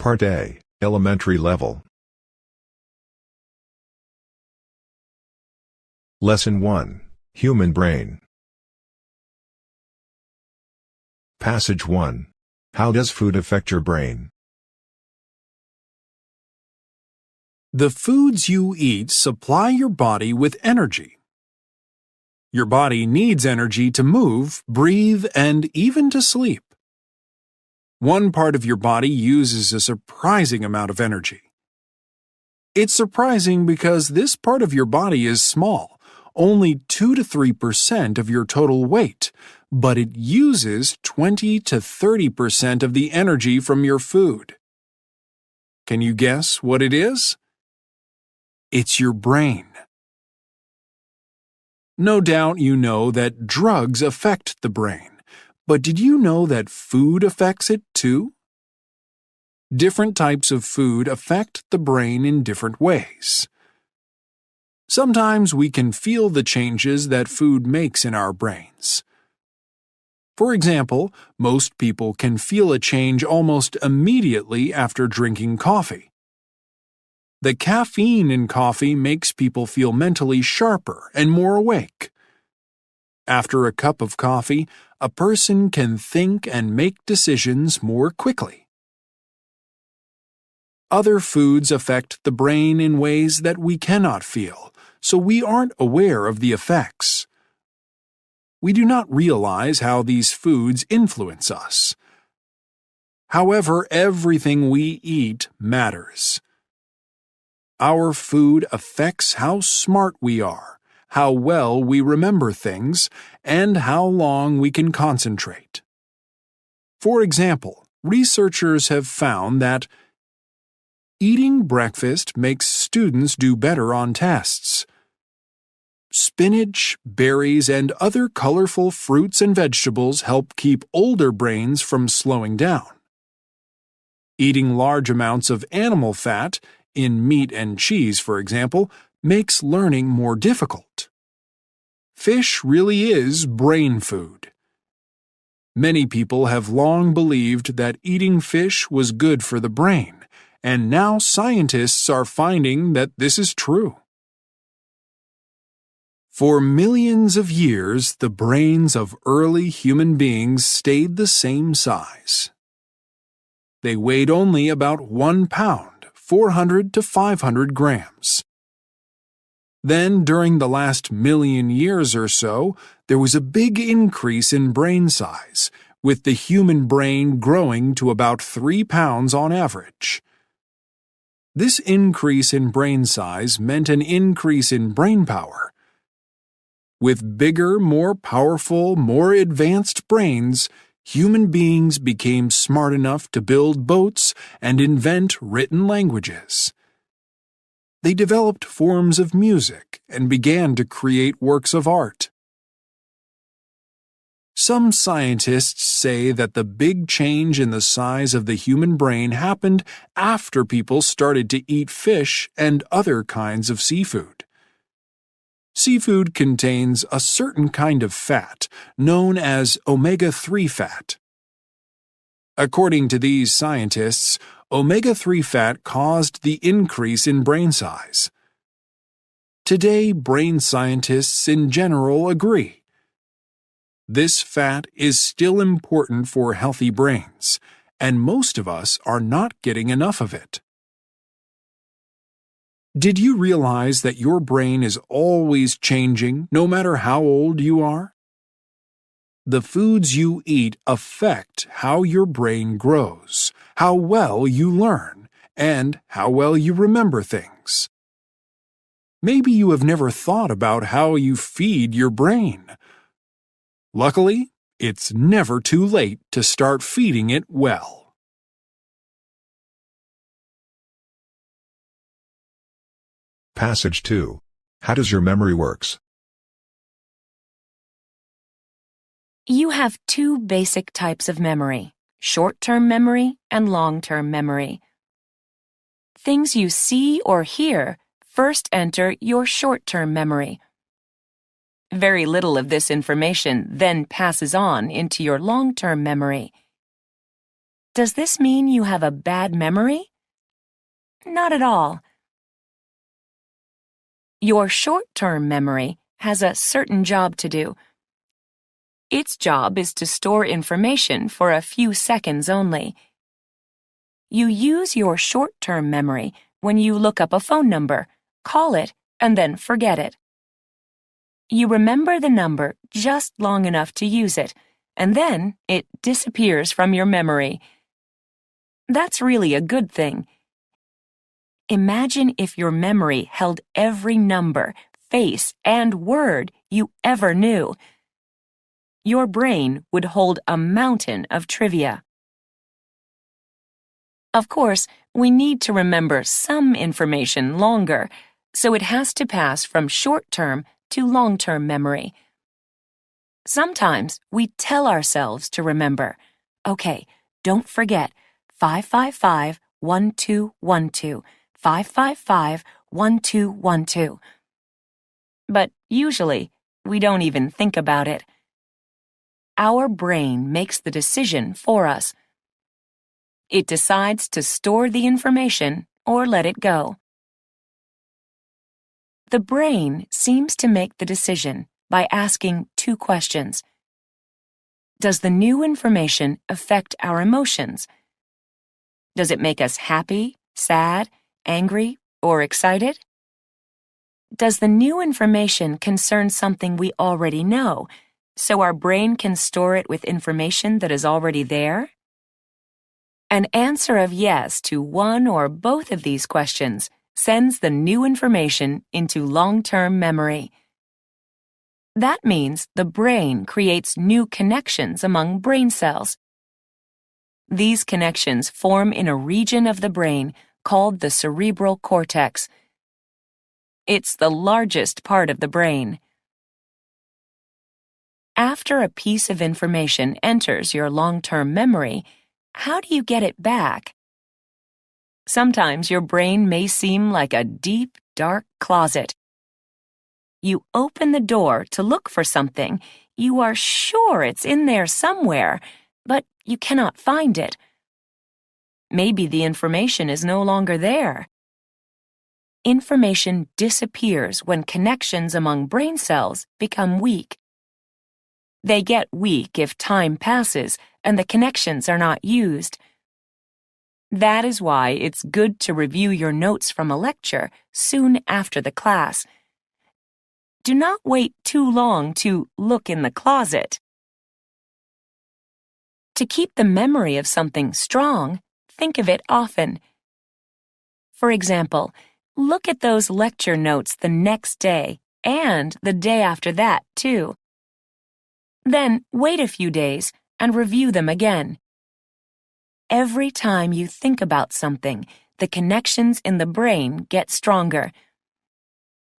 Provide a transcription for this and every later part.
Part A, Elementary Level. Lesson 1, Human Brain. Passage 1. How does food affect your brain? The foods you eat supply your body with energy. Your body needs energy to move, breathe, and even to sleep. One part of your body uses a surprising amount of energy. It's surprising because this part of your body is small, only 2 to 3% of your total weight, but it uses 20 to 30% of the energy from your food. Can you guess what it is? It's your brain. No doubt you know that drugs affect the brain, but did you know that food affects it too? Different types of food affect the brain in different ways. Sometimes we can feel the changes that food makes in our brains. For example, most people can feel a change almost immediately after drinking coffee. The caffeine in coffee makes people feel mentally sharper and more awake. After a cup of coffee, a person can think and make decisions more quickly. Other foods affect the brain in ways that we cannot feel, so we aren't aware of the effects. We do not realize how these foods influence us. However, everything we eat matters. Our food affects how smart we are, how well we remember things, and how long we can concentrate. For example, researchers have found that eating breakfast makes students do better on tests. Spinach, berries, and other colorful fruits and vegetables help keep older brains from slowing down. Eating large amounts of animal fat, in meat and cheese, for example, makes learning more difficult. Fish really is brain food. Many people have long believed that eating fish was good for the brain, and now scientists are finding that this is true. For millions of years, the brains of early human beings stayed the same size. They weighed only about 1 pound. 400 to 500 grams. Then, during the last million years or so, there was a big increase in brain size, with the human brain growing to about 3 pounds on average. This increase in brain size meant an increase in brain power. With bigger, more powerful, more advanced brains, human beings became smart enough to build boats and invent written languages. They developed forms of music and began to create works of art. Some scientists say that the big change in the size of the human brain happened after people started to eat fish and other kinds of seafood. Seafood contains a certain kind of fat, known as omega-3 fat. According to these scientists, omega-3 fat caused the increase in brain size. Today, brain scientists in general agree. This fat is still important for healthy brains, and most of us are not getting enough of it. Did you realize that your brain is always changing, no matter how old you are? The foods you eat affect how your brain grows, how well you learn, and how well you remember things. Maybe you have never thought about how you feed your brain. Luckily, it's never too late to start feeding it well. Passage 2. How does your memory works? You have 2 basic types of memory, short-term memory and long-term memory. Things you see or hear first enter your short-term memory. Very little of this information then passes on into your long-term memory. Does this mean you have a bad memory? Not at all. Your short-term memory has a certain job to do. Its job is to store information for a few seconds only. You use your short-term memory when you look up a phone number, call it, and then forget it. You remember the number just long enough to use it, and then it disappears from your memory. That's really a good thing. Imagine if your memory held every number, face, and word you ever knew. Your brain would hold a mountain of trivia. Of course, we need to remember some information longer, so it has to pass from short-term to long-term memory. Sometimes we tell ourselves to remember, okay, don't forget 555-1212, 555-1212. But usually, we don't even think about it. Our brain makes the decision for us. It decides to store the information or let it go. The brain seems to make the decision by asking two questions. Does the new information affect our emotions? Does it make us happy, sad, angry, or excited? Does the new information concern something we already know, so our brain can store it with information that is already there? An answer of yes to one or both of these questions sends the new information into long-term memory. That means the brain creates new connections among brain cells. These connections form in a region of the brain called the cerebral cortex. It's the largest part of the brain. After a piece of information enters your long-term memory, how do you get it back? Sometimes your brain may seem like a deep, dark closet. You open the door to look for something. You are sure it's in there somewhere, but you cannot find it. Maybe the information is no longer there. Information disappears when connections among brain cells become weak. They get weak if time passes and the connections are not used. That is why it's good to review your notes from a lecture soon after the class. Do not wait too long to look in the closet. To keep the memory of something strong, think of it often. For example, look at those lecture notes the next day and the day after that, too. Then wait a few days and review them again. Every time you think about something, the connections in the brain get stronger.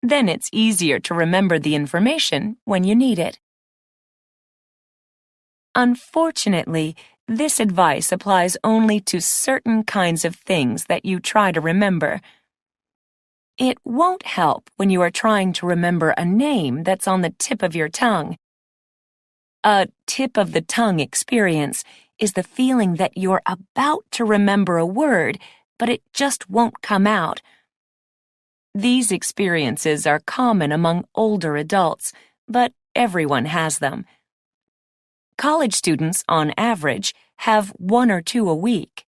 Then it's easier to remember the information when you need it. Unfortunately, this advice applies only to certain kinds of things that you try to remember. It won't help when you are trying to remember a name that's on the tip of your tongue. A tip-of-the-tongue experience is the feeling that you're about to remember a word, but it just won't come out. These experiences are common among older adults, but everyone has them. College students, on average, have 1 or 2 a week.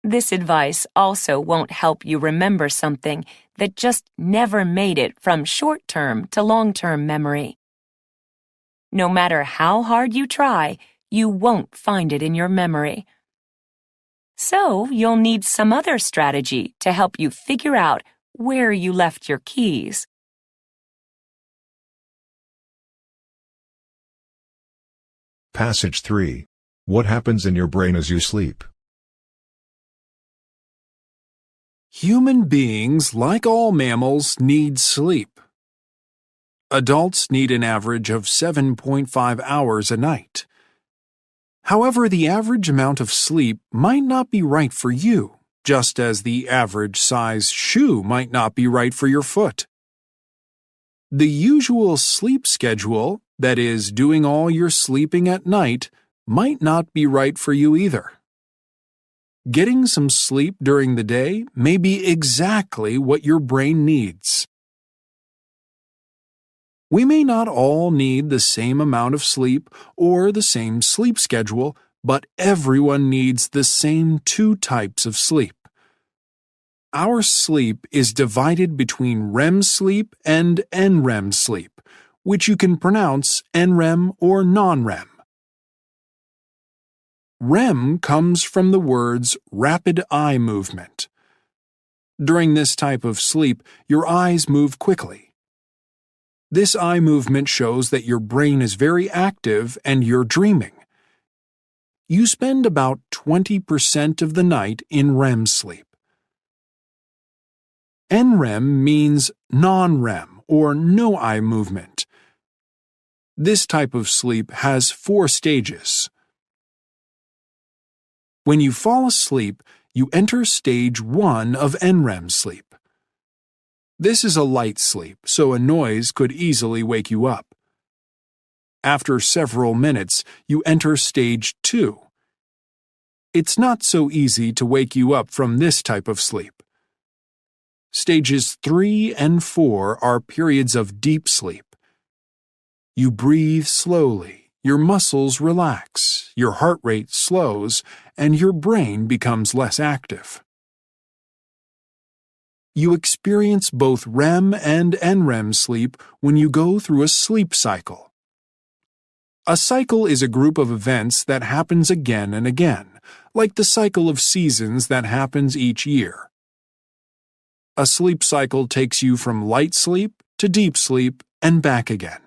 This advice also won't help you remember something that just never made it from short-term to long-term memory. No matter how hard you try, you won't find it in your memory. So you'll need some other strategy to help you figure out where you left your keys. Passage 3. What happens in your brain as you sleep? Human beings, like all mammals, need sleep. Adults need an average of 7.5 hours a night. However, the average amount of sleep might not be right for you, just as the average size shoe might not be right for your foot. The usual sleep schedule, that is, doing all your sleeping at night, might not be right for you either. Getting some sleep during the day may be exactly what your brain needs. We may not all need the same amount of sleep or the same sleep schedule, but everyone needs the same two types of sleep. Our sleep is divided between REM sleep and NREM sleep, which you can pronounce NREM or non-REM. REM comes from the words rapid eye movement. During this type of sleep, your eyes move quickly. This eye movement shows that your brain is very active and you're dreaming. You spend about 20% of the night in REM sleep. NREM means non-REM or no eye movement. This type of sleep has 4 stages. When you fall asleep, you enter stage 1 of NREM sleep. This is a light sleep, so a noise could easily wake you up. After several minutes, you enter stage 2. It's not so easy to wake you up from this type of sleep. Stages 3 and 4 are periods of deep sleep. You breathe slowly, your muscles relax, your heart rate slows, and your brain becomes less active. You experience both REM and NREM sleep when you go through a sleep cycle. A cycle is a group of events that happens again and again, like the cycle of seasons that happens each year. A sleep cycle takes you from light sleep to deep sleep and back again.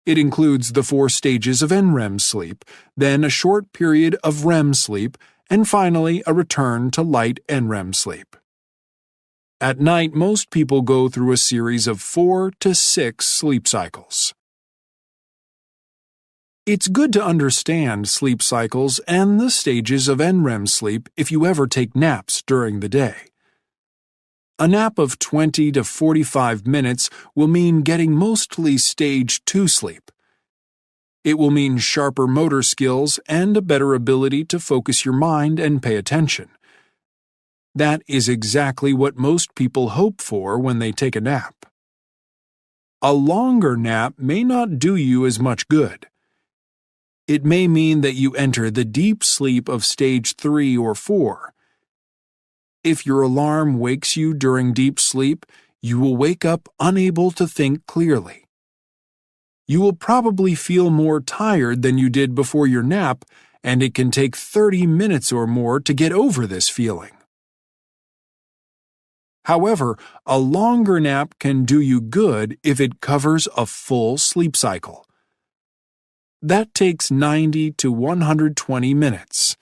It includes the 4 stages of NREM sleep, then a short period of REM sleep, and finally a return to light NREM sleep. At night, most people go through a series of 4 to 6 sleep cycles. It's good to understand sleep cycles and the stages of NREM sleep if you ever take naps during the day. A nap of 20 to 45 minutes will mean getting mostly stage 2 sleep. It will mean sharper motor skills and a better ability to focus your mind and pay attention. That is exactly what most people hope for when they take a nap. A longer nap may not do you as much good. It may mean that you enter the deep sleep of stage 3 or 4. If your alarm wakes you during deep sleep, you will wake up unable to think clearly. You will probably feel more tired than you did before your nap, and it can take 30 minutes or more to get over this feeling. However, a longer nap can do you good if it covers a full sleep cycle. That takes 90 to 120 minutes.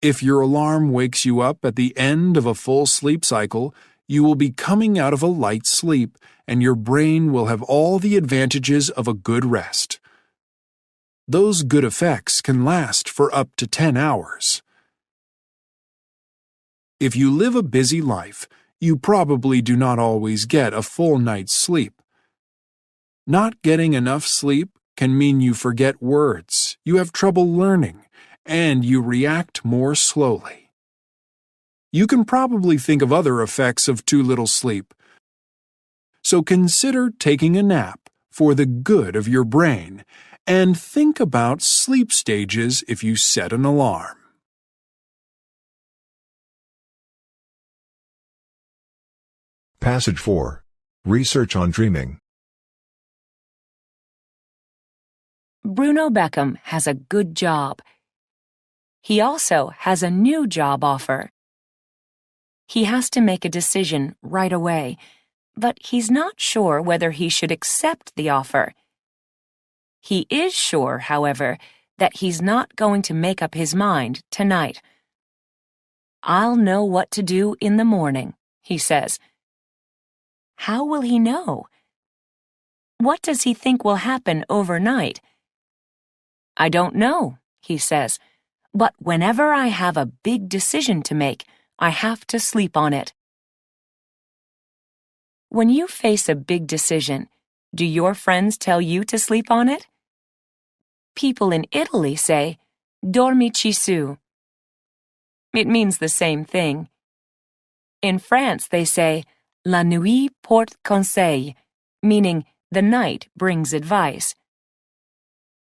If your alarm wakes you up at the end of a full sleep cycle, you will be coming out of a light sleep, and your brain will have all the advantages of a good rest. Those good effects can last for up to 10 hours. If you live a busy life, you probably do not always get a full night's sleep. Not getting enough sleep can mean you forget words, you have trouble learning, and you react more slowly. You can probably think of other effects of too little sleep. So consider taking a nap for the good of your brain, and think about sleep stages if you set an alarm. Passage 4. Research on dreaming. Bruno Beckham has a good job. He also has a new job offer. He has to make a decision right away, but he's not sure whether he should accept the offer. He is sure, however, that he's not going to make up his mind tonight. "I'll know what to do in the morning," he says. How will he know? What does he think will happen overnight? "I don't know," he says, "but whenever I have a big decision to make, I have to sleep on it." When you face a big decision, do your friends tell you to sleep on it? People in Italy say, dormici su. It means the same thing. In France, they say, la nuit porte conseil, meaning the night brings advice.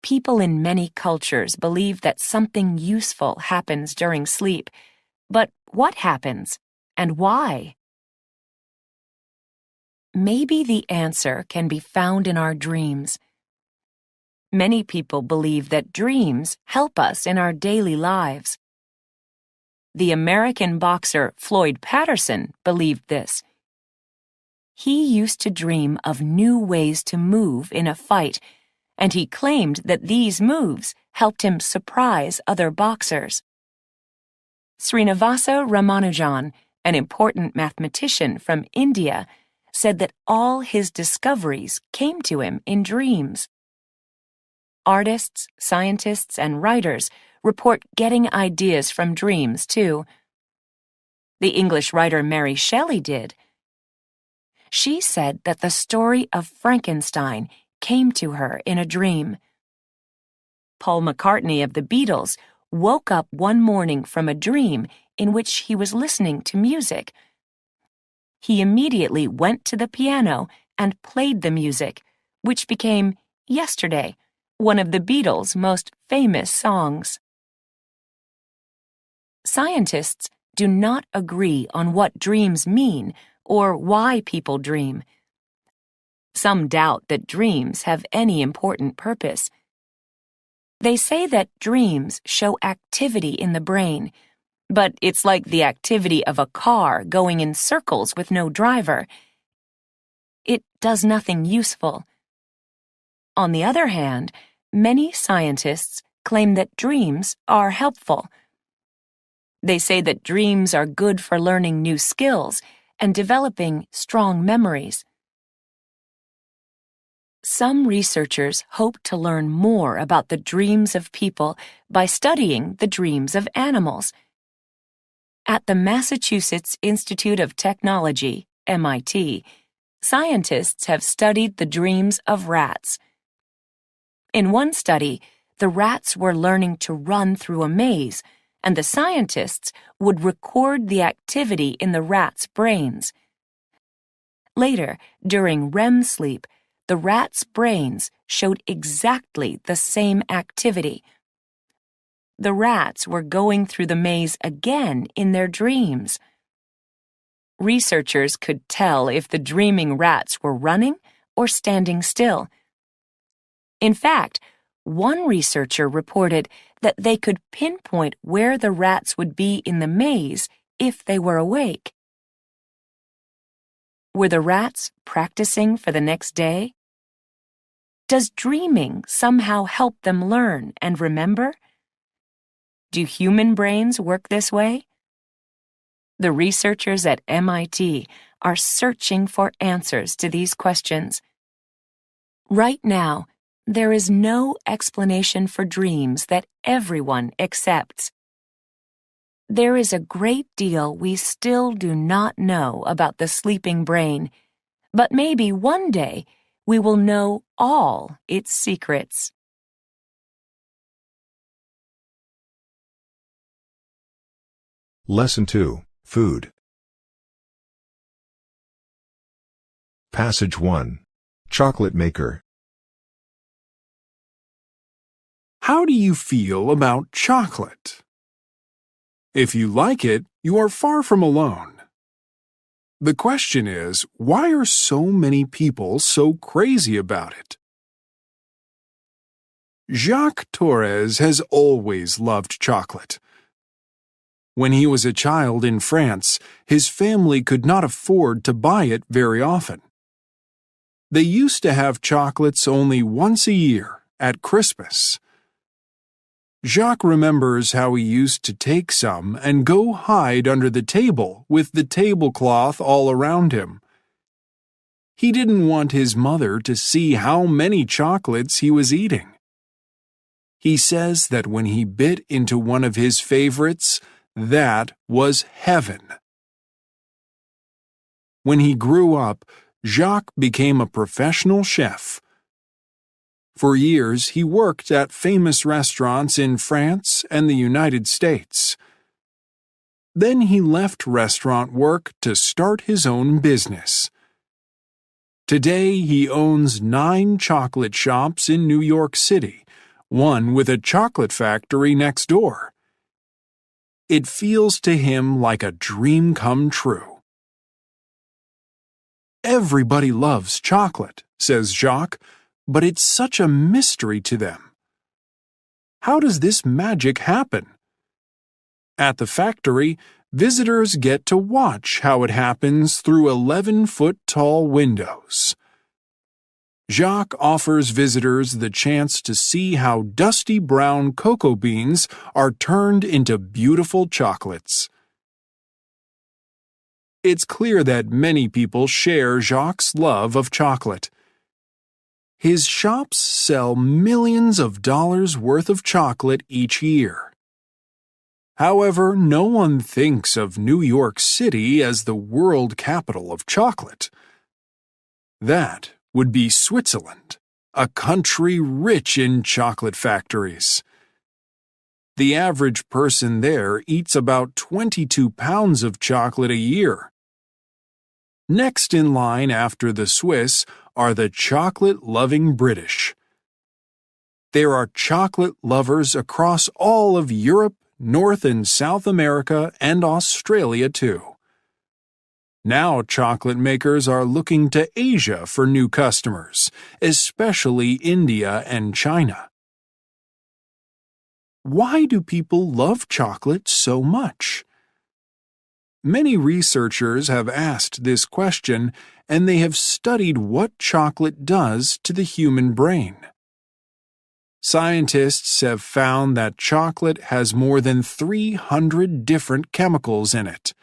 People in many cultures believe that something useful happens during sleep. But what happens, and why? Maybe the answer can be found in our dreams. Many people believe that dreams help us in our daily lives. The American boxer Floyd Patterson believed this. He used to dream of new ways to move in a fight, and he claimed that these moves helped him surprise other boxers. Srinivasa Ramanujan, an important mathematician from India, said that all his discoveries came to him in dreams. Artists, scientists, and writers report getting ideas from dreams, too. The English writer Mary Shelley did. She said that the story of Frankenstein came to her in a dream. Paul McCartney of the Beatles woke up one morning from a dream in which he was listening to music. He immediately went to the piano and played the music, which became Yesterday, one of the Beatles' most famous songs. Scientists do not agree on what dreams mean or why people dream. Some doubt that dreams have any important purpose. They say that dreams show activity in the brain, but it's like the activity of a car going in circles with no driver. It does nothing useful. On the other hand, many scientists claim that dreams are helpful. They say that dreams are good for learning new skills and developing strong memories. Some researchers hope to learn more about the dreams of people by studying the dreams of animals. At the Massachusetts Institute of Technology, MIT, scientists have studied the dreams of rats. In one study, the rats were learning to run through a maze, and the scientists would record the activity in the rats' brains. Later, during REM sleep, the rats' brains showed exactly the same activity. The rats were going through the maze again in their dreams. Researchers could tell if the dreaming rats were running or standing still. In fact, one researcher reported that they could pinpoint where the rats would be in the maze if they were awake. Were the rats practicing for the next day? Does dreaming somehow help them learn and remember? Do human brains work this way? The researchers at MIT are searching for answers to these questions. Right now, there is no explanation for dreams that everyone accepts. There is a great deal we still do not know about the sleeping brain, but maybe one day we will know all its secrets. Lesson 2, Food. Passage 1. Chocolate maker. How do you feel about chocolate? If you like it, you are far from alone. The question is, why are so many people so crazy about it? Jacques Torres has always loved chocolate. When he was a child in France, his family could not afford to buy it very often. They used to have chocolates only once a year, at Christmas. Jacques remembers how he used to take some and go hide under the table with the tablecloth all around him. He didn't want his mother to see how many chocolates he was eating. He says that when he bit into one of his favorites, that was heaven. When he grew up, Jacques became a professional chef. For years, he worked at famous restaurants in France and the United States. Then he left restaurant work to start his own business. Today, he owns 9 chocolate shops in New York City, one with a chocolate factory next door. It feels to him like a dream come true. Everybody loves chocolate, says Jacques, but it's such a mystery to them. How does this magic happen? At the factory, visitors get to watch how it happens through 11-foot-tall windows. Jacques offers visitors the chance to see how dusty brown cocoa beans are turned into beautiful chocolates. It's clear that many people share Jacques' love of chocolate. His shops sell millions of dollars worth of chocolate each year. However, no one thinks of New York City as the world capital of chocolate. That would be Switzerland, a country rich in chocolate factories. The average person there eats about 22 pounds of chocolate a year. Next in line after the Swiss are the chocolate-loving British. There are chocolate lovers across all of Europe, North and South America, and Australia too. Now chocolate makers are looking to Asia for new customers, especially India and China. Why do people love chocolate so much? Many researchers have asked this question, and they have studied what chocolate does to the human brain. Scientists have found that chocolate has more than 300 different chemicals in it.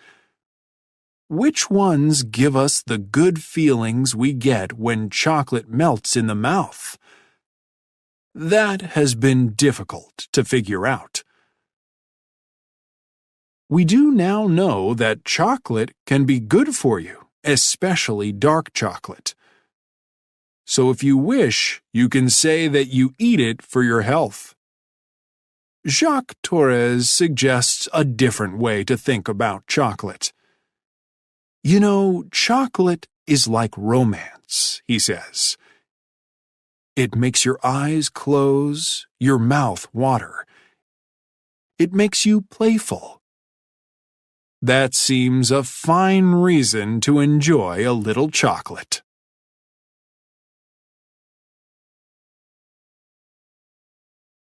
Which ones give us the good feelings we get when chocolate melts in the mouth? That has been difficult to figure out. We do now know that chocolate can be good for you, especially dark chocolate. So if you wish, you can say that you eat it for your health. Jacques Torres suggests a different way to think about chocolate. You know, chocolate is like romance, he says. It makes your eyes close, your mouth water. It makes you playful. That seems a fine reason to enjoy a little chocolate.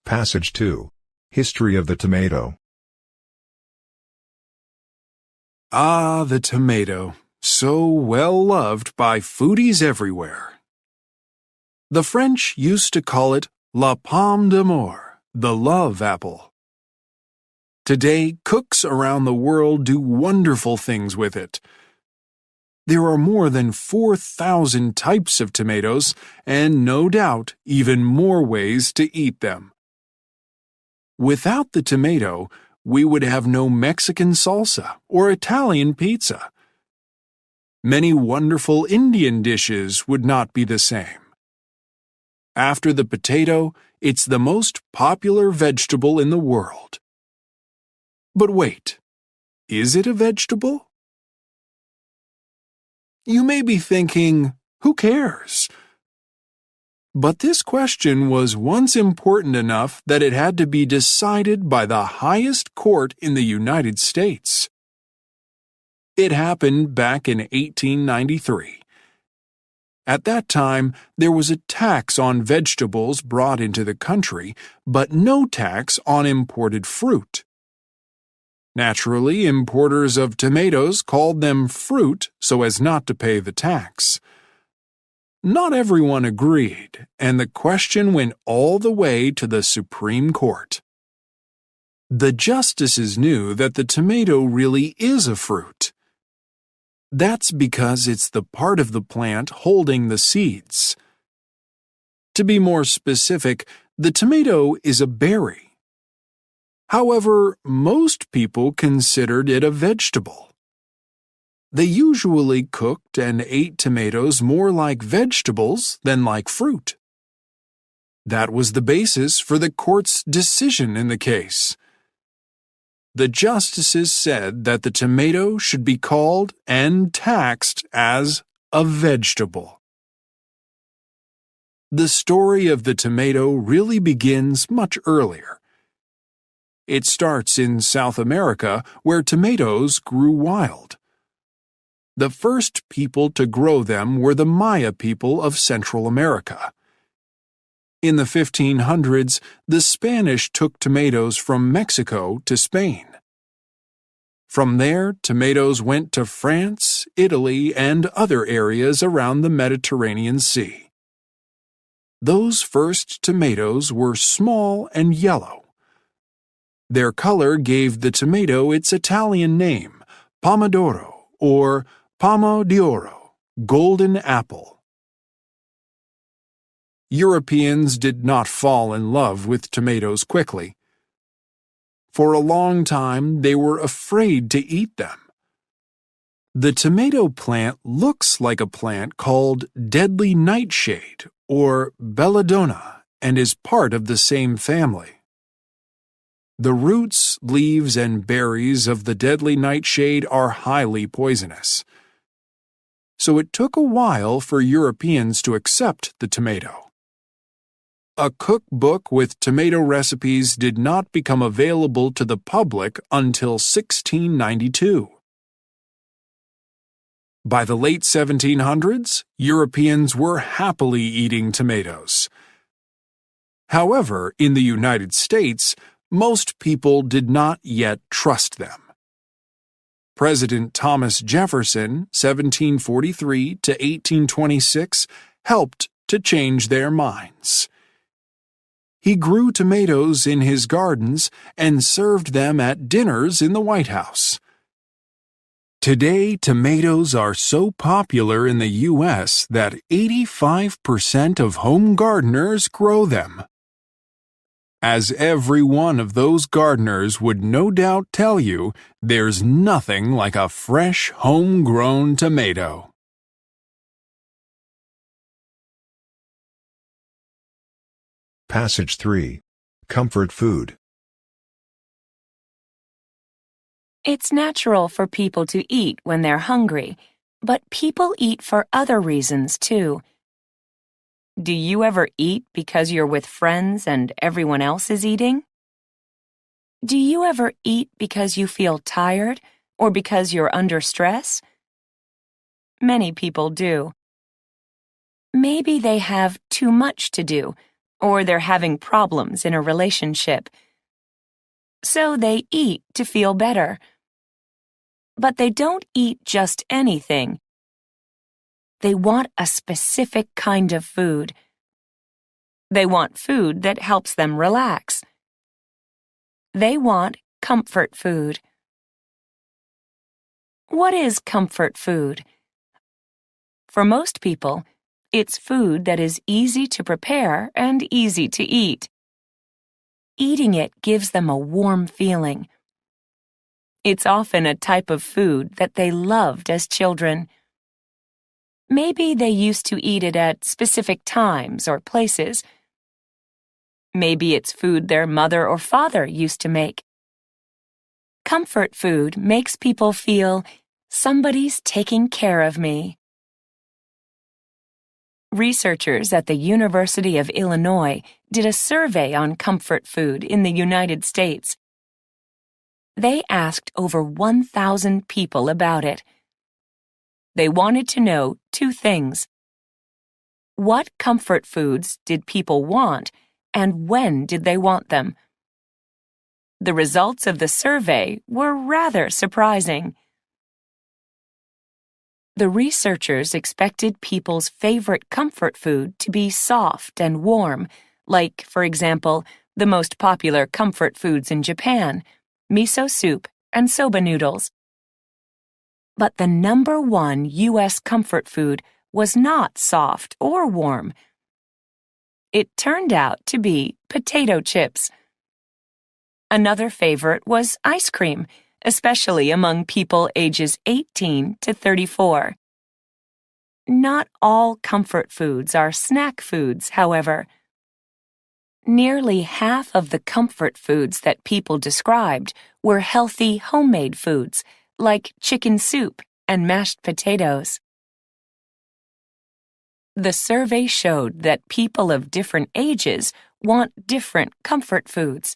Passage 2. History of the tomato. Ah, the tomato, so well loved by foodies everywhere. The French used to call it la pomme d'amour, the love apple. Today, cooks around the world do wonderful things with it. There are more than 4,000 types of tomatoes, and no doubt even more ways to eat them. Without the tomato, we would have no Mexican salsa or Italian pizza. Many wonderful Indian dishes would not be the same. After the potato, it's the most popular vegetable in the world. But wait, is it a vegetable? You may be thinking, who cares? But this question was once important enough that it had to be decided by the highest court in the United States. It happened back in 1893. At that time, there was a tax on vegetables brought into the country, but no tax on imported fruit. Naturally, importers of tomatoes called them fruit so as not to pay the tax. Not everyone agreed, and the question went all the way to the Supreme Court. The justices knew that the tomato really is a fruit. That's because it's the part of the plant holding the seeds. To be more specific, the tomato is a berry. However, most people considered it a vegetable. They usually cooked and ate tomatoes more like vegetables than like fruit. That was the basis for the court's decision in the case. The justices said that the tomato should be called and taxed as a vegetable. The story of the tomato really begins much earlier. It starts in South America, where tomatoes grew wild. The first people to grow them were the Maya people of Central America. In the 1500s, the Spanish took tomatoes from Mexico to Spain. From there, tomatoes went to France, Italy, and other areas around the Mediterranean Sea. Those first tomatoes were small and yellow. Their color gave the tomato its Italian name, pomodoro, or pomo d'oro, golden apple. Europeans did not fall in love with tomatoes quickly. For a long time, they were afraid to eat them. The tomato plant looks like a plant called deadly nightshade, or belladonna, and is part of the same family. The roots, leaves, and berries of the deadly nightshade are highly poisonous. So it took a while for Europeans to accept the tomato. A cookbook with tomato recipes did not become available to the public until 1692. By the late 1700s, Europeans were happily eating tomatoes. However, in the United States, most people did not yet trust them. President Thomas Jefferson, 1743 to 1826, helped to change their minds. He grew tomatoes in his gardens and served them at dinners in the White House. Today, tomatoes are so popular in the U.S. that 85% of home gardeners grow them. As every one of those gardeners would no doubt tell you, there's nothing like a fresh, homegrown tomato. Passage 3. Comfort food. It's natural for people to eat when they're hungry, but people eat for other reasons too. Do you ever eat because you're with friends and everyone else is eating? Do you ever eat because you feel tired or because you're under stress? Many people do. Maybe they have too much to do, or they're having problems in a relationship. So they eat to feel better. But they don't eat just anything. They want a specific kind of food. They want food that helps them relax. They want comfort food. What is comfort food? For most people, it's food that is easy to prepare and easy to eat. Eating it gives them a warm feeling. It's often a type of food that they loved as children. Maybe they used to eat it at specific times or places. Maybe it's food their mother or father used to make. Comfort food makes people feel, somebody's taking care of me. Researchers at the University of Illinois did a survey on comfort food in the United States. They asked over 1,000 people about it. They wanted to know two things. What comfort foods did people want, and when did they want them? The results of the survey were rather surprising. The researchers expected people's favorite comfort food to be soft and warm, like, for example, the most popular comfort foods in Japan, miso soup and soba noodles. But the number one U.S. comfort food was not soft or warm. It turned out to be potato chips. Another favorite was ice cream, especially among people ages 18 to 34. Not all comfort foods are snack foods, however. Nearly half of the comfort foods that people described were healthy homemade foods, like chicken soup and mashed potatoes. The survey showed that people of different ages want different comfort foods.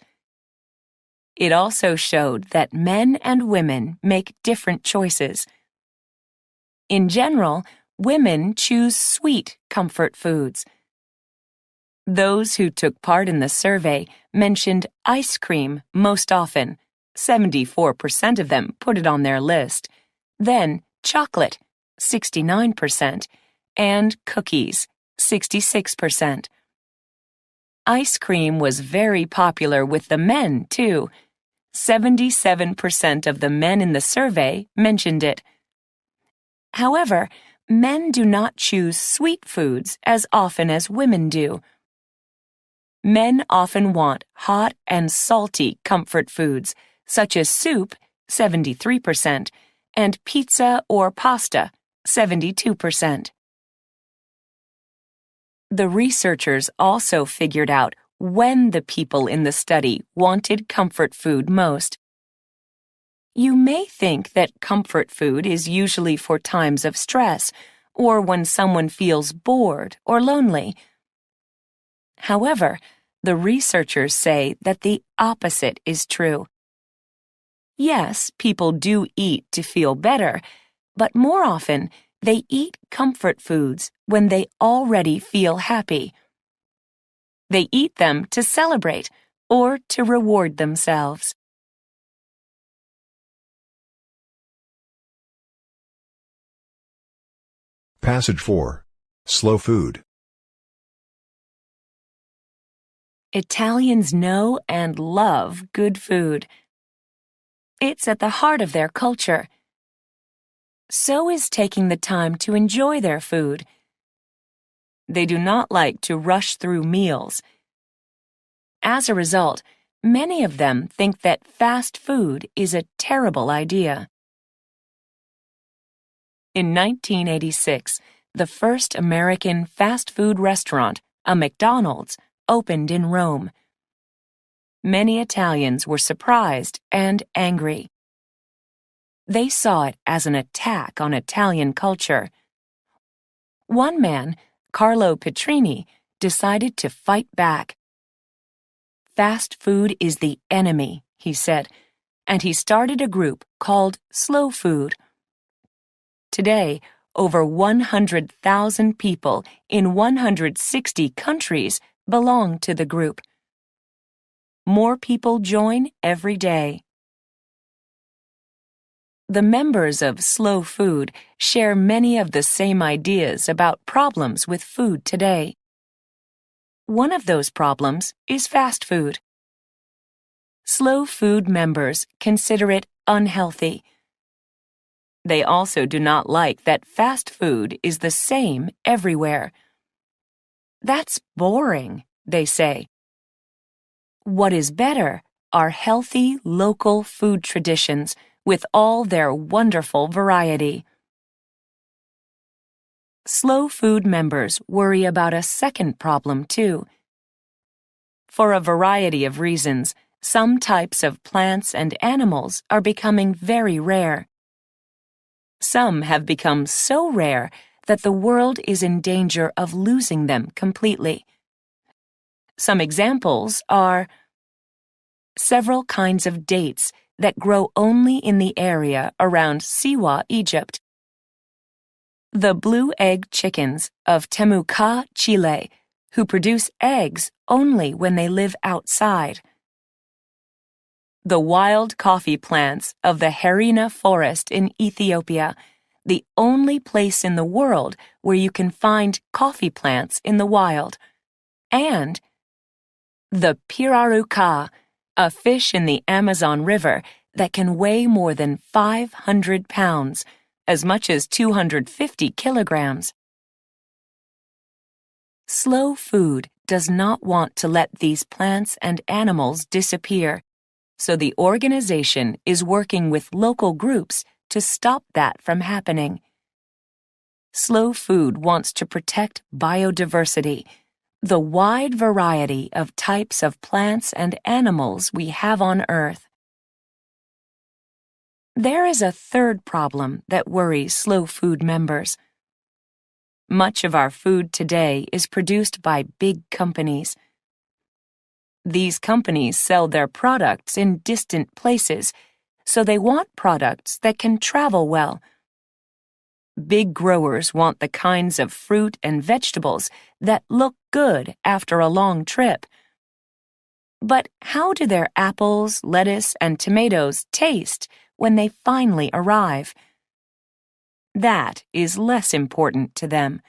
It also showed that men and women make different choices. In general, women choose sweet comfort foods. Those who took part in the survey mentioned ice cream most often. 74% of them put it on their list. Then chocolate, 69%, and cookies, 66%. Ice cream was very popular with the men, too. 77% of the men in the survey mentioned it. However, men do not choose sweet foods as often as women do. Men often want hot and salty comfort foods, such as soup, 73%, and pizza or pasta, 72%. The researchers also figured out when the people in the study wanted comfort food most. You may think that comfort food is usually for times of stress or when someone feels bored or lonely. However, the researchers say that the opposite is true. Yes, people do eat to feel better, but more often they eat comfort foods when they already feel happy. They eat them to celebrate or to reward themselves. Passage 4. Slow food. Italians know and love good food. It's at the heart of their culture. So is taking the time to enjoy their food. They do not like to rush through meals. As a result, many of them think that fast food is a terrible idea. In 1986, the first American fast food restaurant, a McDonald's, opened in Rome. Many Italians were surprised and angry. They saw it as an attack on Italian culture. One man, Carlo Petrini, decided to fight back. Fast food is the enemy, he said, and he started a group called Slow Food. Today, over 100,000 people in 160 countries belong to the group. More people join every day. The members of Slow Food share many of the same ideas about problems with food today. One of those problems is fast food. Slow Food members consider it unhealthy. They also do not like that fast food is the same everywhere. That's boring, they say. What is better are healthy local food traditions with all their wonderful variety. Slow Food members worry about a second problem, too. For a variety of reasons, some types of plants and animals are becoming very rare. Some have become so rare that the world is in danger of losing them completely. Some examples are several kinds of dates that grow only in the area around Siwa, Egypt. The blue egg chickens of Temuca, Chile, who produce eggs only when they live outside. The wild coffee plants of the Harina forest in Ethiopia, the only place in the world where you can find coffee plants in the wild. And the piraruca, a fish in the Amazon River that can weigh more than 500 pounds, as much as 250 kilograms. Slow Food does not want to let these plants and animals disappear, so the organization is working with local groups to stop that from happening. Slow Food wants to protect biodiversity, the wide variety of types of plants and animals we have on Earth. There is a third problem that worries Slow Food members. Much of our food today is produced by big companies. These companies sell their products in distant places, so they want products that can travel well. Big growers want the kinds of fruit and vegetables that look good after a long trip. But how do their apples, lettuce, and tomatoes taste when they finally arrive? That is less important to them.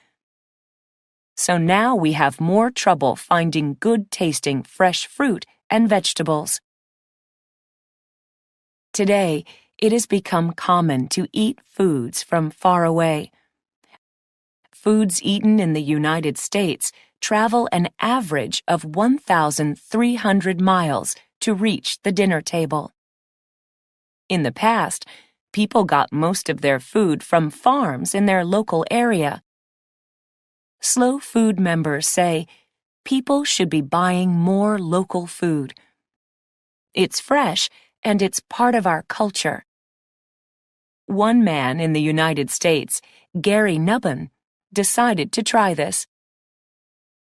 So now we have more trouble finding good-tasting fresh fruit and vegetables. Today, it has become common to eat foods from far away. Foods eaten in the United States travel an average of 1,300 miles to reach the dinner table. In the past, people got most of their food from farms in their local area. Slow Food members say people should be buying more local food. It's fresh and it's part of our culture. One man in the United States, Gary Nubbin, decided to try this.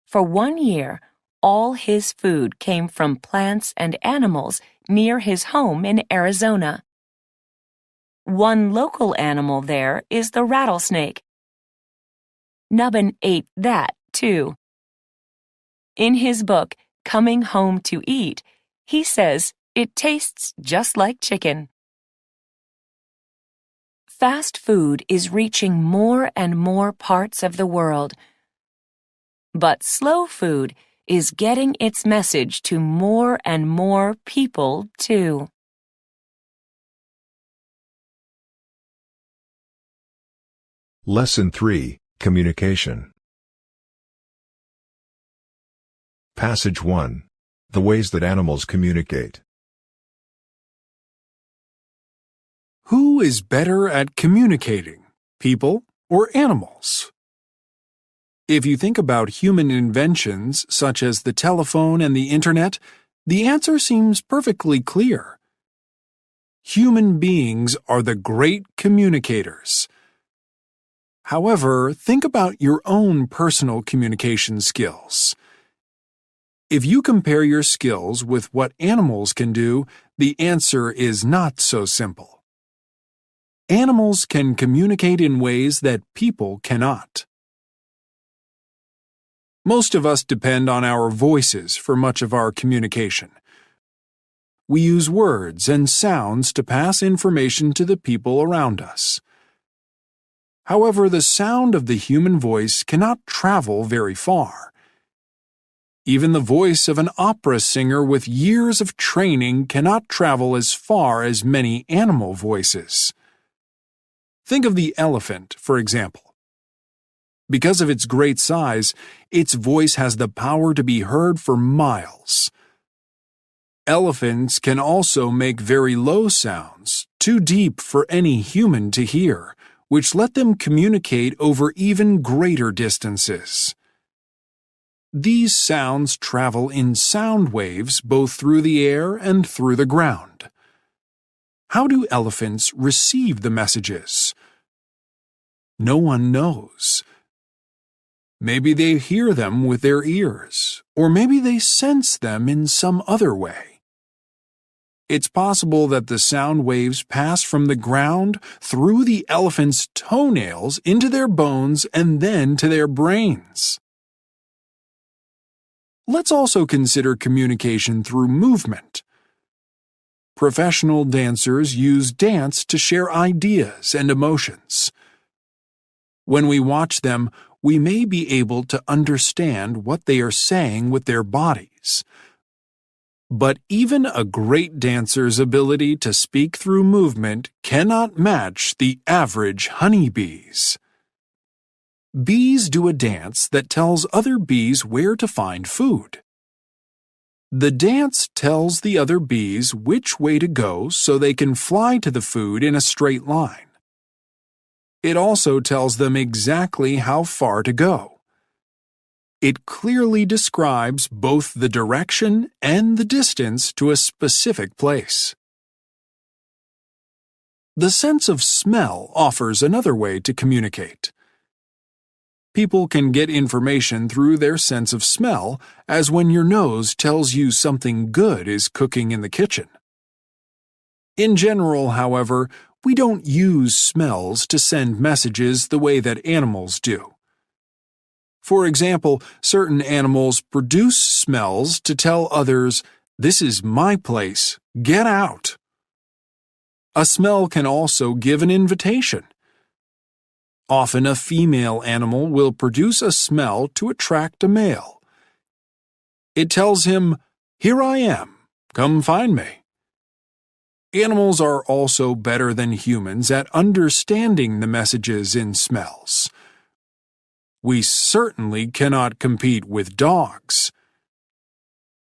For 1 year, all his food came from plants and animals near his home in Arizona. One local animal there is the rattlesnake. Nubbin ate that, too. In his book, Coming Home to Eat, he says it tastes just like chicken. Fast food is reaching more and more parts of the world. But slow food is getting its message to more and more people, too. Lesson 3, Communication. Passage 1. The ways that animals communicate. Who is better at communicating, people or animals? If you think about human inventions such as the telephone and the internet, the answer seems perfectly clear. Human beings are the great communicators. However, think about your own personal communication skills. If you compare your skills with what animals can do, the answer is not so simple. Animals can communicate in ways that people cannot. Most of us depend on our voices for much of our communication. We use words and sounds to pass information to the people around us. However, the sound of the human voice cannot travel very far. Even the voice of an opera singer with years of training cannot travel as far as many animal voices. Think of the elephant, for example. Because of its great size, its voice has the power to be heard for miles. Elephants can also make very low sounds, too deep for any human to hear, which let them communicate over even greater distances. These sounds travel in sound waves both through the air and through the ground. How do elephants receive the messages? No one knows. Maybe they hear them with their ears, or maybe they sense them in some other way. It's possible that the sound waves pass from the ground through the elephant's toenails into their bones and then to their brains. Let's also consider communication through movement. Professional dancers use dance to share ideas and emotions. When we watch them, we may be able to understand what they are saying with their bodies. But even a great dancer's ability to speak through movement cannot match the average honeybees. Bees do a dance that tells other bees where to find food. The dance tells the other bees which way to go so they can fly to the food in a straight line. It also tells them exactly how far to go. It clearly describes both the direction and the distance to a specific place. The sense of smell offers another way to communicate. People can get information through their sense of smell, as when your nose tells you something good is cooking in the kitchen. In general, however, we don't use smells to send messages the way that animals do. For example, certain animals produce smells to tell others, "This is my place, get out." A smell can also give an invitation. Often a female animal will produce a smell to attract a male. It tells him, "Here I am, come find me." Animals are also better than humans at understanding the messages in smells. We certainly cannot compete with dogs.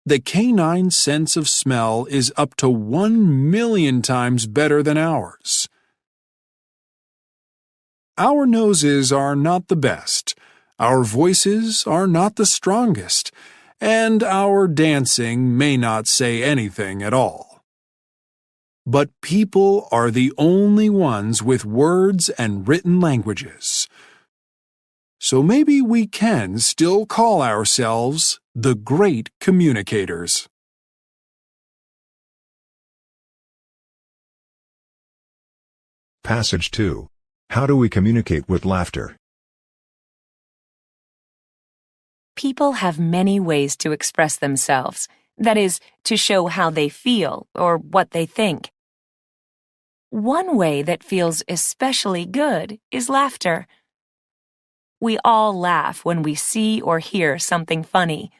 The canine sense of smell is up to 1,000,000 times better than ours. Our noses are not the best, our voices are not the strongest, and our dancing may not say anything at all. But people are the only ones with words and written languages. So maybe we can still call ourselves the great communicators. Passage 2. How do we communicate with laughter? People have many ways to express themselves, that is, to show how they feel or what they think. One way that feels especially good is laughter. We all laugh when we see or hear something funny.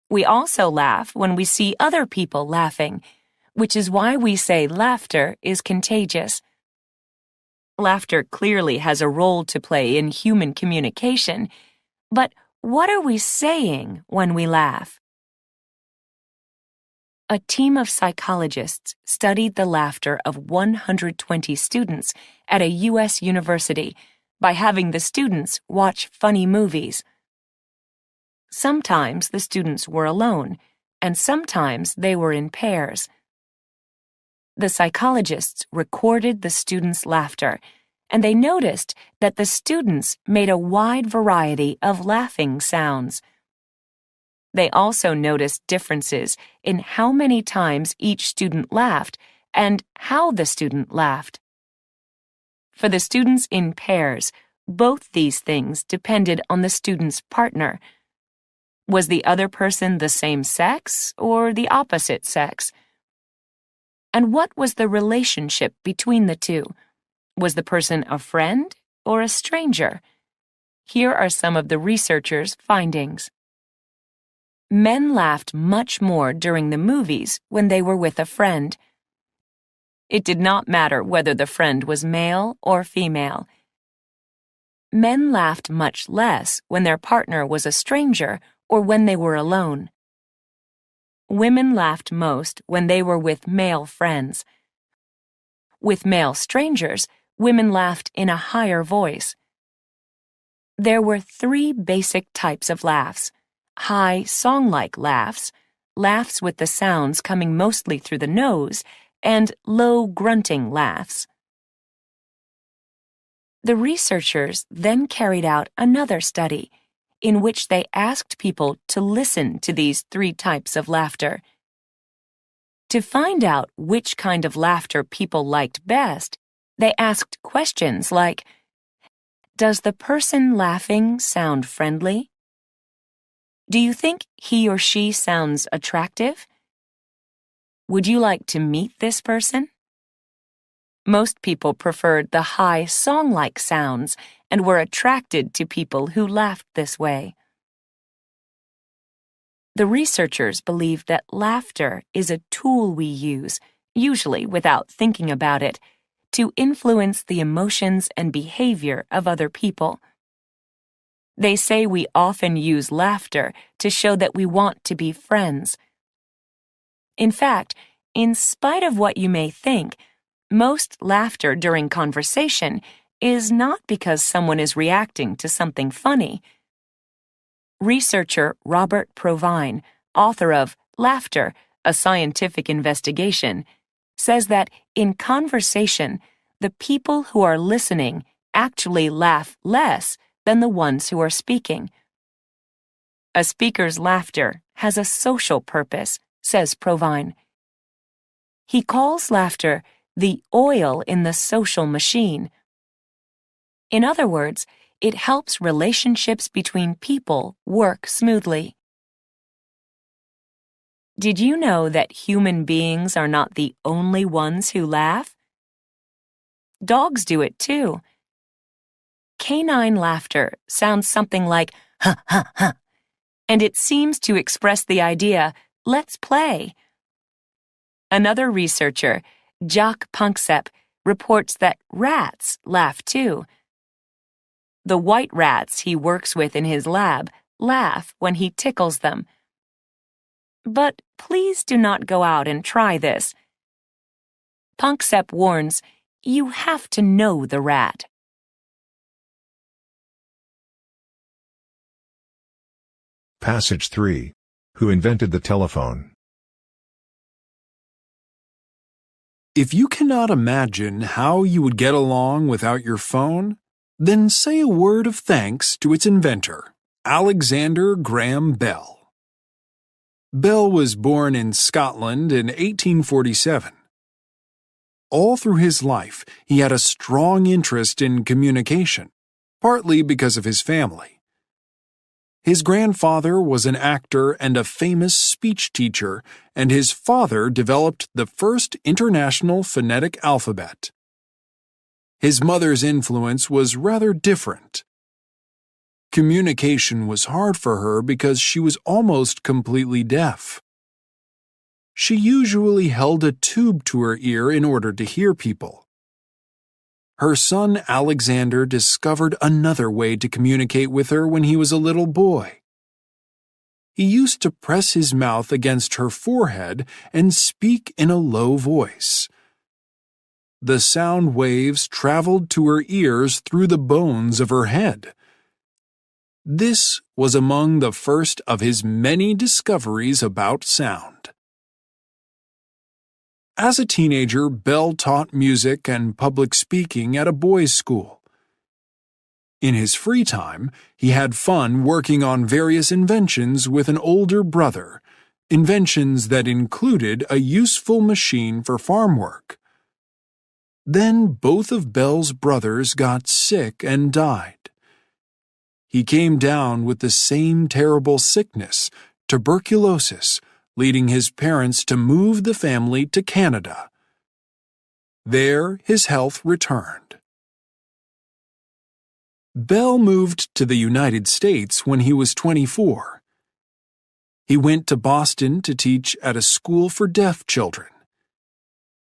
We also laugh when we see other people laughing, which is why we say laughter is contagious. Laughter clearly has a role to play in human communication, but what are we saying when we laugh? A team of psychologists studied the laughter of 120 students at a U.S. university by having the students watch funny movies. Sometimes the students were alone, and sometimes they were in pairs. The psychologists recorded the students' laughter, and they noticed that the students made a wide variety of laughing sounds. They also noticed differences in how many times each student laughed and how the student laughed. For the students in pairs, both these things depended on the student's partner. Was the other person the same sex or the opposite sex? And what was the relationship between the two? Was the person a friend or a stranger? Here are some of the researchers' findings. Men laughed much more during the movies when they were with a friend. It did not matter whether the friend was male or female. Men laughed much less when their partner was a stranger or when they were alone. Women laughed most when they were with male friends. With male strangers, women laughed in a higher voice. There were 3 basic types of laughs: high, song-like laughs, laughs with the sounds coming mostly through the nose, and low, grunting laughs. The researchers then carried out another study, in which they asked people to listen to these 3 types of laughter. To find out which kind of laughter people liked best, they asked questions like, "Does the person laughing sound friendly? Do you think he or she sounds attractive? Would you like to meet this person?" Most people preferred the high song-like sounds and were attracted to people who laughed this way. The researchers believe that laughter is a tool we use, usually without thinking about it, to influence the emotions and behavior of other people. They say we often use laughter to show that we want to be friends. In fact, in spite of what you may think, most laughter during conversation is not because someone is reacting to something funny. Researcher Robert Provine, author of Laughter, A Scientific Investigation, says that in conversation, the people who are listening actually laugh less than the ones who are speaking. A speaker's laughter has a social purpose, says Provine. He calls laughter the oil in the social machine. In other words, it helps relationships between people work smoothly. Did you know that human beings are not the only ones who laugh? Dogs do it too. Canine laughter sounds something like ha ha ha, and it seems to express the idea, let's play. Another researcher, Jacques Panksepp, reports that rats laugh too. The white rats he works with in his lab laugh when he tickles them. But please do not go out and try this. Panksepp warns, you have to know the rat. Passage 3. Who invented the telephone? If you cannot imagine how you would get along without your phone, then say a word of thanks to its inventor, Alexander Graham Bell. Bell was born in Scotland in 1847. All through his life, he had a strong interest in communication, partly because of his family. His grandfather was an actor and a famous speech teacher, and his father developed the first international phonetic alphabet. His mother's influence was rather different. Communication was hard for her because she was almost completely deaf. She usually held a tube to her ear in order to hear people. Her son Alexander discovered another way to communicate with her when he was a little boy. He used to press his mouth against her forehead and speak in a low voice. The sound waves traveled to her ears through the bones of her head. This was among the first of his many discoveries about sound. As a teenager, Bell taught music and public speaking at a boys' school. In his free time, he had fun working on various inventions with an older brother, inventions that included a useful machine for farm work. Then both of Bell's brothers got sick and died. He came down with the same terrible sickness, tuberculosis, leading his parents to move the family to Canada. There, his health returned. Bell moved to the United States when he was 24. He went to Boston to teach at a school for deaf children.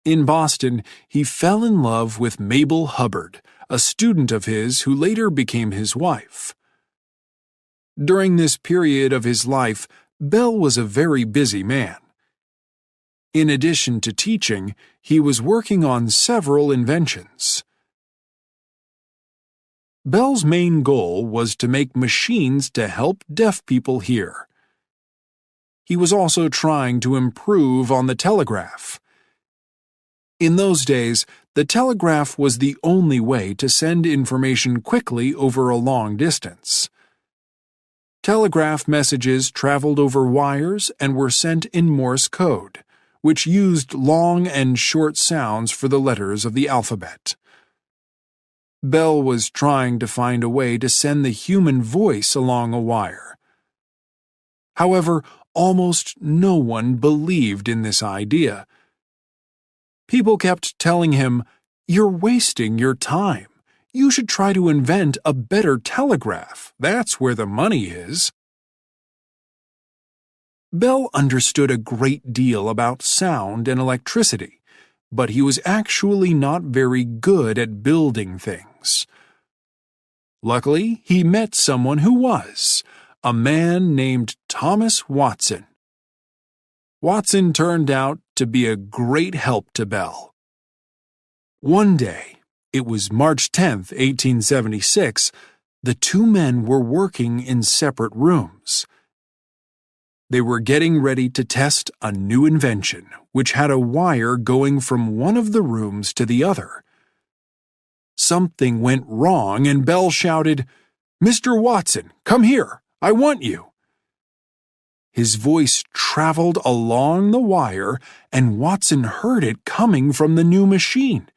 In Boston, he fell in love with Mabel Hubbard, a student of his who later became his wife. During this period of his life, Bell was a very busy man. In addition to teaching, he was working on several inventions. Bell's main goal was to make machines to help deaf people hear. He was also trying to improve on the telegraph. In those days, the telegraph was the only way to send information quickly over a long distance. Telegraph messages traveled over wires and were sent in Morse code, which used long and short sounds for the letters of the alphabet. Bell was trying to find a way to send the human voice along a wire. However, almost no one believed in this idea. People kept telling him, "You're wasting your time. You should try to invent a better telegraph. That's where the money is." Bell understood a great deal about sound and electricity, but he was actually not very good at building things. Luckily, he met someone who was, a man named Thomas Watson. Watson turned out to be a great help to Bell. One day, it was March 10, 1876, The two men were working in separate rooms. They were getting ready to test a new invention, which had a wire going from one of the rooms to the other. Something went wrong, and Bell shouted, "Mr. Watson, come here! I want you!" His voice traveled along the wire, and Watson heard it coming from the new machine.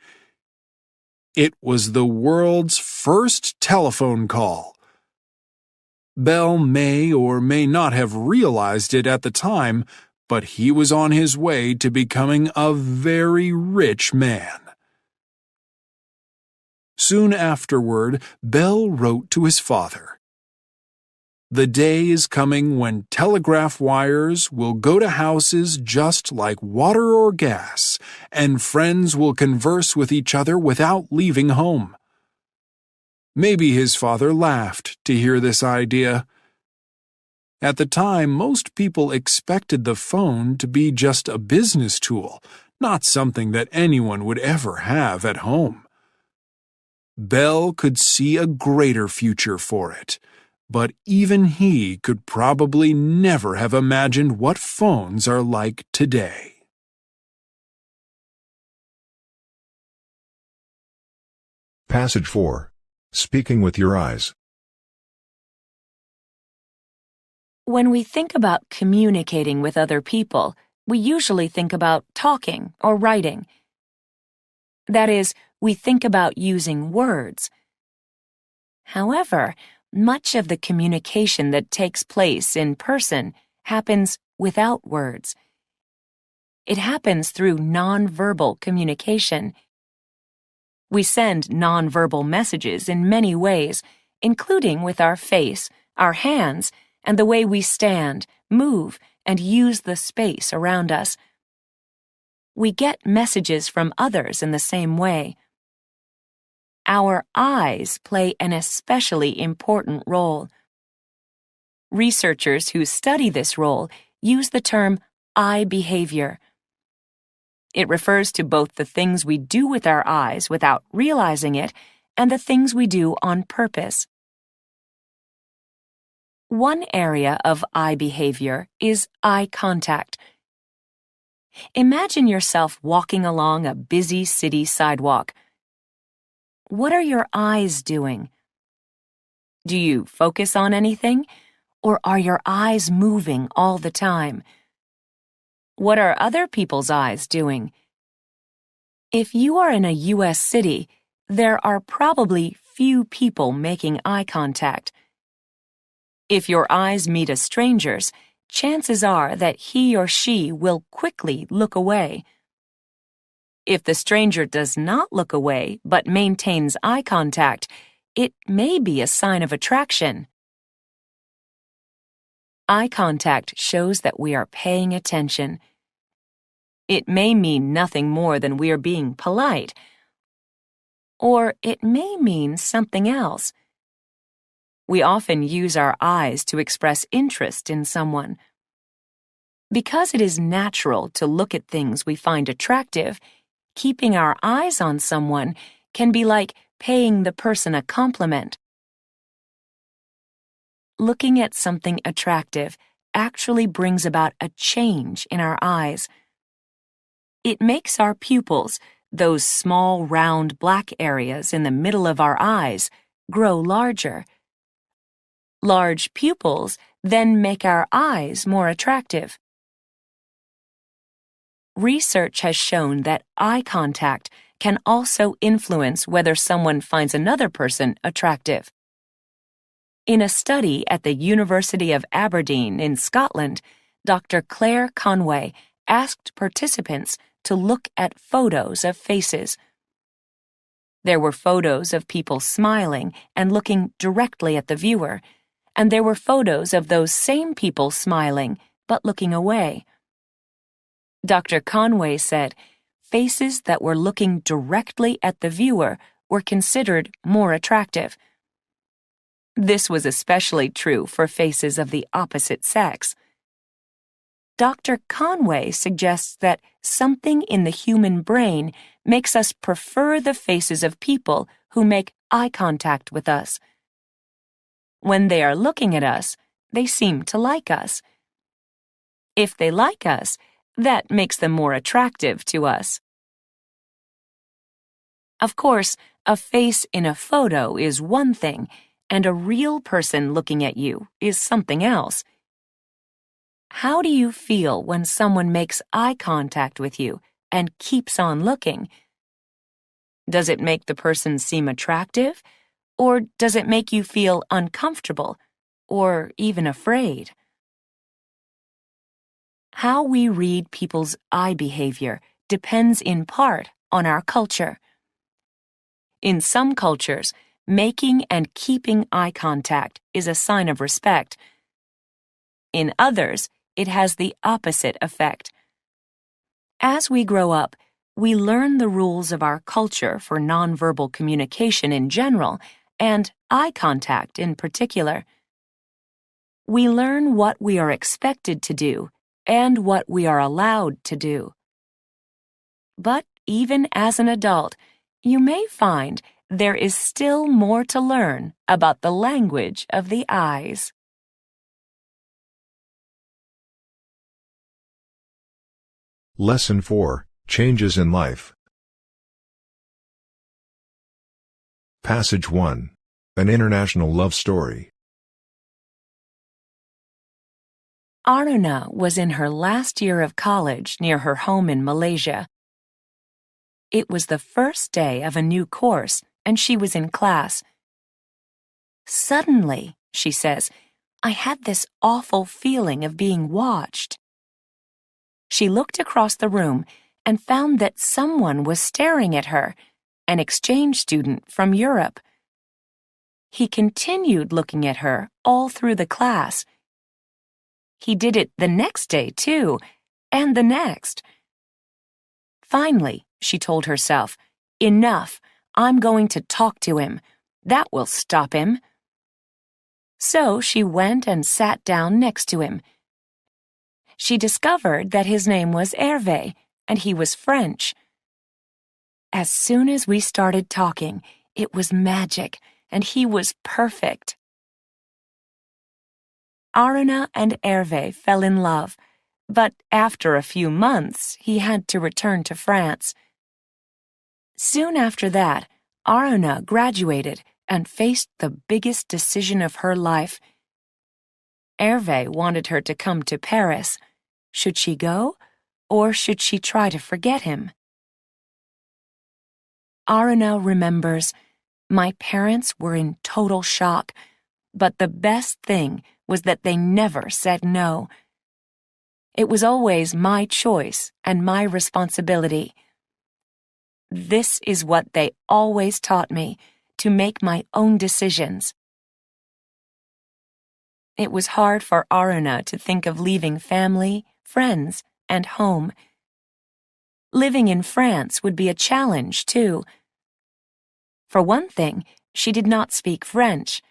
It was the world's first telephone call. Bell may or may not have realized it at the time, but he was on his way to becoming a very rich man. Soon afterward, Bell wrote to his father, "The day is coming when telegraph wires will go to houses just like water or gas, and friends will converse with each other without leaving home." Maybe his father laughed to hear this idea. At the time, most people expected the phone to be just a business tool, not something that anyone would ever have at home. Bell could see a greater future for it, but even he could probably never have imagined what phones are like today. Passage 4. Speaking with your eyes. When we think about communicating with other people, we usually think about talking or writing. That is, we think about using words. However, much of the communication that takes place in person happens without words. It happens through nonverbal communication. We send nonverbal messages in many ways, including with our face, our hands, and the way we stand, move, and use the space around us. We get messages from others in the same way. Our eyes play an especially important role. Researchers who study this role use the term eye behavior. It refers to both the things we do with our eyes without realizing it and the things we do on purpose. One area of eye behavior is eye contact. Imagine yourself walking along a busy city sidewalk. What are your eyes doing? Do you focus on anything, or are your eyes moving all the time? What are other people's eyes doing? If you are in a U.S. city, there are probably few people making eye contact. If your eyes meet a stranger's, chances are that he or she will quickly look away. If the stranger does not look away but maintains eye contact, it may be a sign of attraction. Eye contact shows that we are paying attention. It may mean nothing more than we are being polite, or it may mean something else. We often use our eyes to express interest in someone. Because it is natural to look at things we find attractive, keeping our eyes on someone can be like paying the person a compliment. Looking at something attractive actually brings about a change in our eyes. It makes our pupils, those small round black areas in the middle of our eyes, grow larger. Large pupils then make our eyes more attractive. Research has shown that eye contact can also influence whether someone finds another person attractive. In a study at the University of Aberdeen in Scotland, Dr. Claire Conway asked participants to look at photos of faces. There were photos of people smiling and looking directly at the viewer, and there were photos of those same people smiling but looking away. Dr. Conway said faces that were looking directly at the viewer were considered more attractive. This was especially true for faces of the opposite sex. Dr. Conway suggests that something in the human brain makes us prefer the faces of people who make eye contact with us. When they are looking at us, they seem to like us. If they like us, that makes them more attractive to us. Of course, a face in a photo is one thing, and a real person looking at you is something else. How do you feel when someone makes eye contact with you and keeps on looking? Does it make the person seem attractive, or does it make you feel uncomfortable, or even afraid? How we read people's eye behavior depends in part on our culture. In some cultures, making and keeping eye contact is a sign of respect. In others, it has the opposite effect. As we grow up, we learn the rules of our culture for nonverbal communication in general and eye contact in particular. We learn what we are expected to do and what we are allowed to do. But even as an adult, you may find there is still more to learn about the language of the eyes. Lesson 4, Changes in Life. Passage 1. An International Love Story. Aruna was in her last year of college near her home in Malaysia. It was the first day of a new course, and she was in class. Suddenly, she says, I had this awful feeling of being watched. She looked across the room and found that someone was staring at her, an exchange student from Europe. He continued looking at her all through the class. He did it the next day, too, and the next. Finally, she told herself, enough, I'm going to talk to him. That will stop him. So she went and sat down next to him. She discovered that his name was Hervé, and he was French. As soon as we started talking, it was magic, and he was perfect. Aruna and Hervé fell in love, but after a few months, he had to return to France. Soon after that, Aruna graduated and faced the biggest decision of her life. Hervé wanted her to come to Paris. Should she go, or should she try to forget him? Aruna remembers, my parents were in total shock, but the best thing was that they never said no. It was always my choice and my responsibility. This is what they always taught me, to make my own decisions. It was hard for Aruna to think of leaving family, friends, and home. Living in France would be a challenge, too. For one thing, she did not speak French.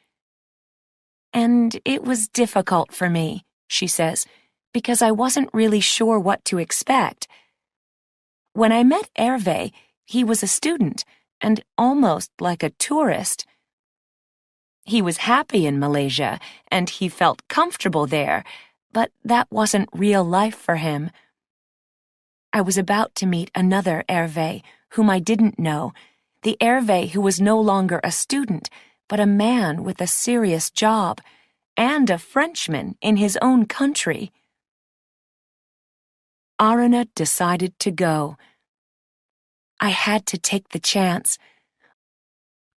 And it was difficult for me, she says, because I wasn't really sure what to expect. When I met Hervé, he was a student and almost like a tourist. He was happy in Malaysia and he felt comfortable there, but that wasn't real life for him. I was about to meet another Hervé whom I didn't know, the Hervé who was no longer a student, but a man with a serious job, and a Frenchman in his own country. Aruna decided to go. I had to take the chance.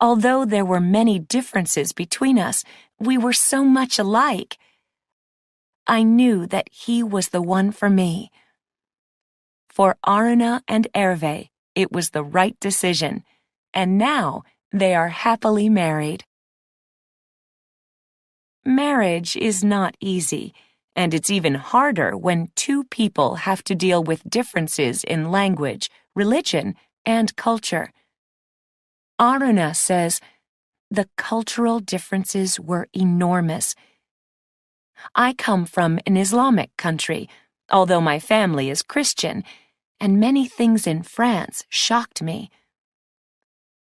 Although there were many differences between us, we were so much alike. I knew that he was the one for me. For Aruna and Hervé, it was the right decision, and now they are happily married. Marriage is not easy, and it's even harder when two people have to deal with differences in language, religion, and culture. Aruna says, the cultural differences were enormous. I come from an Islamic country, although my family is Christian, and many things in France shocked me.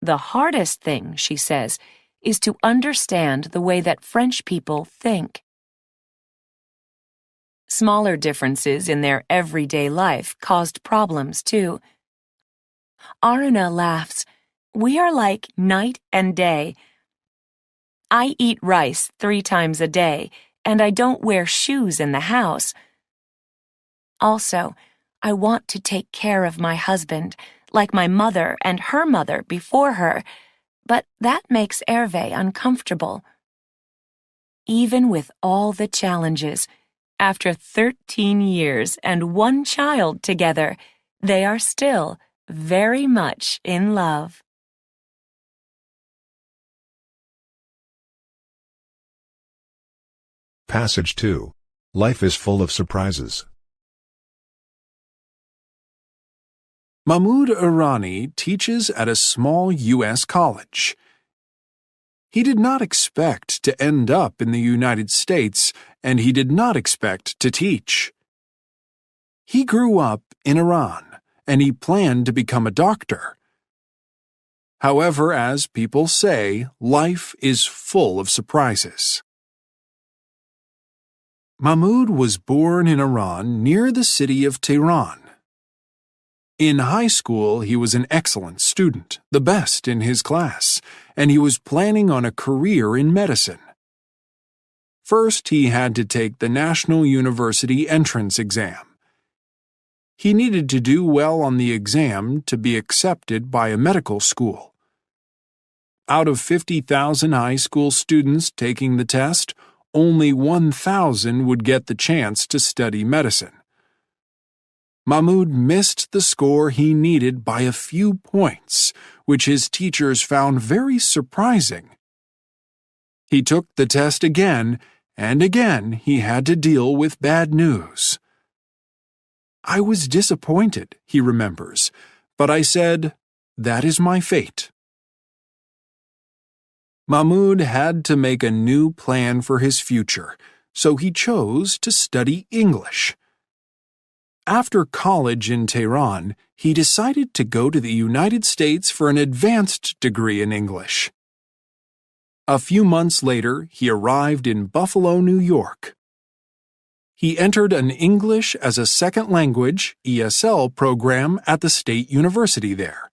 The hardest thing, she says, is to understand the way that French people think. Smaller differences in their everyday life caused problems, too. Aruna laughs. We are like night and day. I eat rice 3 times a day, and I don't wear shoes in the house. Also, I want to take care of my husband, like my mother and her mother before her, but that makes Hervé uncomfortable. Even with all the challenges, after 13 years and 1 child together, they are still very much in love. Passage 2. Life is full of surprises. Mahmoud Irani teaches at a small U.S. college. He did not expect to end up in the United States, and he did not expect to teach. He grew up in Iran, and he planned to become a doctor. However, as people say, life is full of surprises. Mahmoud was born in Iran near the city of Tehran. In high school, he was an excellent student, the best in his class, and he was planning on a career in medicine. First, he had to take the National University entrance exam. He needed to do well on the exam to be accepted by a medical school. Out of 50,000 high school students taking the test, only 1,000 would get the chance to study medicine. Mahmoud missed the score he needed by a few points, which his teachers found very surprising. He took the test again, and again he had to deal with bad news. I was disappointed, he remembers, but I said, "That is my fate." Mahmoud had to make a new plan for his future, so he chose to study English. After college in Tehran, he decided to go to the United States for an advanced degree in English. A few months later, he arrived in Buffalo, New York. He entered an English as a Second Language (ESL) program at the State University there.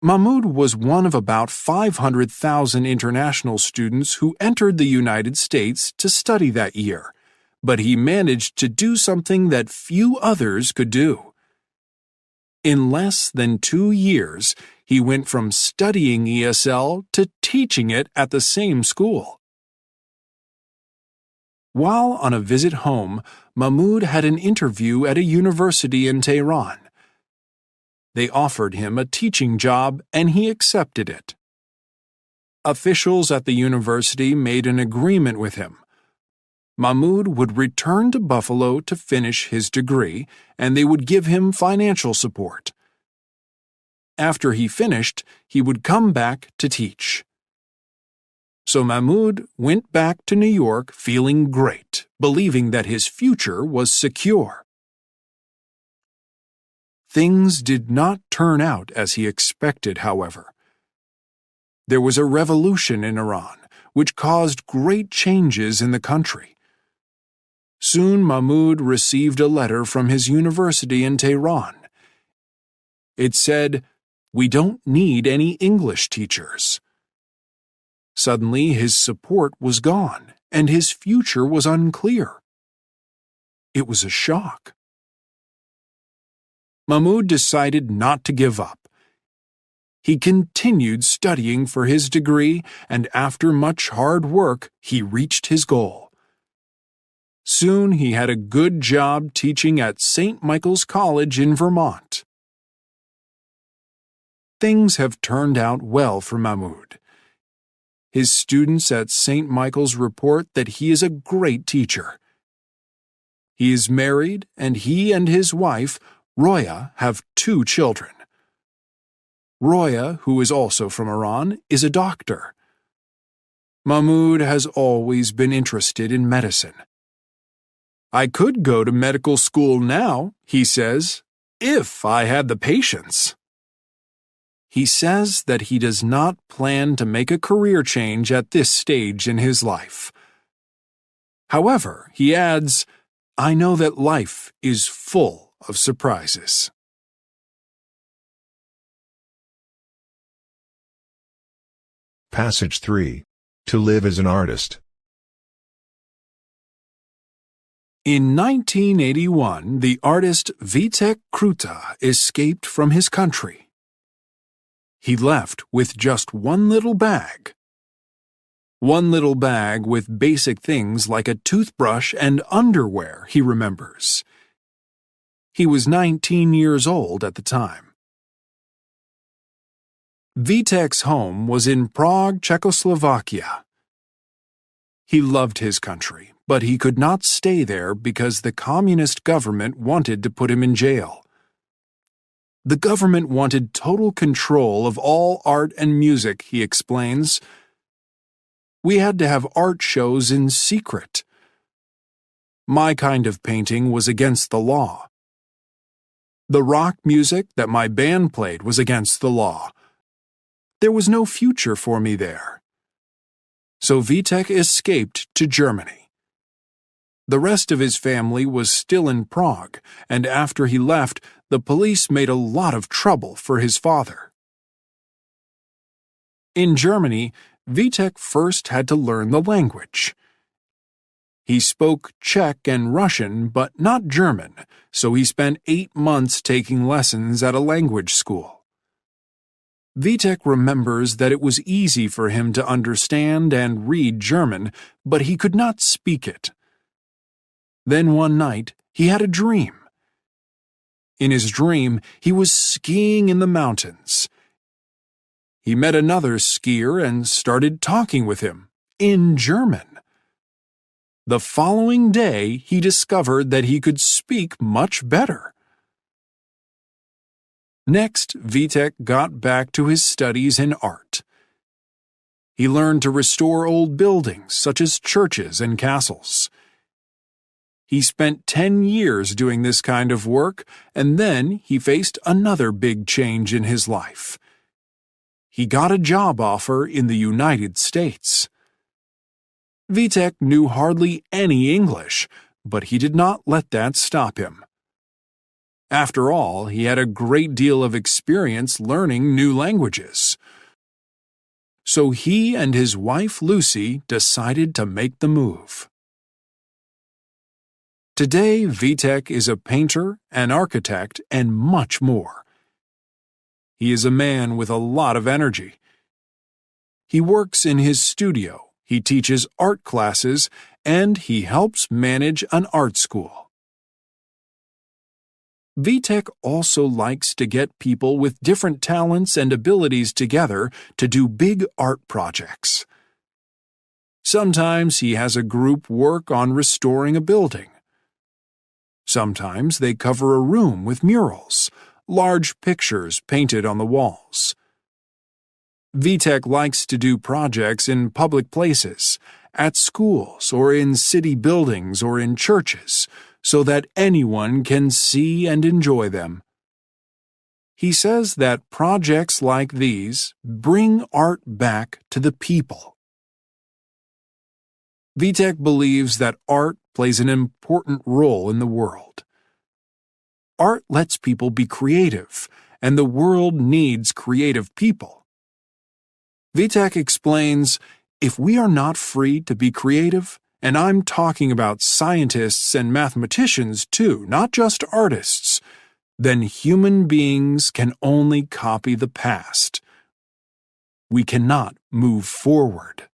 Mahmoud was one of about 500,000 international students who entered the United States to study that year, but he managed to do something that few others could do. In less than 2 years, he went from studying ESL to teaching it at the same school. While on a visit home, Mahmoud had an interview at a university in Tehran. They offered him a teaching job, and he accepted it. Officials at the university made an agreement with him. Mahmoud would return to Buffalo to finish his degree, and they would give him financial support. After he finished, he would come back to teach. So Mahmoud went back to New York feeling great, believing that his future was secure. Things did not turn out as he expected, however. There was a revolution in Iran, which caused great changes in the country. Soon Mahmoud received a letter from his university in Tehran. It said, "We don't need any English teachers." Suddenly his support was gone, and his future was unclear. It was a shock. Mahmoud decided not to give up. He continued studying for his degree, and after much hard work, he reached his goal. Soon he had a good job teaching at St. Michael's College in Vermont. Things have turned out well for Mahmoud. His students at St. Michael's report that he is a great teacher. He is married, and he and his wife, Roya, have 2 children. Roya, who is also from Iran, is a doctor. Mahmoud has always been interested in medicine. "I could go to medical school now," he says, "if I had the patience." he says that he does not plan to make a career change at this stage in his life. However, he adds, "I know that life is full of surprises." Passage 3. To live as an artist. In 1981, the artist Vitek Kruta escaped from his country. He left with just one little bag. One little bag with basic things like a toothbrush and underwear, he remembers. He was 19 years old at the time. Vitek's home was in Prague, Czechoslovakia. He loved his country, but he could not stay there because the communist government wanted to put him in jail. The government wanted total control of all art and music, he explains. We had to have art shows in secret. My kind of painting was against the law. The rock music that my band played was against the law. There was no future for me there. So Vitek escaped to Germany. The rest of his family was still in Prague, and after he left, the police made a lot of trouble for his father. In Germany, Vitek first had to learn the language. He spoke Czech and Russian, but not German, so he spent 8 months taking lessons at a language school. Vitek remembers that it was easy for him to understand and read German, but he could not speak it. Then one night, he had a dream. In his dream, he was skiing in the mountains. He met another skier and started talking with him, in German. The following day, he discovered that he could speak much better. Next, Vitek got back to his studies in art. He learned to restore old buildings, such as churches and castles. He spent 10 years doing this kind of work, and then he faced another big change in his life. He got a job offer in the United States. Vitek knew hardly any English, but he did not let that stop him. After all, he had a great deal of experience learning new languages. So he and his wife Lucy decided to make the move. Today, Vitek is a painter, an architect, and much more. He is a man with a lot of energy. He works in his studio, he teaches art classes, and he helps manage an art school. Vitek also likes to get people with different talents and abilities together to do big art projects. Sometimes he has a group work on restoring a building. Sometimes they cover a room with murals, large pictures painted on the walls. Vitek likes to do projects in public places, at schools or in city buildings or in churches, so that anyone can see and enjoy them. He says that projects like these bring art back to the people. Vitek believes that art plays an important role in the world. Art lets people be creative, and the world needs creative people. Vitek explains, if we are not free to be creative, and I'm talking about scientists and mathematicians too, not just artists, then human beings can only copy the past. We cannot move forward.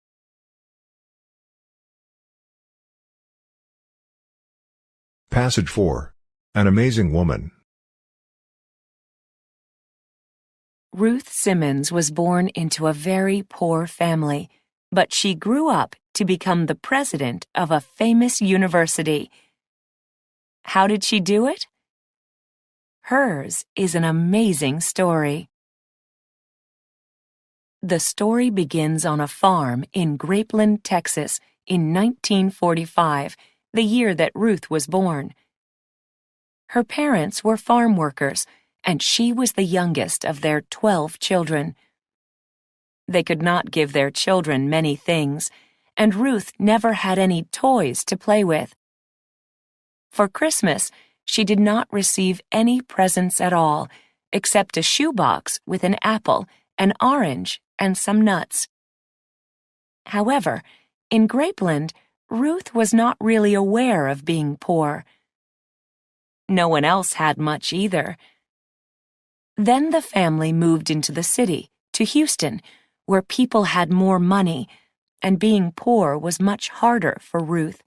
Passage 4. An amazing woman. Ruth Simmons was born into a very poor family, but she grew up to become the president of a famous university. How did she do it? Hers is an amazing story. The story begins on a farm in Grapeland, Texas, in 1945, the year that Ruth was born. Her parents were farm workers, and she was the youngest of their 12 children. They could not give their children many things, and Ruth never had any toys to play with. For Christmas, she did not receive any presents at all, except a shoebox with an apple, an orange, and some nuts. However, in Grapeland, Ruth was not really aware of being poor. No one else had much either. Then the family moved into the city, to Houston, where people had more money, and being poor was much harder for Ruth.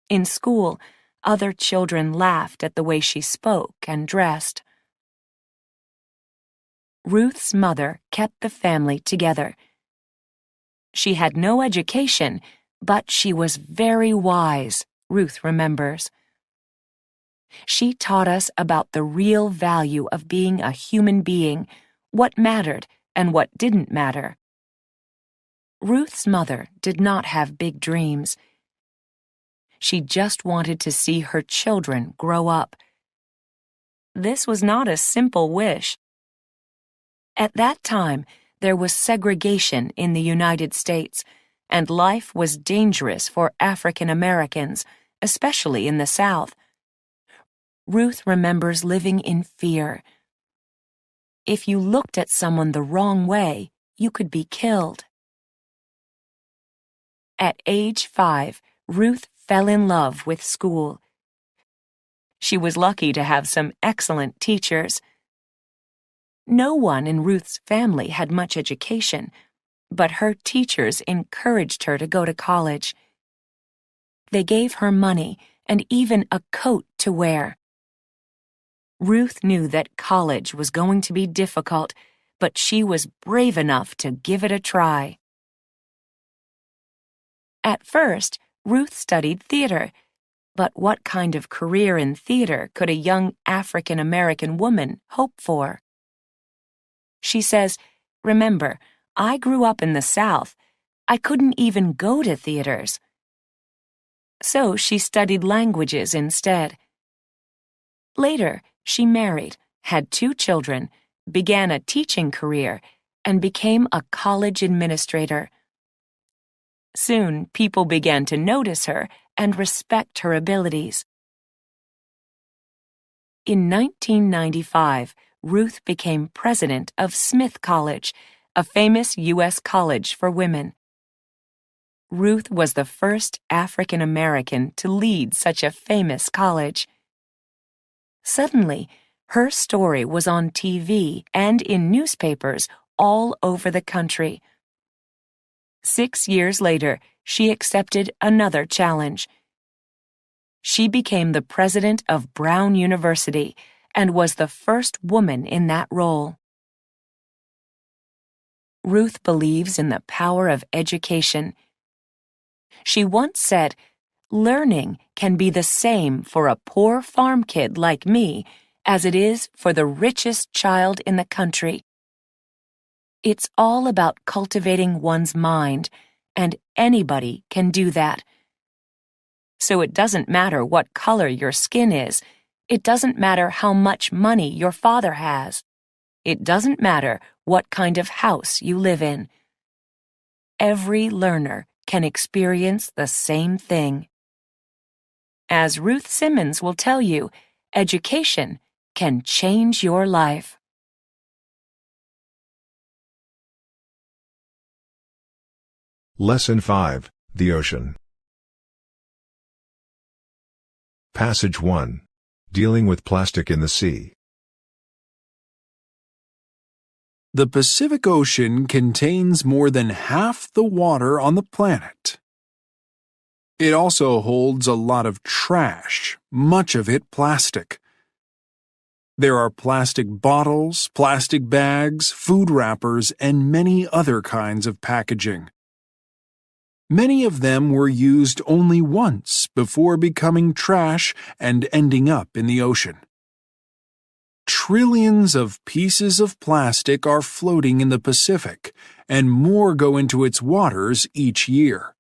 In school, other children laughed at the way she spoke and dressed. Ruth's mother kept the family together. She had no education, but she was very wise, Ruth remembers. She taught us about the real value of being a human being, what mattered and what didn't matter. Ruth's mother did not have big dreams. She just wanted to see her children grow up. This was not a simple wish. At that time, there was segregation in the United States, and life was dangerous for African Americans, especially in the South. Ruth remembers living in fear. If you looked at someone the wrong way, you could be killed. At age 5, Ruth fell in love with school. She was lucky to have some excellent teachers. No one in Ruth's family had much education, but her teachers encouraged her to go to college. They gave her money and even a coat to wear. Ruth knew that college was going to be difficult, but she was brave enough to give it a try. At first, Ruth studied theater, but what kind of career in theater could a young African American woman hope for? She says, "Remember, I grew up in the South. I couldn't even go to theaters." So she studied languages instead. Later, she married, had 2 children, began a teaching career, and became a college administrator. Soon, people began to notice her and respect her abilities. In 1995, Ruth became president of Smith College, a famous U.S. college for women. Ruth was the first African American to lead such a famous college. Suddenly, her story was on TV and in newspapers all over the country. 6 years later, she accepted another challenge. She became the president of Brown University and was the first woman in that role. Ruth believes in the power of education. She once said, "Learning can be the same for a poor farm kid like me as it is for the richest child in the country. It's all about cultivating one's mind, and anybody can do that. So it doesn't matter what color your skin is. It doesn't matter how much money your father has. It doesn't matter what kind of house you live in. Every learner can experience the same thing." As Ruth Simmons will tell you, education can change your life. Lesson 5, The Ocean. Passage 1. Dealing with plastic in the sea. The Pacific Ocean contains more than half the water on the planet. It also holds a lot of trash, much of it plastic. There are plastic bottles, plastic bags, food wrappers, and many other kinds of packaging. Many of them were used only once before becoming trash and ending up in the ocean. Trillions of pieces of plastic are floating in the Pacific, and more go into its waters each year.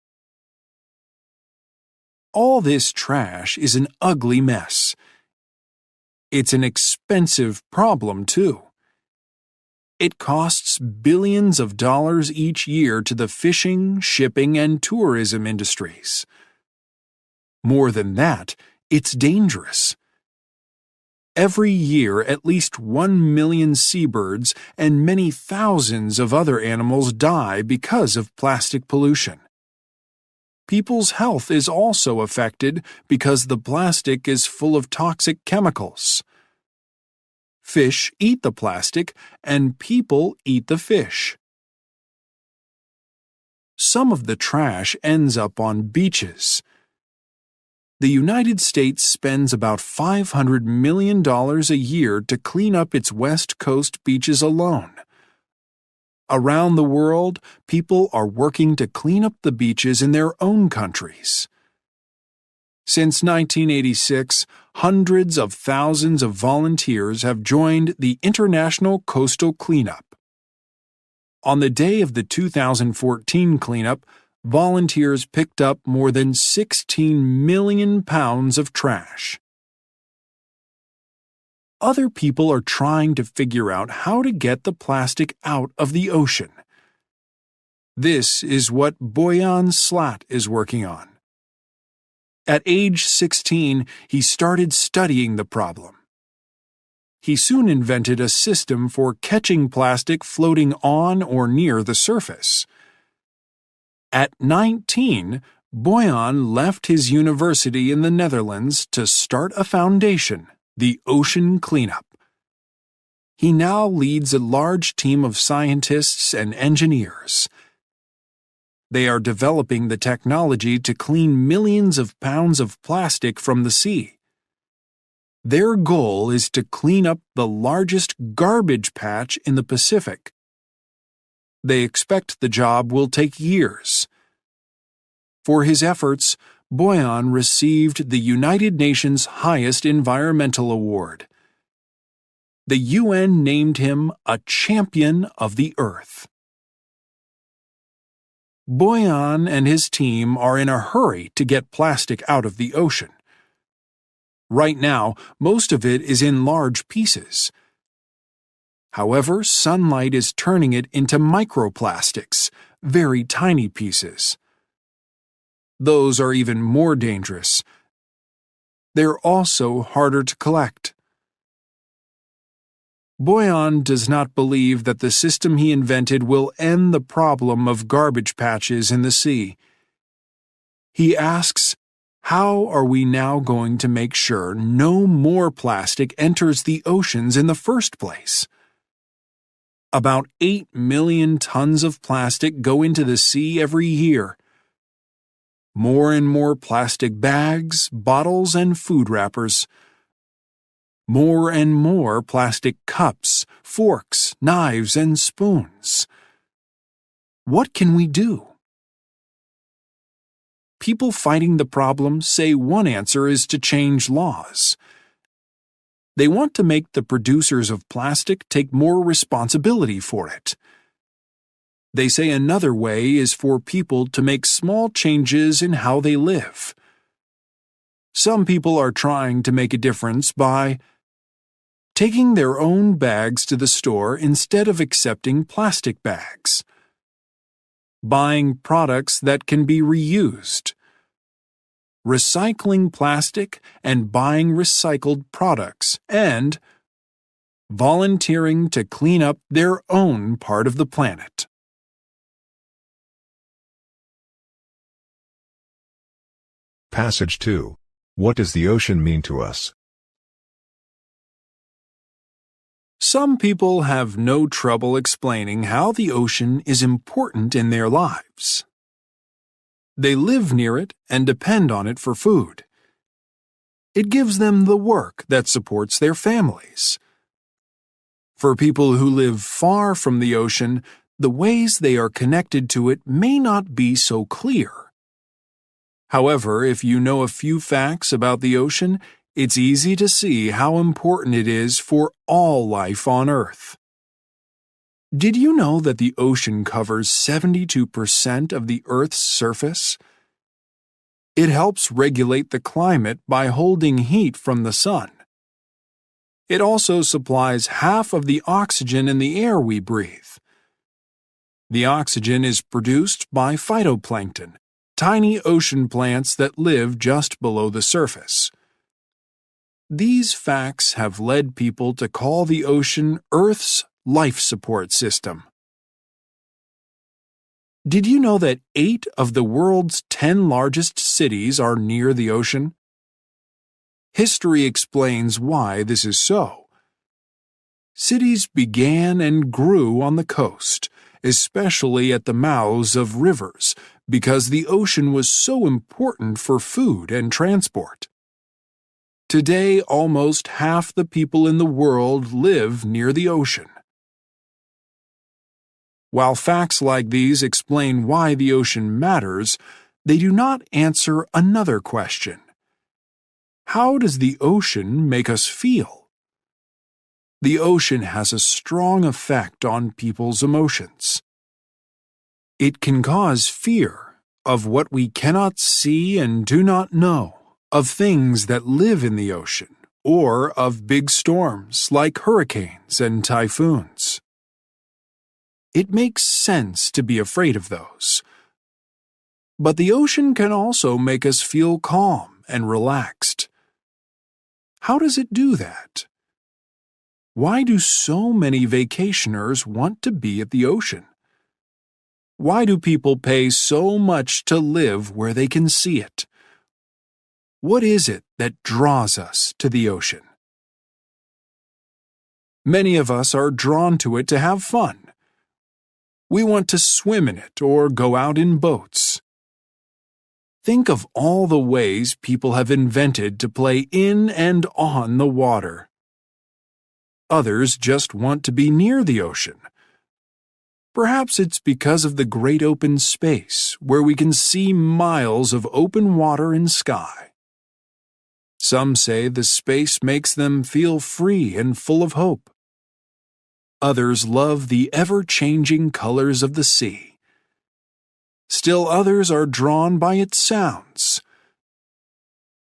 All this trash is an ugly mess. It's an expensive problem, too. It costs billions of dollars each year to the fishing, shipping, and tourism industries. More than that, it's dangerous. Every year, at least 1 million seabirds and many thousands of other animals die because of plastic pollution. People's health is also affected because the plastic is full of toxic chemicals. Fish eat the plastic, and people eat the fish. Some of the trash ends up on beaches. The United States spends about $500 million a year to clean up its West Coast beaches alone. Around the world, people are working to clean up the beaches in their own countries. Since 1986, hundreds of thousands of volunteers have joined the International Coastal Cleanup. On the day of the 2014 cleanup, volunteers picked up more than 16 million pounds of trash. Other people are trying to figure out how to get the plastic out of the ocean. This is what Boyan Slat is working on. At age 16, he started studying the problem. He soon invented a system for catching plastic floating on or near the surface. At 19, Boyan left his university in the Netherlands to start a foundation, the Ocean Cleanup. He now leads a large team of scientists and engineers. They are developing the technology to clean millions of pounds of plastic from the sea. Their goal is to clean up the largest garbage patch in the Pacific. They expect the job will take years. For his efforts, Boyan received the United Nations' highest environmental award. The UN named him a champion of the Earth. Boyan and his team are in a hurry to get plastic out of the ocean. Right now, most of it is in large pieces. However, sunlight is turning it into microplastics, very tiny pieces. Those are even more dangerous. They're also harder to collect. Boyan does not believe that the system he invented will end the problem of garbage patches in the sea. He asks, how are we now going to make sure no more plastic enters the oceans in the first place? About 8 million tons of plastic go into the sea every year. More and more plastic bags, bottles, and food wrappers. More and more plastic cups, forks, knives, and spoons. What can we do? People fighting the problem say one answer is to change laws. They want to make the producers of plastic take more responsibility for it. They say another way is for people to make small changes in how they live. Some people are trying to make a difference by taking their own bags to the store instead of accepting plastic bags, buying products that can be reused, recycling plastic and buying recycled products, and volunteering to clean up their own part of the planet. Passage 2. What does the ocean mean to us? Some people have no trouble explaining how the ocean is important in their lives. They live near it and depend on it for food. It gives them the work that supports their families. For people who live far from the ocean, the ways they are connected to it may not be so clear. However, if you know a few facts about the ocean, it's easy to see how important it is for all life on Earth. Did you know that the ocean covers 72% of the Earth's surface? It helps regulate the climate by holding heat from the sun. It also supplies half of the oxygen in the air we breathe. The oxygen is produced by phytoplankton, tiny ocean plants that live just below the surface. These facts have led people to call the ocean Earth's life support system. Did you know that 8 of the world's 10 largest cities are near the ocean? History explains why this is so. Cities began and grew on the coast, especially at the mouths of rivers, because the ocean was so important for food and transport. Today, almost half the people in the world live near the ocean. While facts like these explain why the ocean matters, they do not answer another question. How does the ocean make us feel? The ocean has a strong effect on people's emotions. It can cause fear of what we cannot see and do not know, of things that live in the ocean, or of big storms like hurricanes and typhoons. It makes sense to be afraid of those. But the ocean can also make us feel calm and relaxed. How does it do that? Why do so many vacationers want to be at the ocean? Why do people pay so much to live where they can see it? What is it that draws us to the ocean? Many of us are drawn to it to have fun. We want to swim in it or go out in boats. Think of all the ways people have invented to play in and on the water. Others just want to be near the ocean. Perhaps it's because of the great open space where we can see miles of open water and sky. Some say the space makes them feel free and full of hope. Others love the ever-changing colors of the sea. Still others are drawn by its sounds.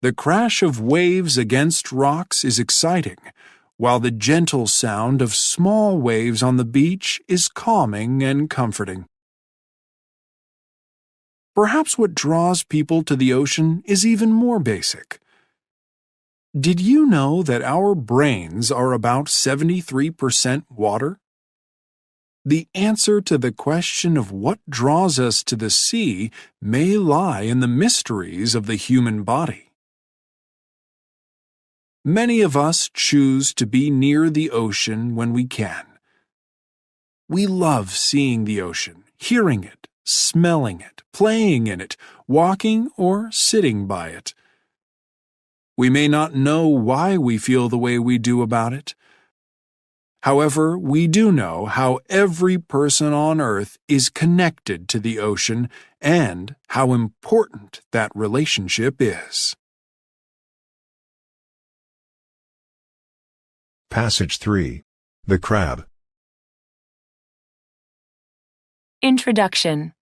The crash of waves against rocks is exciting, while the gentle sound of small waves on the beach is calming and comforting. Perhaps what draws people to the ocean is even more basic. Did you know that our brains are about 73% water? The answer to the question of what draws us to the sea may lie in the mysteries of the human body. Many of us choose to be near the ocean when we can. We love seeing the ocean, hearing it, smelling it, playing in it, walking or sitting by it. We may not know why we feel the way we do about it. However, we do know how every person on Earth is connected to the ocean and how important that relationship is. Passage 3. The Crab. Introduction.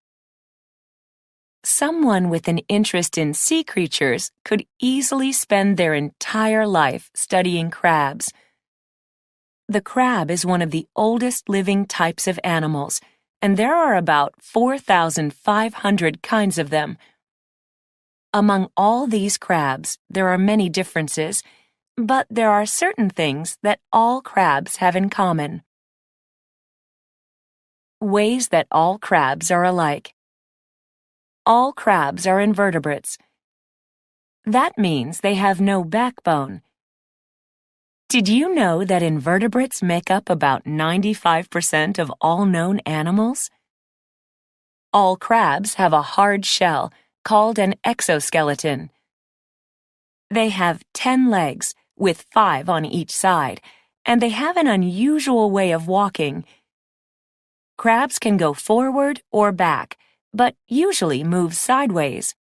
Someone with an interest in sea creatures could easily spend their entire life studying crabs. The crab is one of the oldest living types of animals, and there are about 4,500 kinds of them. Among all these crabs, there are many differences, but there are certain things that all crabs have in common. Ways that all crabs are alike. All crabs are invertebrates. That means they have no backbone. Did you know that invertebrates make up about 95% of all known animals? All crabs have a hard shell called an exoskeleton. They have 10 legs, with 5 on each side, and they have an unusual way of walking. Crabs can go forward or back, but usually move sideways.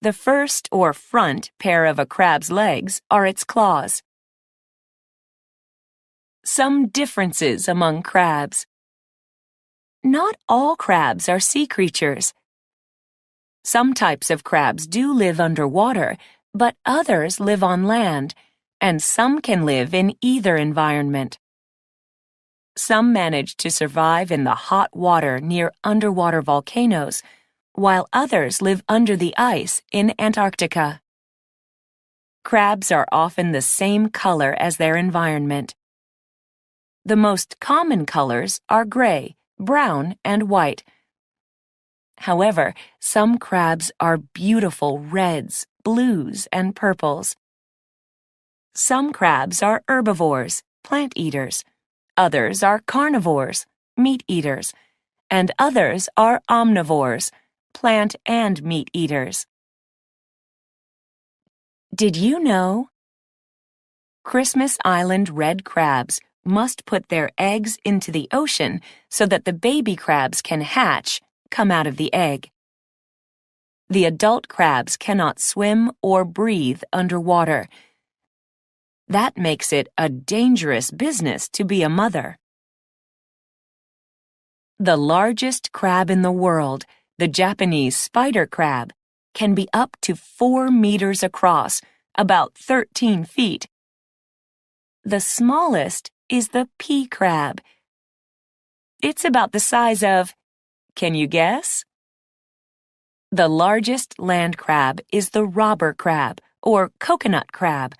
The first or front pair of a crab's legs are its claws. Some differences among crabs. Not all crabs are sea creatures. Some types of crabs do live underwater, but others live on land, and some can live in either environment. Some manage to survive in the hot water near underwater volcanoes, while others live under the ice in Antarctica. Crabs are often the same color as their environment. The most common colors are gray, brown, and white. However, some crabs are beautiful reds, blues, and purples. Some crabs are herbivores, plant eaters. Others are carnivores, meat eaters. And others are omnivores, plant and meat eaters. Did you know? Christmas Island red crabs must put their eggs into the ocean so that the baby crabs can hatch, come out of the egg. The adult crabs cannot swim or breathe underwater. That makes it a dangerous business to be a mother. The largest crab in the world, the Japanese spider crab, can be up to 4 meters across, about 13 feet. The smallest is the pea crab. It's about the size of, can you guess? The largest land crab is the robber crab, or coconut crab.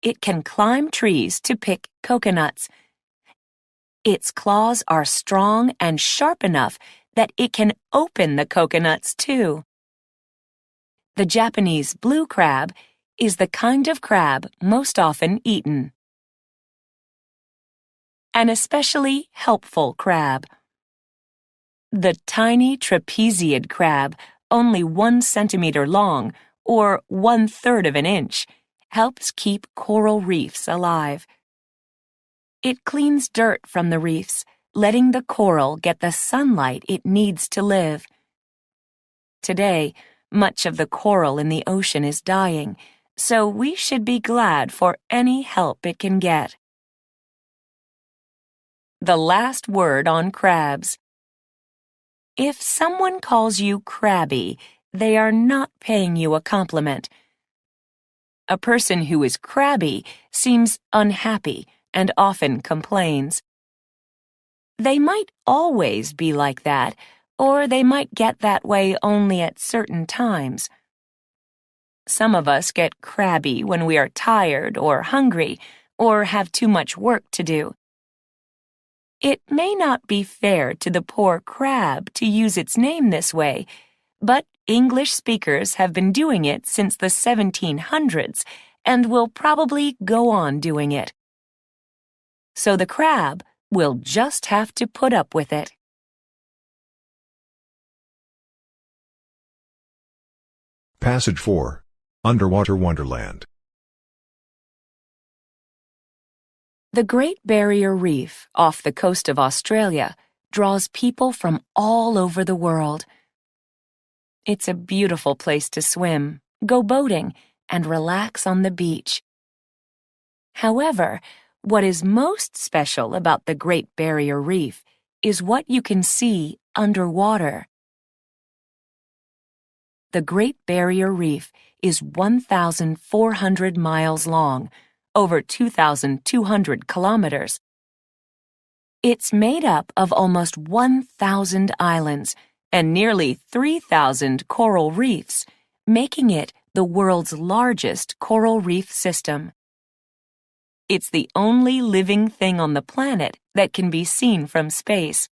It can climb trees to pick coconuts. Its claws are strong and sharp enough that it can open the coconuts too. The Japanese blue crab is the kind of crab most often eaten. An especially helpful crab. The tiny trapeziid crab, only 1 centimeter long, or 1/3 of an inch, helps keep coral reefs alive. It cleans dirt from the reefs, letting the coral get the sunlight it needs to live. Today, much of the coral in the ocean is dying, so we should be glad for any help it can get. The last word on crabs. If someone calls you crabby, they are not paying you a compliment. A person who is crabby seems unhappy and often complains. They might always be like that, or they might get that way only at certain times. Some of us get crabby when we are tired or hungry or have too much work to do. It may not be fair to the poor crab to use its name this way, but English speakers have been doing it since the 1700s and will probably go on doing it. So the crab will just have to put up with it. Passage 4. Underwater Wonderland. The Great Barrier Reef off the coast of Australia draws people from all over the world. It's a beautiful place to swim, go boating, and relax on the beach. However, what is most special about the Great Barrier Reef is what you can see underwater. The Great Barrier Reef is 1,400 miles long, over 2,200 kilometers. It's made up of almost 1,000 islands and nearly 3,000 coral reefs, making it the world's largest coral reef system. It's the only living thing on the planet that can be seen from space.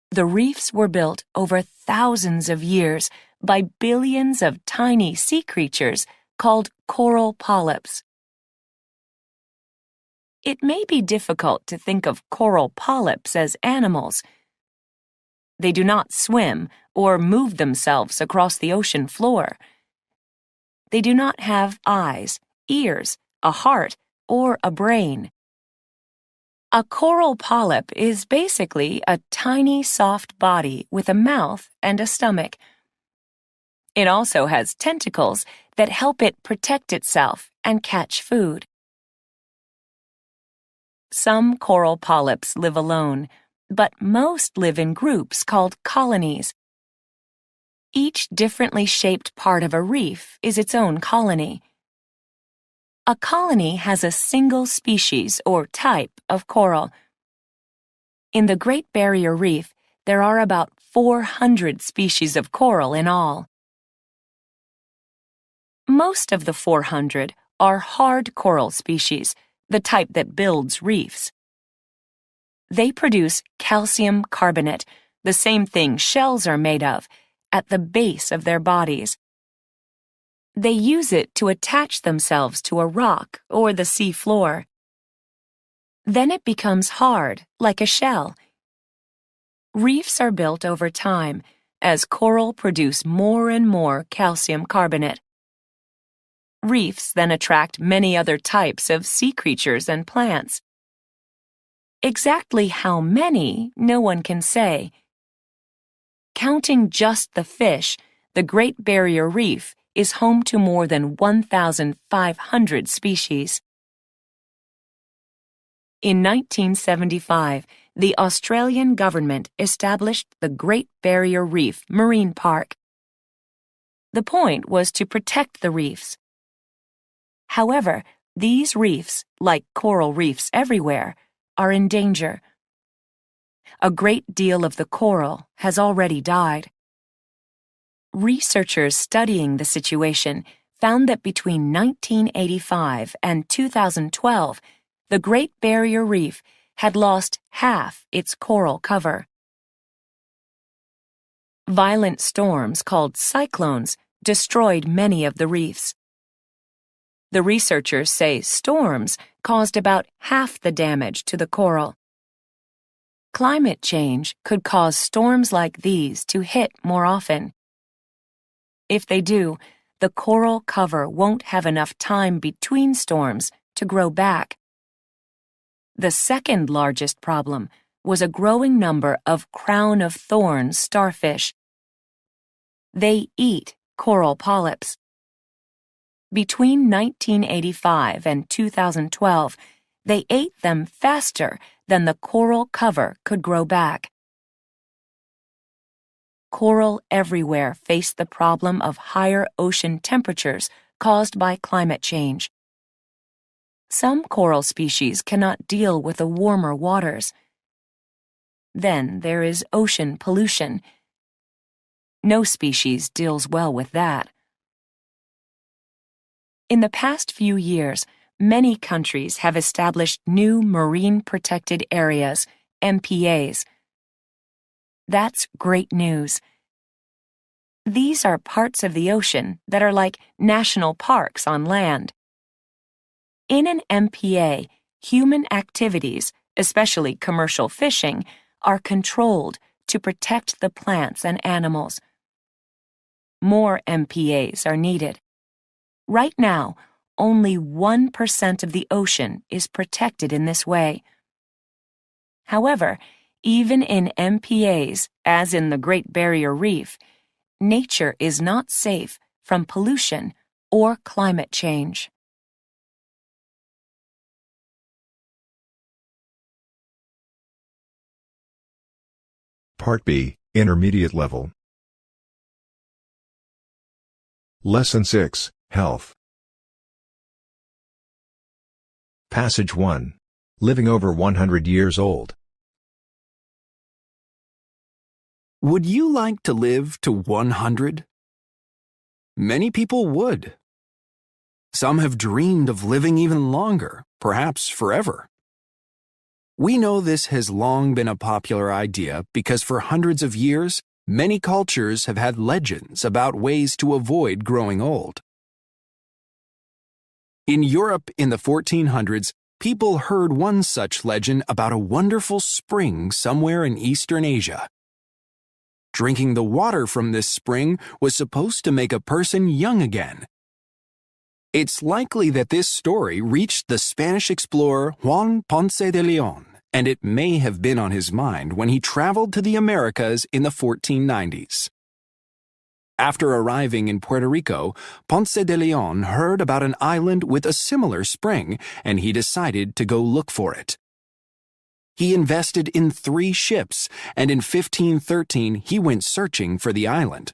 The reefs were built over thousands of years by billions of tiny sea creatures called coral polyps. It may be difficult to think of coral polyps as animals. They do not swim or move themselves across the ocean floor. They do not have eyes, ears, a heart, or a brain. A coral polyp is basically a tiny soft body with a mouth and a stomach. It also has tentacles that help it protect itself and catch food. Some coral polyps live alone, but most live in groups called colonies. Each differently shaped part of a reef is its own colony. A colony has a single species or type of coral. In the Great Barrier Reef, there are about 400 species of coral in all. Most of the 400 are hard coral species, the type that builds reefs. They produce calcium carbonate, the same thing shells are made of, at the base of their bodies. They use it to attach themselves to a rock or the sea floor. Then it becomes hard, like a shell. Reefs are built over time as coral produce more and more calcium carbonate. Reefs then attract many other types of sea creatures and plants. Exactly how many, no one can say. Counting just the fish, the Great Barrier Reef is home to more than 1,500 species. In 1975, the Australian government established the Great Barrier Reef Marine Park. The point was to protect the reefs. However, these reefs, like coral reefs everywhere, are in danger. A great deal of the coral has already died. Researchers studying the situation found that between 1985 and 2012, the Great Barrier Reef had lost half its coral cover. Violent storms called cyclones destroyed many of the reefs. The researchers say storms caused about half the damage to the coral. Climate change could cause storms like these to hit more often. If they do, the coral cover won't have enough time between storms to grow back. The second largest problem was a growing number of crown-of-thorns starfish. They eat coral polyps. Between 1985 and 2012, they ate them faster than the coral cover could grow back. Coral everywhere face the problem of higher ocean temperatures caused by climate change. Some coral species cannot deal with the warmer waters. Then there is ocean pollution. No species deals well with that. In the past few years, many countries have established new marine protected areas, MPAs. That's great news. These are parts of the ocean that are like national parks on land. In an MPA, human activities, especially commercial fishing, are controlled to protect the plants and animals. More MPAs are needed. Right now, only 1% of the ocean is protected in this way. However, even in MPAs, as in the Great Barrier Reef, nature is not safe from pollution or climate change. Part B, Intermediate Level. Lesson 6, Health. Passage 1. Living over 100 years old. Would you like to live to 100? Many people would. Some have dreamed of living even longer, perhaps forever. We know this has long been a popular idea because for hundreds of years, many cultures have had legends about ways to avoid growing old. In Europe in the 1400s, people heard one such legend about a wonderful spring somewhere in Eastern Asia. Drinking the water from this spring was supposed to make a person young again. It's likely that this story reached the Spanish explorer Juan Ponce de León, and it may have been on his mind when he traveled to the Americas in the 1490s. After arriving in Puerto Rico, Ponce de León heard about an island with a similar spring, and he decided to go look for it. He invested in 3 ships, and in 1513 he went searching for the island.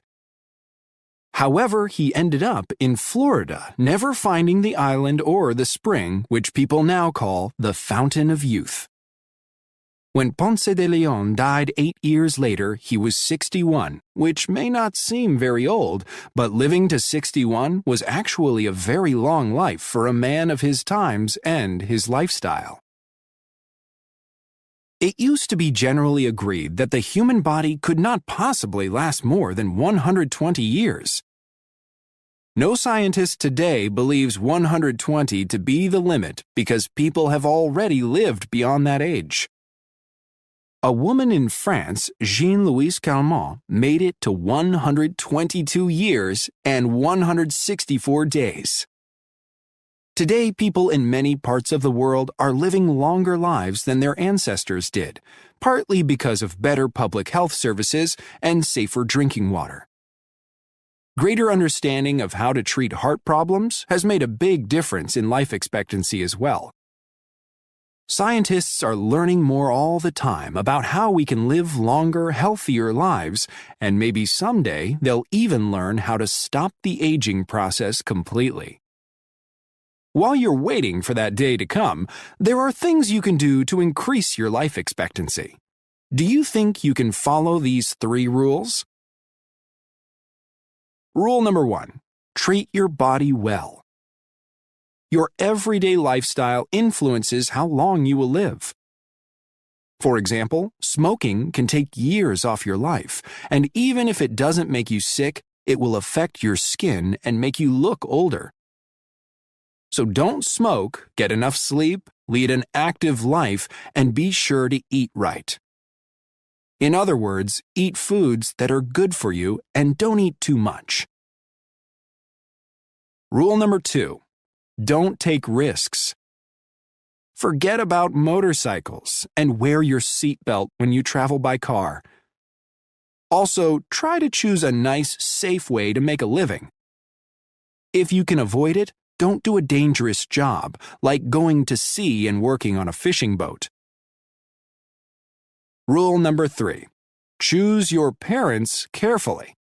However, he ended up in Florida, never finding the island or the spring, which people now call the Fountain of Youth. When Ponce de Leon died 8 years later, he was 61, which may not seem very old, but living to 61 was actually a very long life for a man of his times and his lifestyle. It used to be generally agreed that the human body could not possibly last more than 120 years. No scientist today believes 120 to be the limit because people have already lived beyond that age. A woman in France, Jean-Louise Calment, made it to 122 years and 164 days. Today, people in many parts of the world are living longer lives than their ancestors did, partly because of better public health services and safer drinking water. Greater understanding of how to treat heart problems has made a big difference in life expectancy as well. Scientists are learning more all the time about how we can live longer, healthier lives, and maybe someday they'll even learn how to stop the aging process completely. While you're waiting for that day to come, there are things you can do to increase your life expectancy. Do you think you can follow these 3 rules? Rule number 1. Treat your body well. Your everyday lifestyle influences how long you will live. For example, smoking can take years off your life, and even if it doesn't make you sick, it will affect your skin and make you look older. So don't smoke, get enough sleep, lead an active life, and be sure to eat right. In other words, eat foods that are good for you and don't eat too much. Rule number 2. Don't take risks. Forget about motorcycles and wear your seatbelt when you travel by car. Also, try to choose a nice, safe way to make a living. If you can avoid it, don't do a dangerous job, like going to sea and working on a fishing boat. Rule number 3. Choose your parents carefully.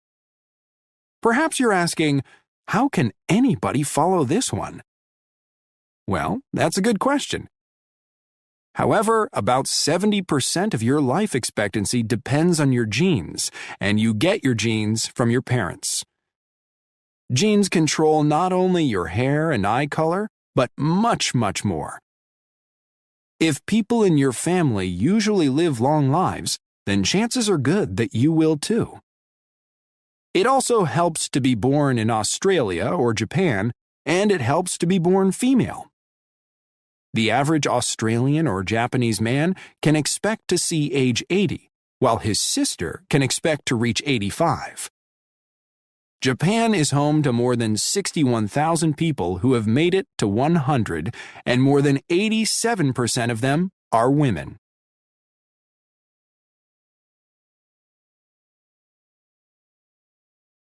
Perhaps you're asking, how can anybody follow this one? Well, that's a good question. However, about 70% of your life expectancy depends on your genes, and you get your genes from your parents. Genes control not only your hair and eye color, but much, much more. If people in your family usually live long lives, then chances are good that you will too. It also helps to be born in Australia or Japan, and it helps to be born female. The average Australian or Japanese man can expect to see age 80, while his sister can expect to reach 85. Japan is home to more than 61,000 people who have made it to 100, and more than 87% of them are women.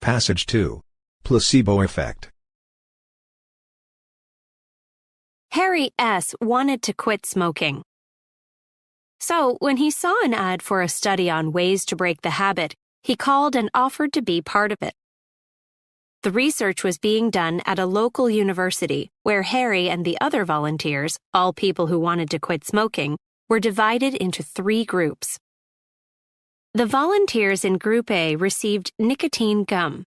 Passage 2. Placebo effect. Harry S. wanted to quit smoking. So, when he saw an ad for a study on ways to break the habit, he called and offered to be part of it. The research was being done at a local university where Harry and the other volunteers, all people who wanted to quit smoking, were divided into 3 groups. The volunteers in Group A received nicotine gum.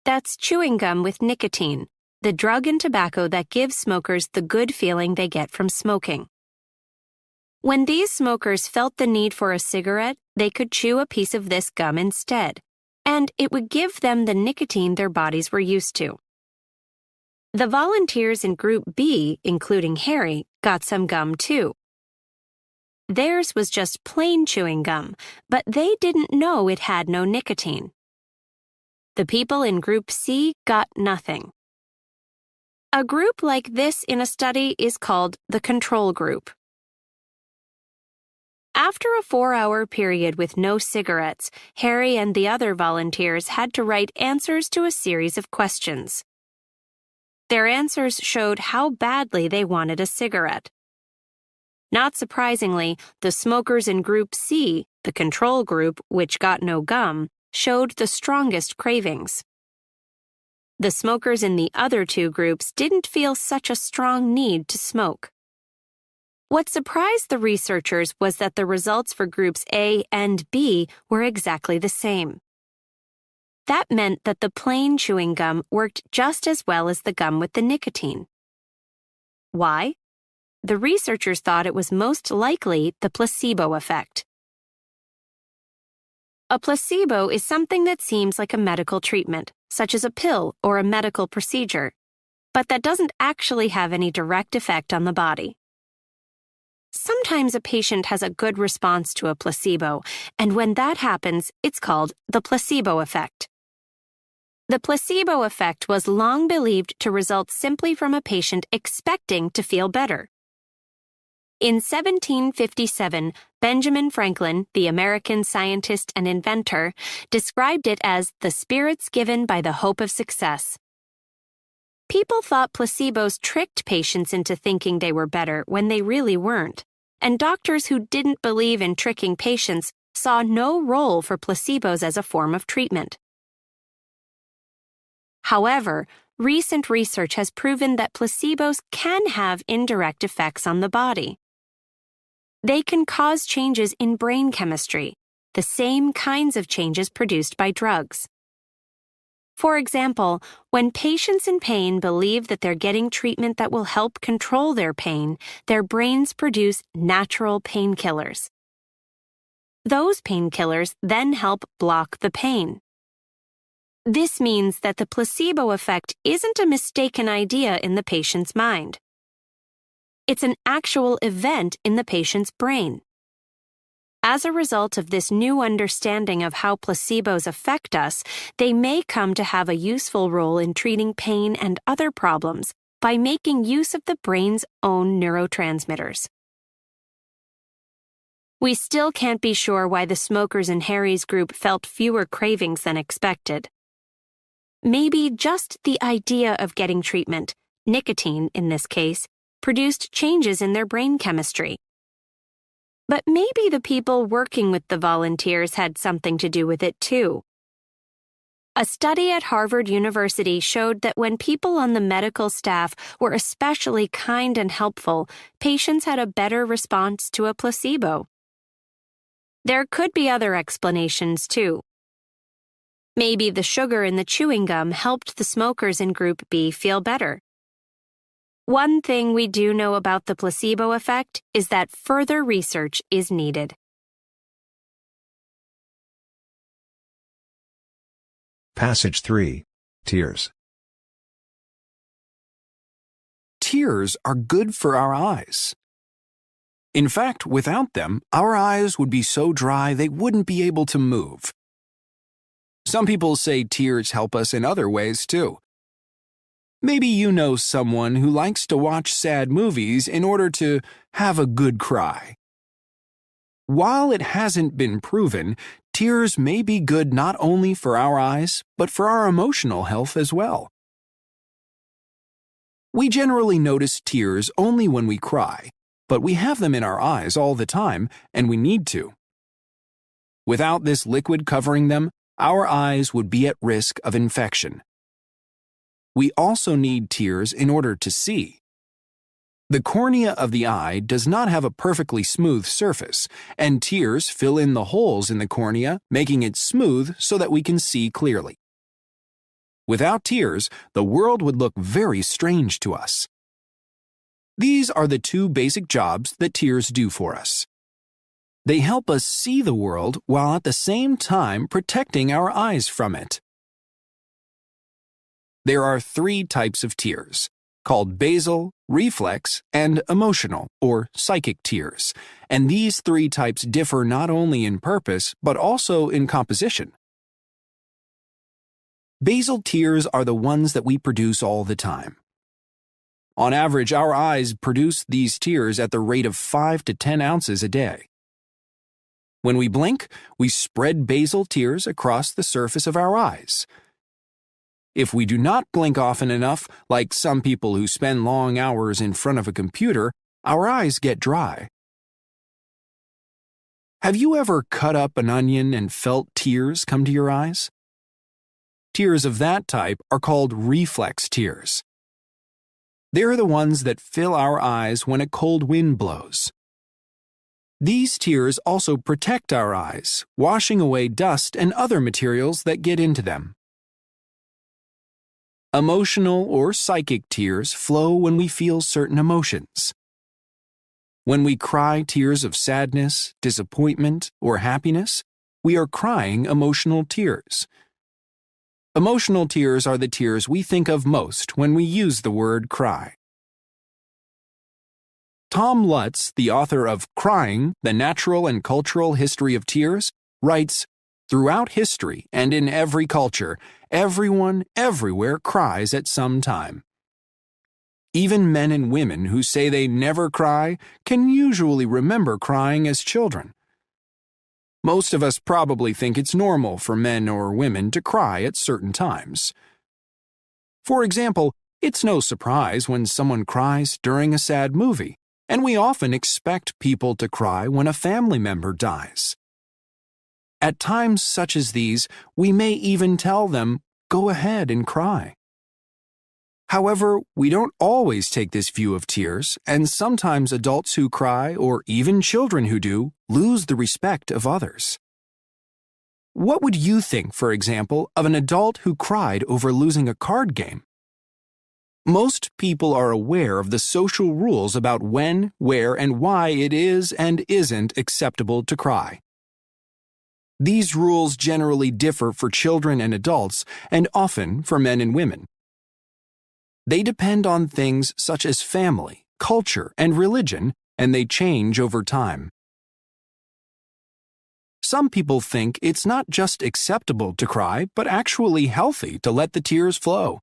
That's chewing gum with nicotine, the drug and tobacco that gives smokers the good feeling they get from smoking. When these smokers felt the need for a cigarette, they could chew a piece of this gum instead, and it would give them the nicotine their bodies were used to. The volunteers in Group B, including Harry, got some gum too. Theirs was just plain chewing gum, but they didn't know it had no nicotine. The people in Group C got nothing. A group like this in a study is called the control group. After a 4-hour period with no cigarettes, Harry and the other volunteers had to write answers to a series of questions. Their answers showed how badly they wanted a cigarette. Not surprisingly, the smokers in Group C, the control group, which got no gum, showed the strongest cravings. The smokers in the other two groups didn't feel such a strong need to smoke. What surprised the researchers was that the results for groups A and B were exactly the same. That meant that the plain chewing gum worked just as well as the gum with the nicotine. Why? The researchers thought it was most likely the placebo effect. A placebo is something that seems like a medical treatment, such as a pill or a medical procedure, but that doesn't actually have any direct effect on the body. Sometimes a patient has a good response to a placebo, and when that happens, it's called the placebo effect. The placebo effect was long believed to result simply from a patient expecting to feel better. In 1757, Benjamin Franklin, the American scientist and inventor, described it as the spirits given by the hope of success. People thought placebos tricked patients into thinking they were better when they really weren't, and doctors who didn't believe in tricking patients saw no role for placebos as a form of treatment. However, recent research has proven that placebos can have indirect effects on the body. They can cause changes in brain chemistry, the same kinds of changes produced by drugs. For example, when patients in pain believe that they're getting treatment that will help control their pain, their brains produce natural painkillers. Those painkillers then help block the pain. This means that the placebo effect isn't a mistaken idea in the patient's mind. It's an actual event in the patient's brain. As a result of this new understanding of how placebos affect us, they may come to have a useful role in treating pain and other problems by making use of the brain's own neurotransmitters. We still can't be sure why the smokers in Harry's group felt fewer cravings than expected. Maybe just the idea of getting treatment, nicotine in this case, produced changes in their brain chemistry. But maybe the people working with the volunteers had something to do with it too. A study at Harvard University showed that when people on the medical staff were especially kind and helpful, patients had a better response to a placebo. There could be other explanations too. Maybe the sugar in the chewing gum helped the smokers in Group B feel better. One thing we do know about the placebo effect is that further research is needed. Passage 3. Tears. Tears are good for our eyes. In fact, without them, our eyes would be so dry they wouldn't be able to move. Some people say tears help us in other ways too. Maybe you know someone who likes to watch sad movies in order to have a good cry. While it hasn't been proven, tears may be good not only for our eyes, but for our emotional health as well. We generally notice tears only when we cry, but we have them in our eyes all the time, and we need to. Without this liquid covering them, our eyes would be at risk of infection. We also need tears in order to see. The cornea of the eye does not have a perfectly smooth surface, and tears fill in the holes in the cornea, making it smooth so that we can see clearly. Without tears, the world would look very strange to us. These are the two basic jobs that tears do for us. They help us see the world while at the same time protecting our eyes from it. There are 3 types of tears, called basal, reflex, and emotional, or psychic tears, and these 3 types differ not only in purpose, but also in composition. Basal tears are the ones that we produce all the time. On average, our eyes produce these tears at the rate of 5 to 10 ounces a day. When we blink, we spread basal tears across the surface of our eyes. If we do not blink often enough, like some people who spend long hours in front of a computer, our eyes get dry. Have you ever cut up an onion and felt tears come to your eyes? Tears of that type are called reflex tears. They're the ones that fill our eyes when a cold wind blows. These tears also protect our eyes, washing away dust and other materials that get into them. Emotional or psychic tears flow when we feel certain emotions. When we cry tears of sadness, disappointment, or happiness, we are crying emotional tears. Emotional tears are the tears we think of most when we use the word cry. Tom Lutz, the author of Crying, The Natural and Cultural History of Tears, writes, "Throughout history and in every culture, everyone, everywhere cries at some time. Even men and women who say they never cry can usually remember crying as children. Most of us probably think it's normal for men or women to cry at certain times. For example, it's no surprise when someone cries during a sad movie, and we often expect people to cry when a family member dies. At times such as these, we may even tell them, 'Go ahead and cry.' However, we don't always take this view of tears, and sometimes adults who cry, or even children who do, lose the respect of others. What would you think, for example, of an adult who cried over losing a card game? Most people are aware of the social rules about when, where, and why it is and isn't acceptable to cry. These rules generally differ for children and adults, and often for men and women. They depend on things such as family, culture, and religion, and they change over time. Some people think it's not just acceptable to cry, but actually healthy to let the tears flow.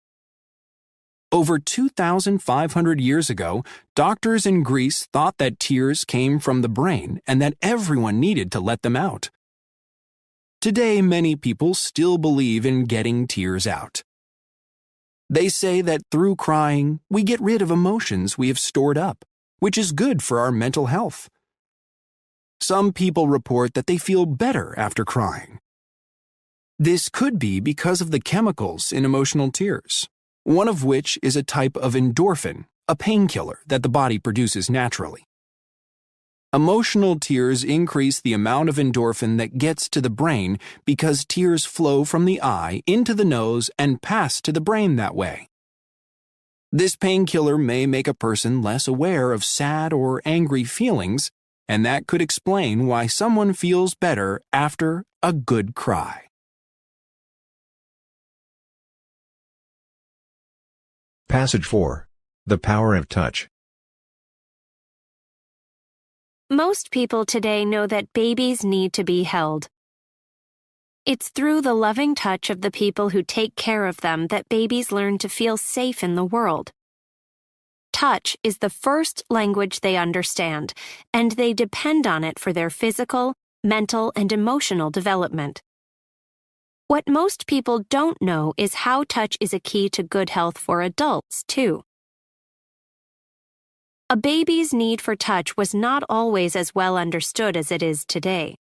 Over 2,500 years ago, doctors in Greece thought that tears came from the brain and that everyone needed to let them out. Today, many people still believe in getting tears out. They say that through crying, we get rid of emotions we have stored up, which is good for our mental health. Some people report that they feel better after crying. This could be because of the chemicals in emotional tears, one of which is a type of endorphin, a painkiller that the body produces naturally. Emotional tears increase the amount of endorphin that gets to the brain because tears flow from the eye into the nose and pass to the brain that way. This painkiller may make a person less aware of sad or angry feelings, and that could explain why someone feels better after a good cry. Passage 4. The Power of Touch. Most people today know that babies need to be held. It's through the loving touch of the people who take care of them that babies learn to feel safe in the world. Touch is the first language they understand, and they depend on it for their physical, mental, and emotional development. What most people don't know is how touch is a key to good health for adults, too. A baby's need for touch was not always as well understood as it is today.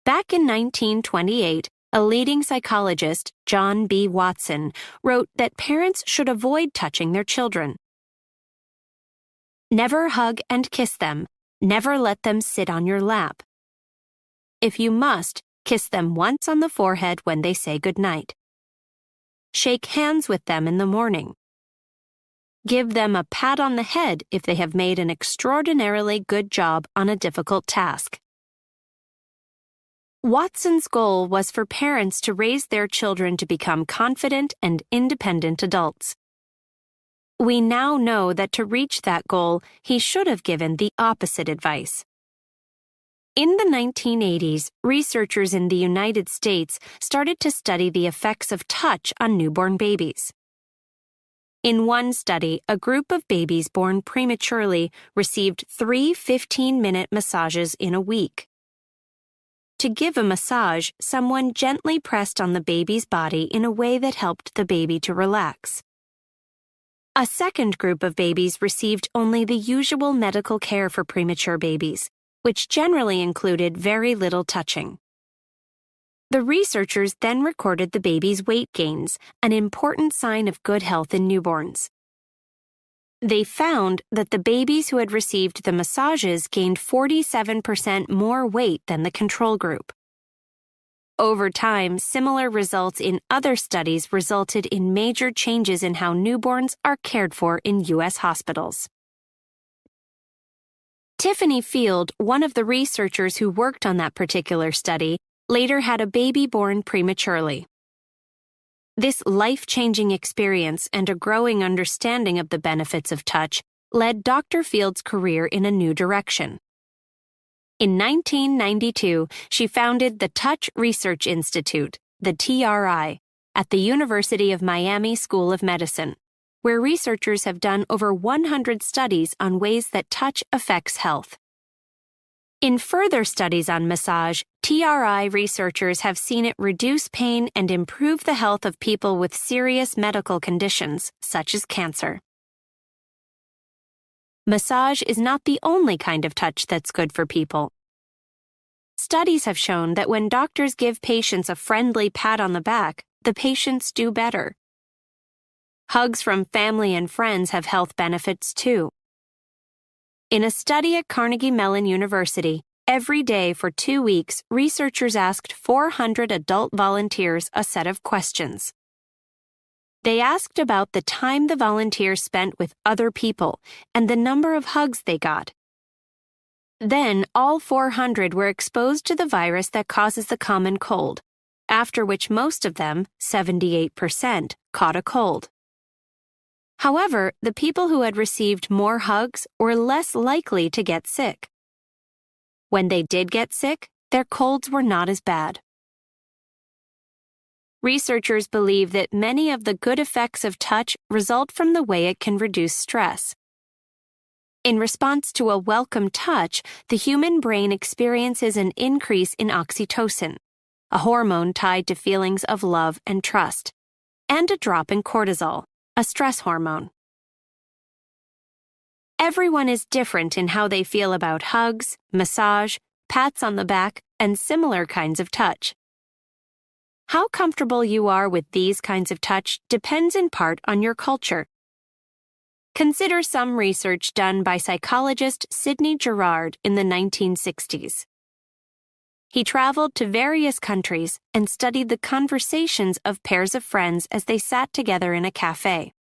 Back in 1928, a leading psychologist, John B. Watson, wrote that parents should avoid touching their children. Never hug and kiss them. Never let them sit on your lap. If you must, kiss them once on the forehead when they say goodnight. Shake hands with them in the morning. Give them a pat on the head if they have made an extraordinarily good job on a difficult task. Watson's goal was for parents to raise their children to become confident and independent adults. We now know that to reach that goal, he should have given the opposite advice. In the 1980s, researchers in the United States started to study the effects of touch on newborn babies. In one study, a group of babies born prematurely received 3 15-minute massages in a week. To give a massage, someone gently pressed on the baby's body in a way that helped the baby to relax. A second group of babies received only the usual medical care for premature babies, which generally included very little touching. The researchers then recorded the baby's weight gains, an important sign of good health in newborns. They found that the babies who had received the massages gained 47% more weight than the control group. Over time, similar results in other studies resulted in major changes in how newborns are cared for in U.S. hospitals. Tiffany Field, one of the researchers who worked on that particular study, later had a baby born prematurely. This life-changing experience and a growing understanding of the benefits of touch led Dr. Field's career in a new direction. In 1992, she founded the Touch Research Institute, the TRI, at the University of Miami School of Medicine, where researchers have done over 100 studies on ways that touch affects health. In further studies on massage, TRI researchers have seen it reduce pain and improve the health of people with serious medical conditions, such as cancer. Massage is not the only kind of touch that's good for people. Studies have shown that when doctors give patients a friendly pat on the back, the patients do better. Hugs from family and friends have health benefits too. In a study at Carnegie Mellon University, every day for 2 weeks, researchers asked 400 adult volunteers a set of questions. They asked about the time the volunteers spent with other people and the number of hugs they got. Then, all 400 were exposed to the virus that causes the common cold, after which most of them, 78%, caught a cold. However, the people who had received more hugs were less likely to get sick. When they did get sick, their colds were not as bad. Researchers believe that many of the good effects of touch result from the way it can reduce stress. In response to a welcome touch, the human brain experiences an increase in oxytocin, a hormone tied to feelings of love and trust, and a drop in cortisol, a stress hormone. Everyone is different in how they feel about hugs, massage, pats on the back, and similar kinds of touch. How comfortable you are with these kinds of touch depends in part on your culture. Consider some research done by psychologist Sidney Girard in the 1960s. He traveled to various countries and studied the conversations of pairs of friends as they sat together in a cafe.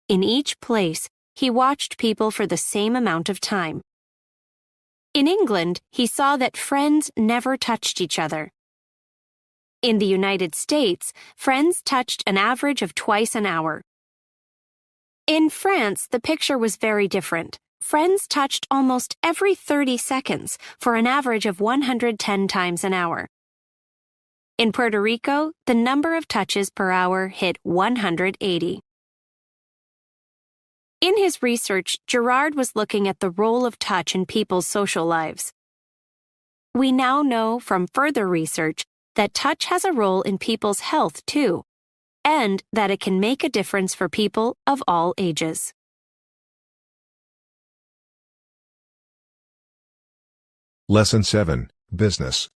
In each place, he watched people for the same amount of time. In England, he saw that friends never touched each other. In the United States, friends touched an average of twice an hour. In France, the picture was very different. Friends touched almost every 30 seconds for an average of 110 times an hour. In Puerto Rico, the number of touches per hour hit 180. In his research, Girard was looking at the role of touch in people's social lives. We now know from further research that touch has a role in people's health too, and that it can make a difference for people of all ages. Lesson 7, Business.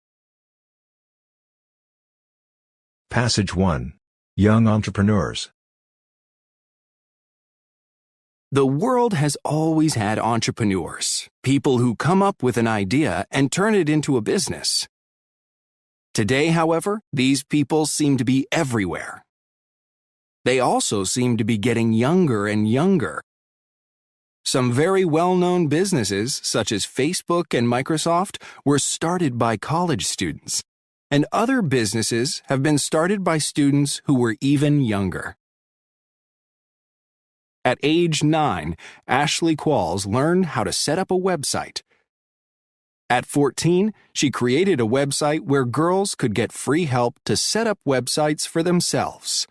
Passage 1. Young Entrepreneurs. The world has always had entrepreneurs, people who come up with an idea and turn it into a business. Today, however, these people seem to be everywhere. They also seem to be getting younger and younger. Some very well-known businesses, such as Facebook and Microsoft, were started by college students, and other businesses have been started by students who were even younger. At age 9, Ashley Qualls learned how to set up a website. At 14, she created a website where girls could get free help to set up websites for themselves.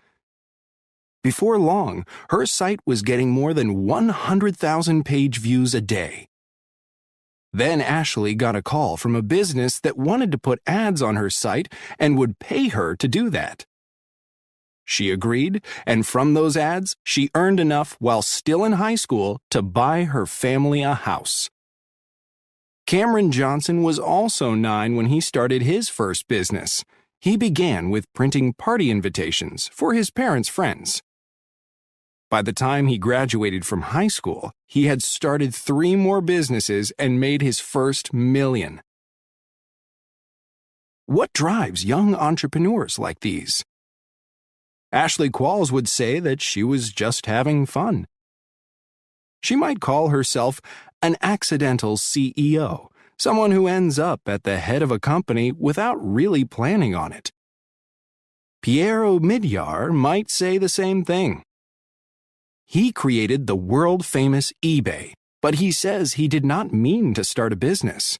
Before long, her site was getting more than 100,000 page views a day. Then Ashley got a call from a business that wanted to put ads on her site and would pay her to do that. She agreed, and from those ads, she earned enough while still in high school to buy her family a house. Cameron Johnson was also 9 when he started his first business. He began with printing party invitations for his parents' friends. By the time he graduated from high school, he had started 3 more businesses and made his first million. What drives young entrepreneurs like these? Ashley Qualls would say that she was just having fun. She might call herself an accidental CEO, someone who ends up at the head of a company without really planning on it. Pierre Omidyar might say the same thing. He created the world-famous eBay, but he says he did not mean to start a business.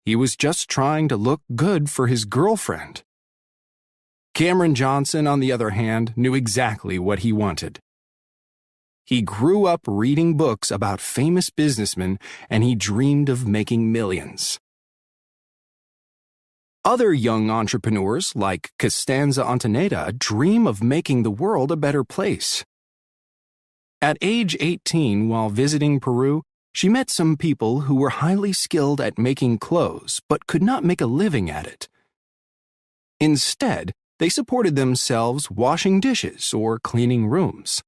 He was just trying to look good for his girlfriend. Cameron Johnson, on the other hand, knew exactly what he wanted. He grew up reading books about famous businessmen, and he dreamed of making millions. Other young entrepreneurs, like Costanza Ontaneda, dream of making the world a better place. At age 18, while visiting Peru, she met some people who were highly skilled at making clothes but could not make a living at it. Instead, they supported themselves washing dishes or cleaning rooms.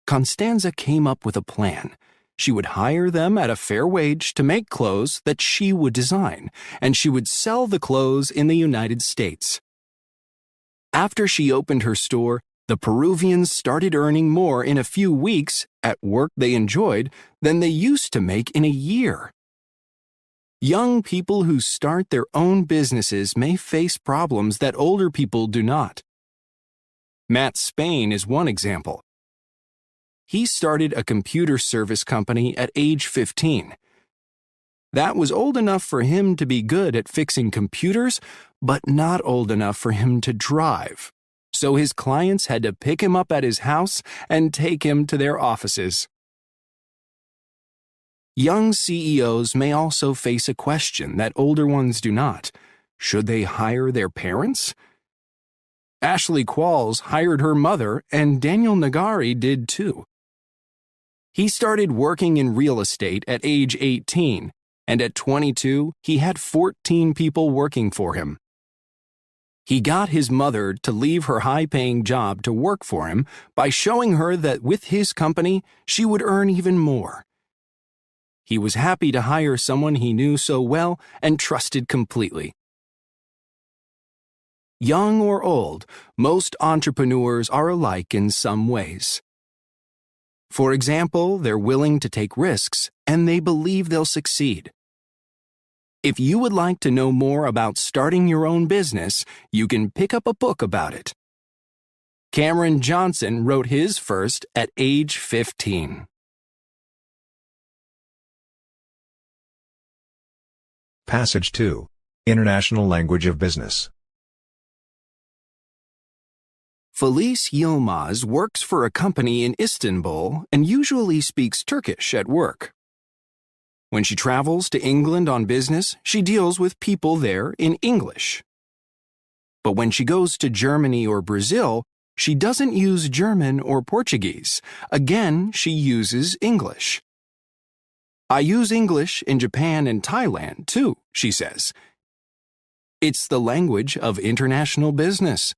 Constanza came up with a plan. She would hire them at a fair wage to make clothes that she would design, and she would sell the clothes in the United States. After she opened her store, the Peruvians started earning more in a few weeks at work they enjoyed than they used to make in a year. Young people who start their own businesses may face problems that older people do not. Matt Spain is one example. He started a computer service company at age 15. That was old enough for him to be good at fixing computers, but not old enough for him to drive. So his clients had to pick him up at his house and take him to their offices. Young CEOs may also face a question that older ones do not. Should they hire their parents? Ashley Qualls hired her mother, and Daniel Nagari did too. He started working in real estate at age 18, and at 22, he had 14 people working for him. He got his mother to leave her high-paying job to work for him by showing her that with his company, she would earn even more. He was happy to hire someone he knew so well and trusted completely. Young or old, most entrepreneurs are alike in some ways. For example, they're willing to take risks, and they believe they'll succeed. If you would like to know more about starting your own business, you can pick up a book about it. Cameron Johnson wrote his first at age 15. Passage 2. International Language of Business. Felice Yilmaz works for a company in Istanbul and usually speaks Turkish at work. When she travels to England on business, she deals with people there in English. But when she goes to Germany or Brazil, she doesn't use German or Portuguese. Again, she uses English. I use English in Japan and Thailand, too, she says. It's the language of international business.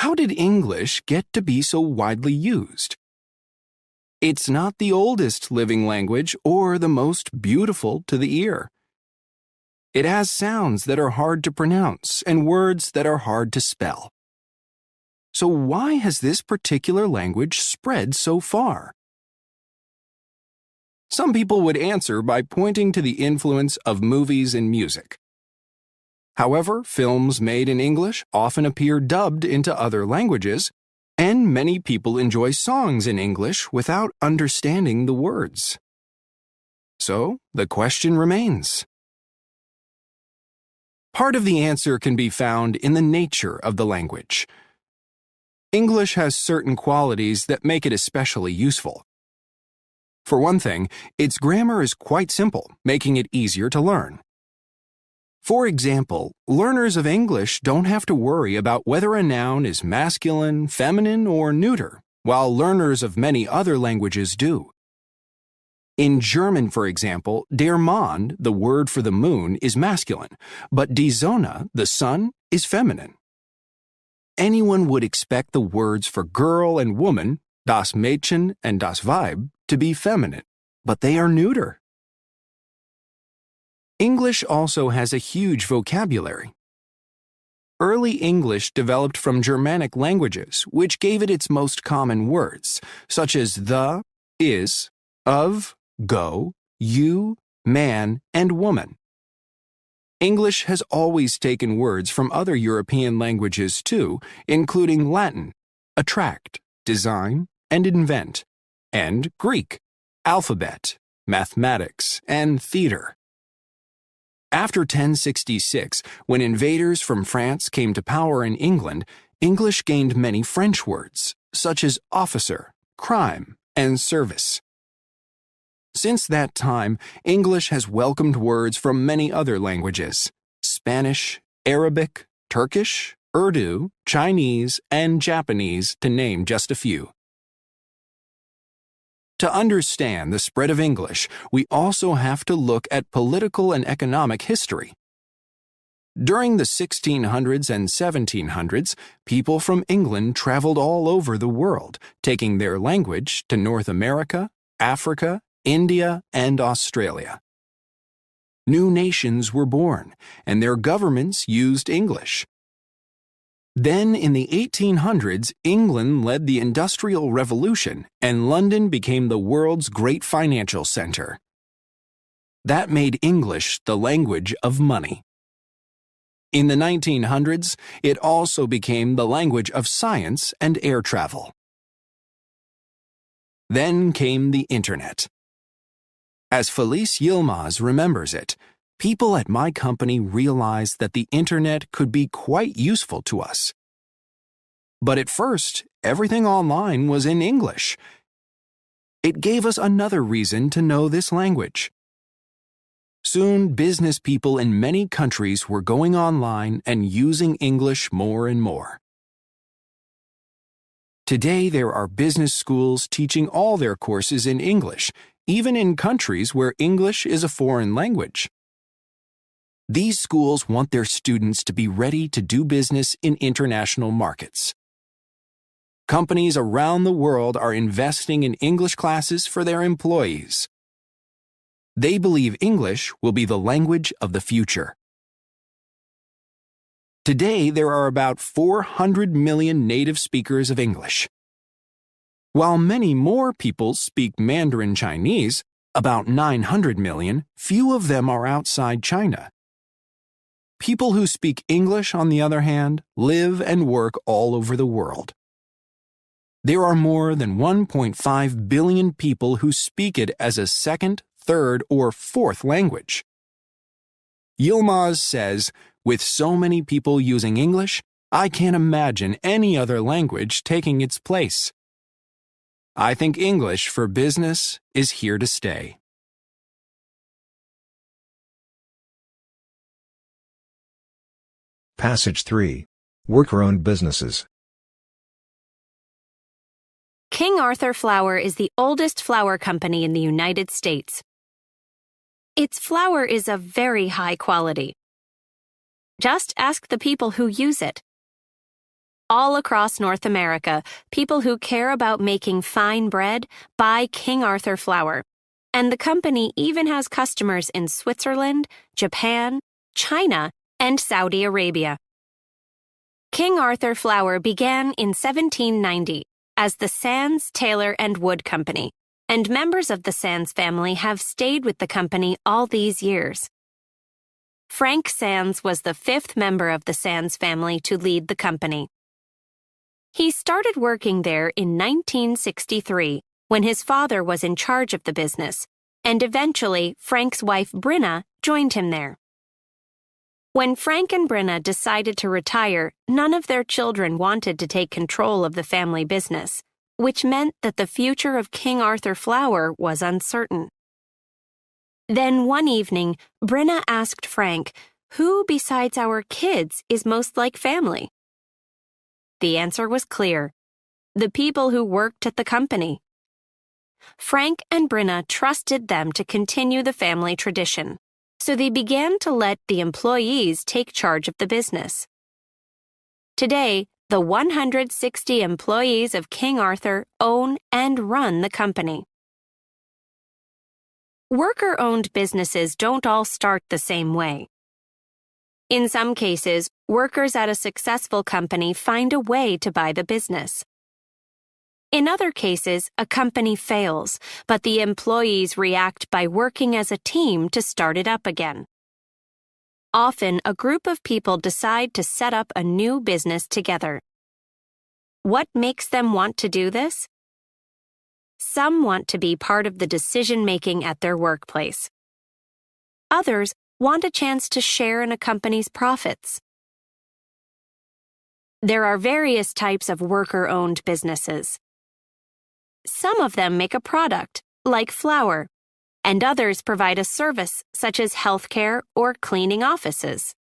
How did English get to be so widely used? It's not the oldest living language or the most beautiful to the ear. It has sounds that are hard to pronounce and words that are hard to spell. So why has this particular language spread so far? Some people would answer by pointing to the influence of movies and music. However, films made in English often appear dubbed into other languages, and many people enjoy songs in English without understanding the words. So, the question remains. Part of the answer can be found in the nature of the language. English has certain qualities that make it especially useful. For one thing, its grammar is quite simple, making it easier to learn. For example, learners of English don't have to worry about whether a noun is masculine, feminine, or neuter, while learners of many other languages do. In German, for example, der Mond, the word for the moon, is masculine, but die Sonne, the sun, is feminine. Anyone would expect the words for girl and woman, das Mädchen and das Weib, to be feminine, but they are neuter. English also has a huge vocabulary. Early English developed from Germanic languages, which gave it its most common words, such as the, is, of, go, you, man, and woman. English has always taken words from other European languages too, including Latin, attract, design, and invent, and Greek, alphabet, mathematics, and theater. After 1066, when invaders from France came to power in England, English gained many French words, such as officer, crime, and service. Since that time, English has welcomed words from many other languages: Spanish, Arabic, Turkish, Urdu, Chinese, and Japanese, to name just a few. To understand the spread of English, we also have to look at political and economic history. During the 1600s and 1700s, people from England traveled all over the world, taking their language to North America, Africa, India, and Australia. New nations were born, and their governments used English. Then, in the 1800s, England led the Industrial Revolution, and London became the world's great financial center. That made English the language of money. In the 1900s, it also became the language of science and air travel. Then came the Internet. As Felice Yilmaz remembers it, people at my company realized that the Internet could be quite useful to us. But at first, everything online was in English. It gave us another reason to know this language. Soon, business people in many countries were going online and using English more and more. Today, there are business schools teaching all their courses in English, even in countries where English is a foreign language. These schools want their students to be ready to do business in international markets. Companies around the world are investing in English classes for their employees. They believe English will be the language of the future. Today, there are about 400 million native speakers of English. While many more people speak Mandarin Chinese, about 900 million, few of them are outside China. People who speak English, on the other hand, live and work all over the world. There are more than 1.5 billion people who speak it as a second, third, or fourth language. Yilmaz says, "With so many people using English, I can't imagine any other language taking its place. I think English for business is here to stay." Passage 3. Worker-owned businesses. King Arthur Flour is the oldest flour company in the United States. Its flour is of very high quality. Just ask the people who use it. All across North America, people who care about making fine bread buy King Arthur Flour, and the company even has customers in Switzerland, Japan, China, and Saudi Arabia. King Arthur Flour began in 1790 as the Sands, Taylor, and Wood Company, and members of the Sands family have stayed with the company all these years. Frank Sands was the fifth member of the Sands family to lead the company. He started working there in 1963 when his father was in charge of the business, and eventually Frank's wife Brinna joined him there. When Frank and Brinna decided to retire, none of their children wanted to take control of the family business, which meant that the future of King Arthur Flour was uncertain. Then one evening, Brinna asked Frank, "Who besides our kids is most like family?" The answer was clear: the people who worked at the company. Frank and Brenna trusted them to continue the family tradition, so they began to let the employees take charge of the business. Today, the 160 employees of King Arthur own and run the company. Worker-owned businesses don't all start the same way. In some cases, workers at a successful company find a way to buy the business. In other cases, a company fails, but the employees react by working as a team to start it up again. Often, a group of people decide to set up a new business together. What makes them want to do this? Some want to be part of the decision-making at their workplace. Others want a chance to share in a company's profits. There are various types of worker-owned businesses. Some of them make a product, like flour, and others provide a service, such as healthcare or cleaning offices.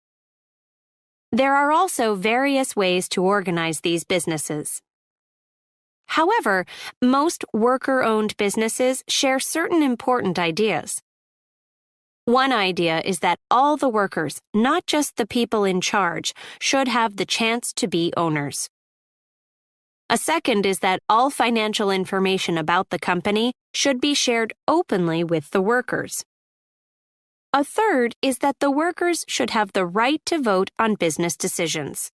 There are also various ways to organize these businesses. However, most worker-owned businesses share certain important ideas. One idea is that all the workers, not just the people in charge, should have the chance to be owners. A second is that all financial information about the company should be shared openly with the workers. A third is that the workers should have the right to vote on business decisions.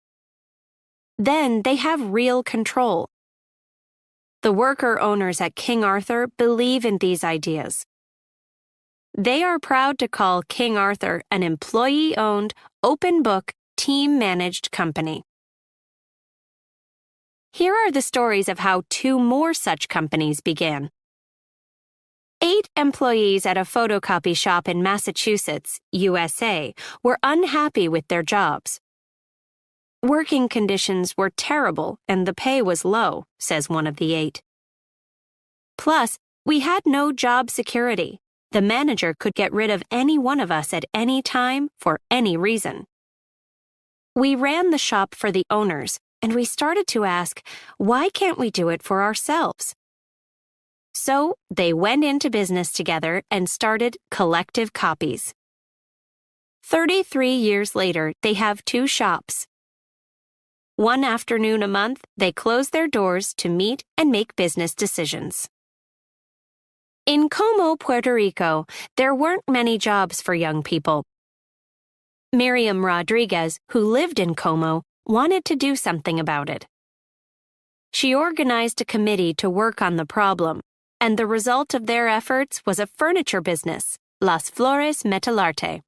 Then they have real control. The worker owners at King Arthur believe in these ideas. They are proud to call King Arthur an employee-owned, open-book, team-managed company. Here are the stories of how 2 more such companies began. 8 employees at a photocopy shop in Massachusetts, USA, were unhappy with their jobs. Working conditions were terrible and the pay was low, says one of the 8. Plus, we had no job security. The manager could get rid of any one of us at any time for any reason. We ran the shop for the owners, and we started to ask, why can't we do it for ourselves? So they went into business together and started Collective Copies. 33 years later, they have 2 shops. One afternoon a month, they close their doors to meet and make business decisions. In Como, Puerto Rico, there weren't many jobs for young people. Miriam Rodriguez, who lived in Como, wanted to do something about it. She organized a committee to work on the problem, and the result of their efforts was a furniture business, Las Flores Metalarte.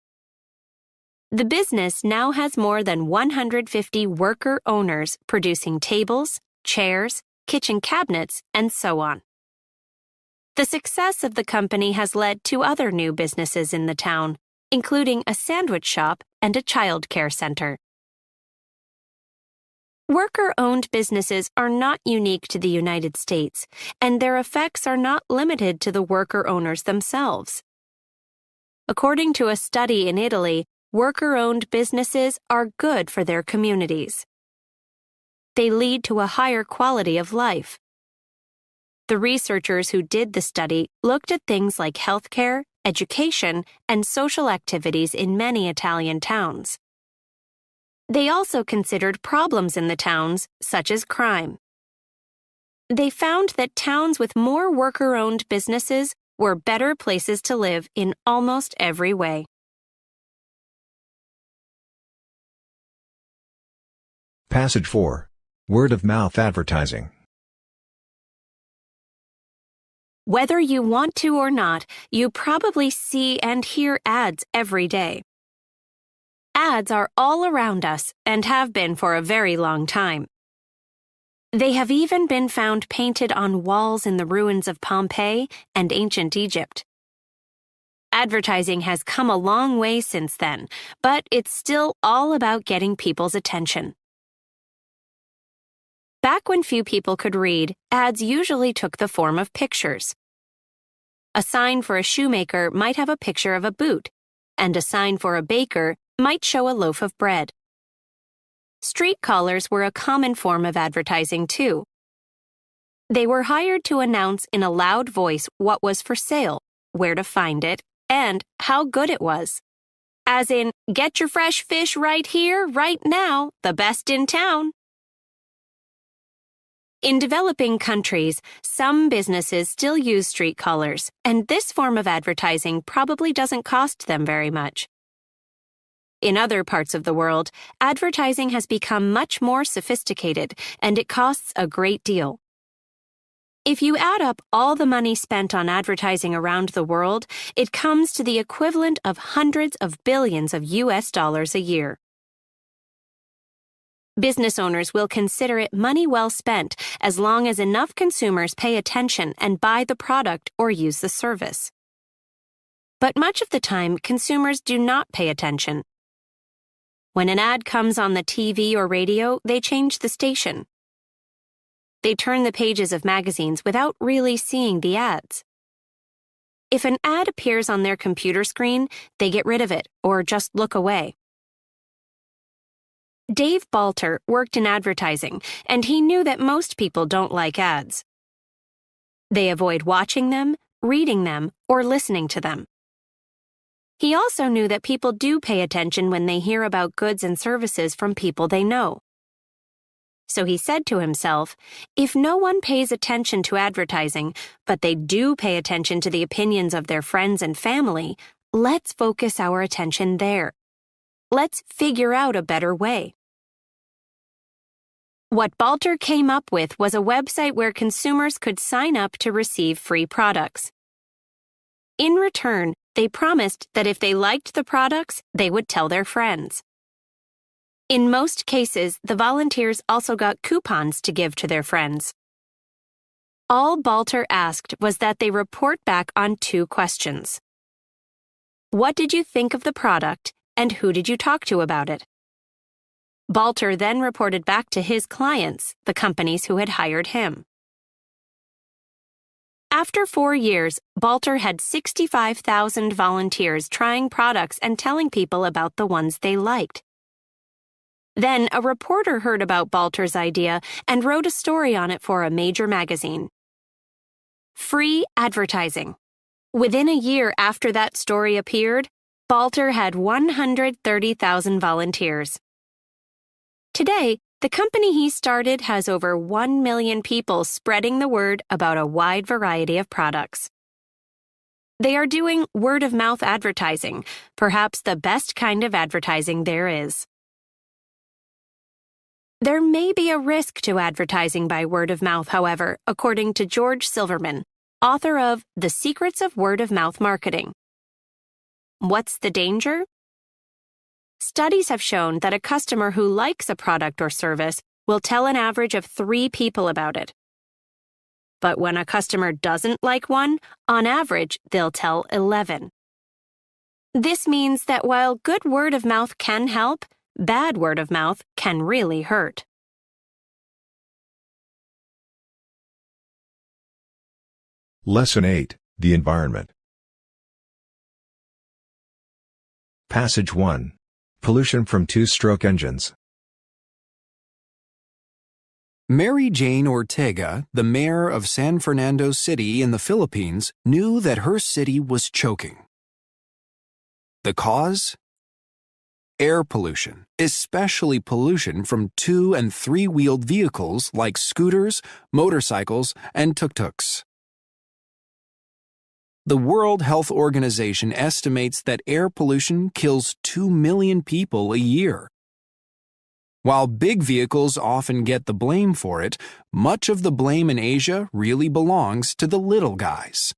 The business now has more than 150 worker owners producing tables, chairs, kitchen cabinets, and so on. The success of the company has led to other new businesses in the town, including a sandwich shop and a child care center. Worker-owned businesses are not unique to the United States, and their effects are not limited to the worker owners themselves. According to a study in Italy, worker-owned businesses are good for their communities. They lead to a higher quality of life. The researchers who did the study looked at things like healthcare, education, and social activities in many Italian towns. They also considered problems in the towns, such as crime. They found that towns with more worker-owned businesses were better places to live in almost every way. Passage 4. Word-of-mouth advertising. Whether you want to or not, you probably see and hear ads every day. Ads are all around us and have been for a very long time. They have even been found painted on walls in the ruins of Pompeii and ancient Egypt. Advertising has come a long way since then, but it's still all about getting people's attention. Back when few people could read, ads usually took the form of pictures. A sign for a shoemaker might have a picture of a boot, and a sign for a baker might show a loaf of bread. Street collars were a common form of advertising too. They were hired to announce in a loud voice what was for sale, where to find it, and how good it was. As in, get your fresh fish right here, right now, the best in town. In developing countries, some businesses still use street colors, and this form of advertising probably doesn't cost them very much. In other parts of the world, advertising has become much more sophisticated, and it costs a great deal. If you add up all the money spent on advertising around the world, it comes to the equivalent of hundreds of billions of US dollars a year. Business owners will consider it money well spent as long as enough consumers pay attention and buy the product or use the service. But much of the time, consumers do not pay attention. When an ad comes on the TV or radio, they change the station. They turn the pages of magazines without really seeing the ads. If an ad appears on their computer screen, they get rid of it or just look away. Dave Balter worked in advertising, and he knew that most people don't like ads. They avoid watching them, reading them, or listening to them. He also knew that people do pay attention when they hear about goods and services from people they know. So he said to himself, if no one pays attention to advertising, but they do pay attention to the opinions of their friends and family, let's focus our attention there. Let's figure out a better way. What Balter came up with was a website where consumers could sign up to receive free products. In return, they promised that if they liked the products, they would tell their friends. In most cases, the volunteers also got coupons to give to their friends. All Balter asked was that they report back on 2 questions. What did you think of the product, and who did you talk to about it? Balter then reported back to his clients, the companies who had hired him. After 4 years, Balter had 65,000 volunteers trying products and telling people about the ones they liked. Then a reporter heard about Balter's idea and wrote a story on it for a major magazine. Free advertising. Within a year after that story appeared, Balter had 130,000 volunteers. Today, the company he started has over 1 million people spreading the word about a wide variety of products. They are doing word-of-mouth advertising, perhaps the best kind of advertising there is. There may be a risk to advertising by word of mouth, however, according to George Silverman, author of The Secrets of Word-of-Mouth Marketing. What's the danger? Studies have shown that a customer who likes a product or service will tell an average of 3 people about it. But when a customer doesn't like one, on average, they'll tell 11. This means that while good word of mouth can help, bad word of mouth can really hurt. Lesson 8, The Environment. Passage 1. Pollution from 2-stroke engines. Mary Jane Ortega, the mayor of San Fernando City in the Philippines, knew that her city was choking. The cause? Air pollution, especially pollution from 2- and 3-wheeled vehicles like scooters, motorcycles, and tuk-tuks. The World Health Organization estimates that air pollution kills 2 million people a year. While big vehicles often get the blame for it, much of the blame in Asia really belongs to the little guys.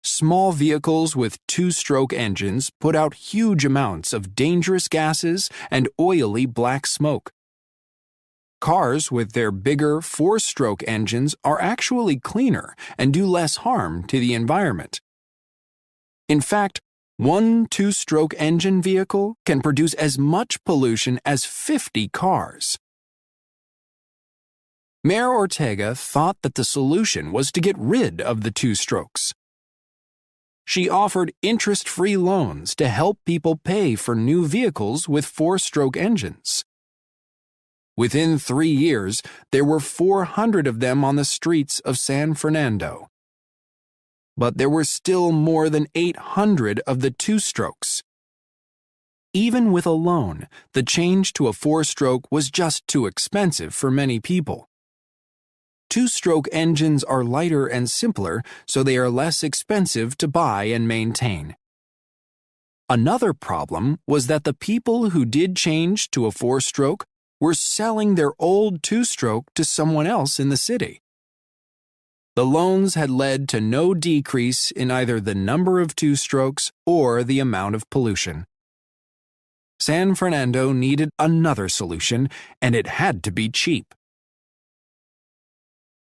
Small vehicles with 2-stroke engines put out huge amounts of dangerous gases and oily black smoke. Cars with their bigger 4-stroke engines are actually cleaner and do less harm to the environment. In fact, one 2-stroke engine vehicle can produce as much pollution as 50 cars. Mayor Ortega thought that the solution was to get rid of the 2-strokes. She offered interest-free loans to help people pay for new vehicles with 4-stroke engines. Within 3 years, there were 400 of them on the streets of San Fernando. But there were still more than 800 of the two-strokes. Even with a loan, the change to a four-stroke was just too expensive for many people. Two-stroke engines are lighter and simpler, so they are less expensive to buy and maintain. Another problem was that the people who did change to a four-stroke were selling their old two-stroke to someone else in the city. The loans had led to no decrease in either the number of two-strokes or the amount of pollution. San Fernando needed another solution, and it had to be cheap.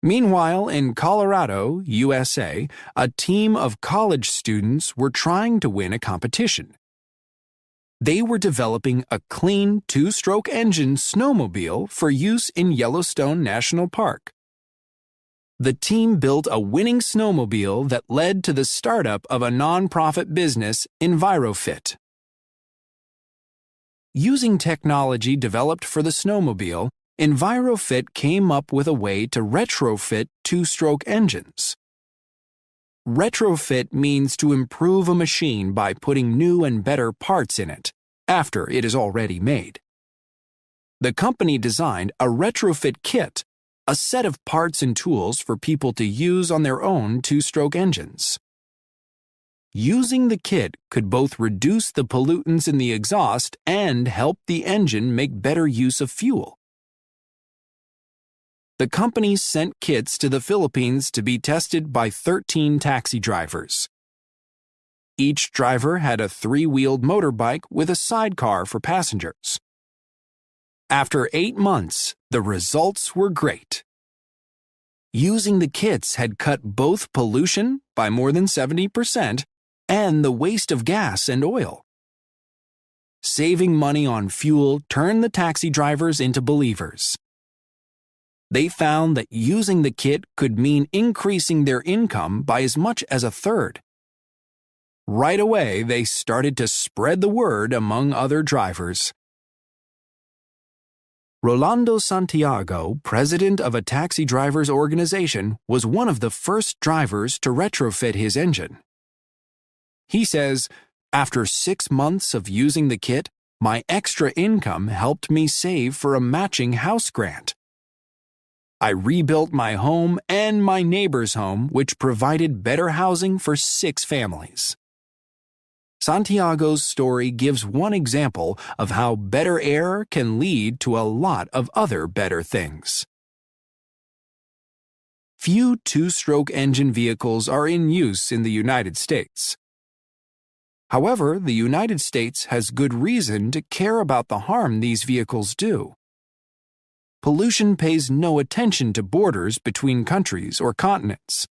Meanwhile, in Colorado, USA, a team of college students were trying to win a competition. They were developing a clean two-stroke engine snowmobile for use in Yellowstone National Park. The team built a winning snowmobile that led to the startup of a nonprofit business, EnviroFit. Using technology developed for the snowmobile, EnviroFit came up with a way to retrofit two-stroke engines. Retrofit means to improve a machine by putting new and better parts in it, after it is already made. The company designed a retrofit kit, a set of parts and tools for people to use on their own two-stroke engines. Using the kit could both reduce the pollutants in the exhaust and help the engine make better use of fuel. The company sent kits to the Philippines to be tested by 13 taxi drivers. Each driver had a 3-wheeled motorbike with a sidecar for passengers. After 8 months, the results were great. Using the kits had cut both pollution by more than 70% and the waste of gas and oil. Saving money on fuel turned the taxi drivers into believers. They found that using the kit could mean increasing their income by as much as a third. Right away, they started to spread the word among other drivers. Rolando Santiago, president of a taxi drivers organization, was one of the first drivers to retrofit his engine. He says, "After 6 months of using the kit, my extra income helped me save for a matching house grant. I rebuilt my home and my neighbor's home, which provided better housing for 6 families." Santiago's story gives one example of how better air can lead to a lot of other better things. Few two-stroke engine vehicles are in use in the United States. However, the United States has good reason to care about the harm these vehicles do. Pollution pays no attention to borders between countries or continents.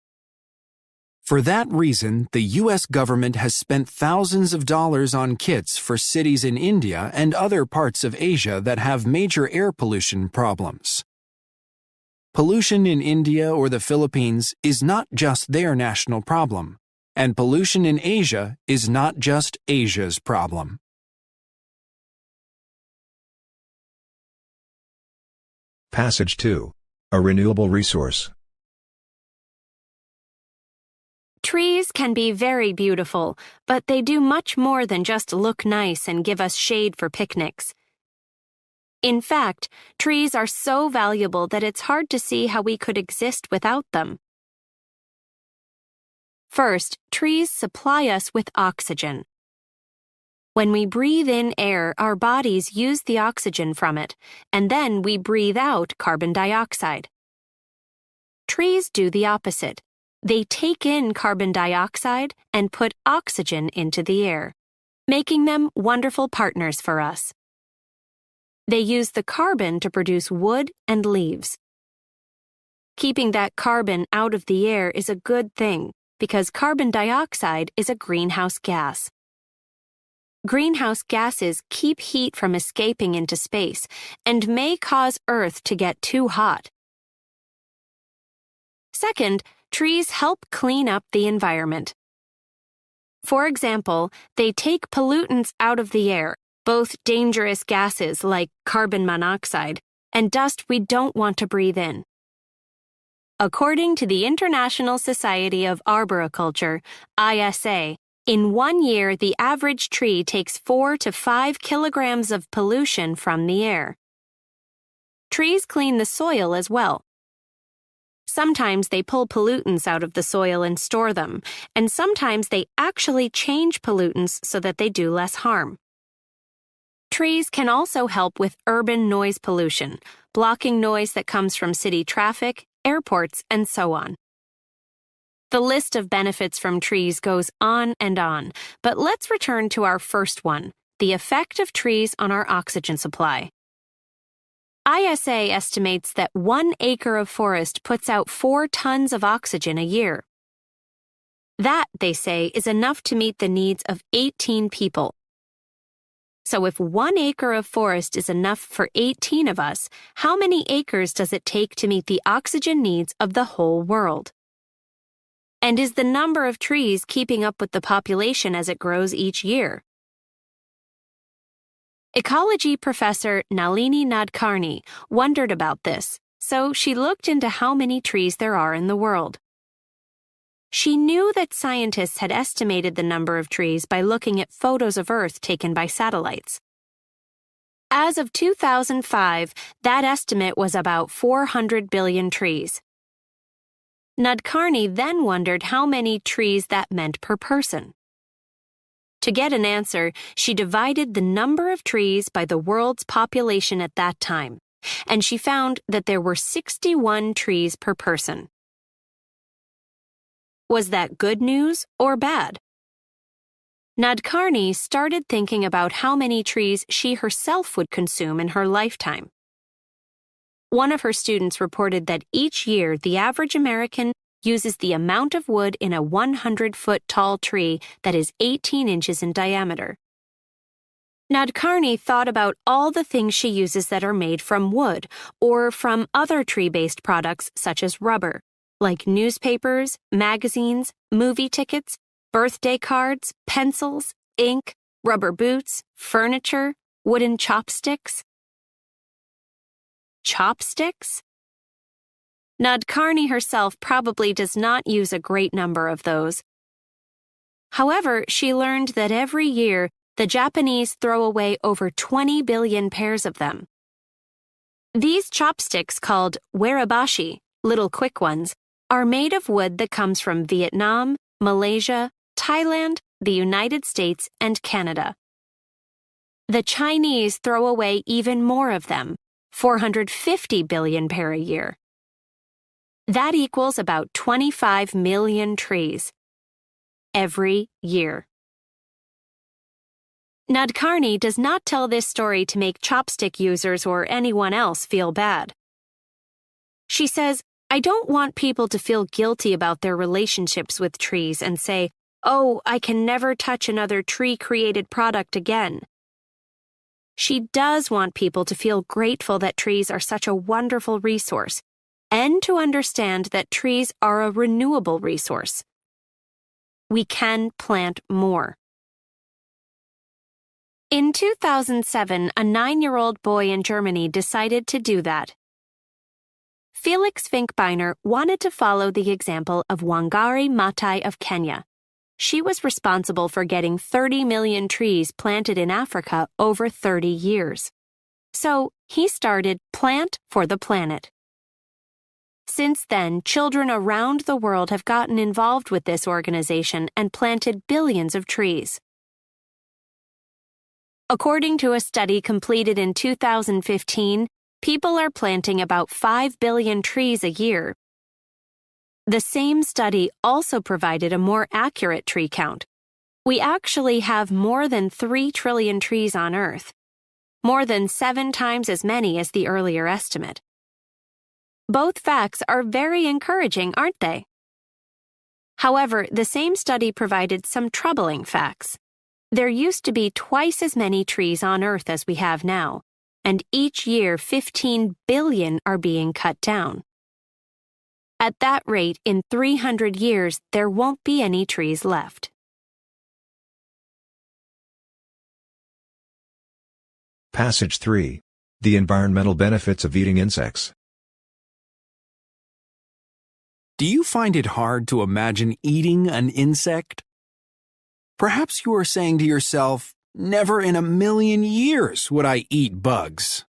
For that reason, the U.S. government has spent thousands of dollars on kits for cities in India and other parts of Asia that have major air pollution problems. Pollution in India or the Philippines is not just their national problem, and pollution in Asia is not just Asia's problem. Passage 2. A renewable resource. Trees can be very beautiful, but they do much more than just look nice and give us shade for picnics. In fact, trees are so valuable that it's hard to see how we could exist without them. First, trees supply us with oxygen. When we breathe in air, our bodies use the oxygen from it, and then we breathe out carbon dioxide. Trees do the opposite. They take in carbon dioxide and put oxygen into the air, making them wonderful partners for us. They use the carbon to produce wood and leaves. Keeping that carbon out of the air is a good thing because carbon dioxide is a greenhouse gas. Greenhouse gases keep heat from escaping into space and may cause Earth to get too hot. Second, trees help clean up the environment. For example, they take pollutants out of the air, both dangerous gases like carbon monoxide and dust we don't want to breathe in. According to the International Society of Arboriculture, ISA, in 1 year the average tree takes 4 to 5 kilograms of pollution from the air. Trees clean the soil as well. Sometimes they pull pollutants out of the soil and store them, and sometimes they actually change pollutants so that they do less harm. Trees can also help with urban noise pollution, blocking noise that comes from city traffic, airports, and so on. The list of benefits from trees goes on, but let's return to our first one, the effect of trees on our oxygen supply. ISA estimates that 1 acre of forest puts out 4 tons of oxygen a year. That, they say, is enough to meet the needs of 18 people. So if 1 acre of forest is enough for 18 of us, how many acres does it take to meet the oxygen needs of the whole world? And is the number of trees keeping up with the population as it grows each year? Ecology professor Nalini Nadkarni wondered about this, so she looked into how many trees there are in the world. She knew that scientists had estimated the number of trees by looking at photos of Earth taken by satellites. As of 2005, that estimate was about 400 billion trees. Nadkarni then wondered how many trees that meant per person. To get an answer, she divided the number of trees by the world's population at that time, and she found that there were 61 trees per person. Was that good news or bad? Nadkarni started thinking about how many trees she herself would consume in her lifetime. One of her students reported that each year the average American uses the amount of wood in a 100-foot tall tree that is 18 inches in diameter. Nadkarni thought about all the things she uses that are made from wood or from other tree-based products such as rubber, like newspapers, magazines, movie tickets, birthday cards, pencils, ink, rubber boots, furniture, wooden chopsticks. Chopsticks? Nadkarni herself probably does not use a great number of those. However, she learned that every year the Japanese throw away over 20 billion pairs of them. These chopsticks, called warebashi, little quick ones, are made of wood that comes from Vietnam, Malaysia, Thailand, the United States, and Canada. The Chinese throw away even more of them, 450 billion pair a year. That equals about 25 million trees every year. Nadkarni does not tell this story to make chopstick users or anyone else feel bad. She says, "I don't want people to feel guilty about their relationships with trees and say, 'Oh, I can never touch another tree-created product again.' She does want people to feel grateful that trees are such a wonderful resource, and to understand that trees are a renewable resource. We can plant more." In 2007, a 9-year-old boy in Germany decided to do that. Felix Finkbeiner wanted to follow the example of Wangari Maathai of Kenya. She was responsible for getting 30 million trees planted in Africa over 30 years. So he started Plant for the Planet. Since then, children around the world have gotten involved with this organization and planted billions of trees. According to a study completed in 2015, people are planting about 5 billion trees a year. The same study also provided a more accurate tree count. We actually have more than 3 trillion trees on Earth, more than 7 times as many as the earlier estimate. Both facts are very encouraging, aren't they? However, the same study provided some troubling facts. There used to be twice as many trees on Earth as we have now, and each year 15 billion are being cut down. At that rate, in 300 years, there won't be any trees left. Passage 3. The environmental benefits of eating insects. Do you find it hard to imagine eating an insect? Perhaps you are saying to yourself, "Never in a million years would I eat bugs."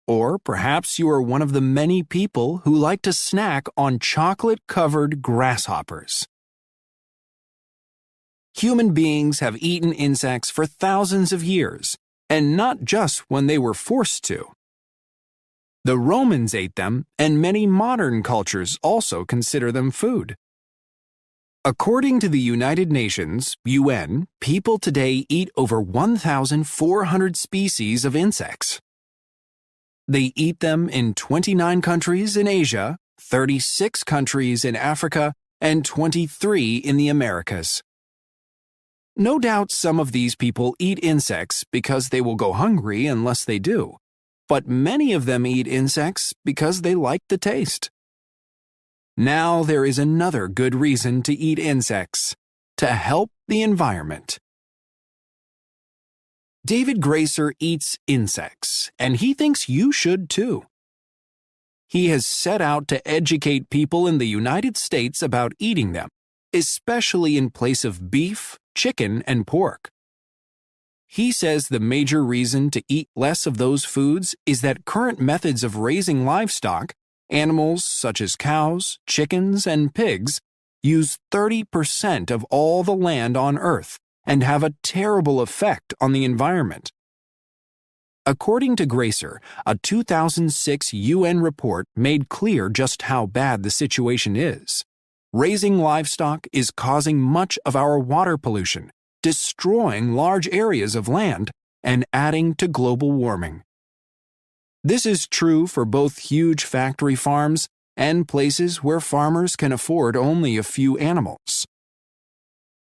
Or perhaps you are one of the many people who like to snack on chocolate-covered grasshoppers. Human beings have eaten insects for thousands of years, and not just when they were forced to. The Romans ate them, and many modern cultures also consider them food. According to the United Nations, UN, people today eat over 1,400 species of insects. They eat them in 29 countries in Asia, 36 countries in Africa, and 23 in the Americas. No doubt some of these people eat insects because they will go hungry unless they do, but many of them eat insects because they like the taste. Now there is another good reason to eat insects: to help the environment. David Gracer eats insects, and he thinks you should too. He has set out to educate people in the United States about eating them, especially in place of beef, chicken, and pork. He says the major reason to eat less of those foods is that current methods of raising livestock, animals such as cows, chickens, and pigs, use 30% of all the land on Earth and have a terrible effect on the environment. According to Gracer, a 2006 UN report made clear just how bad the situation is. Raising livestock is causing much of our water pollution, destroying large areas of land, and adding to global warming. This is true for both huge factory farms and places where farmers can afford only a few animals.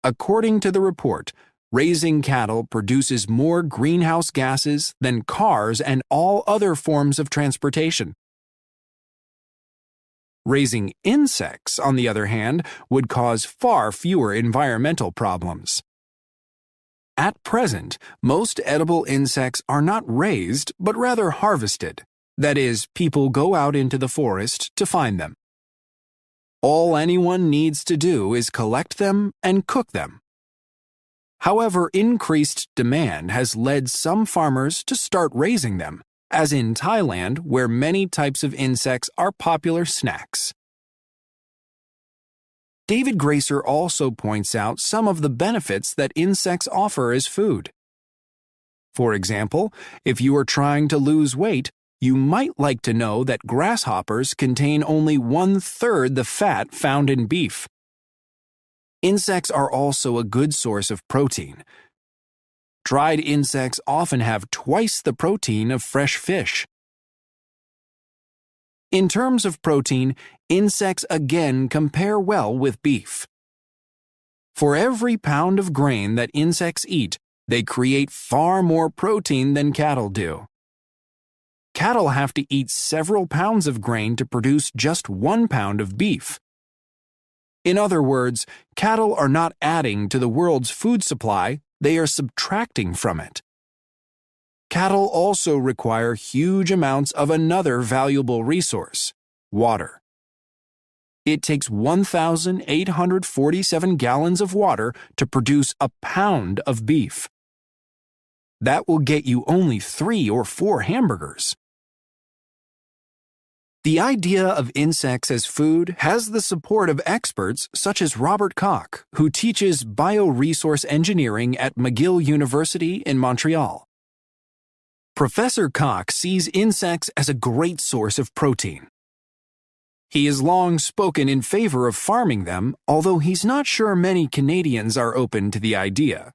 According to the report, raising cattle produces more greenhouse gases than cars and all other forms of transportation. Raising insects, on the other hand, would cause far fewer environmental problems. At present, most edible insects are not raised, but rather harvested. That is, people go out into the forest to find them. All anyone needs to do is collect them and cook them. However, increased demand has led some farmers to start raising them, as in Thailand, where many types of insects are popular snacks. David Gracer also points out some of the benefits that insects offer as food. For example, if you are trying to lose weight, you might like to know that grasshoppers contain only 1/3 the fat found in beef. Insects are also a good source of protein. Dried insects often have twice the protein of fresh fish. In terms of protein, insects again compare well with beef. For every pound of grain that insects eat, they create far more protein than cattle do. Cattle have to eat several pounds of grain to produce just 1 pound of beef. In other words, cattle are not adding to the world's food supply, they are subtracting from it. Cattle also require huge amounts of another valuable resource: water. It takes 1,847 gallons of water to produce a pound of beef. That will get you only 3 or 4 hamburgers. The idea of insects as food has the support of experts such as Robert Koch, who teaches bioresource engineering at McGill University in Montreal. Professor Koch sees insects as a great source of protein. He has long spoken in favor of farming them, although he's not sure many Canadians are open to the idea.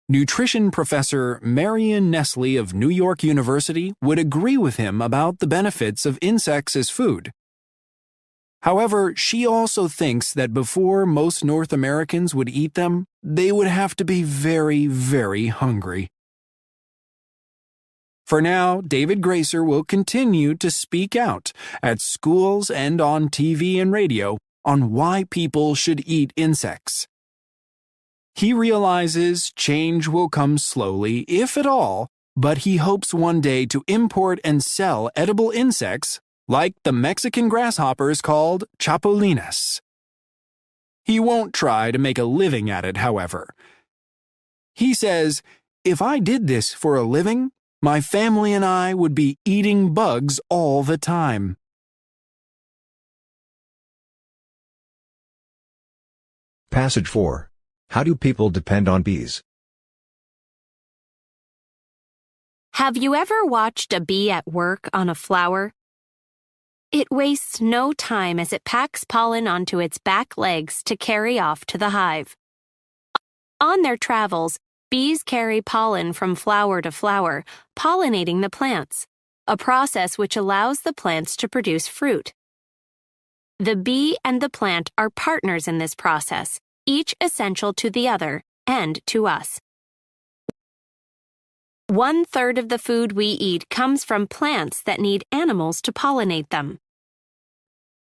Nutrition professor Marion Nestle of New York University would agree with him about the benefits of insects as food. However, she also thinks that before most North Americans would eat them, they would have to be very, very hungry. For now, David Gracer will continue to speak out at schools and on TV and radio on why people should eat insects. He realizes change will come slowly, if at all, but he hopes one day to import and sell edible insects like the Mexican grasshoppers called chapulines. He won't try to make a living at it, however. He says, "If I did this for a living, my family and I would be eating bugs all the time." Passage 4. How do people depend on bees? Have you ever watched a bee at work on a flower? It wastes no time as it packs pollen onto its back legs to carry off to the hive. On their travels, bees carry pollen from flower to flower, pollinating the plants, a process which allows the plants to produce fruit. The bee and the plant are partners in this process, each essential to the other and to us. 1/3 of the food we eat comes from plants that need animals to pollinate them.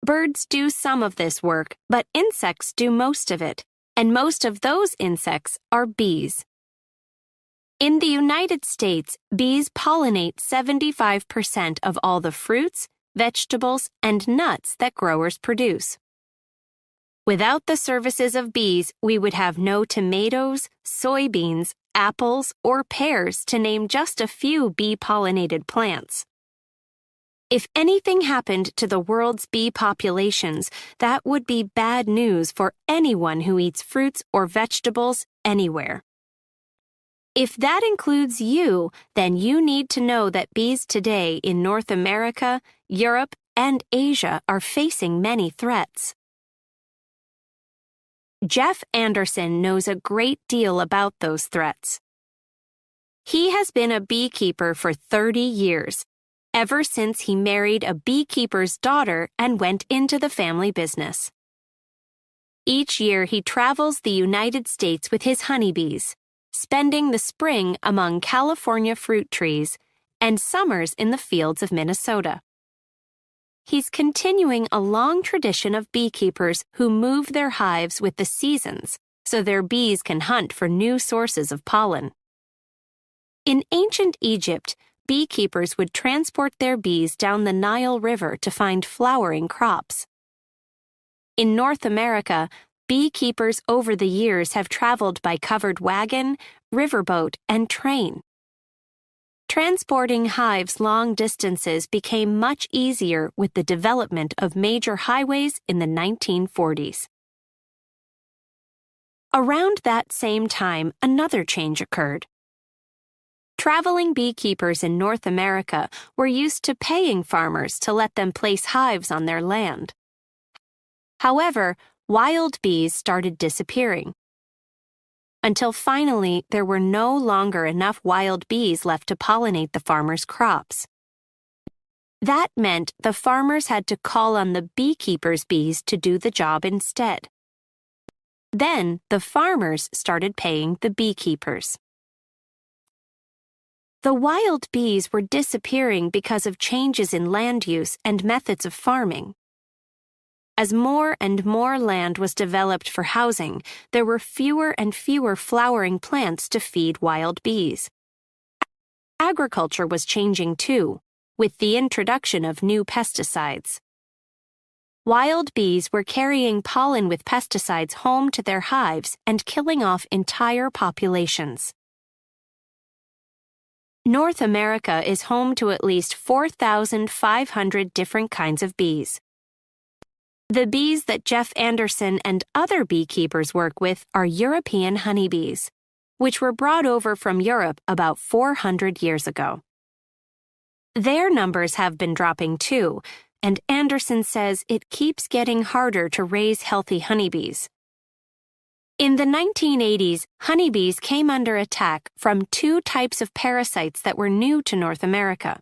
Birds do some of this work, but insects do most of it, and most of those insects are bees. In the United States, bees pollinate 75% of all the fruits, vegetables, and nuts that growers produce. Without the services of bees, we would have no tomatoes, soybeans, apples, or pears, to name just a few bee-pollinated plants. If anything happened to the world's bee populations, that would be bad news for anyone who eats fruits or vegetables anywhere. If that includes you, then you need to know that bees today in North America, Europe, and Asia are facing many threats. Jeff Anderson knows a great deal about those threats. He has been a beekeeper for 30 years, ever since he married a beekeeper's daughter and went into the family business. Each year he travels the United States with his honeybees, spending the spring among California fruit trees and summers in the fields of Minnesota. He's continuing a long tradition of beekeepers who move their hives with the seasons so their bees can hunt for new sources of pollen. In ancient Egypt, beekeepers would transport their bees down the Nile River to find flowering crops. In North America, beekeepers over the years have traveled by covered wagon, riverboat, and train. Transporting hives long distances became much easier with the development of major highways in the 1940s. Around that same time, another change occurred. Traveling beekeepers in North America were used to paying farmers to let them place hives on their land. However, wild bees started disappearing, until finally there were no longer enough wild bees left to pollinate the farmers' crops. That meant the farmers had to call on the beekeepers' bees to do the job instead. Then the farmers started paying the beekeepers. The wild bees were disappearing because of changes in land use and methods of farming. As more and more land was developed for housing, there were fewer and fewer flowering plants to feed wild bees. Agriculture was changing too, with the introduction of new pesticides. Wild bees were carrying pollen with pesticides home to their hives and killing off entire populations. North America is home to at least 4,500 different kinds of bees. The bees that Jeff Anderson and other beekeepers work with are European honeybees, which were brought over from Europe about 400 years ago. Their numbers have been dropping too, and Anderson says it keeps getting harder to raise healthy honeybees. In the 1980s, honeybees came under attack from two types of parasites that were new to North America.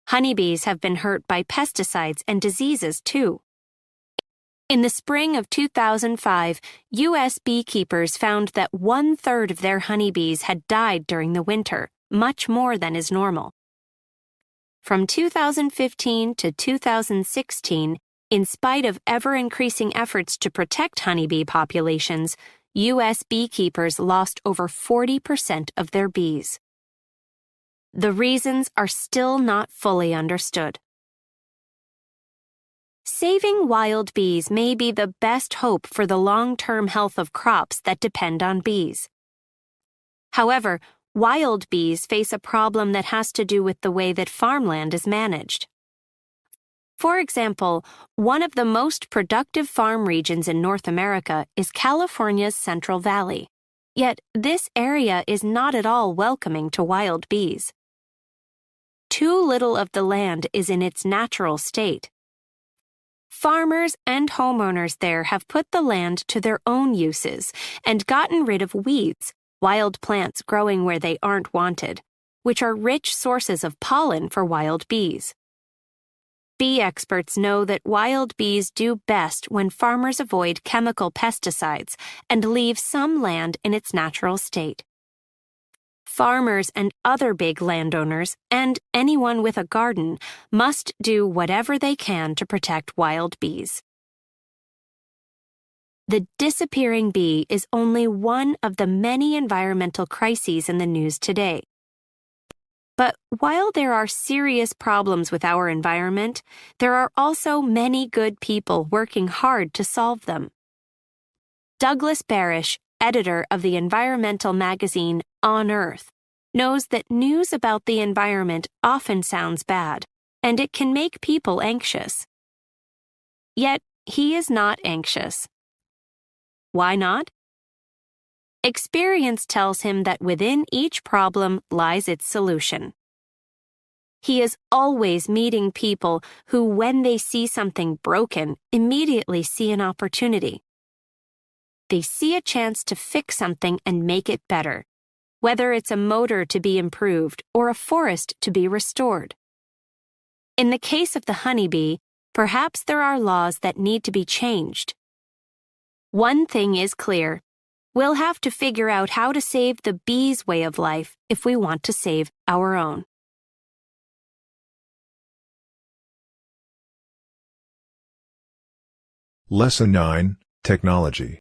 Honeybees have been hurt by pesticides and diseases too. In the spring of 2005, U.S. beekeepers found that 1/3 of their honeybees had died during the winter, much more than is normal. From 2015 to 2016, in spite of ever-increasing efforts to protect honeybee populations, U.S. beekeepers lost over 40% of their bees. The reasons are still not fully understood. Saving wild bees may be the best hope for the long-term health of crops that depend on bees. However, wild bees face a problem that has to do with the way that farmland is managed. For example, one of the most productive farm regions in North America is California's Central Valley. Yet, this area is not at all welcoming to wild bees. Too little of the land is in its natural state. Farmers and homeowners there have put the land to their own uses and gotten rid of weeds, wild plants growing where they aren't wanted, which are rich sources of pollen for wild bees. Bee experts know that wild bees do best when farmers avoid chemical pesticides and leave some land in its natural state. Farmers and other big landowners, and anyone with a garden, must do whatever they can to protect wild bees. The disappearing bee is only one of the many environmental crises in the news today. But while there are serious problems with our environment, there are also many good people working hard to solve them. Douglas Barish, editor of the environmental magazine On Earth, knows that news about the environment often sounds bad, and it can make people anxious. Yet, he is not anxious. Why not? Experience tells him that within each problem lies its solution. He is always meeting people who, when they see something broken, immediately see an opportunity. They see a chance to fix something and make it better, whether it's a motor to be improved or a forest to be restored. In the case of the honeybee, perhaps there are laws that need to be changed. One thing is clear. We'll have to figure out how to save the bees' way of life if we want to save our own. Lesson 9, Technology.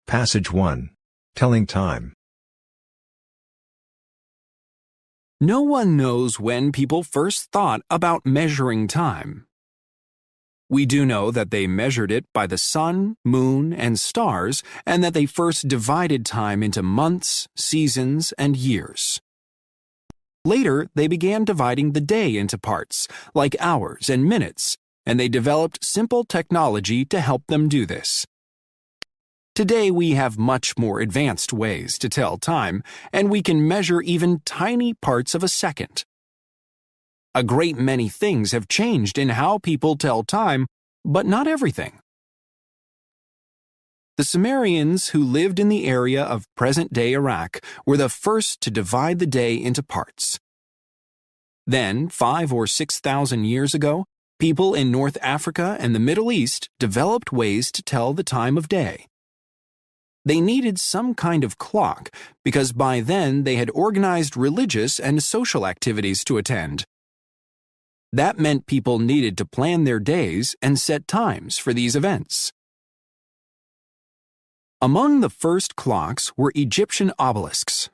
Passage 1. Telling time. No one knows when people first thought about measuring time. We do know that they measured it by the sun, moon, and stars, and that they first divided time into months, seasons, and years. Later, they began dividing the day into parts, like hours and minutes, and they developed simple technology to help them do this. Today, we have much more advanced ways to tell time, and we can measure even tiny parts of a second. A great many things have changed in how people tell time, but not everything. The Sumerians, who lived in the area of present-day Iraq, were the first to divide the day into parts. Then, 5,000 or 6,000 years ago, people in North Africa and the Middle East developed ways to tell the time of day. They needed some kind of clock because by then they had organized religious and social activities to attend. That meant people needed to plan their days and set times for these events. Among the first clocks were Egyptian obelisks.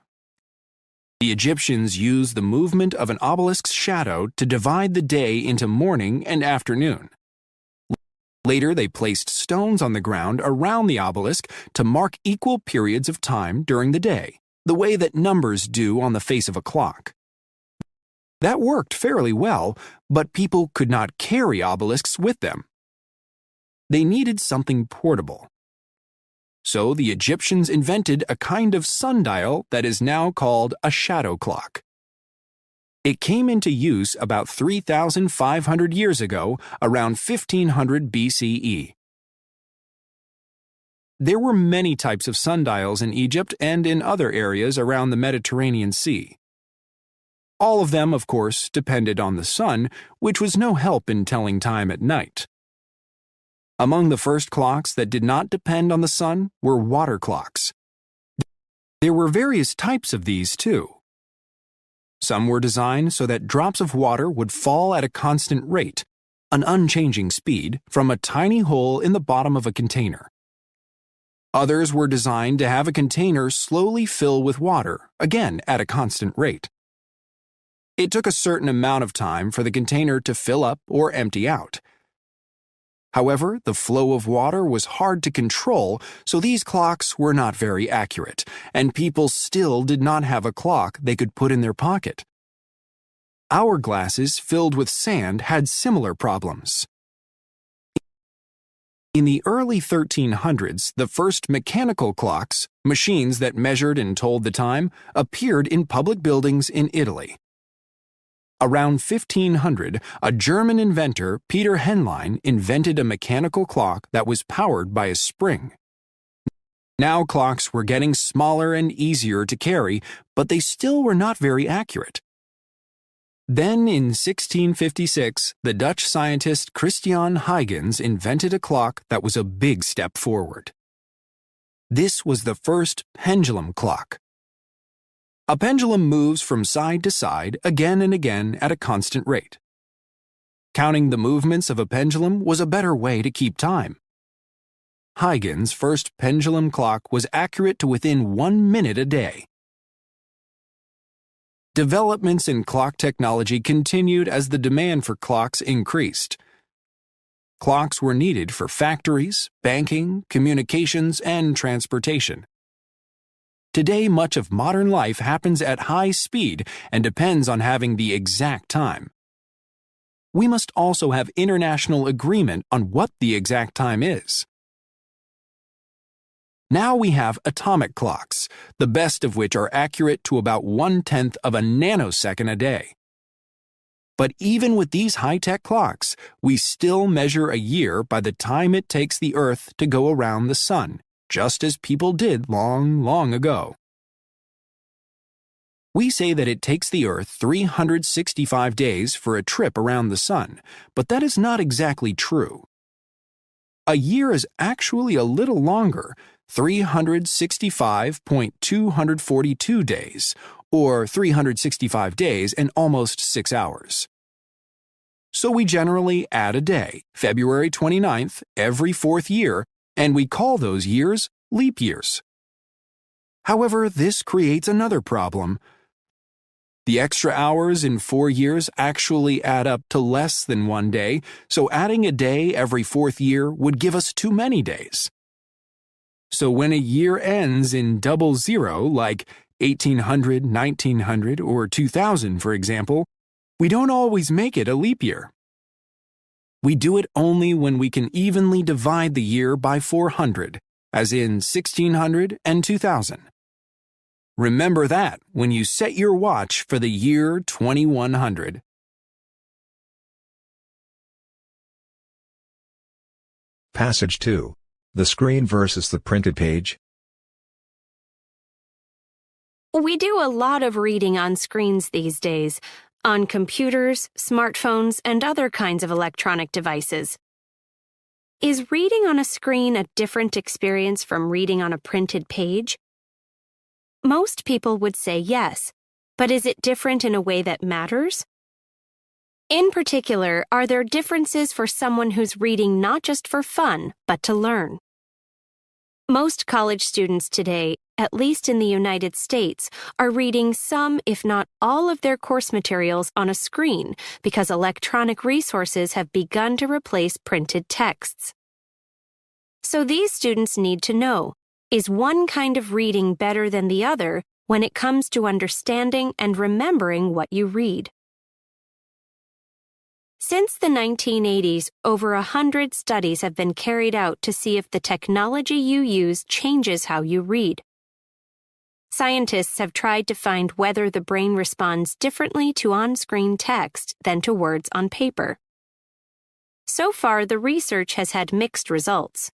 The Egyptians used the movement of an obelisk's shadow to divide the day into morning and afternoon. Later, they placed stones on the ground around the obelisk to mark equal periods of time during the day, the way that numbers do on the face of a clock. That worked fairly well, but people could not carry obelisks with them. They needed something portable. So the Egyptians invented a kind of sundial that is now called a shadow clock. It came into use about 3,500 years ago, around 1500 BCE. There were many types of sundials in Egypt and in other areas around the Mediterranean Sea. All of them, of course, depended on the sun, which was no help in telling time at night. Among the first clocks that did not depend on the sun were water clocks. There were various types of these, too. Some were designed so that drops of water would fall at a constant rate, an unchanging speed, from a tiny hole in the bottom of a container. Others were designed to have a container slowly fill with water, again at a constant rate. It took a certain amount of time for the container to fill up or empty out. However, the flow of water was hard to control, so these clocks were not very accurate, and people still did not have a clock they could put in their pocket. Hourglasses filled with sand had similar problems. In the early 1300s, the first mechanical clocks, machines that measured and told the time, appeared in public buildings in Italy. Around 1500, a German inventor, Peter Henlein, invented a mechanical clock that was powered by a spring. Now clocks were getting smaller and easier to carry, but they still were not very accurate. Then, in 1656, the Dutch scientist Christian Huygens invented a clock that was a big step forward. This was the first pendulum clock. A pendulum moves from side to side again and again at a constant rate. Counting the movements of a pendulum was a better way to keep time. Huygens' first pendulum clock was accurate to within 1 minute a day. Developments in clock technology continued as the demand for clocks increased. Clocks were needed for factories, banking, communications, and transportation. Today, much of modern life happens at high speed and depends on having the exact time. We must also have international agreement on what the exact time is. Now we have atomic clocks, the best of which are accurate to about 1/10 of a nanosecond a day. But even with these high-tech clocks, we still measure a year by the time it takes the Earth to go around the Sun, just as people did long, long ago. We say that it takes the Earth 365 days for a trip around the Sun, but that is not exactly true. A year is actually a little longer, 365.242 days, or 365 days and almost 6 hours. So we generally add a day, February 29th, every 4th year, and we call those years leap years. However, this creates another problem. The extra hours in 4 years actually add up to less than 1 day, so adding a day every 4th year would give us too many days. So when a year ends in 00, like 1800, 1900, or 2000, for example, we don't always make it a leap year. We do it only when we can evenly divide the year by 400, as in 1600 and 2000. Remember that when you set your watch for the year 2100. Passage 2. The screen versus the printed page. We do a lot of reading on screens these days, on computers, smartphones, and other kinds of electronic devices. Is reading on a screen a different experience from reading on a printed page? Most people would say yes, but is it different in a way that matters? In particular, are there differences for someone who's reading not just for fun, but to learn? Most college students today, at least in the United States, are reading some, if not all, of their course materials on a screen because electronic resources have begun to replace printed texts. So these students need to know, is one kind of reading better than the other when it comes to understanding and remembering what you read? Since the 1980s, over 100 studies have been carried out to see if the technology you use changes how you read. Scientists have tried to find whether the brain responds differently to on-screen text than to words on paper. So far, the research has had mixed results.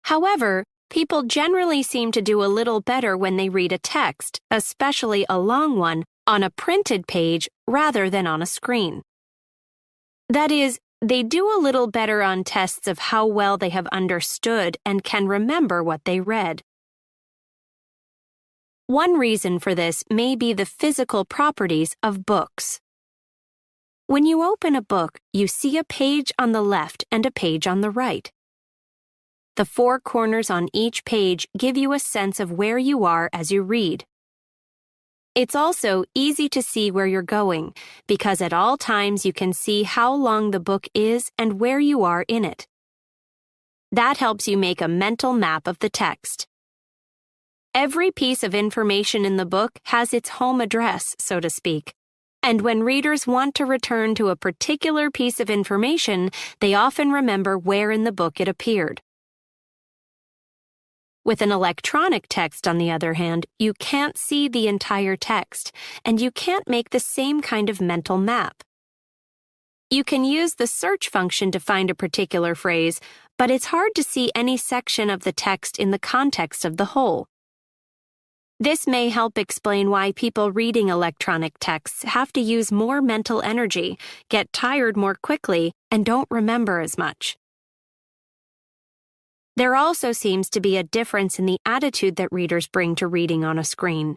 However, people generally seem to do a little better when they read a text, especially a long one, on a printed page rather than on a screen. That is, they do a little better on tests of how well they have understood and can remember what they read. One reason for this may be the physical properties of books. When you open a book, you see a page on the left and a page on the right. The 4 corners on each page give you a sense of where you are as you read. It's also easy to see where you're going because at all times you can see how long the book is and where you are in it. That helps you make a mental map of the text. Every piece of information in the book has its home address, so to speak. And when readers want to return to a particular piece of information, they often remember where in the book it appeared. With an electronic text, on the other hand, you can't see the entire text, and you can't make the same kind of mental map. You can use the search function to find a particular phrase, but it's hard to see any section of the text in the context of the whole. This may help explain why people reading electronic texts have to use more mental energy, get tired more quickly, and don't remember as much. There also seems to be a difference in the attitude that readers bring to reading on a screen.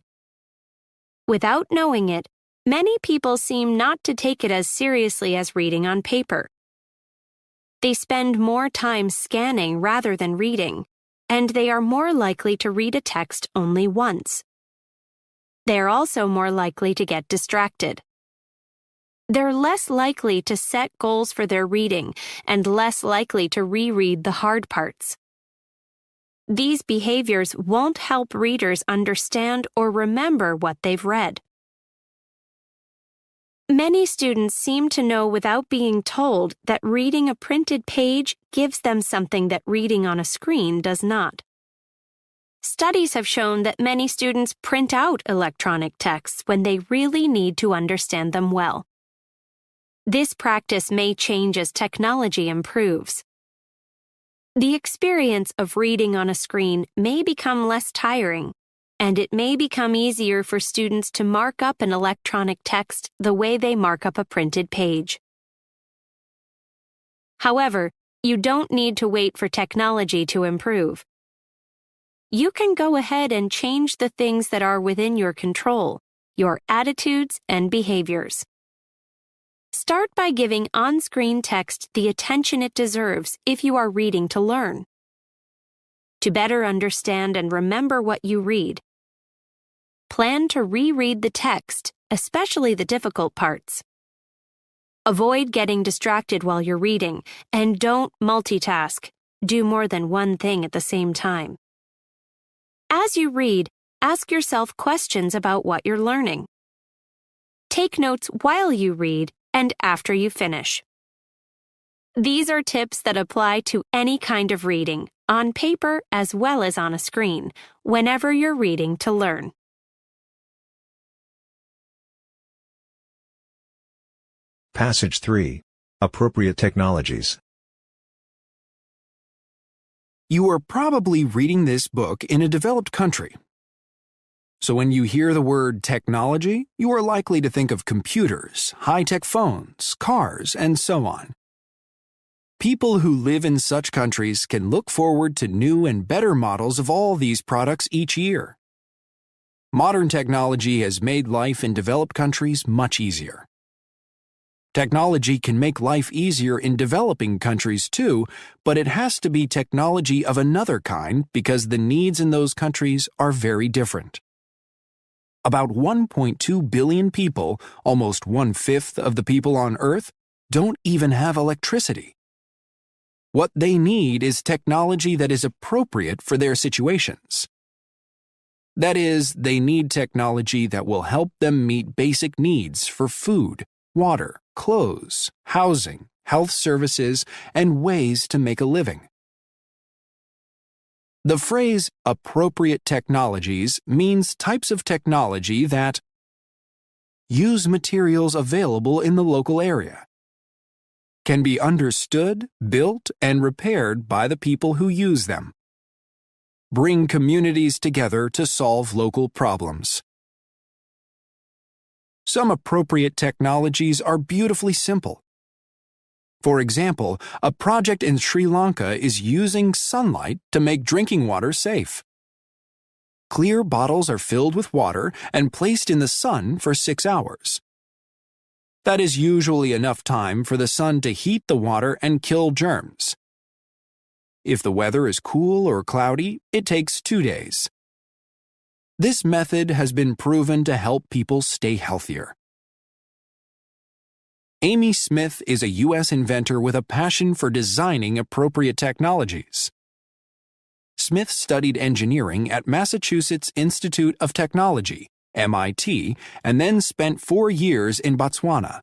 Without knowing it, many people seem not to take it as seriously as reading on paper. They spend more time scanning rather than reading, and they are more likely to read a text only once. They are also more likely to get distracted. They're less likely to set goals for their reading and less likely to reread the hard parts. These behaviors won't help readers understand or remember what they've read. Many students seem to know without being told that reading a printed page gives them something that reading on a screen does not. Studies have shown that many students print out electronic texts when they really need to understand them well. This practice may change as technology improves. The experience of reading on a screen may become less tiring, and it may become easier for students to mark up an electronic text the way they mark up a printed page. However, you don't need to wait for technology to improve. You can go ahead and change the things that are within your control, your attitudes and behaviors. Start by giving on-screen text the attention it deserves if you are reading to learn. To better understand and remember what you read, plan to reread the text, especially the difficult parts. Avoid getting distracted while you're reading, and don't multitask. Do more than one thing at the same time. As you read, ask yourself questions about what you're learning. Take notes while you read and after you finish. These are tips that apply to any kind of reading, on paper as well as on a screen, whenever you're reading to learn. Passage 3. Appropriate technologies. You are probably reading this book in a developed country. So when you hear the word technology, you are likely to think of computers, high-tech phones, cars, and so on. People who live in such countries can look forward to new and better models of all these products each year. Modern technology has made life in developed countries much easier. Technology can make life easier in developing countries too, but it has to be technology of another kind because the needs in those countries are very different. About 1.2 billion people, almost 1/5 of the people on Earth, don't even have electricity. What they need is technology that is appropriate for their situations. That is, they need technology that will help them meet basic needs for food, water, clothes, housing, health services, and ways to make a living. The phrase appropriate technologies means types of technology that use materials available in the local area, can be understood, built, and repaired by the people who use them, bring communities together to solve local problems. Some appropriate technologies are beautifully simple. For example, a project in Sri Lanka is using sunlight to make drinking water safe. Clear bottles are filled with water and placed in the sun for 6 hours. That is usually enough time for the sun to heat the water and kill germs. If the weather is cool or cloudy, it takes 2 days. This method has been proven to help people stay healthier. Amy Smith is a U.S. inventor with a passion for designing appropriate technologies. Smith studied engineering at Massachusetts Institute of Technology, MIT, and then spent 4 years in Botswana.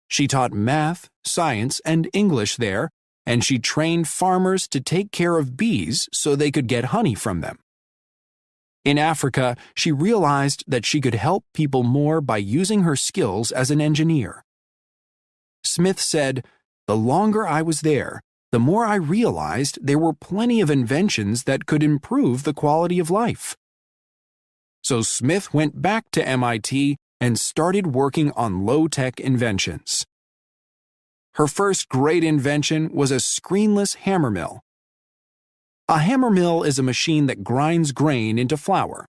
She taught math, science, and English there, and she trained farmers to take care of bees so they could get honey from them. In Africa, she realized that she could help people more by using her skills as an engineer. Smith said, "The longer I was there, the more I realized there were plenty of inventions that could improve the quality of life." So Smith went back to MIT and started working on low-tech inventions. Her first great invention was a screenless hammer mill. A hammer mill is a machine that grinds grain into flour.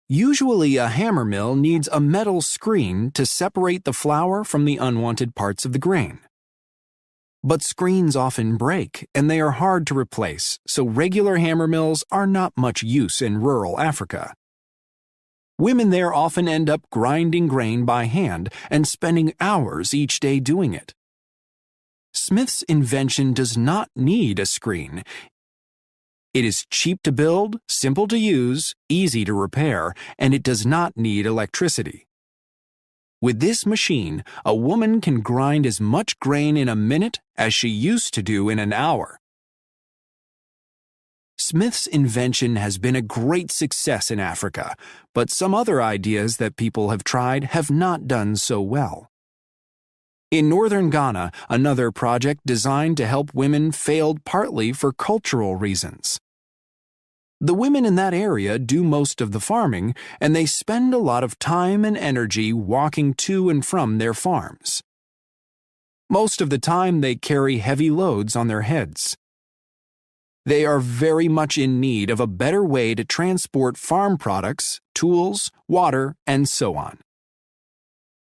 Usually, a hammer mill needs a metal screen to separate the flour from the unwanted parts of the grain. But screens often break, and they are hard to replace, so regular hammer mills are not much use in rural Africa. Women there often end up grinding grain by hand and spending hours each day doing it. Smith's invention does not need a screen. It is cheap to build, simple to use, easy to repair, and it does not need electricity. With this machine, a woman can grind as much grain in a minute as she used to do in an hour. Smith's invention has been a great success in Africa, but some other ideas that people have tried have not done so well. In northern Ghana, another project designed to help women failed partly for cultural reasons. The women in that area do most of the farming, and they spend a lot of time and energy walking to and from their farms. Most of the time, they carry heavy loads on their heads. They are very much in need of a better way to transport farm products, tools, water, and so on.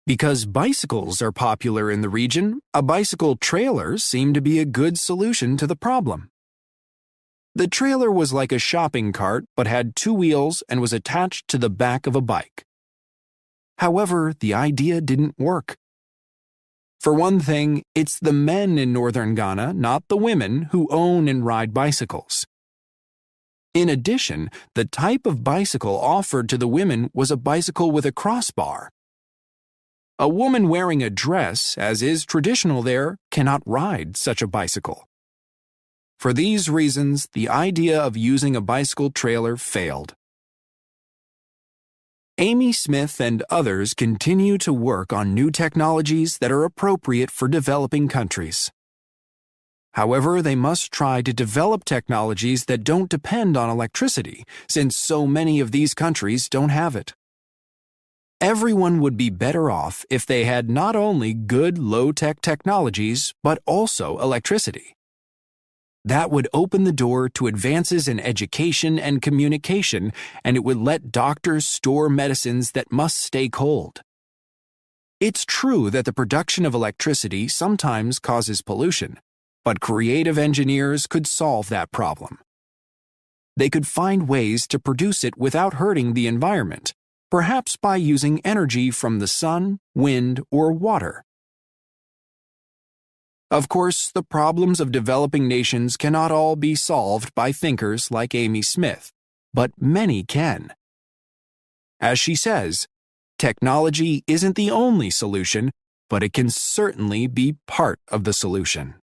Because bicycles are popular in the region, a bicycle trailer seemed to be a good solution to the problem. The trailer was like a shopping cart but had 2 wheels and was attached to the back of a bike. However, the idea didn't work. For one thing, it's the men in northern Ghana, not the women, who own and ride bicycles. In addition, the type of bicycle offered to the women was a bicycle with a crossbar. A woman wearing a dress, as is traditional there, cannot ride such a bicycle. For these reasons, the idea of using a bicycle trailer failed. Amy Smith and others continue to work on new technologies that are appropriate for developing countries. However, they must try to develop technologies that don't depend on electricity, since so many of these countries don't have it. Everyone would be better off if they had not only good low-tech technologies, but also electricity. That would open the door to advances in education and communication, and it would let doctors store medicines that must stay cold. It's true that the production of electricity sometimes causes pollution, but creative engineers could solve that problem. They could find ways to produce it without hurting the environment, perhaps by using energy from the sun, wind, or water. Of course, the problems of developing nations cannot all be solved by thinkers like Amy Smith, but many can. As she says, technology isn't the only solution, but it can certainly be part of the solution.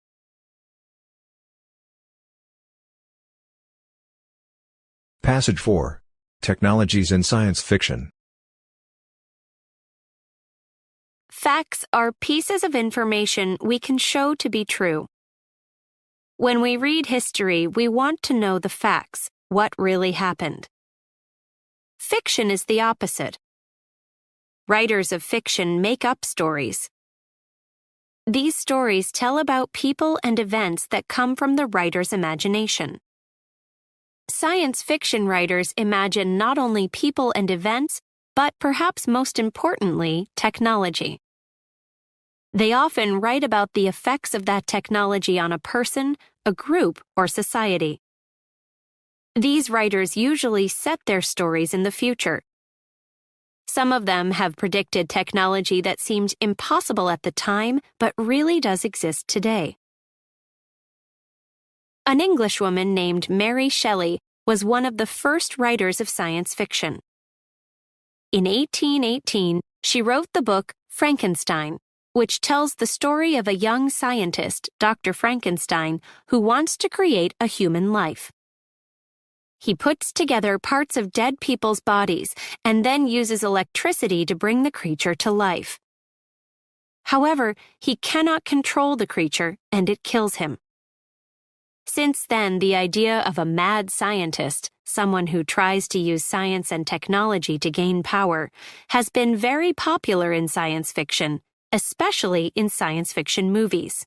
Passage 4. Technologies in Science Fiction. Facts are pieces of information we can show to be true. When we read history, we want to know the facts, what really happened. Fiction is the opposite. Writers of fiction make up stories. These stories tell about people and events that come from the writer's imagination. Science fiction writers imagine not only people and events, but perhaps most importantly, technology. They often write about the effects of that technology on a person, a group, or society. These writers usually set their stories in the future. Some of them have predicted technology that seemed impossible at the time but really does exist today. An Englishwoman named Mary Shelley was one of the first writers of science fiction. In 1818, she wrote the book Frankenstein, which tells the story of a young scientist, Dr. Frankenstein, who wants to create a human life. He puts together parts of dead people's bodies and then uses electricity to bring the creature to life. However, he cannot control the creature and it kills him. Since then, the idea of a mad scientist, someone who tries to use science and technology to gain power, has been very popular in science fiction, especially in science fiction movies.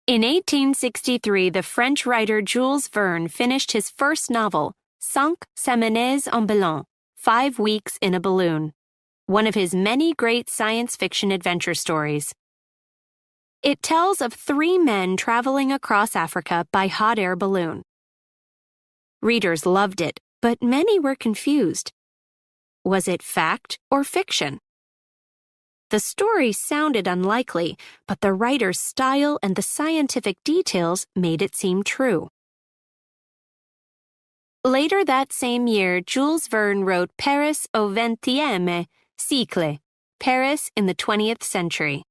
In 1863, the French writer Jules Verne finished his first novel, Cinq Semaines en Ballon, 5 Weeks in a Balloon, one of his many great science fiction adventure stories. It tells of 3 men traveling across Africa by hot air balloon. Readers loved it, but many were confused. Was it fact or fiction? The story sounded unlikely, but the writer's style and the scientific details made it seem true. Later that same year, Jules Verne wrote Paris au XXe siècle, Paris in the 20th century.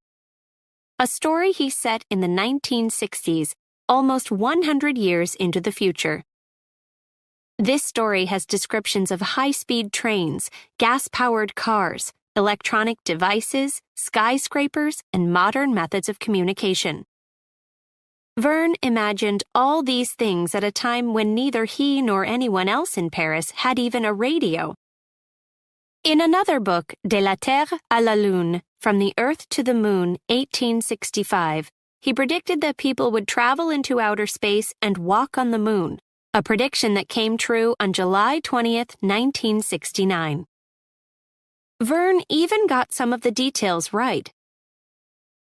A story he set in the 1960s, almost 100 years into the future. This story has descriptions of high-speed trains, gas-powered cars, electronic devices, skyscrapers, and modern methods of communication. Verne imagined all these things at a time when neither he nor anyone else in Paris had even a radio. In another book, De la Terre à la Lune, From the Earth to the Moon, 1865, he predicted that people would travel into outer space and walk on the moon, a prediction that came true on July 20th, 1969. Verne even got some of the details right.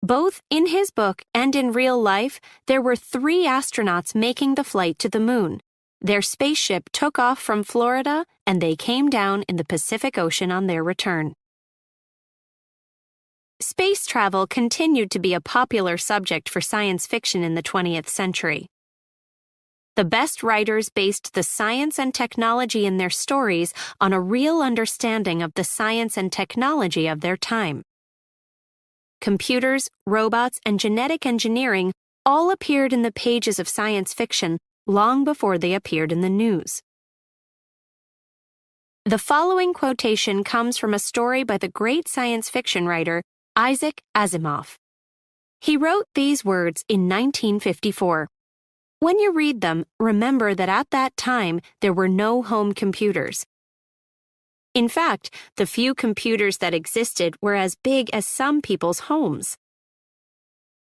Both in his book and in real life, there were 3 astronauts making the flight to the moon. Their spaceship took off from Florida, and they came down in the Pacific Ocean on their return. Space travel continued to be a popular subject for science fiction in the 20th century. The best writers based the science and technology in their stories on a real understanding of the science and technology of their time. Computers, robots, and genetic engineering all appeared in the pages of science fiction long before they appeared in the news. The following quotation comes from a story by the great science fiction writer Isaac Asimov. He wrote these words in 1954. When you read them, remember that at that time there were no home computers. In fact, the few computers that existed were as big as some people's homes.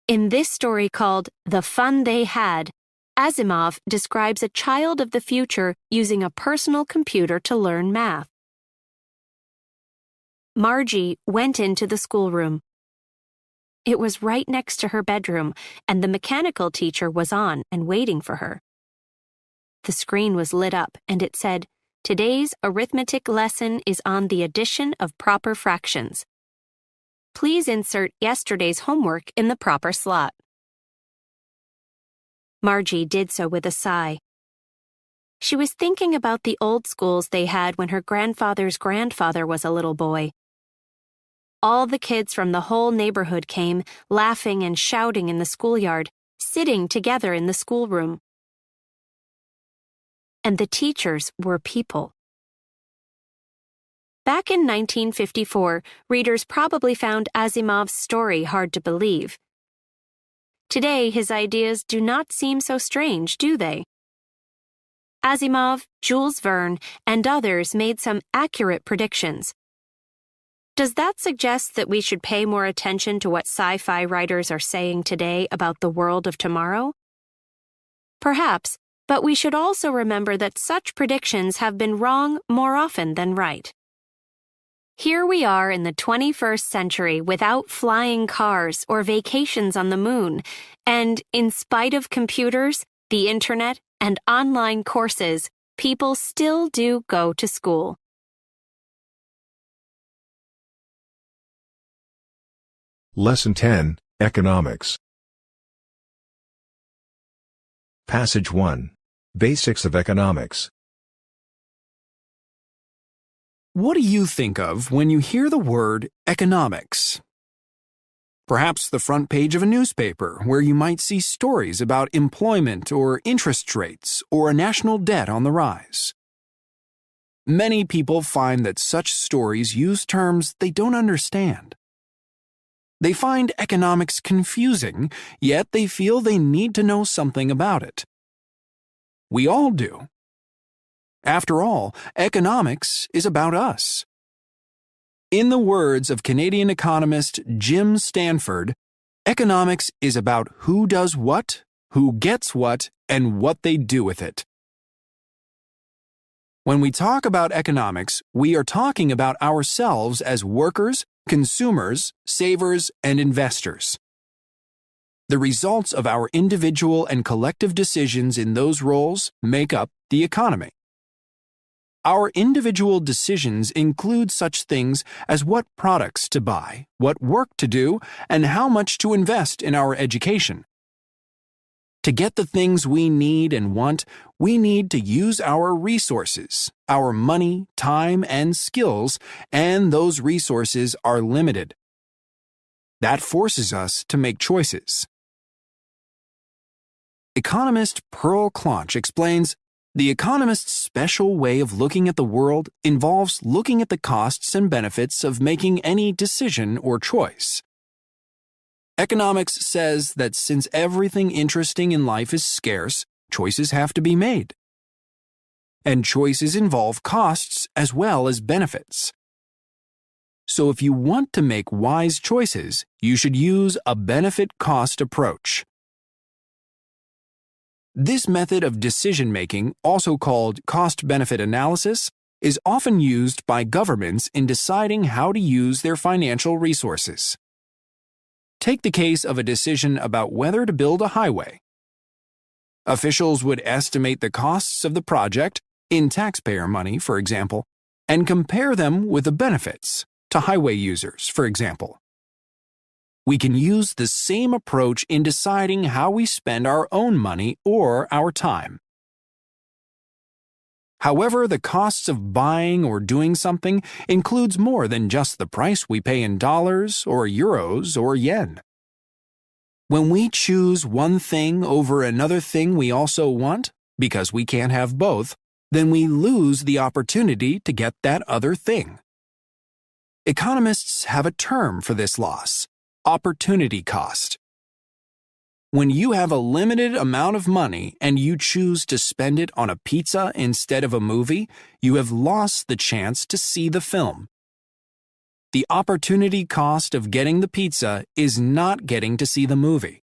In this story called The Fun They Had, Asimov describes a child of the future using a personal computer to learn math. Margie went into the schoolroom. It was right next to her bedroom, and the mechanical teacher was on and waiting for her. The screen was lit up, and it said, "Today's arithmetic lesson is on the addition of proper fractions. Please insert yesterday's homework in the proper slot." Margie did so with a sigh. She was thinking about the old schools they had when her grandfather's grandfather was a little boy. All the kids from the whole neighborhood came, laughing and shouting in the schoolyard, sitting together in the schoolroom. And the teachers were people. Back in 1954, readers probably found Asimov's story hard to believe. Today, his ideas do not seem so strange, do they? Asimov, Jules Verne, and others made some accurate predictions. Does that suggest that we should pay more attention to what sci-fi writers are saying today about the world of tomorrow? Perhaps, but we should also remember that such predictions have been wrong more often than right. Here we are in the 21st century without flying cars or vacations on the moon, And in spite of computers, the internet, and online courses, people still do go to school. Lesson 10, Economics. Passage 1. Basics of Economics. What do you think of when you hear the word economics? Perhaps the front page of a newspaper where you might see stories about employment or interest rates or a national debt on the rise. Many people find that such stories use terms they don't understand. They find economics confusing, yet they feel they need to know something about it. We all do. After all, economics is about us. In the words of Canadian economist Jim Stanford, economics is about who does what, who gets what, and what they do with it. When we talk about economics, we are talking about ourselves as workers, consumers, savers, and investors. The results of our individual and collective decisions in those roles make up the economy. Our individual decisions include such things as what products to buy, what work to do, and how much to invest in our education. To get the things we need and want, we need to use our resources, our money, time, and skills, and those resources are limited. That forces us to make choices. Economist Pearl Clonch explains, the economist's special way of looking at the world involves looking at the costs and benefits of making any decision or choice. Economics says that since everything interesting in life is scarce, choices have to be made. And choices involve costs as well as benefits. So if you want to make wise choices, you should use a benefit-cost approach. This method of decision-making, also called cost-benefit analysis, is often used by governments in deciding how to use their financial resources. Take the case of a decision about whether to build a highway. Officials would estimate the costs of the project, in taxpayer money, for example, and compare them with the benefits to highway users, for example. We can use the same approach in deciding how we spend our own money or our time. However, the costs of buying or doing something includes more than just the price we pay in dollars or euros or yen. When we choose one thing over another thing we also want, because we can't have both, then we lose the opportunity to get that other thing. Economists have a term for this loss: opportunity cost. When you have a limited amount of money and you choose to spend it on a pizza instead of a movie, you have lost the chance to see the film. The opportunity cost of getting the pizza is not getting to see the movie.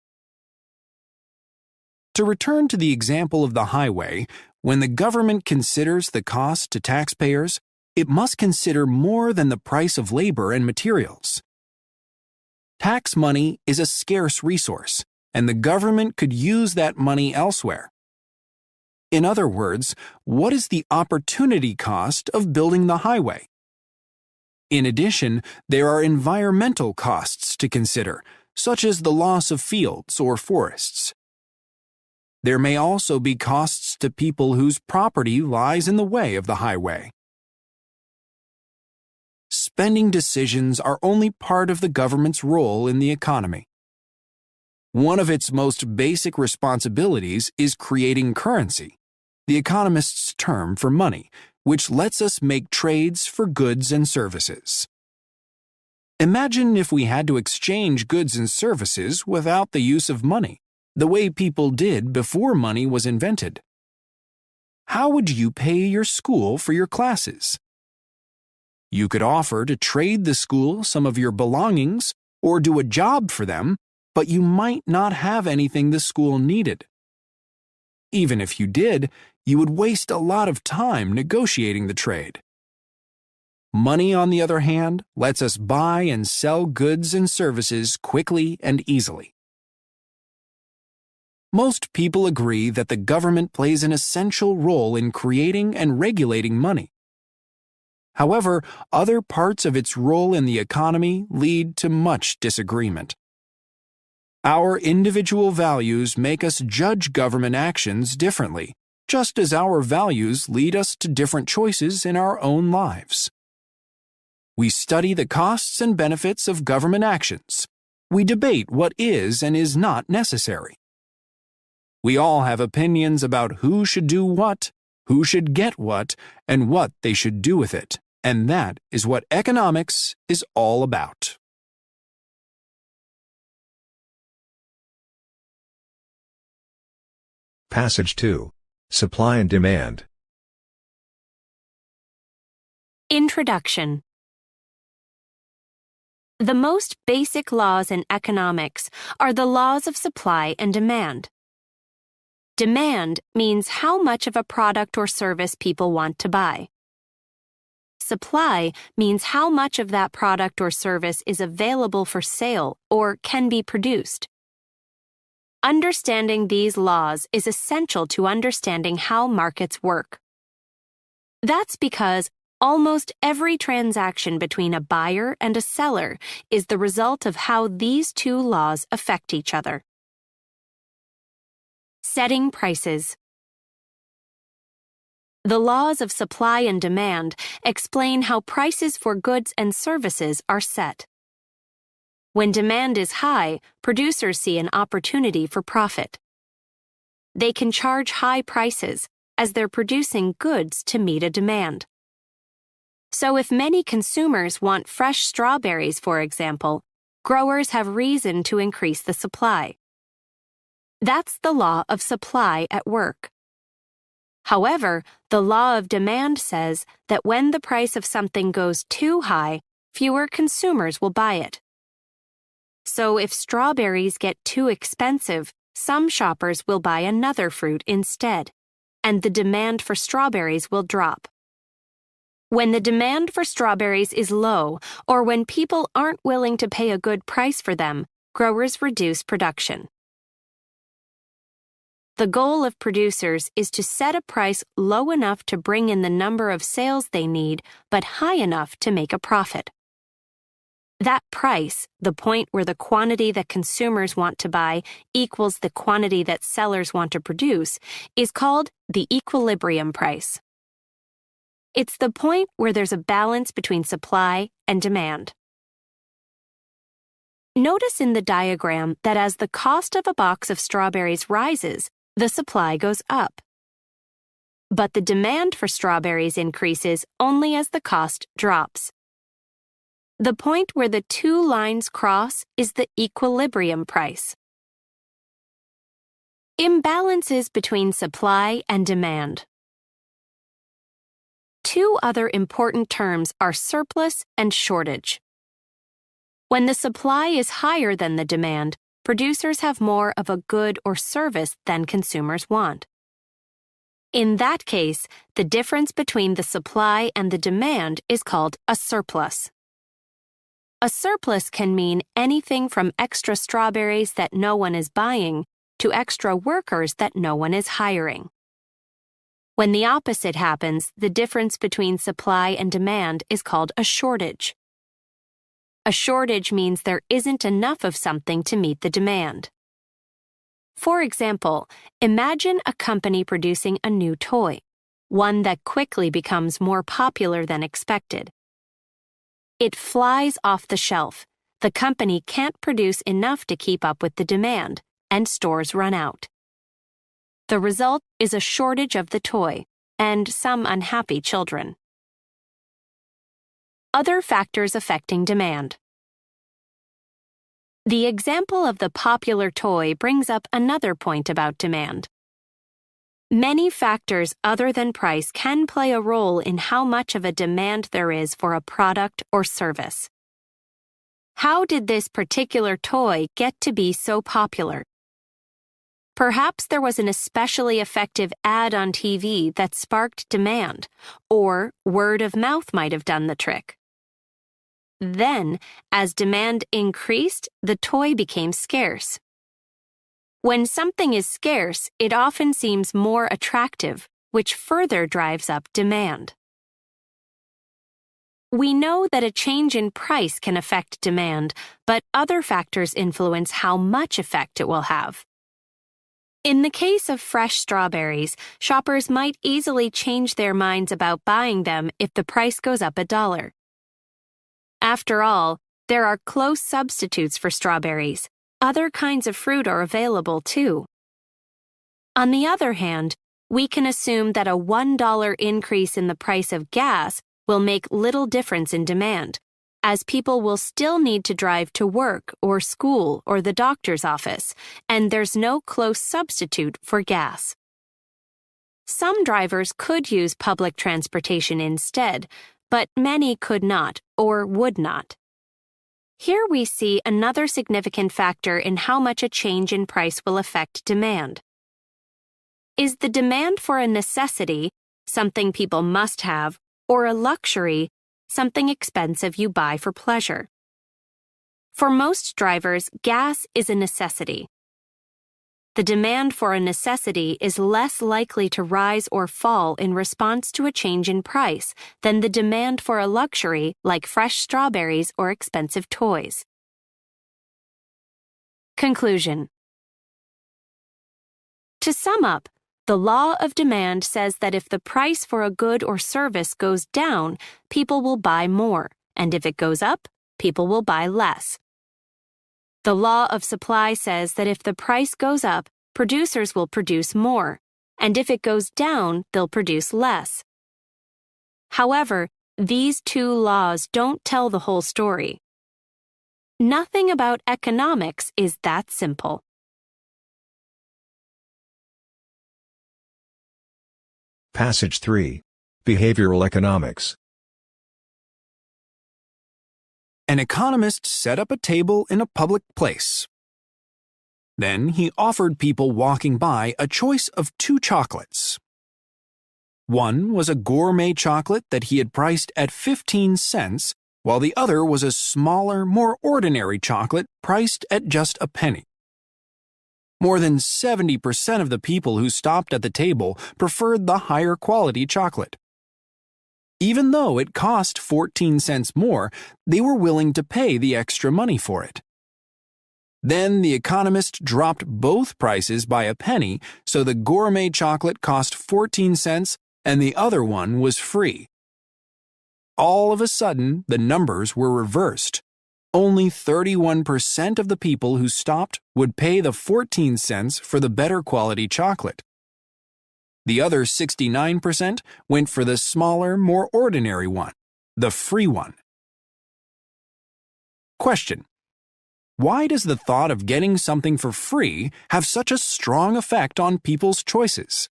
To return to the example of the highway, when the government considers the cost to taxpayers, it must consider more than the price of labor and materials. Tax money is a scarce resource, and the government could use that money elsewhere. In other words, what is the opportunity cost of building the highway? In addition, there are environmental costs to consider, such as the loss of fields or forests. There may also be costs to people whose property lies in the way of the highway. Spending decisions are only part of the government's role in the economy. One of its most basic responsibilities is creating currency, the economist's term for money, which lets us make trades for goods and services. Imagine if we had to exchange goods and services without the use of money, the way people did before money was invented. How would you pay your school for your classes? You could offer to trade the school some of your belongings or do a job for them, but you might not have anything the school needed. Even if you did, you would waste a lot of time negotiating the trade. Money, on the other hand, lets us buy and sell goods and services quickly and easily. Most people agree that the government plays an essential role in creating and regulating money. However, other parts of its role in the economy lead to much disagreement. Our individual values make us judge government actions differently, just as our values lead us to different choices in our own lives. We study the costs and benefits of government actions. We debate what is and is not necessary. We all have opinions about who should do what, who should get what, and what they should do with it, and that is what economics is all about. Passage 2. Supply and demand. Introduction. The most basic laws in economics are the laws of supply and demand. Demand means how much of a product or service people want to buy. Supply means how much of that product or service is available for sale or can be produced. Understanding these laws is essential to understanding how markets work. That's because almost every transaction between a buyer and a seller is the result of how these two laws affect each other. Setting prices. The laws of supply and demand explain how prices for goods and services are set. When demand is high, producers see an opportunity for profit. They can charge high prices as they're producing goods to meet a demand. So if many consumers want fresh strawberries, for example, growers have reason to increase the supply. That's the law of supply at work. However, the law of demand says that when the price of something goes too high, fewer consumers will buy it. So if strawberries get too expensive, some shoppers will buy another fruit instead, and the demand for strawberries will drop. When the demand for strawberries is low, or when people aren't willing to pay a good price for them, growers reduce production. The goal of producers is to set a price low enough to bring in the number of sales they need, but high enough to make a profit. That price, the point where the quantity that consumers want to buy equals the quantity that sellers want to produce, is called the equilibrium price. It's the point where there's a balance between supply and demand. Notice in the diagram that as the cost of a box of strawberries rises, the supply goes up. But the demand for strawberries increases only as the cost drops. The point where the two lines cross is the equilibrium price. Imbalances between supply and demand. Two other important terms are surplus and shortage. When the supply is higher than the demand, producers have more of a good or service than consumers want. In that case, the difference between the supply and the demand is called a surplus. A surplus can mean anything from extra strawberries that no one is buying to extra workers that no one is hiring. When the opposite happens, the difference between supply and demand is called a shortage. A shortage means there isn't enough of something to meet the demand. For example, imagine a company producing a new toy, one that quickly becomes more popular than expected. It flies off the shelf. The company can't produce enough to keep up with the demand, and stores run out. The result is a shortage of the toy and some unhappy children. Other factors affecting demand. The example of the popular toy brings up another point about demand. Many factors other than price can play a role in how much of a demand there is for a product or service. How did this particular toy get to be so popular? Perhaps there was an especially effective ad on TV that sparked demand, or word of mouth might have done the trick. Then, as demand increased, the toy became scarce. When something is scarce, it often seems more attractive, which further drives up demand. We know that a change in price can affect demand, but other factors influence how much effect it will have. In the case of fresh strawberries, shoppers might easily change their minds about buying them if the price goes up $1. After all, there are close substitutes for strawberries. Other kinds of fruit are available too. On the other hand, we can assume that a $1 increase in the price of gas will make little difference in demand, as people will still need to drive to work or school or the doctor's office, and there's no close substitute for gas. Some drivers could use public transportation instead, but many could not or would not. Here we see another significant factor in how much a change in price will affect demand. Is the demand for a necessity, something people must have, or a luxury, something expensive you buy for pleasure? For most drivers, gas is a necessity. The demand for a necessity is less likely to rise or fall in response to a change in price than the demand for a luxury like fresh strawberries or expensive toys. Conclusion. To sum up, the law of demand says that if the price for a good or service goes down, people will buy more, and if it goes up, people will buy less. The law of supply says that if the price goes up, producers will produce more, and if it goes down, they'll produce less. However, these two laws don't tell the whole story. Nothing about economics is that simple. Passage 3. Behavioral Economics. An economist set up a table in a public place. Then he offered people walking by a choice of 2 chocolates. One was a gourmet chocolate that he had priced at 15 cents, while the other was a smaller, more ordinary chocolate priced at just a penny. More than 70% of the people who stopped at the table preferred the higher quality chocolate. Even though it cost 14 cents more, they were willing to pay the extra money for it. Then the economist dropped both prices by a penny, so the gourmet chocolate cost 14 cents and the other one was free. All of a sudden, the numbers were reversed. Only 31% of the people who stopped would pay the 14 cents for the better quality chocolate. The other 69% went for the smaller, more ordinary one, the free one. Question: why does the thought of getting something for free have such a strong effect on people's choices?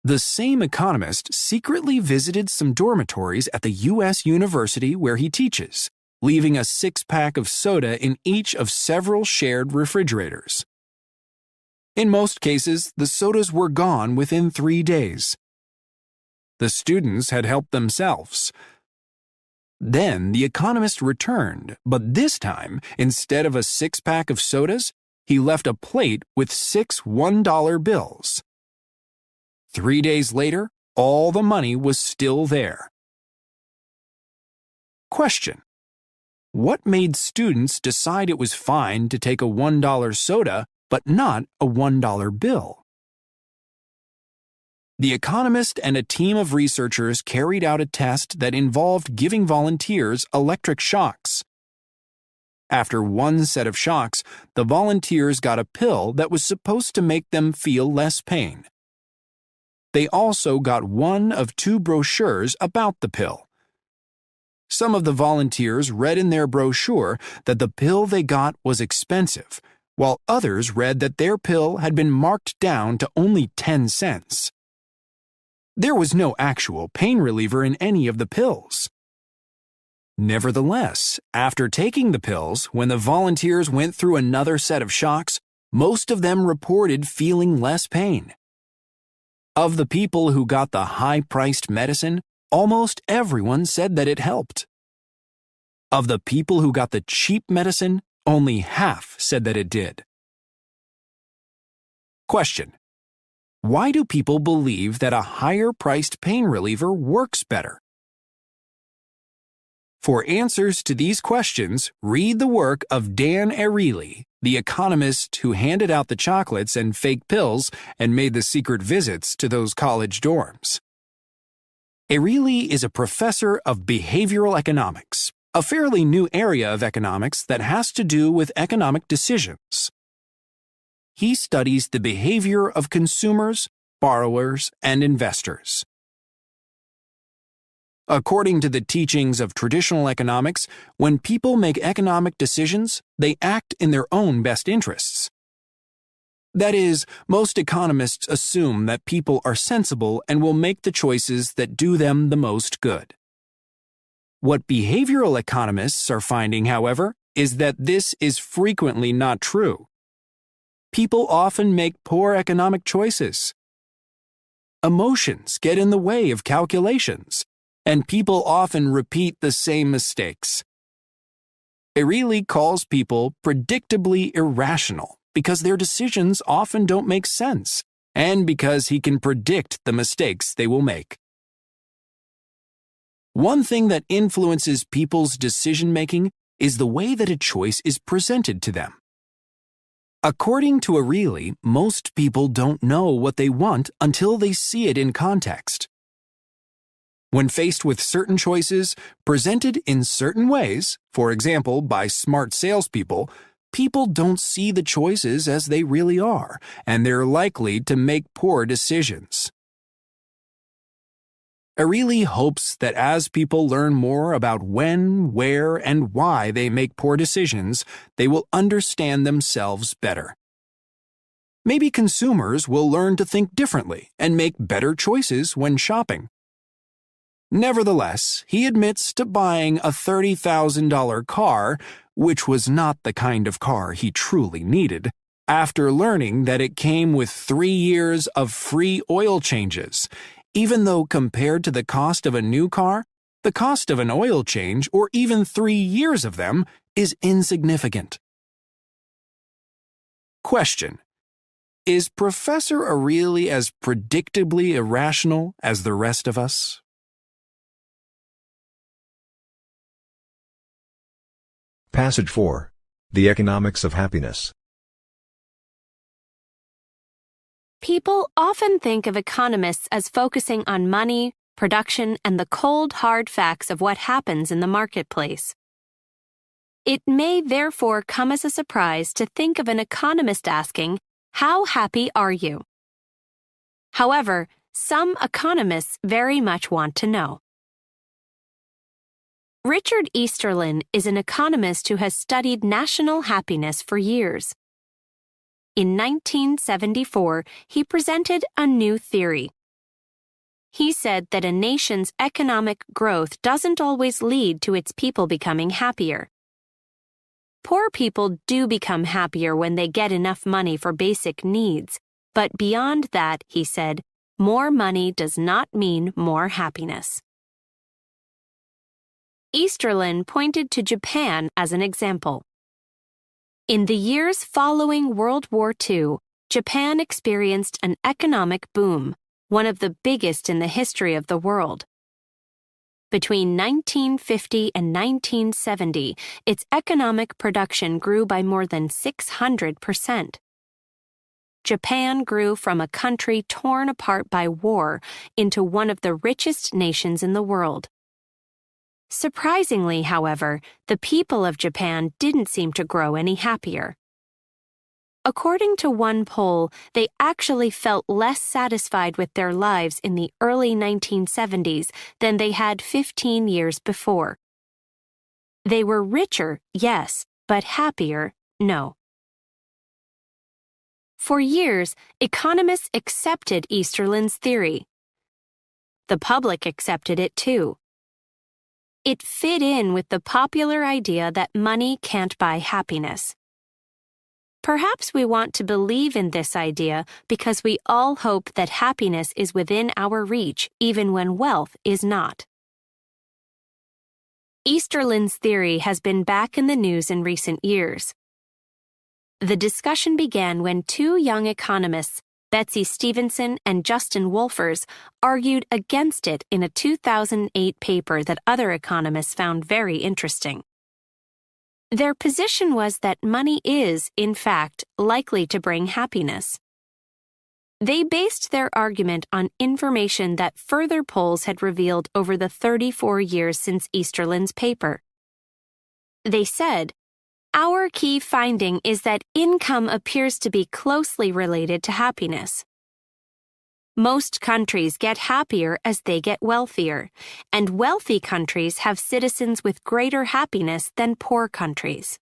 The same economist secretly visited some dormitories at the U.S. university where he teaches, leaving a 6-pack of soda in each of several shared refrigerators. In most cases, the sodas were gone within 3 days. The students had helped themselves. Then the economist returned, but this time, instead of a 6-pack of sodas, he left a plate with 6 $1 bills. 3 days later, all the money was still there. Question: what made students decide it was fine to take a $1 soda but not a $1 bill? The economist and a team of researchers carried out a test that involved giving volunteers electric shocks. After one set of shocks, the volunteers got a pill that was supposed to make them feel less pain. They also got one of 2 brochures about the pill. Some of the volunteers read in their brochure that the pill they got was expensive, while others read that their pill had been marked down to only 10 cents. There was no actual pain reliever in any of the pills. Nevertheless, after taking the pills, when the volunteers went through another set of shocks, most of them reported feeling less pain. Of the people who got the high-priced medicine, almost everyone said that it helped. Of the people who got the cheap medicine, only half said that it did. Question: why do people believe that a higher-priced pain reliever works better? For answers to these questions, read the work of Dan Ariely, the economist who handed out the chocolates and fake pills and made the secret visits to those college dorms. Ariely is a professor of behavioral economics, a fairly new area of economics that has to do with economic decisions. He studies the behavior of consumers, borrowers, and investors. According to the teachings of traditional economics, when people make economic decisions, they act in their own best interests. That is, most economists assume that people are sensible and will make the choices that do them the most good. What behavioral economists are finding, however, is that this is frequently not true. People often make poor economic choices. Emotions get in the way of calculations, and people often repeat the same mistakes. Ariely calls people predictably irrational because their decisions often don't make sense, and because he can predict the mistakes they will make. One thing that influences people's decision-making is the way that a choice is presented to them. According to Ariely, most people don't know what they want until they see it in context. When faced with certain choices, presented in certain ways, for example by smart salespeople, people don't see the choices as they really are, and they're likely to make poor decisions. Ariely hopes that as people learn more about when, where, and why they make poor decisions, they will understand themselves better. Maybe consumers will learn to think differently and make better choices when shopping. Nevertheless, he admits to buying a $30,000 car, which was not the kind of car he truly needed, after learning that it came with 3 years of free oil changes, even though compared to the cost of a new car, the cost of an oil change, or even 3 years of them, is insignificant. Question: is Professor Ariely as predictably irrational as the rest of us? Passage 4. The Economics of Happiness. People often think of economists as focusing on money, production, and the cold, hard facts of what happens in the marketplace. It may therefore come as a surprise to think of an economist asking, "How happy are you?" However, some economists very much want to know. Richard Easterlin is an economist who has studied national happiness for years. In 1974, he presented a new theory. He said that a nation's economic growth doesn't always lead to its people becoming happier. Poor people do become happier when they get enough money for basic needs, but beyond that, he said, more money does not mean more happiness. Easterlin pointed to Japan as an example. In the years following World War II, Japan experienced an economic boom, one of the biggest in the history of the world. Between 1950 and 1970, its economic production grew by more than 600%. Japan grew from a country torn apart by war into one of the richest nations in the world. Surprisingly, however, the people of Japan didn't seem to grow any happier. According to one poll, they actually felt less satisfied with their lives in the early 1970s than they had 15 years before. They were richer, yes, but happier, no. For years, economists accepted Easterlin's theory. The public accepted it too. It fit in with the popular idea that money can't buy happiness. Perhaps we want to believe in this idea because we all hope that happiness is within our reach even when wealth is not. Easterlin's theory has been back in the news in recent years. The discussion began when two young economists, Betsy Stevenson and Justin Wolfers, argued against it in a 2008 paper that other economists found very interesting. Their position was that money is, in fact, likely to bring happiness. They based their argument on information that further polls had revealed over the 34 years since Easterlin's paper. They said, "Our key finding is that income appears to be closely related to happiness. Most countries get happier as they get wealthier, and wealthy countries have citizens with greater happiness than poor countries."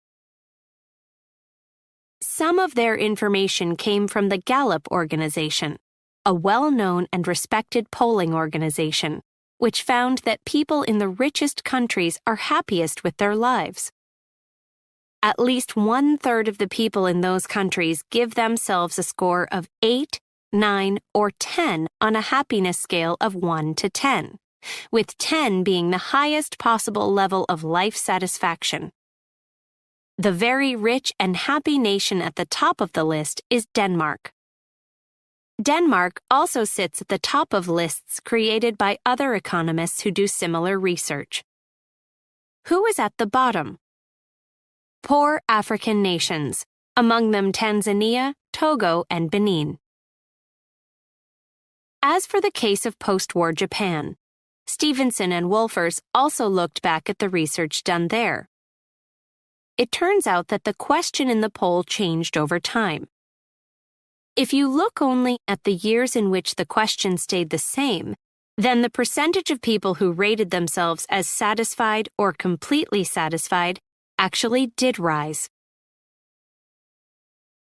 Some of their information came from the Gallup organization, a well-known and respected polling organization, which found that people in the richest countries are happiest with their lives. At least 1/3 of the people in those countries give themselves a score of 8, 9, or 10 on a happiness scale of 1 to 10, with 10 being the highest possible level of life satisfaction. The very rich and happy nation at the top of the list is Denmark. Denmark also sits at the top of lists created by other economists who do similar research. Who is at the bottom? Poor African nations, among them Tanzania, Togo, and Benin. As for the case of post-war Japan, Stevenson and Wolfers also looked back at the research done there. It turns out that the question in the poll changed over time. If you look only at the years in which the question stayed the same, then the percentage of people who rated themselves as satisfied or completely satisfied actually did rise.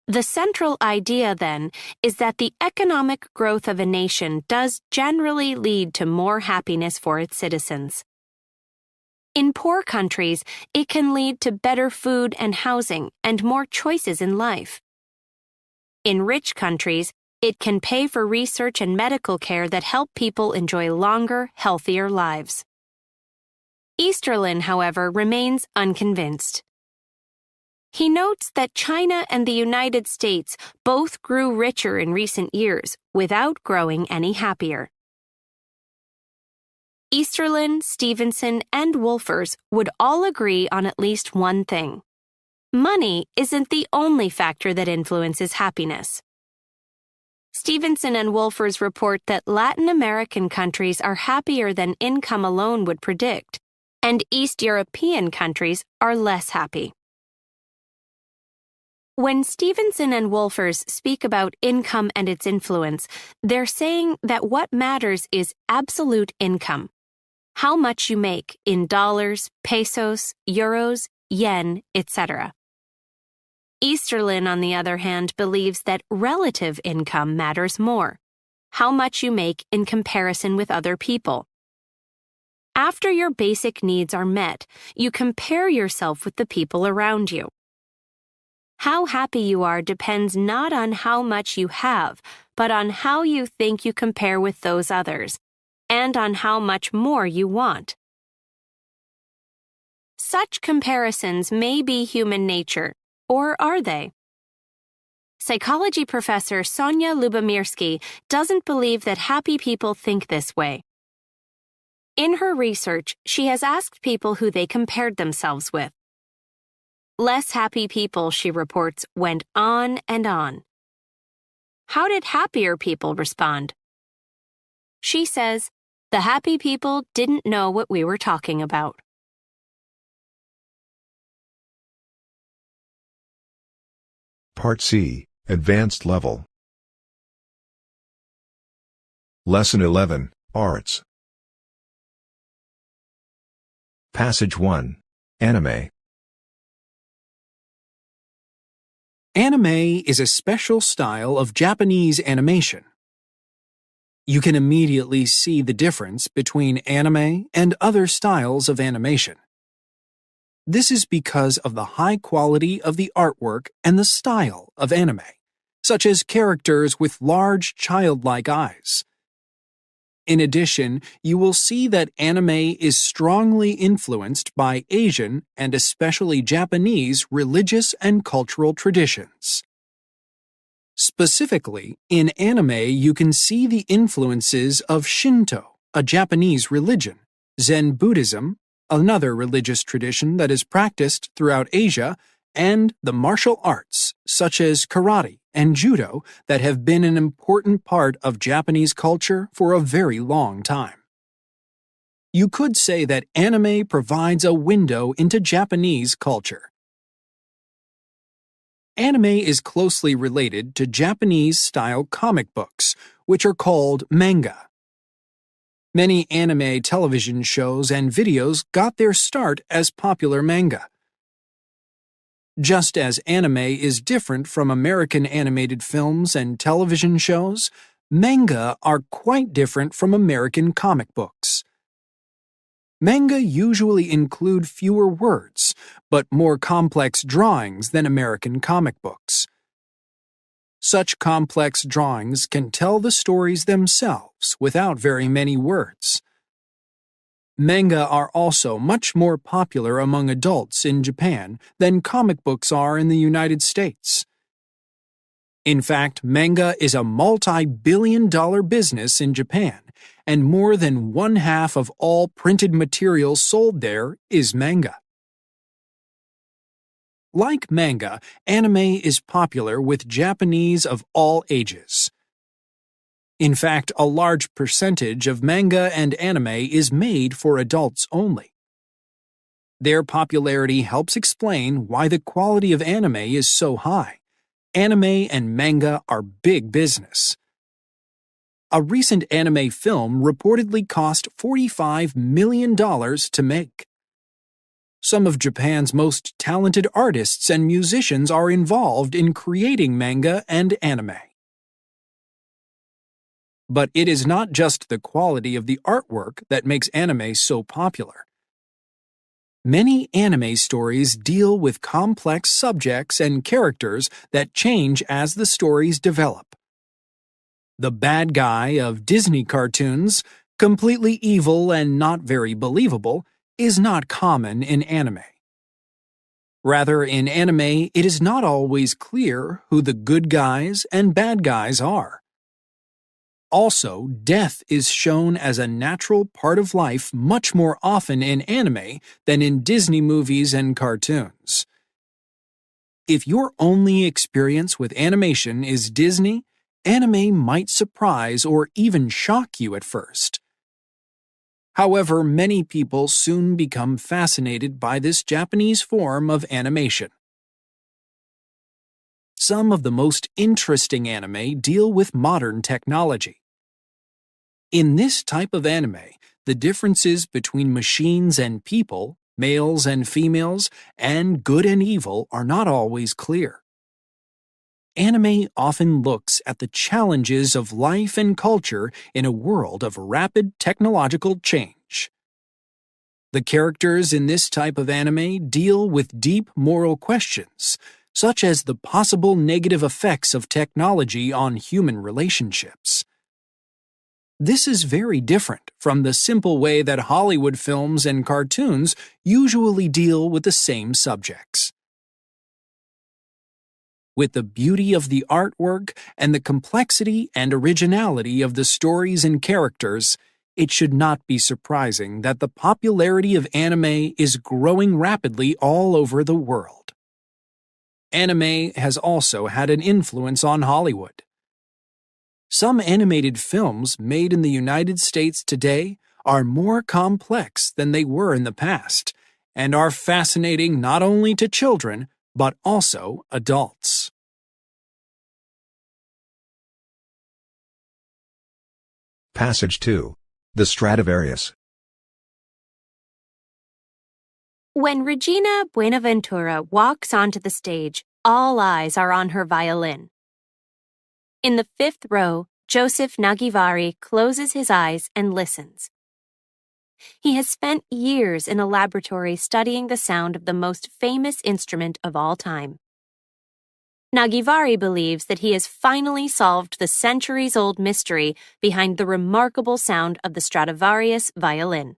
The central idea, then, is that the economic growth of a nation does generally lead to more happiness for its citizens. In poor countries, it can lead to better food and housing and more choices in life. In rich countries, it can pay for research and medical care that help people enjoy longer, healthier lives. Easterlin, however, remains unconvinced. He notes that China and the United States both grew richer in recent years without growing any happier. Easterlin, Stevenson, and Wolfers would all agree on at least one thing. Money isn't the only factor that influences happiness. Stevenson and Wolfers report that Latin American countries are happier than income alone would predict, and East European countries are less happy. When Stevenson and Wolfers speak about income and its influence, they're saying that what matters is absolute income. How much you make in dollars, pesos, euros, yen, etc. Easterlin, on the other hand, believes that relative income matters more. How much you make in comparison with other people. After your basic needs are met, you compare yourself with the people around you. How happy you are depends not on how much you have, but on how you think you compare with those others, and on how much more you want. Such comparisons may be human nature, or are they? Psychology professor Sonia Lubomirsky doesn't believe that happy people think this way. In her research, she has asked people who they compared themselves with. Less happy people, she reports, went on and on. How did happier people respond? She says, the happy people didn't know what we were talking about. Part C, Advanced Level. Lesson 11, Arts. Passage 1. Anime. Anime is a special style of Japanese animation. You can immediately see the difference between anime and other styles of animation. This is because of the high quality of the artwork and the style of anime, such as characters with large childlike eyes. In addition, you will see that anime is strongly influenced by Asian and especially Japanese religious and cultural traditions. Specifically, in anime you can see the influences of Shinto, a Japanese religion, Zen Buddhism, another religious tradition that is practiced throughout Asia, and the martial arts, such as karate and judo, that have been an important part of Japanese culture for a very long time. You could say that anime provides a window into Japanese culture. Anime is closely related to Japanese-style comic books, which are called manga. Many anime television shows and videos got their start as popular manga. Just as anime is different from American animated films and television shows, manga are quite different from American comic books. Manga usually include fewer words, but more complex drawings than American comic books. Such complex drawings can tell the stories themselves without very many words. Manga are also much more popular among adults in Japan than comic books are in the United States. In fact, manga is a multi-billion-dollar business in Japan, and more than one-half of all printed material sold there is manga. Like manga, anime is popular with Japanese of all ages. In fact, a large percentage of manga and anime is made for adults only. Their popularity helps explain why the quality of anime is so high. Anime and manga are big business. A recent anime film reportedly cost $45 million to make. Some of Japan's most talented artists and musicians are involved in creating manga and anime. But it is not just the quality of the artwork that makes anime so popular. Many anime stories deal with complex subjects and characters that change as the stories develop. The bad guy of Disney cartoons, completely evil and not very believable, is not common in anime. Rather, in anime, it is not always clear who the good guys and bad guys are. Also, death is shown as a natural part of life much more often in anime than in Disney movies and cartoons. If your only experience with animation is Disney, anime might surprise or even shock you at first. However, many people soon become fascinated by this Japanese form of animation. Some of the most interesting anime deal with modern technology. In this type of anime, the differences between machines and people, males and females, and good and evil are not always clear. Anime often looks at the challenges of life and culture in a world of rapid technological change. The characters in this type of anime deal with deep moral questions, such as the possible negative effects of technology on human relationships. This is very different from the simple way that Hollywood films and cartoons usually deal with the same subjects. With the beauty of the artwork and the complexity and originality of the stories and characters, it should not be surprising that the popularity of anime is growing rapidly all over the world. Anime has also had an influence on Hollywood. Some animated films made in the United States today are more complex than they were in the past, and are fascinating not only to children, but also adults. Passage 2. The Stradivarius. When Regina Buenaventura walks onto the stage, all eyes are on her violin. In the fifth row, Joseph Nagivari closes his eyes and listens. He has spent years in a laboratory studying the sound of the most famous instrument of all time. Nagivari believes that he has finally solved the centuries-old mystery behind the remarkable sound of the Stradivarius violin.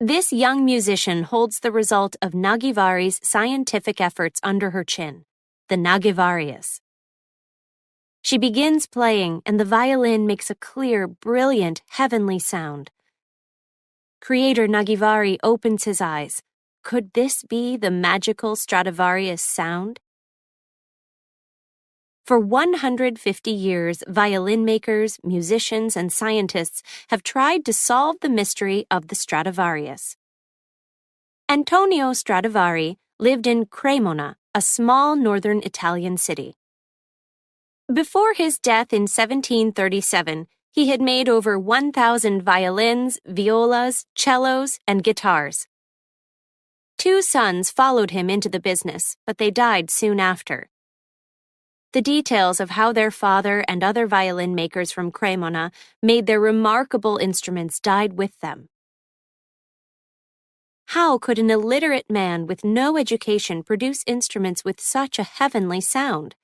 This young musician holds the result of Nagivari's scientific efforts under her chin, the Nagivarius. She begins playing, and the violin makes a clear, brilliant, heavenly sound. Creator Nagivari opens his eyes. Could this be the magical Stradivarius sound? For 150 years, violin makers, musicians, and scientists have tried to solve the mystery of the Stradivarius. Antonio Stradivari lived in Cremona, a small northern Italian city. Before his death in 1737, he had made over 1,000 violins, violas, cellos, and guitars. 2 sons followed him into the business, but they died soon after. The details of how their father and other violin makers from Cremona made their remarkable instruments died with them. How could an illiterate man with no education produce instruments with such a heavenly sound?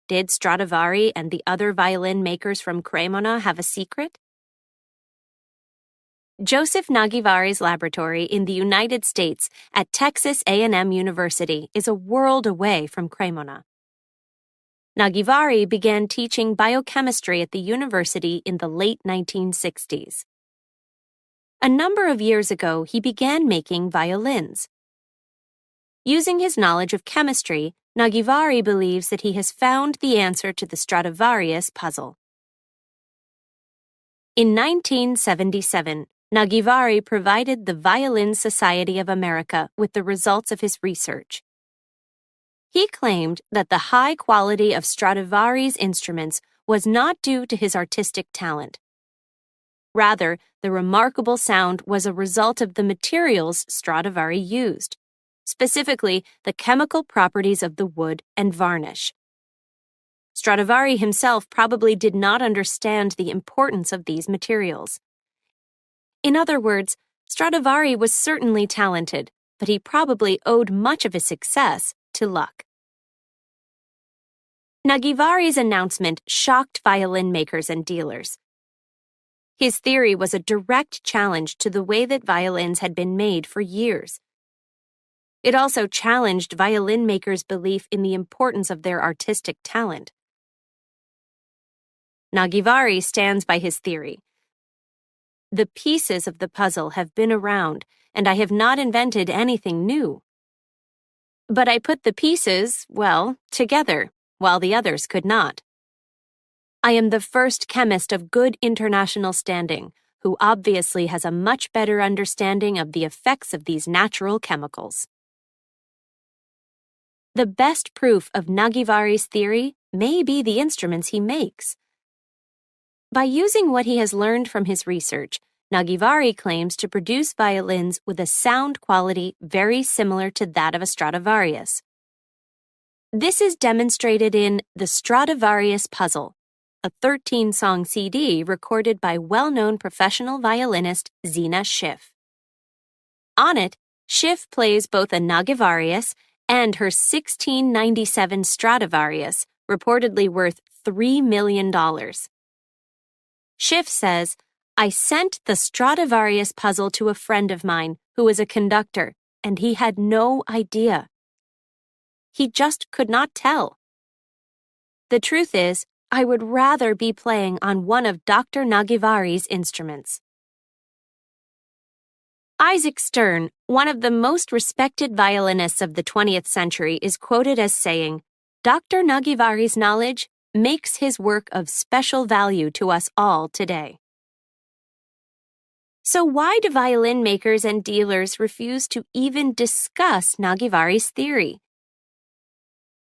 Did Stradivari and the other violin makers from Cremona have a secret? Joseph Nagivari's laboratory in the United States at Texas A&M University is a world away from Cremona. Nagivari began teaching biochemistry at the university in the late 1960s. A number of years ago, he began making violins. Using his knowledge of chemistry, Nagivari believes that he has found the answer to the Stradivarius puzzle. In 1977, Nagivari provided the Violin Society of America with the results of his research. He claimed that the high quality of Stradivari's instruments was not due to his artistic talent. Rather, the remarkable sound was a result of the materials Stradivari used, specifically the chemical properties of the wood and varnish. Stradivari himself probably did not understand the importance of these materials. In other words, Stradivari was certainly talented, but he probably owed much of his success to luck. Nagivari's announcement shocked violin makers and dealers. His theory was a direct challenge to the way that violins had been made for years. It also challenged violin makers' belief in the importance of their artistic talent. Nagivari stands by his theory. The pieces of the puzzle have been around, and I have not invented anything new. But I put the pieces, together, while the others could not. I am the first chemist of good international standing, who obviously has a much better understanding of the effects of these natural chemicals. The best proof of Nagivari's theory may be the instruments he makes. By using what he has learned from his research, Nagivari claims to produce violins with a sound quality very similar to that of a Stradivarius. This is demonstrated in The Stradivarius Puzzle, a 13-song CD recorded by well-known professional violinist Zina Schiff. On it, Schiff plays both a Nagivarius and her 1697 Stradivarius, reportedly worth $3 million. Schiff says, I sent the Stradivarius puzzle to a friend of mine who was a conductor, and he had no idea. He just could not tell. The truth is, I would rather be playing on one of Dr. Nagivari's instruments. Isaac Stern, one of the most respected violinists of the 20th century, is quoted as saying, Dr. Nagivari's knowledge makes his work of special value to us all today. So why do violin makers and dealers refuse to even discuss Nagivari's theory?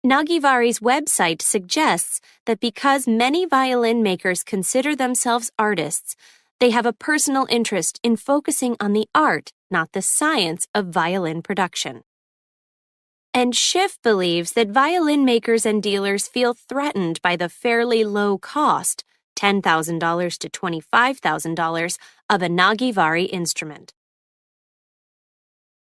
Nagivari's website suggests that because many violin makers consider themselves artists, they have a personal interest in focusing on the art, not the science, of violin production. And Schiff believes that violin makers and dealers feel threatened by the fairly low cost, $10,000 to $25,000, of a Nagivari instrument.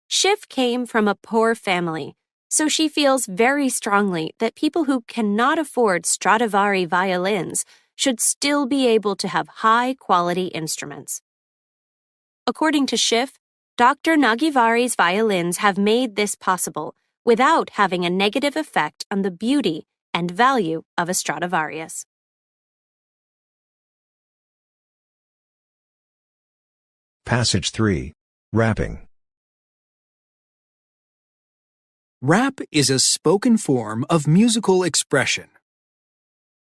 Schiff came from a poor family, So she feels very strongly that people who cannot afford Stradivari violins should still be able to have high-quality instruments. According to Schiff, Dr. Nagivari's violins have made this possible without having a negative effect on the beauty and value of a Stradivarius. Passage 3. Rapping. Rap is a spoken form of musical expression.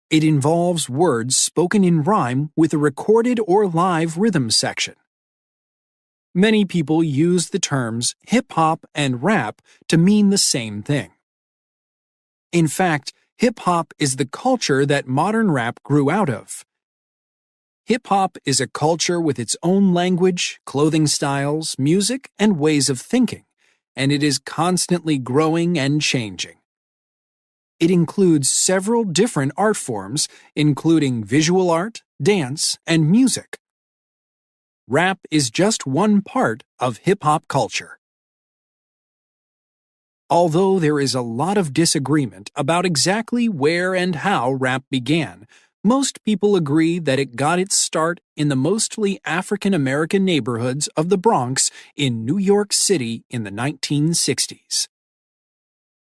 It involves words spoken in rhyme with a recorded or live rhythm section. Many people use the terms hip-hop and rap to mean the same thing. In fact, hip-hop is the culture that modern rap grew out of. Hip-hop is a culture with its own language, clothing styles, music, and ways of thinking, and it is constantly growing and changing. It includes several different art forms, including visual art, dance, and music. Rap is just one part of hip-hop culture. Although there is a lot of disagreement about exactly where and how rap began, most people agree that it got its start in the mostly African-American neighborhoods of the Bronx in New York City in the 1960s.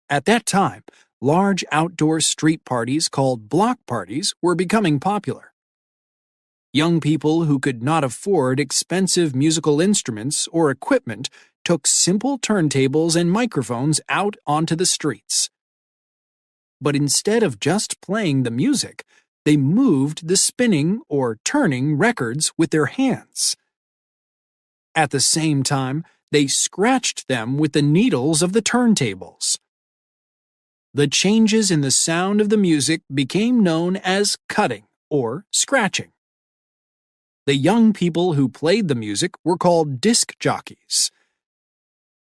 At that time, large outdoor street parties called block parties were becoming popular. Young people who could not afford expensive musical instruments or equipment took simple turntables and microphones out onto the streets. But instead of just playing the music, they moved the spinning or turning records with their hands. At the same time, they scratched them with the needles of the turntables. The changes in the sound of the music became known as cutting or scratching. The young people who played the music were called disc jockeys.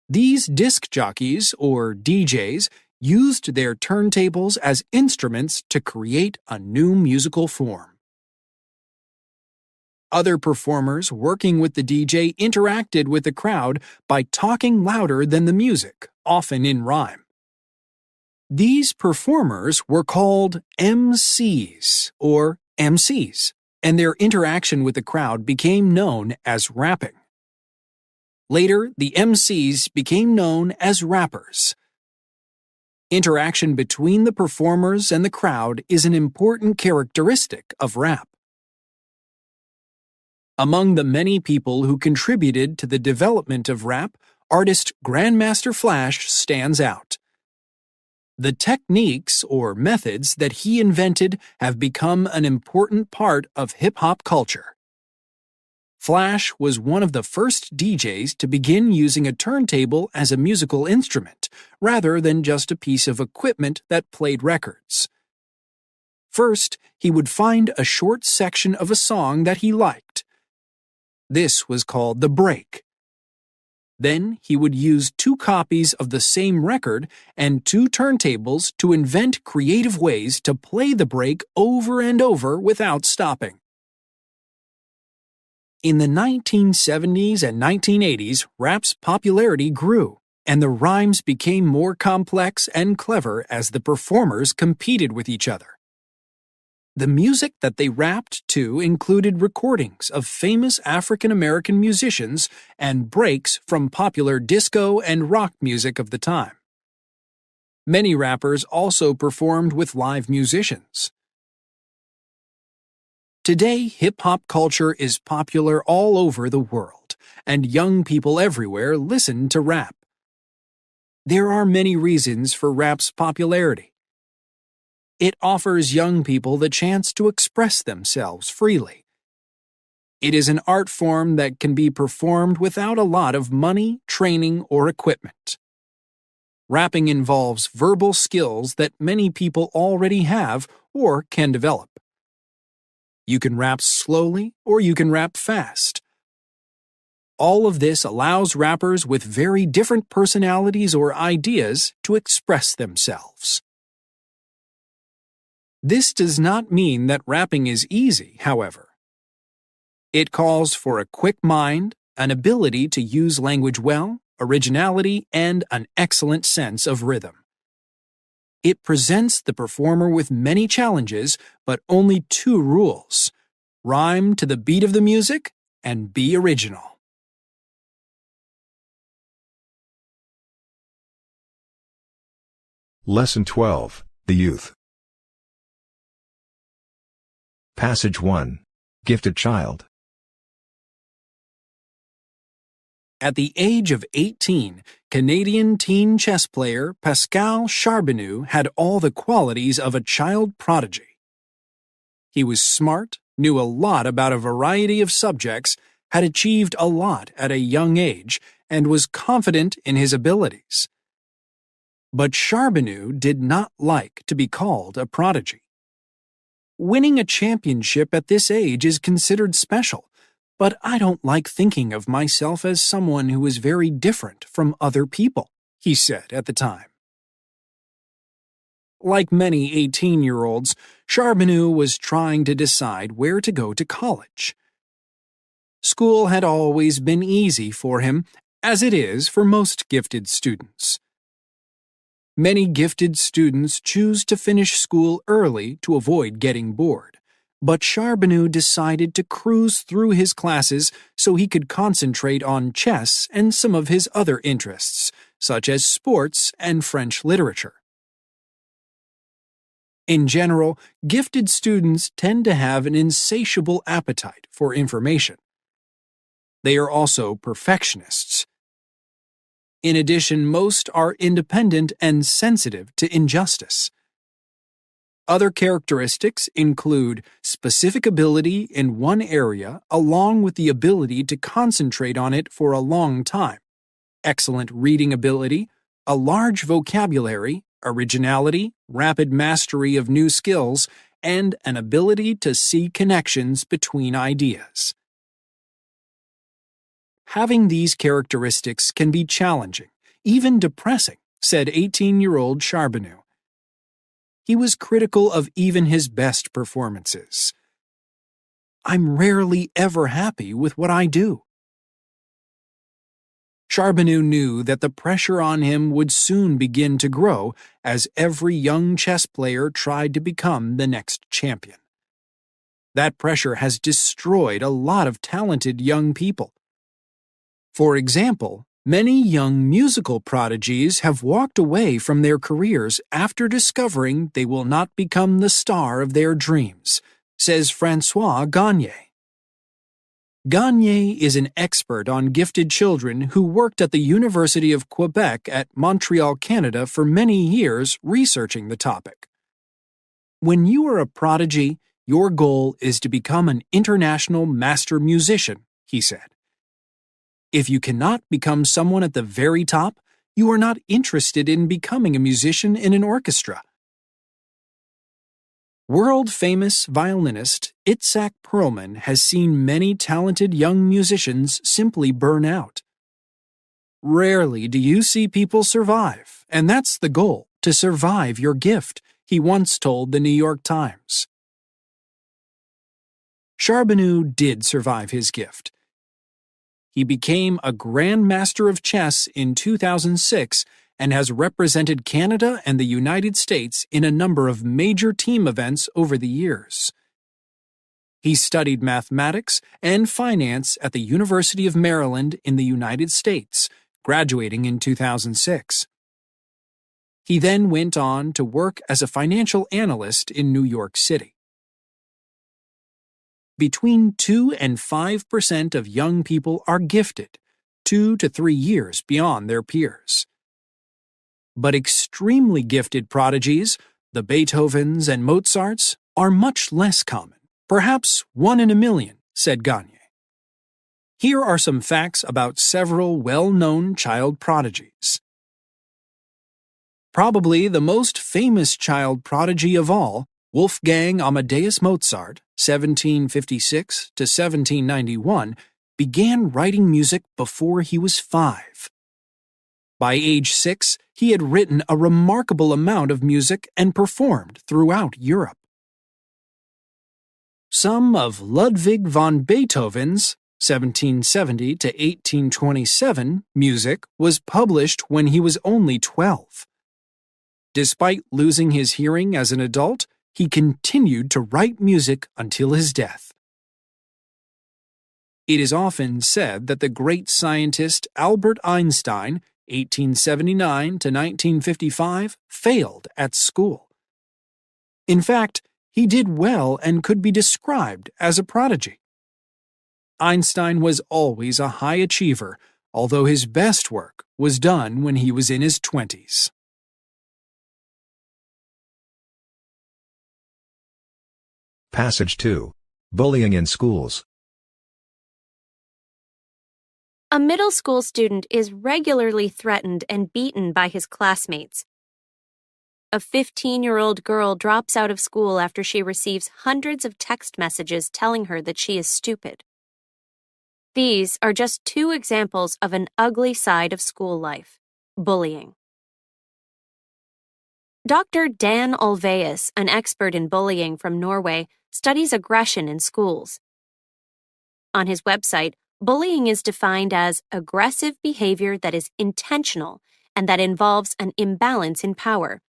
These disc jockeys, or DJs, used their turntables as instruments to create a new musical form. Other performers working with the DJ interacted with the crowd by talking louder than the music, often in rhyme. These performers were called MCs, or MCs, and their interaction with the crowd became known as rapping. Later, the MCs became known as rappers. Interaction between the performers and the crowd is an important characteristic of rap. Among the many people who contributed to the development of rap, artist Grandmaster Flash stands out. The techniques or methods that he invented have become an important part of hip-hop culture. Flash was one of the first DJs to begin using a turntable as a musical instrument, rather than just a piece of equipment that played records. First, he would find a short section of a song that he liked. This was called the break. Then he would use 2 copies of the same record and 2 turntables to invent creative ways to play the break over and over without stopping. In the 1970s and 1980s, rap's popularity grew, and the rhymes became more complex and clever as the performers competed with each other. The music that they rapped to included recordings of famous African-American musicians and breaks from popular disco and rock music of the time. Many rappers also performed with live musicians. Today, hip-hop culture is popular all over the world, and young people everywhere listen to rap. There are many reasons for rap's popularity. It offers young people the chance to express themselves freely. It is an art form that can be performed without a lot of money, training, or equipment. Rapping involves verbal skills that many people already have or can develop. You can rap slowly or you can rap fast. All of this allows rappers with very different personalities or ideas to express themselves. This does not mean that rapping is easy, however. It calls for a quick mind, an ability to use language well, originality, and an excellent sense of rhythm. It presents the performer with many challenges, but only 2 rules: rhyme to the beat of the music and be original. Lesson 12, The Youth. Passage 1. Gifted Child. At the age of 18, Canadian teen chess player Pascal Charbonneau had all the qualities of a child prodigy. He was smart, knew a lot about a variety of subjects, had achieved a lot at a young age, and was confident in his abilities. But Charbonneau did not like to be called a prodigy. Winning a championship at this age is considered special, but I don't like thinking of myself as someone who is very different from other people, he said at the time. Like many 18-year-olds, Charbonneau was trying to decide where to go to college. School had always been easy for him, as it is for most gifted students. Many gifted students choose to finish school early to avoid getting bored, but Charbonneau decided to cruise through his classes so he could concentrate on chess and some of his other interests, such as sports and French literature. In general, gifted students tend to have an insatiable appetite for information. They are also perfectionists. In addition, most are independent and sensitive to injustice. Other characteristics include specific ability in one area along with the ability to concentrate on it for a long time, excellent reading ability, a large vocabulary, originality, rapid mastery of new skills, and an ability to see connections between ideas. Having these characteristics can be challenging, even depressing, said 18-year-old Charbonneau. He was critical of even his best performances. I'm rarely ever happy with what I do. Charbonneau knew that the pressure on him would soon begin to grow as every young chess player tried to become the next champion. That pressure has destroyed a lot of talented young people. For example, many young musical prodigies have walked away from their careers after discovering they will not become the star of their dreams, says François Gagné. Gagné is an expert on gifted children who worked at the University of Quebec at Montreal, Canada for many years researching the topic. When you are a prodigy, your goal is to become an international master musician, he said. If you cannot become someone at the very top, you are not interested in becoming a musician in an orchestra. World-famous violinist Itzhak Perlman has seen many talented young musicians simply burn out. Rarely do you see people survive, and that's the goal, to survive your gift, he once told the New York Times. Charbonneau did survive his gift. He became a Grand Master of Chess in 2006 and has represented Canada and the United States in a number of major team events over the years. He studied mathematics and finance at the University of Maryland in the United States, graduating in 2006. He then went on to work as a financial analyst in New York City. Between 2 and 5% of young people are gifted, 2 to 3 years beyond their peers. But extremely gifted prodigies, the Beethovens and Mozarts, are much less common, perhaps 1 in a million, said Gagné. Here are some facts about several well-known child prodigies. Probably the most famous child prodigy of all, Wolfgang Amadeus Mozart, 1756 to 1791, began writing music before he was 5. By age 6, he had written a remarkable amount of music and performed throughout Europe. Some of Ludwig van Beethoven's 1770 to 1827 music was published when he was only 12. Despite losing his hearing as an adult, he continued to write music until his death. It is often said that the great scientist Albert Einstein, 1879 to 1955, failed at school. In fact, he did well and could be described as a prodigy. Einstein was always a high achiever, although his best work was done when he was in his 20s. Passage 2. Bullying in schools. A middle school student is regularly threatened and beaten by his classmates. A 15-year-old girl drops out of school after she receives hundreds of text messages telling her that she is stupid. These are just two examples of an ugly side of school life: bullying. Dr. Dan Olveus, an expert in bullying from Norway, studies aggression in schools. On his website, bullying is defined as aggressive behavior that is intentional and that involves an imbalance in power.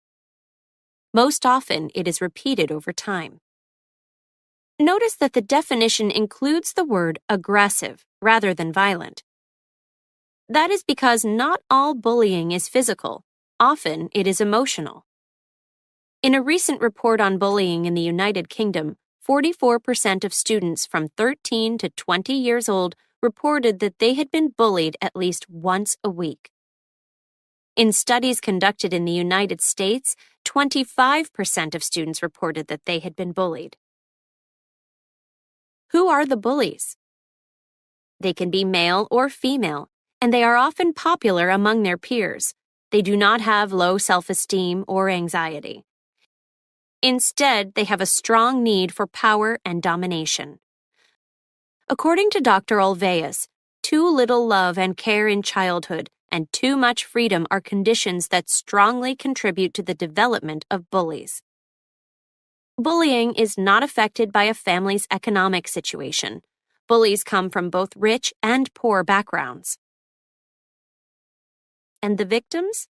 Most often, it is repeated over time. Notice that the definition includes the word aggressive rather than violent. That is because not all bullying is physical. Often, it is emotional. In a recent report on bullying in the United Kingdom, 44% of students from 13 to 20 years old reported that they had been bullied at least once a week. In studies conducted in the United States, 25% of students reported that they had been bullied. Who are the bullies? They can be male or female, and they are often popular among their peers. They do not have low self-esteem or anxiety. Instead, they have a strong need for power and domination. According to Dr. Olveus, too little love and care in childhood and too much freedom are conditions that strongly contribute to the development of bullies. Bullying is not affected by a family's economic situation. Bullies come from both rich and poor backgrounds. And the victims?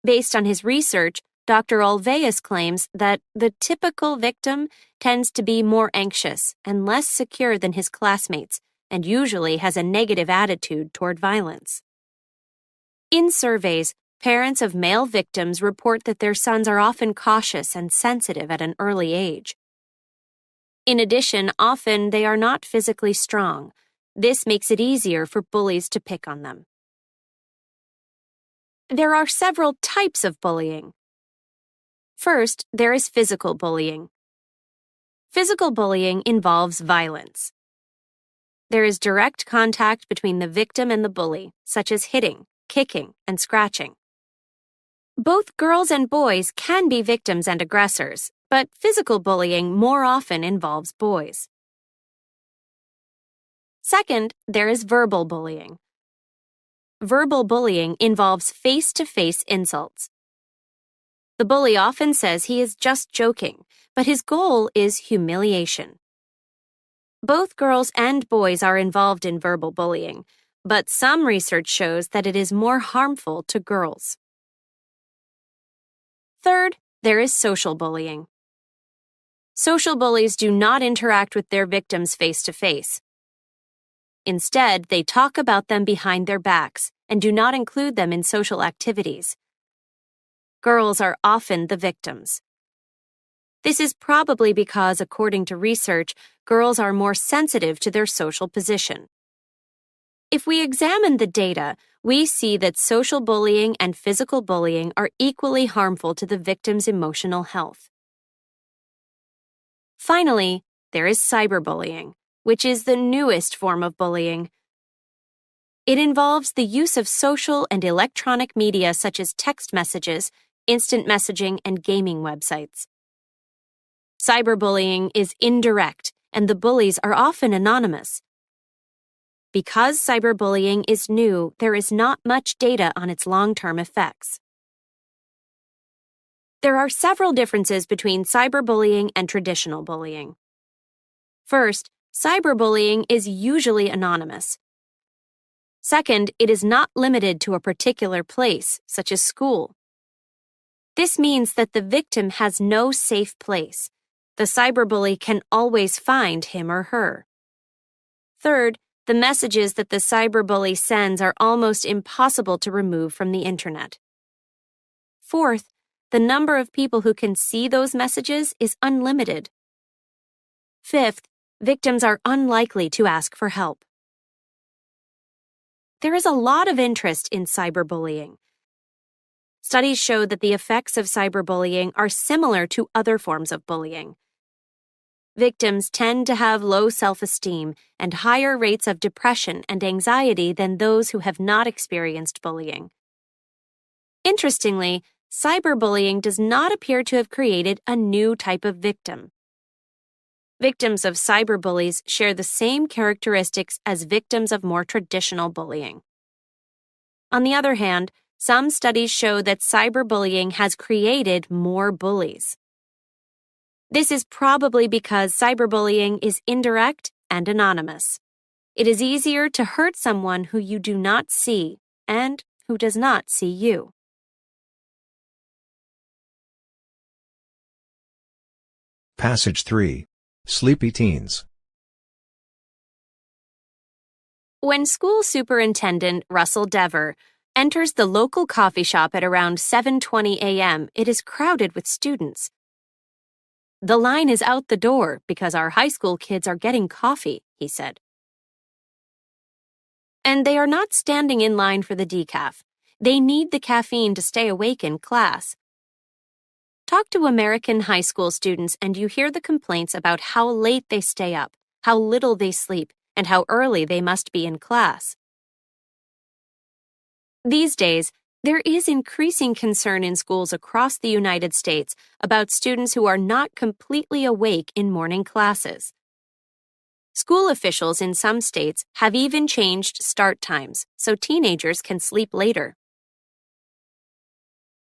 Based on his research, Dr. Olveus claims that the typical victim tends to be more anxious and less secure than his classmates and usually has a negative attitude toward violence. In surveys, parents of male victims report that their sons are often cautious and sensitive at an early age. In addition, often they are not physically strong. This makes it easier for bullies to pick on them. There are several types of bullying. First, there is physical bullying. Physical bullying involves violence. There is direct contact between the victim and the bully, such as hitting, kicking, and scratching. Both girls and boys can be victims and aggressors, but physical bullying more often involves boys. Second, there is verbal bullying. Verbal bullying involves face-to-face insults. The bully often says he is just joking, but his goal is humiliation. Both girls and boys are involved in verbal bullying, but some research shows that it is more harmful to girls. Third, there is social bullying. Social bullies do not interact with their victims face-to-face. Instead, they talk about them behind their backs and do not include them in social activities. Girls are often the victims. This is probably because, according to research, girls are more sensitive to their social position. If we examine the data, we see that social bullying and physical bullying are equally harmful to the victim's emotional health. Finally, there is cyberbullying, which is the newest form of bullying. It involves the use of social and electronic media such as text messages, instant messaging, and gaming websites. Cyberbullying is indirect, and the bullies are often anonymous. Because cyberbullying is new, there is not much data on its long-term effects. There are several differences between cyberbullying and traditional bullying. First, cyberbullying is usually anonymous. Second, it is not limited to a particular place, such as school. This means that the victim has no safe place. The cyberbully can always find him or her. Third, the messages that the cyberbully sends are almost impossible to remove from the internet. Fourth, the number of people who can see those messages is unlimited. Fifth, victims are unlikely to ask for help. There is a lot of interest in cyberbullying. Studies show that the effects of cyberbullying are similar to other forms of bullying. Victims tend to have low self-esteem and higher rates of depression and anxiety than those who have not experienced bullying. Interestingly, cyberbullying does not appear to have created a new type of victim. Victims of cyberbullies share the same characteristics as victims of more traditional bullying. On the other hand, some studies show that cyberbullying has created more bullies. This is probably because cyberbullying is indirect and anonymous. It is easier to hurt someone who you do not see and who does not see you. Passage 3. Sleepy Teens. When school superintendent Russell Dever enters the local coffee shop at around 7:20 a.m., it is crowded with students. "The line is out the door because our high school kids are getting coffee," he said. And they are not standing in line for the decaf. They need the caffeine to stay awake in class. Talk to American high school students and you hear the complaints about how late they stay up, how little they sleep, and how early they must be in class. These days, there is increasing concern in schools across the United States about students who are not completely awake in morning classes. School officials in some states have even changed start times so teenagers can sleep later.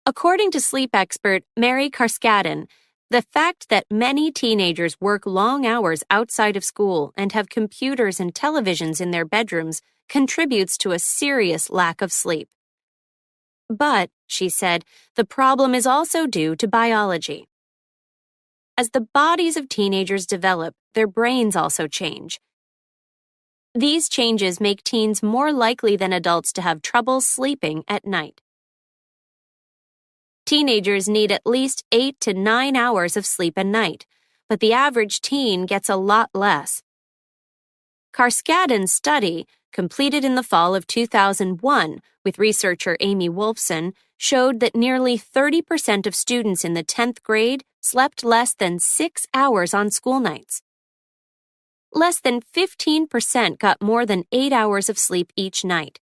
According to sleep expert Mary Carskadden, the fact that many teenagers work long hours outside of school and have computers and televisions in their bedrooms contributes to a serious lack of sleep. But, she said, the problem is also due to biology. As the bodies of teenagers develop, their brains also change. These changes make teens more likely than adults to have trouble sleeping at night. Teenagers need at least 8 to 9 hours of sleep a night, but the average teen gets a lot less. Carskadden's study, completed in the fall of 2001 with researcher Amy Wolfson, showed that nearly 30% of students in the 10th grade slept less than 6 hours on school nights. Less than 15% got more than 8 hours of sleep each night.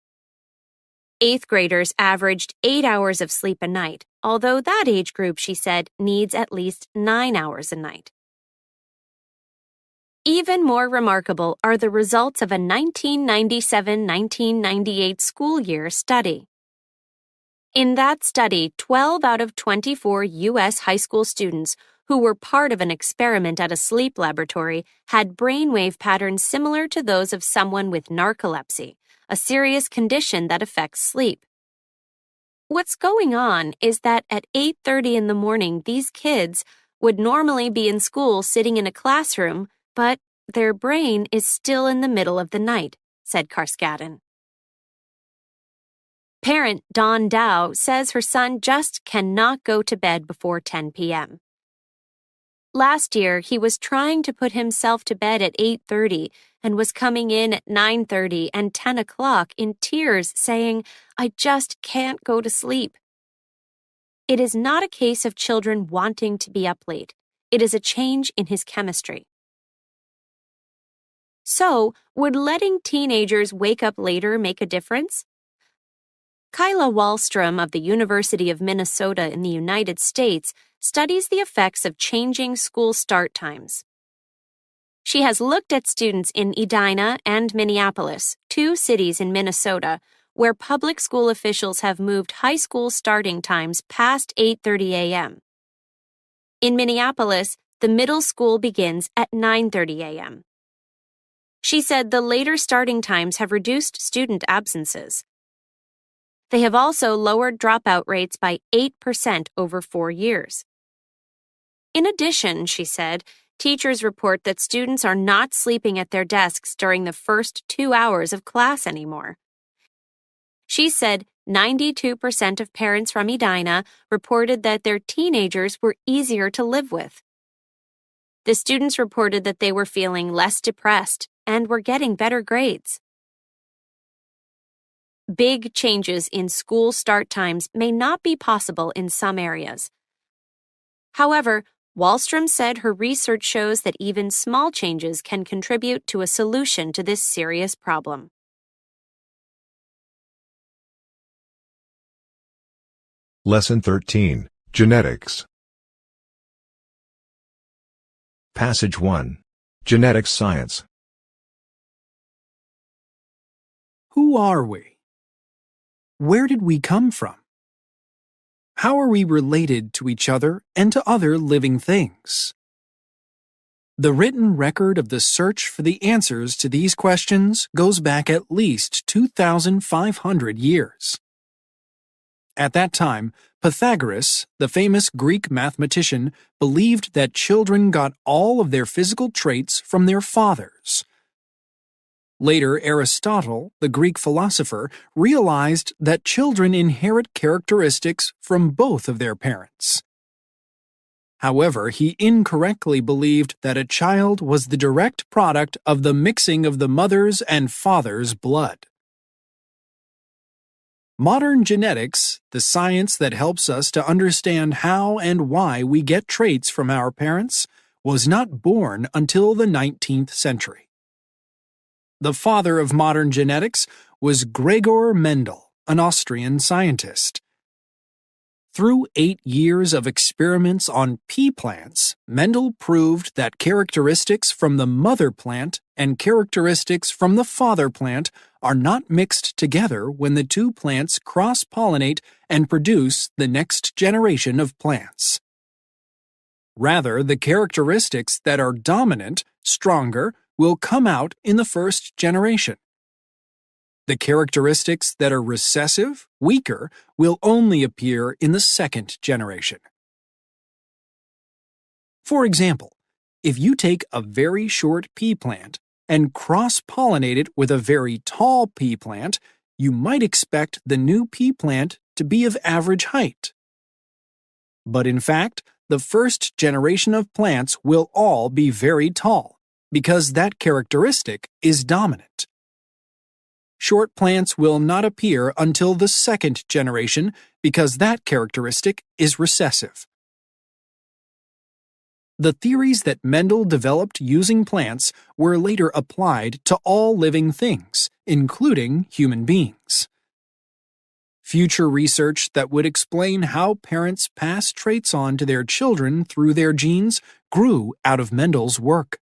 8th graders averaged 8 hours of sleep a night, although that age group, she said, needs at least 9 hours a night. Even more remarkable are the results of a 1997-1998 school year study. In that study, 12 out of 24 U.S. high school students who were part of an experiment at a sleep laboratory had brainwave patterns similar to those of someone with narcolepsy, a serious condition that affects sleep. What's going on is that at 8:30 in the morning, these kids would normally be in school sitting in a classroom, but their brain is still in the middle of the night, said Carskadden. Parent Dawn Dow says her son just cannot go to bed before 10 p.m. Last year, he was trying to put himself to bed at 8:30 and was coming in at 9:30 and 10 o'clock in tears saying, "I just can't go to sleep." It is not a case of children wanting to be up late. It is a change in his chemistry. So, would letting teenagers wake up later make a difference? Kyla Wallstrom of the University of Minnesota in the United States studies the effects of changing school start times. She has looked at students in Edina and Minneapolis, two cities in Minnesota, where public school officials have moved high school starting times past 8:30 a.m. In Minneapolis, the middle school begins at 9:30 a.m. She said the later starting times have reduced student absences. They have also lowered dropout rates by 8% over 4 years. In addition, she said, teachers report that students are not sleeping at their desks during the first 2 hours of class anymore. She said 92% of parents from Edina reported that their teenagers were easier to live with. The students reported that they were feeling less depressed and were getting better grades. Big changes in school start times may not be possible in some areas. However, Wallstrom said her research shows that even small changes can contribute to a solution to this serious problem. Lesson 13, Genetics. Passage 1. Genetics Science. Who are we? Where did we come from? How are we related to each other and to other living things? The written record of the search for the answers to these questions goes back at least 2,500 years. At that time, Pythagoras, the famous Greek mathematician, believed that children got all of their physical traits from their fathers. Later, Aristotle, the Greek philosopher, realized that children inherit characteristics from both of their parents. However, he incorrectly believed that a child was the direct product of the mixing of the mother's and father's blood. Modern genetics, the science that helps us to understand how and why we get traits from our parents, was not born until the 19th century. The father of modern genetics was Gregor Mendel, an Austrian scientist. Through 8 years of experiments on pea plants, Mendel proved that characteristics from the mother plant and characteristics from the father plant are not mixed together when the two plants cross-pollinate and produce the next generation of plants. Rather, the characteristics that are dominant, stronger, will come out in the first generation. The characteristics that are recessive, weaker, will only appear in the second generation. For example, if you take a very short pea plant and cross-pollinate it with a very tall pea plant, you might expect the new pea plant to be of average height. But in fact, the first generation of plants will all be very tall, because that characteristic is dominant. Short plants will not appear until the second generation because that characteristic is recessive. The theories that Mendel developed using plants were later applied to all living things, including human beings. Future research that would explain how parents pass traits on to their children through their genes grew out of Mendel's work.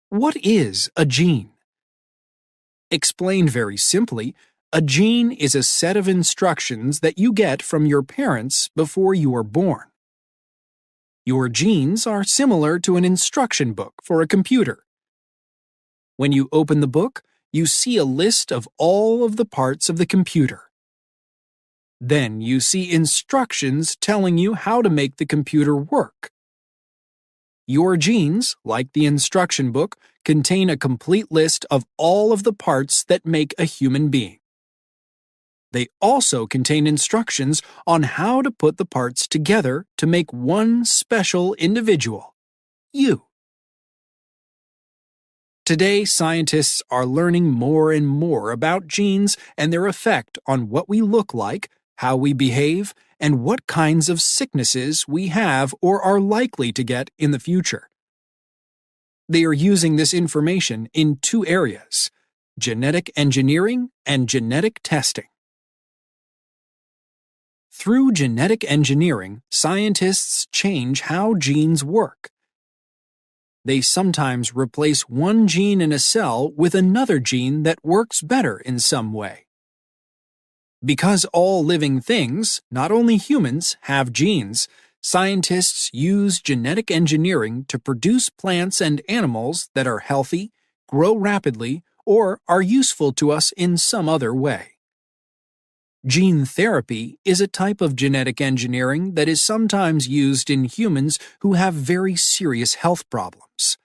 What is a gene? Explained very simply, a gene is a set of instructions that you get from your parents before you are born. Your genes are similar to an instruction book for a computer. When you open the book, you see a list of all of the parts of the computer. Then you see instructions telling you how to make the computer work. Your genes, like the instruction book, contain a complete list of all of the parts that make a human being. They also contain instructions on how to put the parts together to make one special individual, you. Today, scientists are learning more and more about genes and their effect on what we look like, how we behave, and what kinds of sicknesses we have or are likely to get in the future. They are using this information in 2 areas: genetic engineering and genetic testing. Through genetic engineering, scientists change how genes work. They sometimes replace one gene in a cell with another gene that works better in some way. Because all living things, not only humans, have genes, Scientists use genetic engineering to produce plants and animals that are healthy, grow rapidly, or are useful to us in some other way. Gene therapy is a type of genetic engineering that is sometimes used in humans who have very serious health problems.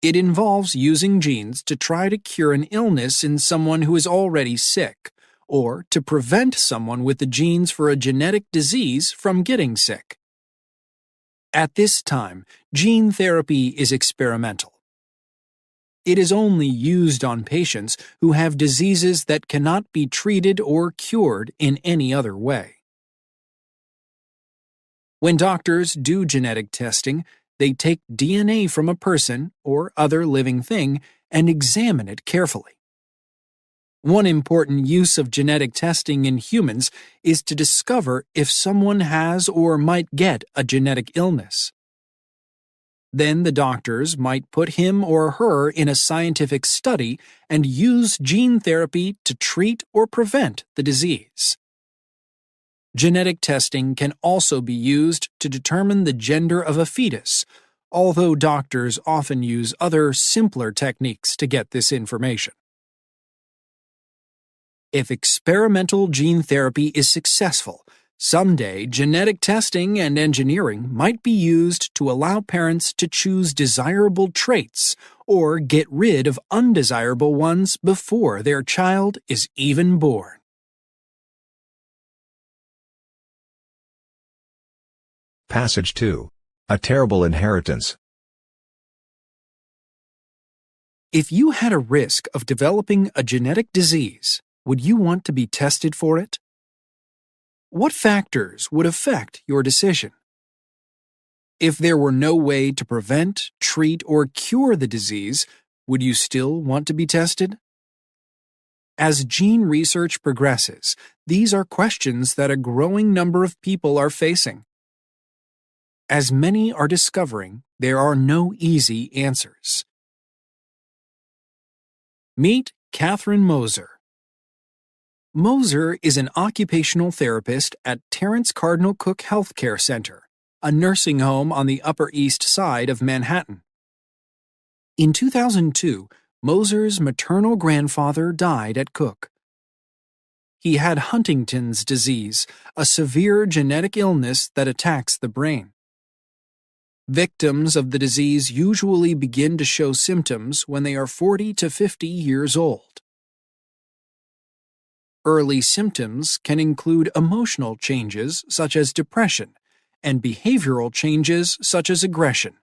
It involves using genes to try to cure an illness in someone who is already sick, or to prevent someone with the genes for a genetic disease from getting sick. At this time, gene therapy is experimental. It is only used on patients who have diseases that cannot be treated or cured in any other way. When doctors do genetic testing, they take DNA from a person or other living thing and examine it carefully. One important use of genetic testing in humans is to discover if someone has or might get a genetic illness. Then the doctors might put him or her in a scientific study and use gene therapy to treat or prevent the disease. Genetic testing can also be used to determine the gender of a fetus, although doctors often use other simpler techniques to get this information. If experimental gene therapy is successful, someday genetic testing and engineering might be used to allow parents to choose desirable traits or get rid of undesirable ones before their child is even born. Passage 2. A Terrible Inheritance. If you had a risk of developing a genetic disease, would you want to be tested for it? What factors would affect your decision? If there were no way to prevent, treat, or cure the disease, would you still want to be tested? As gene research progresses, these are questions that a growing number of people are facing. As many are discovering, there are no easy answers. Meet Catherine Moser. Moser is an occupational therapist at Terence Cardinal Cook Healthcare Center, a nursing home on the Upper East Side of Manhattan. In 2002, Moser's maternal grandfather died at Cook. He had Huntington's disease, a severe genetic illness that attacks the brain. Victims of the disease usually begin to show symptoms when they are 40 to 50 years old. Early symptoms can include emotional changes such as depression and behavioral changes such as aggression.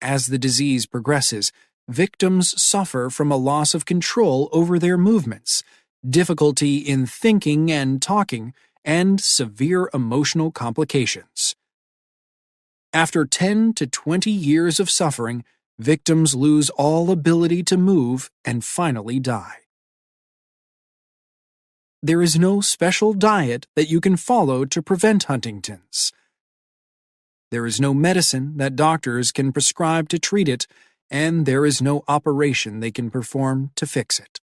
As the disease progresses, victims suffer from a loss of control over their movements, difficulty in thinking and talking, and severe emotional complications. After 10 to 20 years of suffering, victims lose all ability to move and finally die. There is no special diet that you can follow to prevent Huntington's. There is no medicine that doctors can prescribe to treat it, and there is no operation they can perform to fix it.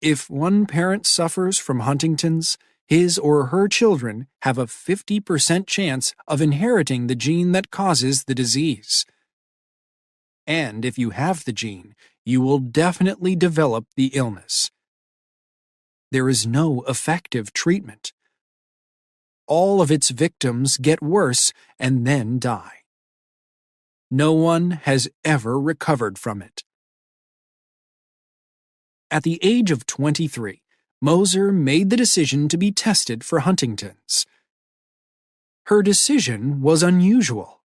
If one parent suffers from Huntington's, his or her children have a 50% chance of inheriting the gene that causes the disease. And if you have the gene, you will definitely develop the illness. There is no effective treatment. All of its victims get worse and then die. No one has ever recovered from it. At the age of 23, Moser made the decision to be tested for Huntington's. Her decision was unusual.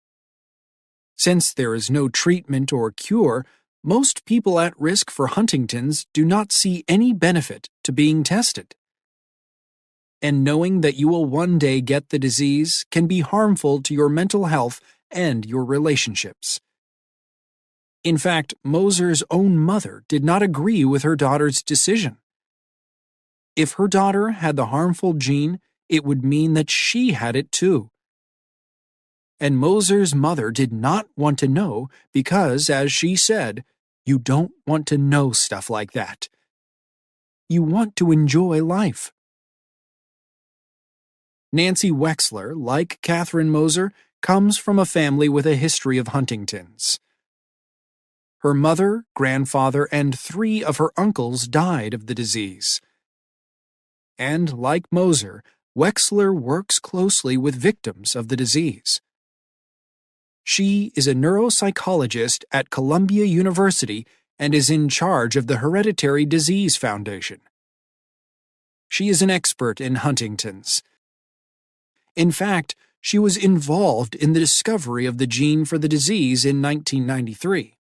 Since there is no treatment or cure, most people at risk for Huntington's do not see any benefit to being tested. And knowing that you will one day get the disease can be harmful to your mental health and your relationships. In fact, Moser's own mother did not agree with her daughter's decision. If her daughter had the harmful gene, it would mean that she had it too. And Moser's mother did not want to know because, as she said, you don't want to know stuff like that. You want to enjoy life. Nancy Wexler, like Catherine Moser, comes from a family with a history of Huntington's. Her mother, grandfather, and 3 of her uncles died of the disease. And like Moser, Wexler works closely with victims of the disease. She is a neuropsychologist at Columbia University and is in charge of the Hereditary Disease Foundation. She is an expert in Huntington's. In fact, she was involved in the discovery of the gene for the disease in 1993.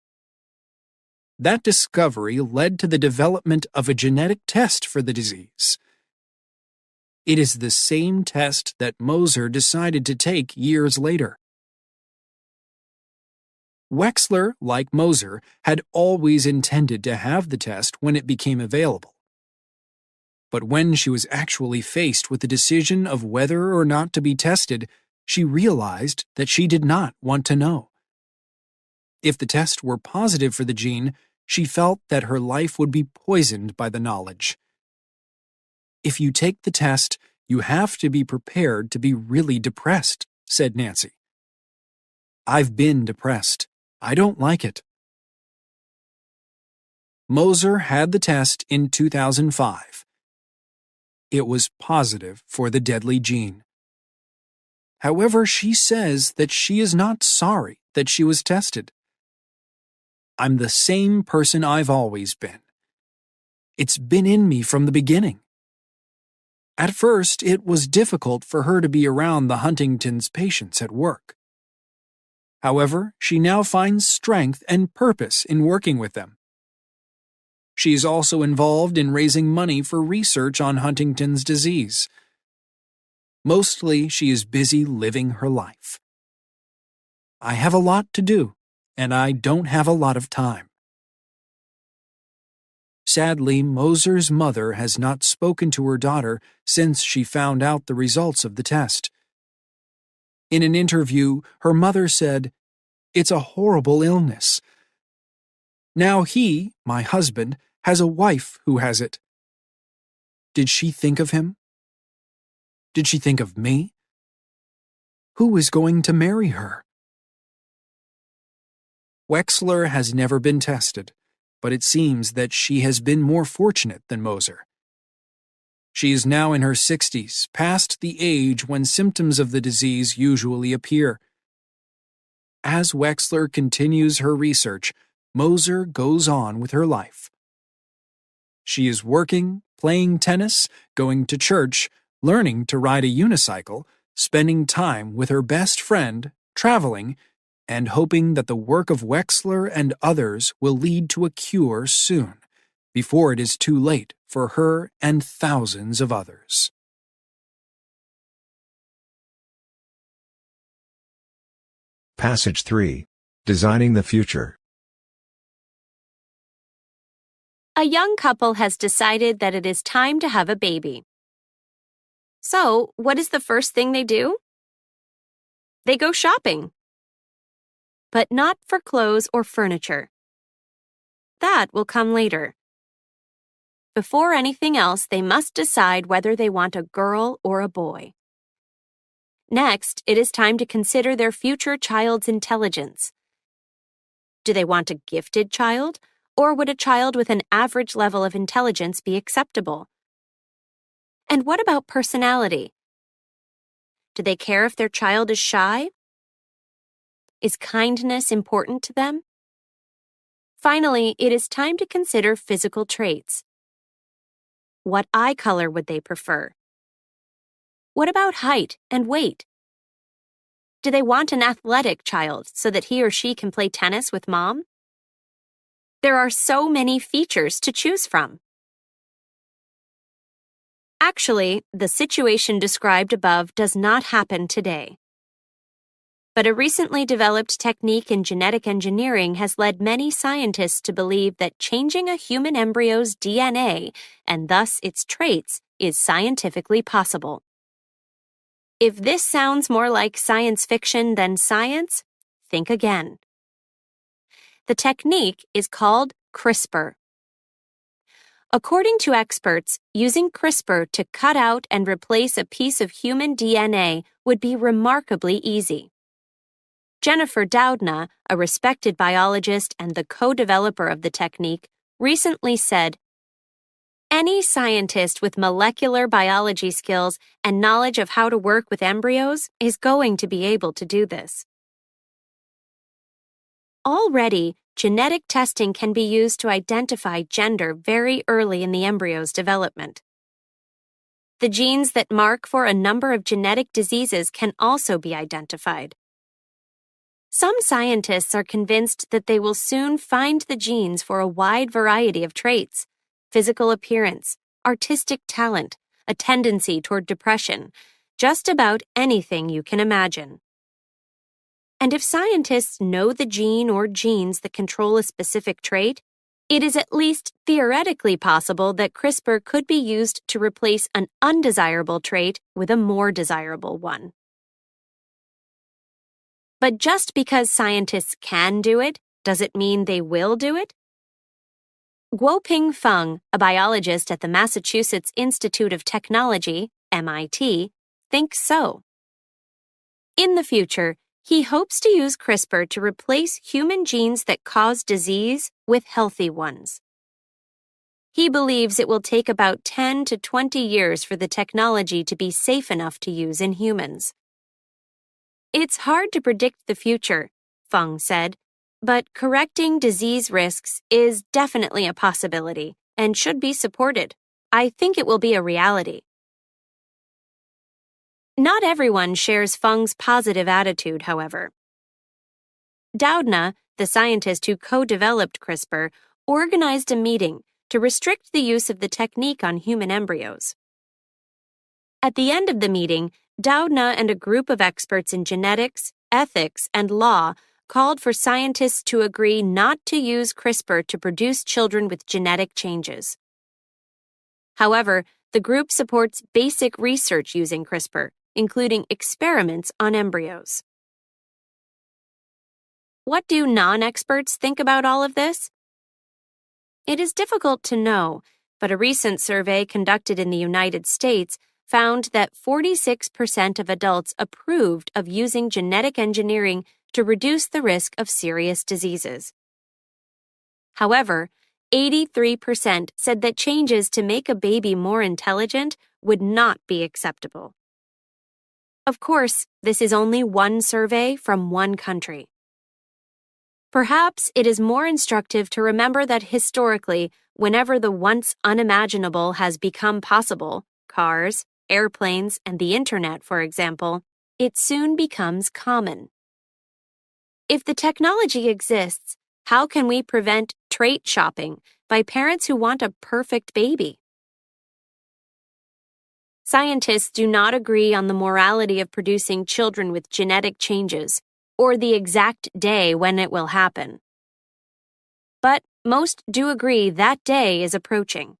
That discovery led to the development of a genetic test for the disease. It is the same test that Moser decided to take years later. Wexler, like Moser, had always intended to have the test when it became available. But when she was actually faced with the decision of whether or not to be tested, she realized that she did not want to know. If the test were positive for the gene, she felt that her life would be poisoned by the knowledge. If you take the test, you have to be prepared to be really depressed, said Nancy. I've been depressed. I don't like it. Moser had the test in 2005. It was positive for the deadly gene. However, she says that she is not sorry that she was tested. I'm the same person I've always been. It's been in me from the beginning. At first, it was difficult for her to be around the Huntington's patients at work. However, she now finds strength and purpose in working with them. She is also involved in raising money for research on Huntington's disease. Mostly, she is busy living her life. I have a lot to do, and I don't have a lot of time. Sadly, Moser's mother has not spoken to her daughter since she found out the results of the test. In an interview, her mother said, "It's a horrible illness. Now he, my husband, has a wife who has it." Did she think of him? Did she think of me? Who is going to marry her? Wexler has never been tested, but it seems that she has been more fortunate than Moser. She is now in her 60s, past the age when symptoms of the disease usually appear. As Wexler continues her research, Moser goes on with her life. She is working, playing tennis, going to church, learning to ride a unicycle, spending time with her best friend, traveling, and hoping that the work of Wexler and others will lead to a cure soon, before it is too late for her and thousands of others. Passage 3. Designing the Future. A young couple has decided that it is time to have a baby. So, what is the first thing they do? They go shopping. But not for clothes or furniture. That will come later. Before anything else, they must decide whether they want a girl or a boy. Next, it is time to consider their future child's intelligence. Do they want a gifted child, or would a child with an average level of intelligence be acceptable? And what about personality? Do they care if their child is shy? Is kindness important to them? Finally, it is time to consider physical traits. What eye color would they prefer? What about height and weight? Do they want an athletic child so that he or she can play tennis with mom? There are so many features to choose from. Actually, the situation described above does not happen today. But a recently developed technique in genetic engineering has led many scientists to believe that changing a human embryo's DNA, and thus its traits, is scientifically possible. If this sounds more like science fiction than science, think again. The technique is called CRISPR. According to experts, using CRISPR to cut out and replace a piece of human DNA would be remarkably easy. Jennifer Doudna, a respected biologist and the co-developer of the technique, recently said, "Any scientist with molecular biology skills and knowledge of how to work with embryos is going to be able to do this." Already, genetic testing can be used to identify gender very early in the embryo's development. The genes that mark for a number of genetic diseases can also be identified. Some scientists are convinced that they will soon find the genes for a wide variety of traits: physical appearance, artistic talent, a tendency toward depression, just about anything you can imagine. And if scientists know the gene or genes that control a specific trait, it is at least theoretically possible that CRISPR could be used to replace an undesirable trait with a more desirable one. But just because scientists can do it, does it mean they will do it? Guoping Feng, a biologist at the Massachusetts Institute of Technology, MIT, thinks so. In the future, he hopes to use CRISPR to replace human genes that cause disease with healthy ones. He believes it will take about 10 to 20 years for the technology to be safe enough to use in humans. "It's hard to predict the future," Feng said, "but correcting disease risks is definitely a possibility and should be supported. I think it will be a reality." Not everyone shares Feng's positive attitude, however. Doudna, the scientist who co-developed CRISPR, organized a meeting to restrict the use of the technique on human embryos. At the end of the meeting, Doudna and a group of experts in genetics, ethics, and law called for scientists to agree not to use CRISPR to produce children with genetic changes. However, the group supports basic research using CRISPR, including experiments on embryos. What do non-experts think about all of this? It is difficult to know, but a recent survey conducted in the United States found that 46% of adults approved of using genetic engineering to reduce the risk of serious diseases. However, 83% said that changes to make a baby more intelligent would not be acceptable. Of course, this is only one survey from one country. Perhaps it is more instructive to remember that historically, whenever the once unimaginable has become possible, cars, airplanes, and the internet, for example, it soon becomes common. If the technology exists, how can we prevent trait shopping by parents who want a perfect baby? Scientists do not agree on the morality of producing children with genetic changes or the exact day when it will happen. But most do agree that day is approaching.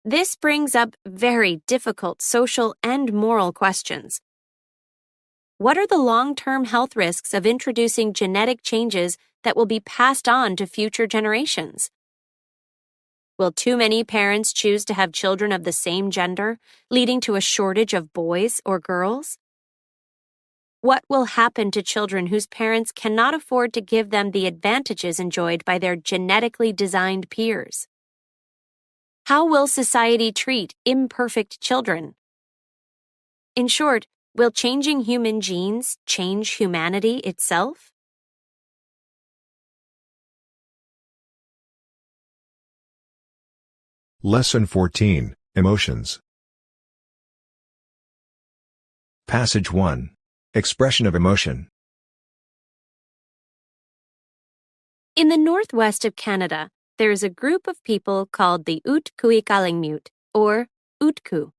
This brings up very difficult social and moral questions. What are the long-term health risks of introducing genetic changes that will be passed on to future generations? Will too many parents choose to have children of the same gender, leading to a shortage of boys or girls? What will happen to children whose parents cannot afford to give them the advantages enjoyed by their genetically designed peers? How will society treat imperfect children? In short, will changing human genes change humanity itself? Lesson 14, Emotions. Passage 1. Expression of emotion. In the northwest of Canada, there is a group of people called the Utquisikalingmiut, or Utku.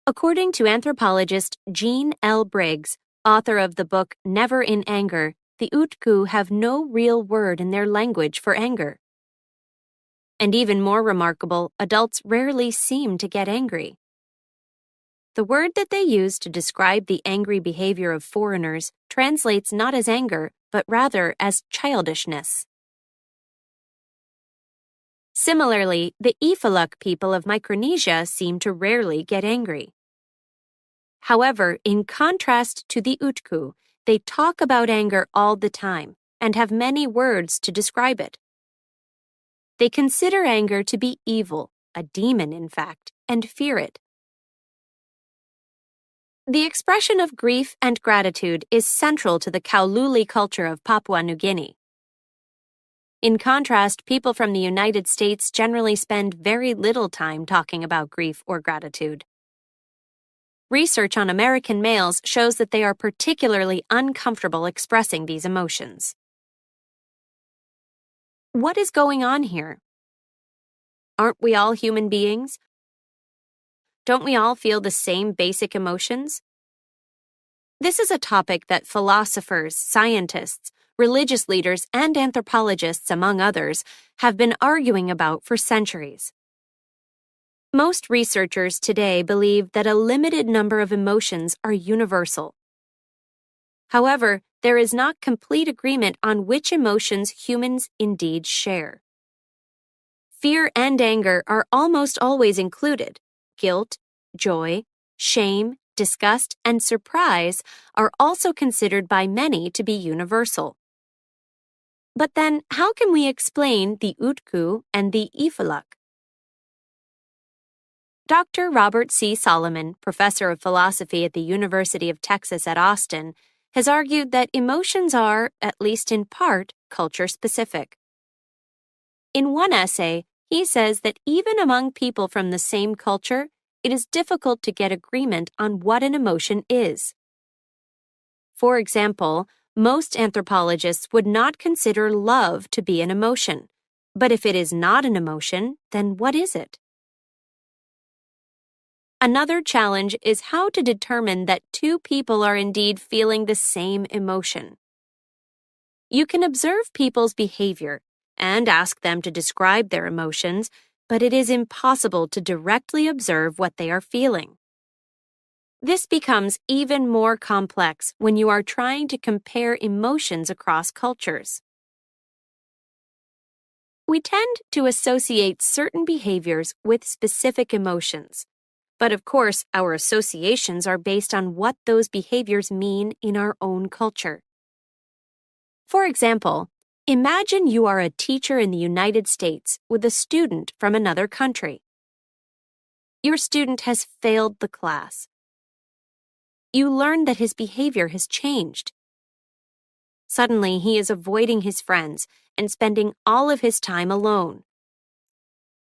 According to anthropologist Jean L. Briggs, author of the book Never in Anger, the Utku have no real word in their language for anger. And even more remarkable, adults rarely seem to get angry. The word that they use to describe the angry behavior of foreigners translates not as anger, but rather as childishness. Similarly, the Ifaluk people of Micronesia seem to rarely get angry. However, in contrast to the Utku, they talk about anger all the time and have many words to describe it. They consider anger to be evil, a demon in fact, and fear it. The expression of grief and gratitude is central to the Kaululi culture of Papua New Guinea. In contrast, people from the United States generally spend very little time talking about grief or gratitude. Research on American males shows that they are particularly uncomfortable expressing these emotions. What is going on here? Aren't we all human beings? Don't we all feel the same basic emotions? This is a topic that philosophers, scientists, religious leaders, and anthropologists, among others, have been arguing about for centuries. Most researchers today believe that a limited number of emotions are universal. However, there is not complete agreement on which emotions humans indeed share. Fear and anger are almost always included. Guilt, joy, shame, disgust, and surprise are also considered by many to be universal. But then, how can we explain the Utku and the Ifaluk? Dr. Robert C. Solomon, professor of philosophy at the University of Texas at Austin, has argued that emotions are, at least in part, culture-specific. In one essay, he says that even among people from the same culture, it is difficult to get agreement on what an emotion is. For example, most anthropologists would not consider love to be an emotion. But if it is not an emotion, then what is it? Another challenge is how to determine that two people are indeed feeling the same emotion. You can observe people's behavior and ask them to describe their emotions, but it is impossible to directly observe what they are feeling. This becomes even more complex when you are trying to compare emotions across cultures. We tend to associate certain behaviors with specific emotions, but of course, our associations are based on what those behaviors mean in our own culture. For example, imagine you are a teacher in the United States with a student from another country. Your student has failed the class. You learn that his behavior has changed. Suddenly, he is avoiding his friends and spending all of his time alone.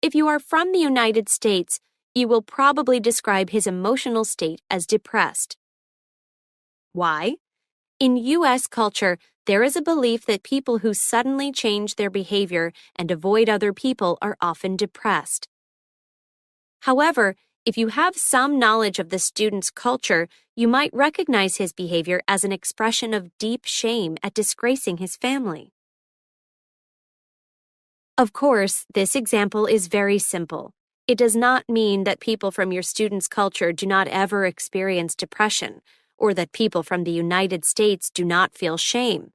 If you are from the United States, you will probably describe his emotional state as depressed. Why? In U.S. culture, there is a belief that people who suddenly change their behavior and avoid other people are often depressed. However, if you have some knowledge of the student's culture, you might recognize his behavior as an expression of deep shame at disgracing his family. Of course, this example is very simple. It does not mean that people from your student's culture do not ever experience depression, or that people from the United States do not feel shame.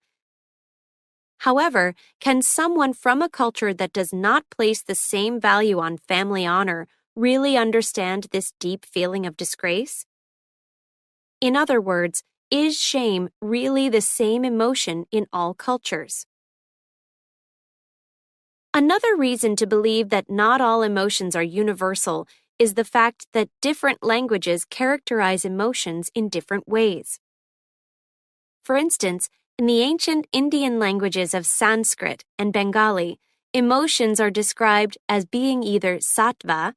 However, can someone from a culture that does not place the same value on family honor really understand this deep feeling of disgrace? In other words, is shame really the same emotion in all cultures? Another reason to believe that not all emotions are universal is the fact that different languages characterize emotions in different ways. For instance, in the ancient Indian languages of Sanskrit and Bengali, emotions are described as being either sattva,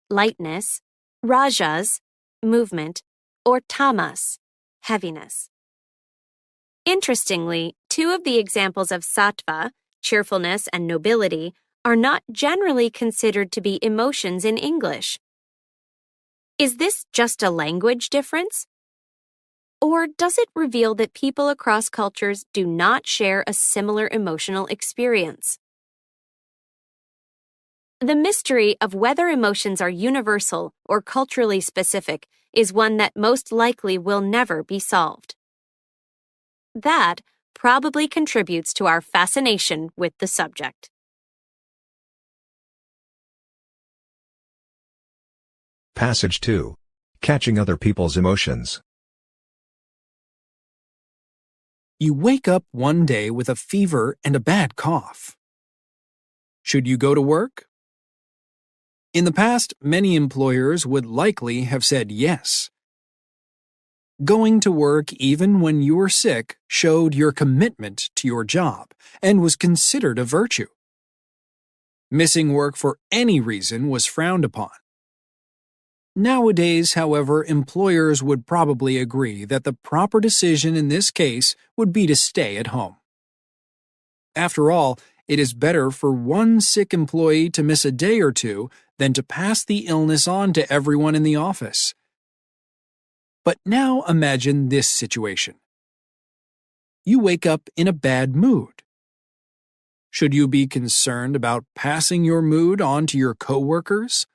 lightness, rajas, movement, or tamas, heaviness. Interestingly, two of the examples of sattva, cheerfulness and nobility, are not generally considered to be emotions in English. Is this just a language difference? Or does it reveal that people across cultures do not share a similar emotional experience? The mystery of whether emotions are universal or culturally specific is one that most likely will never be solved. That probably contributes to our fascination with the subject. Passage 2. Catching other people's emotions. You wake up one day with a fever and a bad cough. Should you go to work? In the past, many employers would likely have said yes. Going to work even when you were sick showed your commitment to your job and was considered a virtue. Missing work for any reason was frowned upon. Nowadays, however, employers would probably agree that the proper decision in this case would be to stay at home. After all, it is better for one sick employee to miss a day or two than to pass the illness on to everyone in the office. But now imagine this situation. You wake up in a bad mood. Should you be concerned about passing your mood on to your coworkers?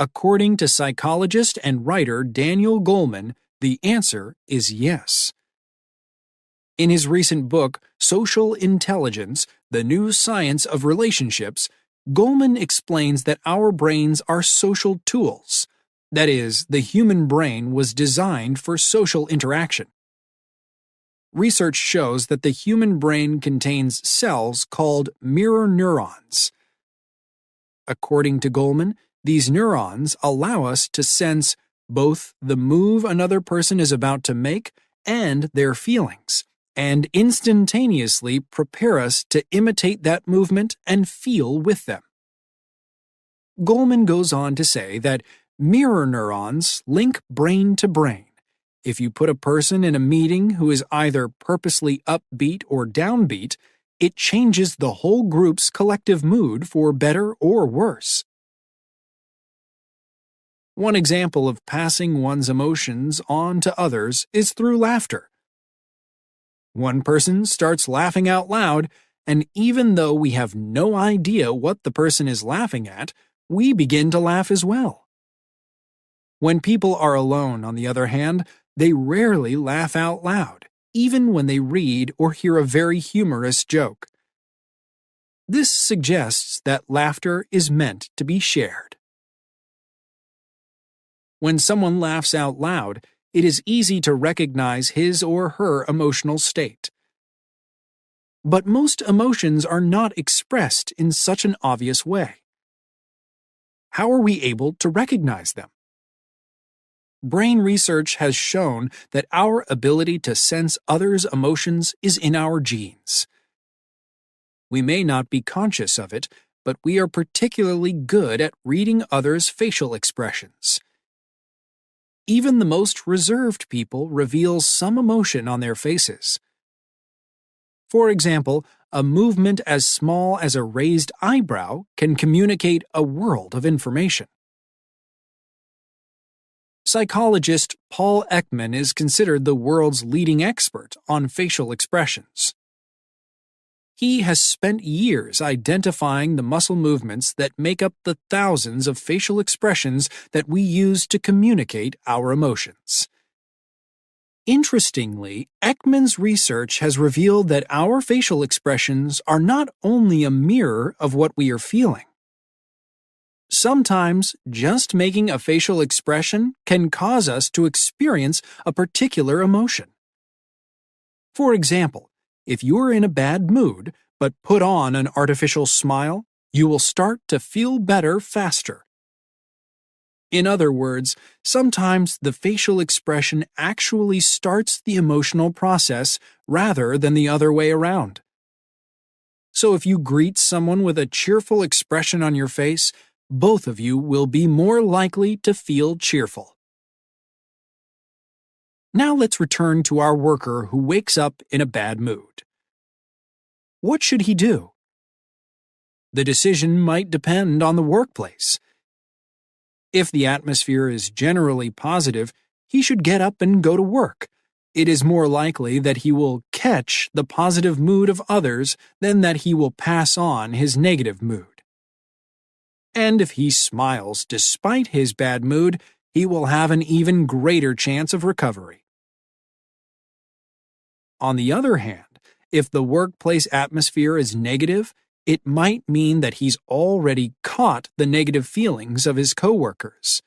According to psychologist and writer Daniel Goleman, the answer is yes. In his recent book, Social Intelligence: The New Science of Relationships, Goleman explains that our brains are social tools. That is, the human brain was designed for social interaction. Research shows that the human brain contains cells called mirror neurons. According to Goleman, these neurons allow us to sense both the move another person is about to make and their feelings, and instantaneously prepare us to imitate that movement and feel with them. Goleman goes on to say that mirror neurons link brain to brain. If you put a person in a meeting who is either purposely upbeat or downbeat, it changes the whole group's collective mood for better or worse. One example of passing one's emotions on to others is through laughter. One person starts laughing out loud, and even though we have no idea what the person is laughing at, we begin to laugh as well. When people are alone, on the other hand, they rarely laugh out loud, even when they read or hear a very humorous joke. This suggests that laughter is meant to be shared. When someone laughs out loud, it is easy to recognize his or her emotional state. But most emotions are not expressed in such an obvious way. How are we able to recognize them? Brain research has shown that our ability to sense others' emotions is in our genes. We may not be conscious of it, but we are particularly good at reading others' facial expressions. Even the most reserved people reveal some emotion on their faces. For example, a movement as small as a raised eyebrow can communicate a world of information. Psychologist Paul Ekman is considered the world's leading expert on facial expressions. He has spent years identifying the muscle movements that make up the thousands of facial expressions that we use to communicate our emotions. Interestingly, Ekman's research has revealed that our facial expressions are not only a mirror of what we are feeling. Sometimes, just making a facial expression can cause us to experience a particular emotion. For example, if you're in a bad mood, but put on an artificial smile, you will start to feel better faster. In other words, sometimes the facial expression actually starts the emotional process rather than the other way around. So if you greet someone with a cheerful expression on your face, both of you will be more likely to feel cheerful. Now let's return to our worker who wakes up in a bad mood. What should he do? The decision might depend on the workplace. If the atmosphere is generally positive, he should get up and go to work. It is more likely that he will catch the positive mood of others than that he will pass on his negative mood. And if he smiles despite his bad mood, he will have an even greater chance of recovery. On the other hand, if the workplace atmosphere is negative, it might mean that he's already caught the negative feelings of his coworkers.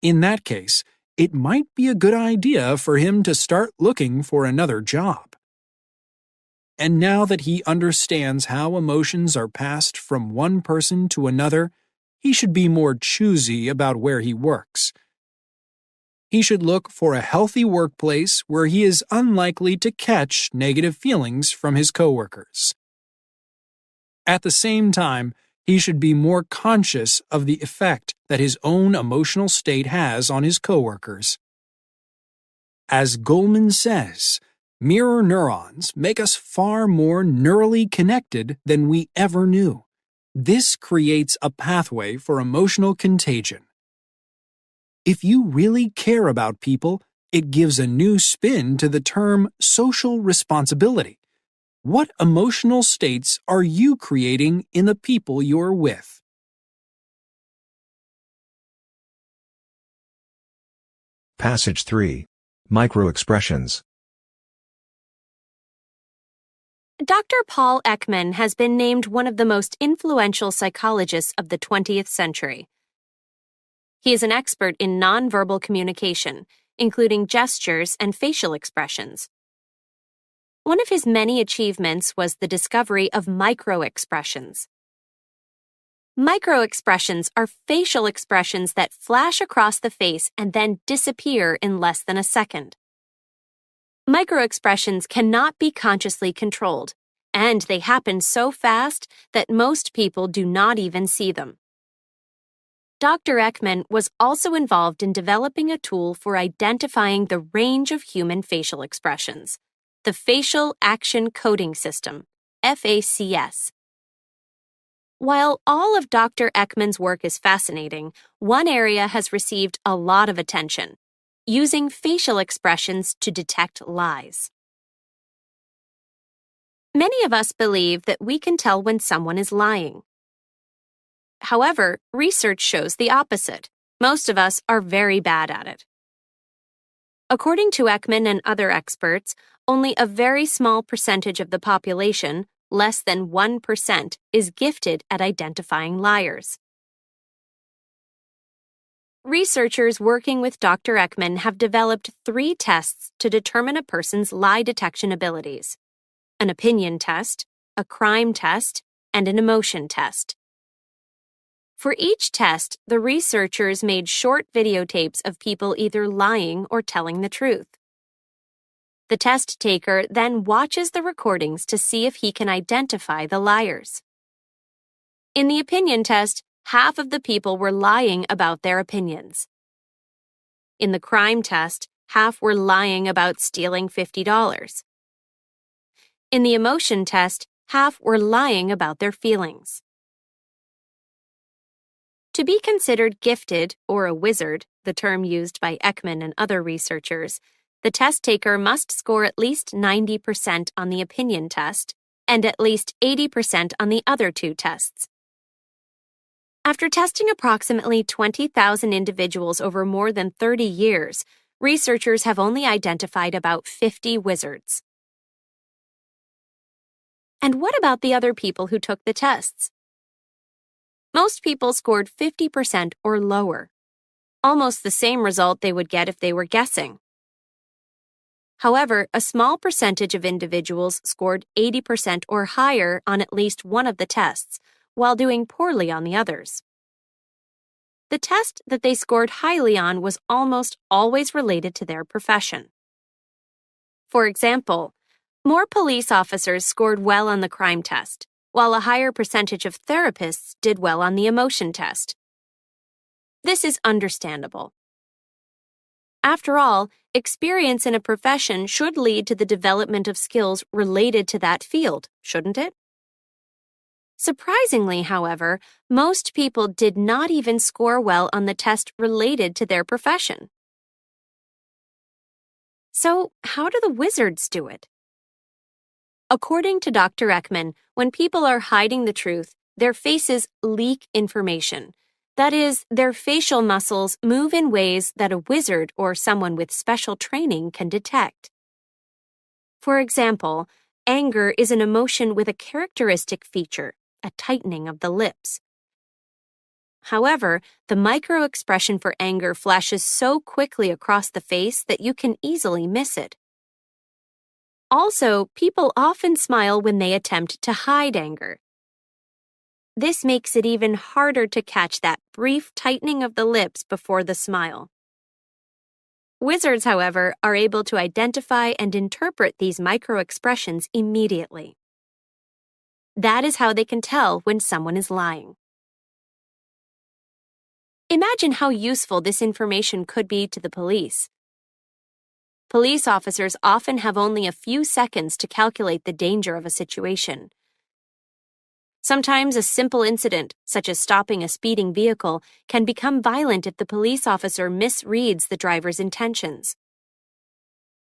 In that case, it might be a good idea for him to start looking for another job. And now that he understands how emotions are passed from one person to another, he should be more choosy about where he works. He should look for a healthy workplace where he is unlikely to catch negative feelings from his coworkers. At the same time, he should be more conscious of the effect that his own emotional state has on his coworkers. As Goleman says, mirror neurons make us far more neurally connected than we ever knew. This creates a pathway for emotional contagion. If you really care about people, it gives a new spin to the term social responsibility. What emotional states are you creating in the people you're with? Passage 3. Microexpressions. Dr. Paul Ekman has been named one of the most influential psychologists of the 20th century. He is an expert in nonverbal communication, including gestures and facial expressions. One of his many achievements was the discovery of microexpressions. Microexpressions are facial expressions that flash across the face and then disappear in less than a second. Microexpressions cannot be consciously controlled, and they happen so fast that most people do not even see them. Dr. Ekman was also involved in developing a tool for identifying the range of human facial expressions, the Facial Action Coding System, FACS. While all of Dr. Ekman's work is fascinating, one area has received a lot of attention: using facial expressions to detect lies. Many of us believe that we can tell when someone is lying. However, research shows the opposite. Most of us are very bad at it. According to Ekman and other experts, only a very small percentage of the population, less than 1%, is gifted at identifying liars. Researchers working with Dr. Ekman have developed 3 tests to determine a person's lie detection abilities: an opinion test, a crime test, and an emotion test. For each test, the researchers made short videotapes of people either lying or telling the truth. The test taker then watches the recordings to see if he can identify the liars. In the opinion test, half of the people were lying about their opinions. In the crime test, half were lying about stealing $50. In the emotion test, half were lying about their feelings. To be considered gifted or a wizard, the term used by Ekman and other researchers, the test taker must score at least 90% on the opinion test and at least 80% on the other 2 tests. After testing approximately 20,000 individuals over more than 30 years, researchers have only identified about 50 wizards. And what about the other people who took the tests? Most people scored 50% or lower, almost the same result they would get if they were guessing. However, a small percentage of individuals scored 80% or higher on at least one of the tests, while doing poorly on the others. The test that they scored highly on was almost always related to their profession. For example, more police officers scored well on the crime test, while a higher percentage of therapists did well on the emotion test. This is understandable. After all, experience in a profession should lead to the development of skills related to that field, shouldn't it? Surprisingly, however, most people did not even score well on the test related to their profession. So, how do the wizards do it? According to Dr. Ekman, when people are hiding the truth, their faces leak information. That is, their facial muscles move in ways that a wizard or someone with special training can detect. For example, anger is an emotion with a characteristic feature, a tightening of the lips. However, the micro-expression for anger flashes so quickly across the face that you can easily miss it. Also, people often smile when they attempt to hide anger. This makes it even harder to catch that brief tightening of the lips before the smile. Wizards, however, are able to identify and interpret these micro-expressions immediately. That is how they can tell when someone is lying. Imagine how useful this information could be to the police. Police officers often have only a few seconds to calculate the danger of a situation. Sometimes a simple incident, such as stopping a speeding vehicle, can become violent if the police officer misreads the driver's intentions.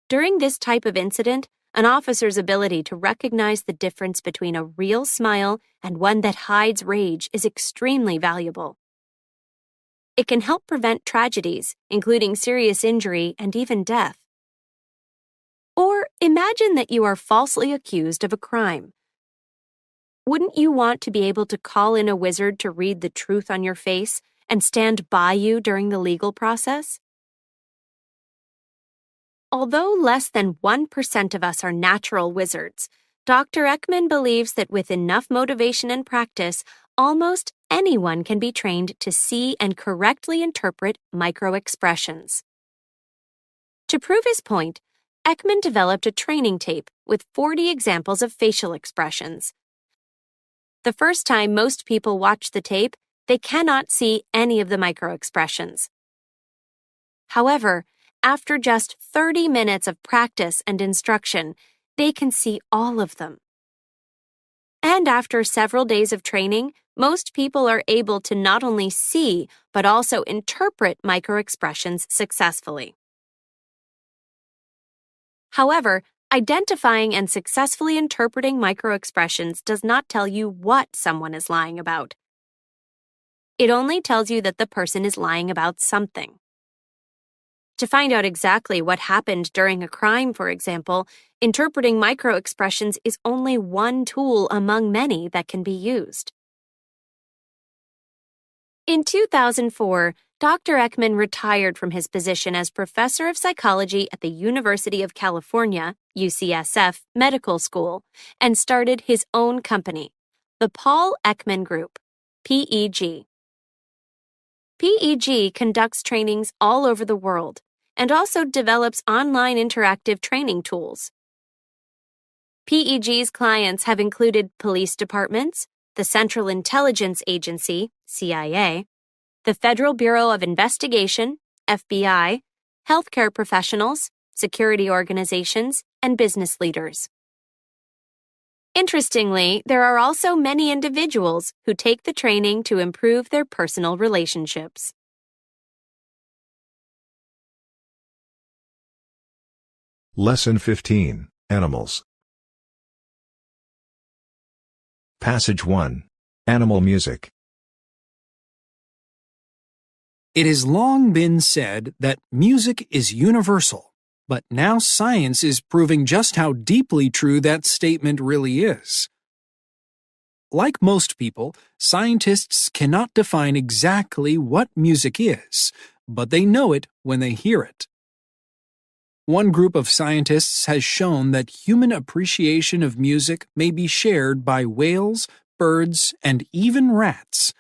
During this type of incident, an officer's ability to recognize the difference between a real smile and one that hides rage is extremely valuable. It can help prevent tragedies, including serious injury and even death. Or imagine that you are falsely accused of a crime. Wouldn't you want to be able to call in a wizard to read the truth on your face and stand by you during the legal process? Although less than 1% of us are natural wizards, Dr. Ekman believes that with enough motivation and practice, almost anyone can be trained to see and correctly interpret micro-expressions. To prove his point, Ekman developed a training tape with 40 examples of facial expressions. The first time most people watch the tape, they cannot see any of the micro-expressions. However, after just 30 minutes of practice and instruction, they can see all of them. And after several days of training, most people are able to not only see, but also interpret micro-expressions successfully. However, identifying and successfully interpreting micro-expressions does not tell you what someone is lying about. It only tells you that the person is lying about something. To find out exactly what happened during a crime, for example, interpreting micro-expressions is only one tool among many that can be used. In 2004, Dr. Ekman retired from his position as professor of psychology at the University of California, UCSF, Medical School, and started his own company, the Paul Ekman Group, PEG. PEG conducts trainings all over the world and also develops online interactive training tools. PEG's clients have included police departments, the Central Intelligence Agency, CIA, the Federal Bureau of Investigation, FBI, healthcare professionals, security organizations, and business leaders. Interestingly, there are also many individuals who take the training to improve their personal relationships. Lesson 15, Animals. Passage 1. Animal music. It has long been said that music is universal, but now science is proving just how deeply true that statement really is. Like most people, scientists cannot define exactly what music is, but they know it when they hear it. One group of scientists has shown that human appreciation of music may be shared by whales, birds, and even rats,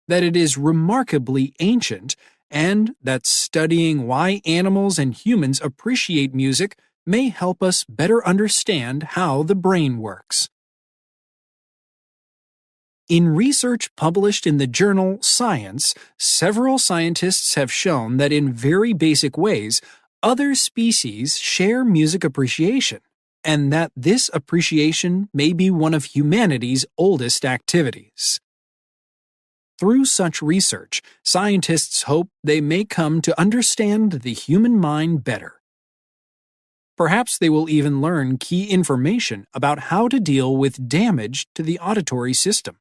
that it is remarkably ancient, and that studying why animals and humans appreciate music may help us better understand how the brain works. In research published in the journal Science, several scientists have shown that in very basic ways, other species share music appreciation, and that this appreciation may be one of humanity's oldest activities. Through such research, scientists hope they may come to understand the human mind better. Perhaps they will even learn key information about how to deal with damage to the auditory system.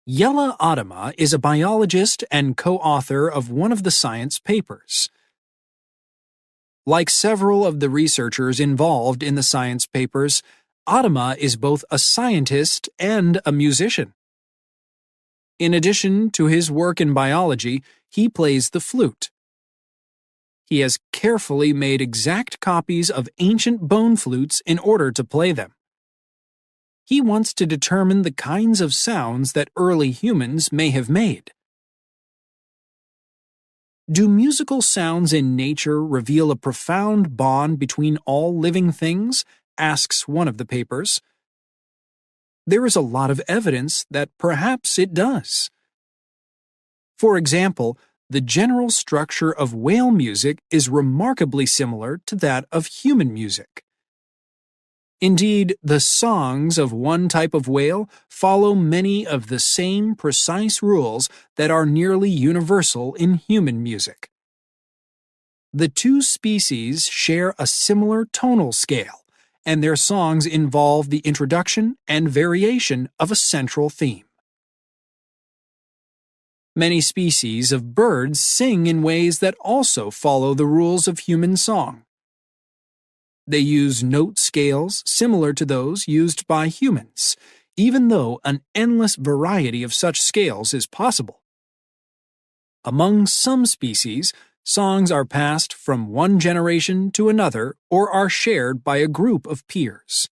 Yella Adama is a biologist and co-author of one of the science papers. Like several of the researchers involved in the science papers, Adama is both a scientist and a musician. In addition to his work in biology, he plays the flute. He has carefully made exact copies of ancient bone flutes in order to play them. He wants to determine the kinds of sounds that early humans may have made. Do musical sounds in nature reveal a profound bond between all living things? Asks one of the papers. There is a lot of evidence that perhaps it does. For example, the general structure of whale music is remarkably similar to that of human music. Indeed, the songs of one type of whale follow many of the same precise rules that are nearly universal in human music. The two species share a similar tonal scale, and their songs involve the introduction and variation of a central theme. Many species of birds sing in ways that also follow the rules of human song. They use note scales similar to those used by humans, even though an endless variety of such scales is possible. Among some species, songs are passed from one generation to another or are shared by a group of peers.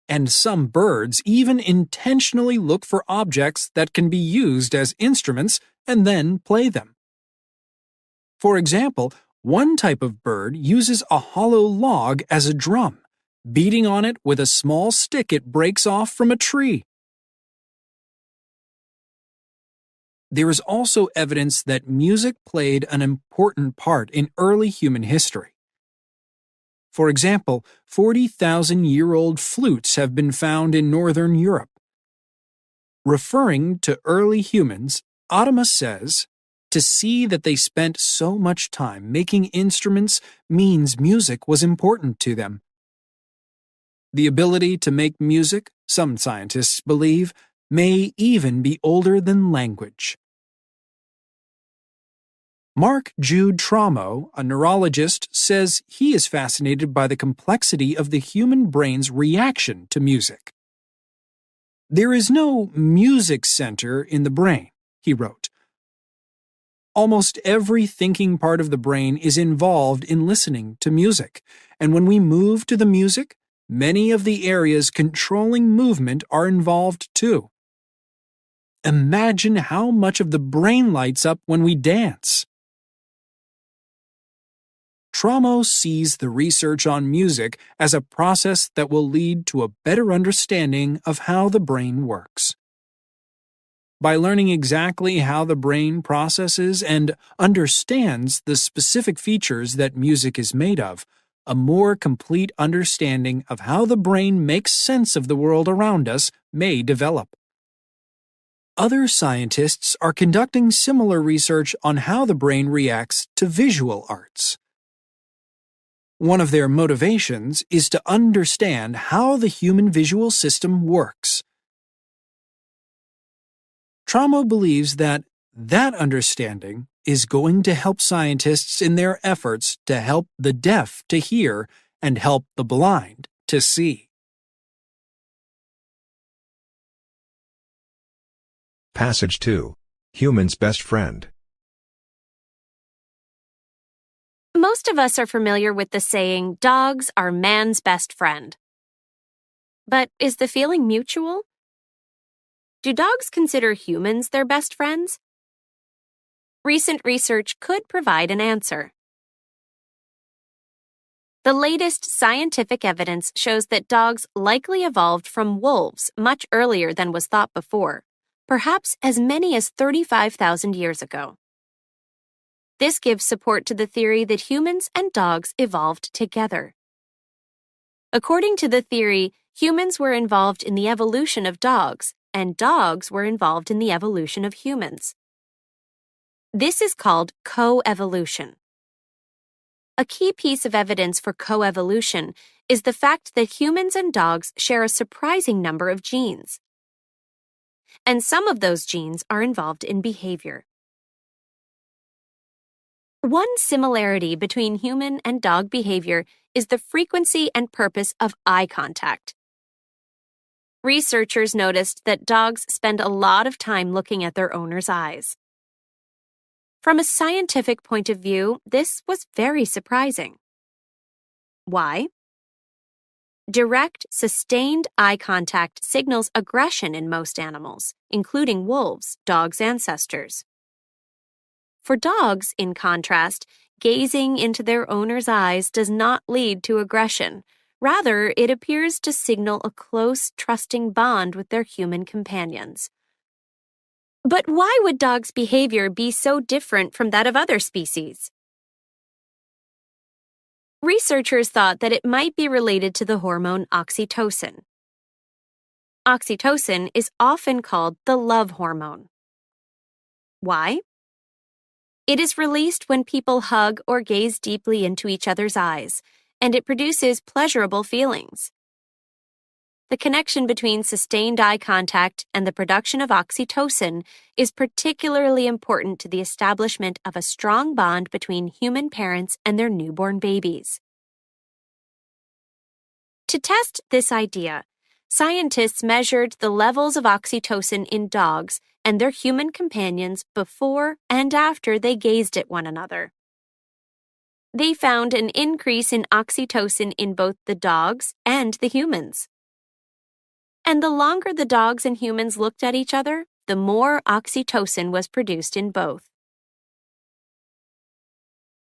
And some birds even intentionally look for objects that can be used as instruments and then play them. For example, one type of bird uses a hollow log as a drum, beating on it with a small stick it breaks off from a tree. There is also evidence that music played an important part in early human history. For example, 40,000-year-old flutes have been found in northern Europe. Referring to early humans, Adama says, "To see that they spent so much time making instruments means music was important to them." The ability to make music, some scientists believe, may even be older than language. Mark Jude Tramo, a neurologist, says he is fascinated by the complexity of the human brain's reaction to music. "There is no music center in the brain," he wrote. "Almost every thinking part of the brain is involved in listening to music, and when we move to the music, many of the areas controlling movement are involved too. Imagine how much of the brain lights up when we dance." Tramo sees the research on music as a process that will lead to a better understanding of how the brain works. By learning exactly how the brain processes and understands the specific features that music is made of, a more complete understanding of how the brain makes sense of the world around us may develop. Other scientists are conducting similar research on how the brain reacts to visual arts. One of their motivations is to understand how the human visual system works. Tramo believes that understanding is going to help scientists in their efforts to help the deaf to hear and help the blind to see. Passage 2. Human's best friend. Most of us are familiar with the saying, "Dogs are man's best friend." But is the feeling mutual? Do dogs consider humans their best friends? Recent research could provide an answer. The latest scientific evidence shows that dogs likely evolved from wolves much earlier than was thought before, perhaps as many as 35,000 years ago. This gives support to the theory that humans and dogs evolved together. According to the theory, humans were involved in the evolution of dogs, and dogs were involved in the evolution of humans. This is called coevolution. A key piece of evidence for coevolution is the fact that humans and dogs share a surprising number of genes. And some of those genes are involved in behavior. One similarity between human and dog behavior is the frequency and purpose of eye contact. Researchers noticed that dogs spend a lot of time looking at their owner's eyes. From a scientific point of view, this was very surprising. Why? Direct, sustained eye contact signals aggression in most animals, including wolves, dogs' ancestors. For dogs, in contrast, gazing into their owner's eyes does not lead to aggression. Rather, it appears to signal a close, trusting bond with their human companions. But why would dogs' behavior be so different from that of other species? Researchers thought that it might be related to the hormone oxytocin. Oxytocin is often called the love hormone. Why? It is released when people hug or gaze deeply into each other's eyes, and it produces pleasurable feelings. The connection between sustained eye contact and the production of oxytocin is particularly important to the establishment of a strong bond between human parents and their newborn babies. To test this idea, scientists measured the levels of oxytocin in dogs and their human companions before and after they gazed at one another. They found an increase in oxytocin in both the dogs and the humans. And the longer the dogs and humans looked at each other, the more oxytocin was produced in both.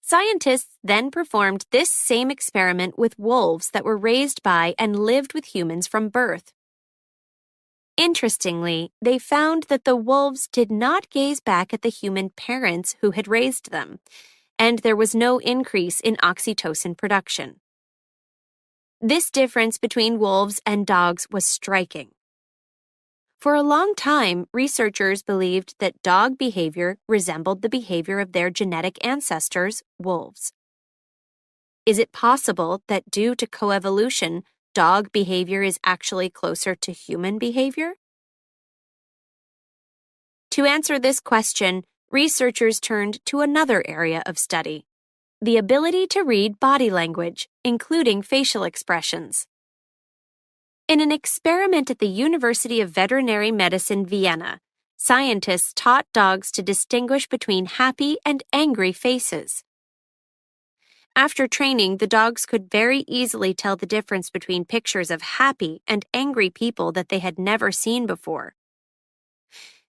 Scientists then performed this same experiment with wolves that were raised by and lived with humans from birth. Interestingly, they found that the wolves did not gaze back at the human parents who had raised them, and there was no increase in oxytocin production. This difference between wolves and dogs was striking. For a long time, researchers believed that dog behavior resembled the behavior of their genetic ancestors, wolves. Is it possible that due to coevolution, dog behavior is actually closer to human behavior? To answer this question, researchers turned to another area of study: the ability to read body language, including facial expressions. In an experiment at the University of Veterinary Medicine, Vienna, scientists taught dogs to distinguish between happy and angry faces. After training, the dogs could very easily tell the difference between pictures of happy and angry people that they had never seen before.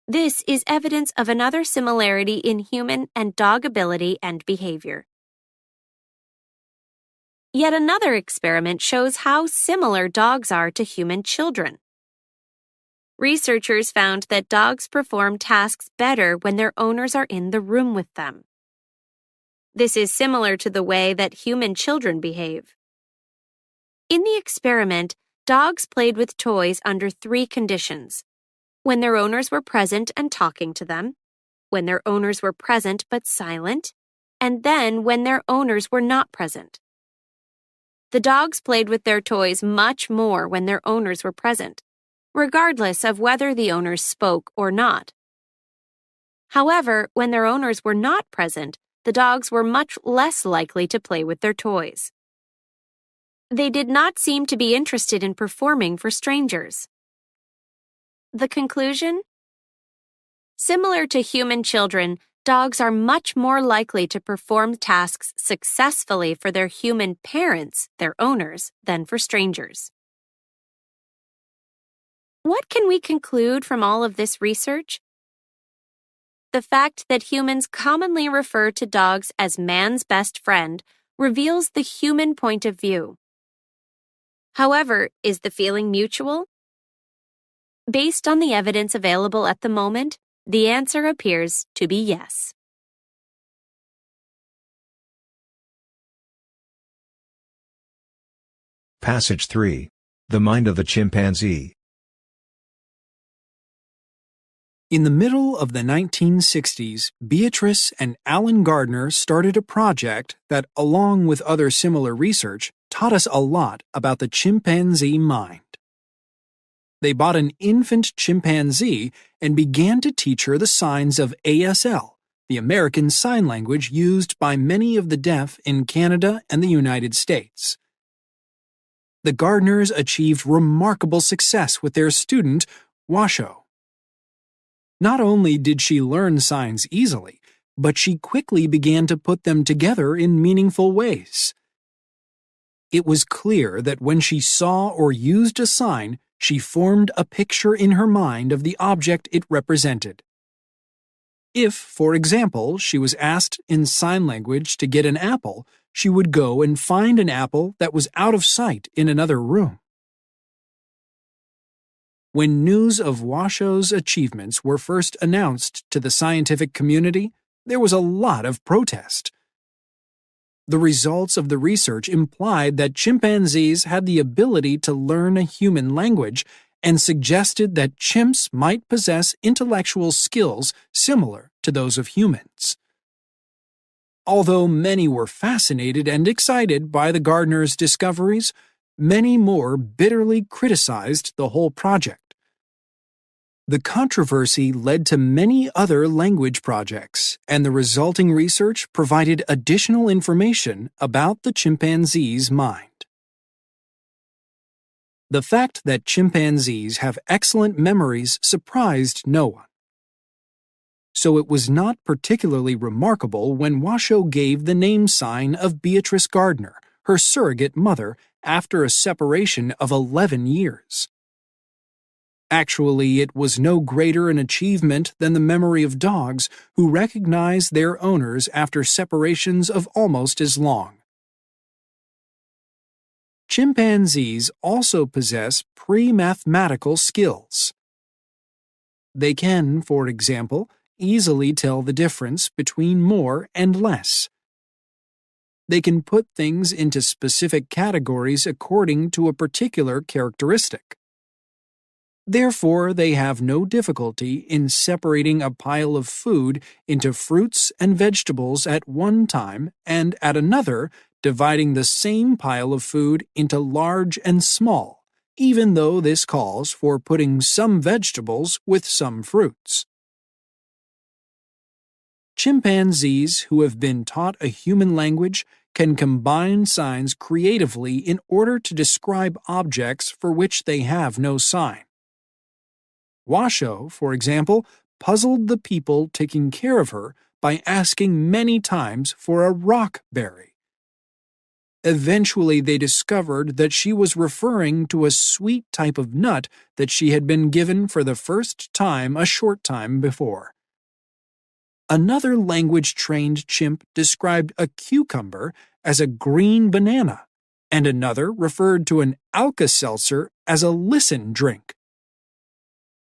This is evidence of another similarity in human and dog ability and behavior. Yet another experiment shows how similar dogs are to human children. Researchers found that dogs perform tasks better when their owners are in the room with them. This is similar to the way that human children behave. In the experiment, dogs played with toys under 3 conditions: when their owners were present and talking to them, when their owners were present but silent, and then when their owners were not present. The dogs played with their toys much more when their owners were present, regardless of whether the owners spoke or not. However, when their owners were not present, the dogs were much less likely to play with their toys. They did not seem to be interested in performing for strangers. The conclusion? Similar to human children, dogs are much more likely to perform tasks successfully for their human parents, their owners, than for strangers. What can we conclude from all of this research? The fact that humans commonly refer to dogs as man's best friend reveals the human point of view. However, is the feeling mutual? Based on the evidence available at the moment, the answer appears to be yes. Passage 3. The mind of the chimpanzee. In the middle of the 1960s, Beatrice and Alan Gardner started a project that, along with other similar research, taught us a lot about the chimpanzee mind. They bought an infant chimpanzee and began to teach her the signs of ASL, the American Sign Language used by many of the deaf in Canada and the United States. The Gardners achieved remarkable success with their student, Washoe. Not only did she learn signs easily, but she quickly began to put them together in meaningful ways. It was clear that when she saw or used a sign, she formed a picture in her mind of the object it represented. If, for example, she was asked in sign language to get an apple, she would go and find an apple that was out of sight in another room. When news of Washoe's achievements were first announced to the scientific community, there was a lot of protest. The results of the research implied that chimpanzees had the ability to learn a human language and suggested that chimps might possess intellectual skills similar to those of humans. Although many were fascinated and excited by the Gardners' discoveries, many more bitterly criticized the whole project. The controversy led to many other language projects, and the resulting research provided additional information about the chimpanzee's mind. The fact that chimpanzees have excellent memories surprised no one. So it was not particularly remarkable when Washoe gave the name sign of Beatrice Gardner, her surrogate mother, after a separation of 11 years. Actually, it was no greater an achievement than the memory of dogs who recognize their owners after separations of almost as long. Chimpanzees also possess pre-mathematical skills. They can, for example, easily tell the difference between more and less. They can put things into specific categories according to a particular characteristic. Therefore, they have no difficulty in separating a pile of food into fruits and vegetables at one time and at another dividing the same pile of food into large and small, even though this calls for putting some vegetables with some fruits. Chimpanzees who have been taught a human language can combine signs creatively in order to describe objects for which they have no sign. Washoe, for example, puzzled the people taking care of her by asking many times for a rock berry. Eventually, they discovered that she was referring to a sweet type of nut that she had been given for the first time a short time before. Another language-trained chimp described a cucumber as a green banana, and another referred to an Alka-Seltzer as a listen drink.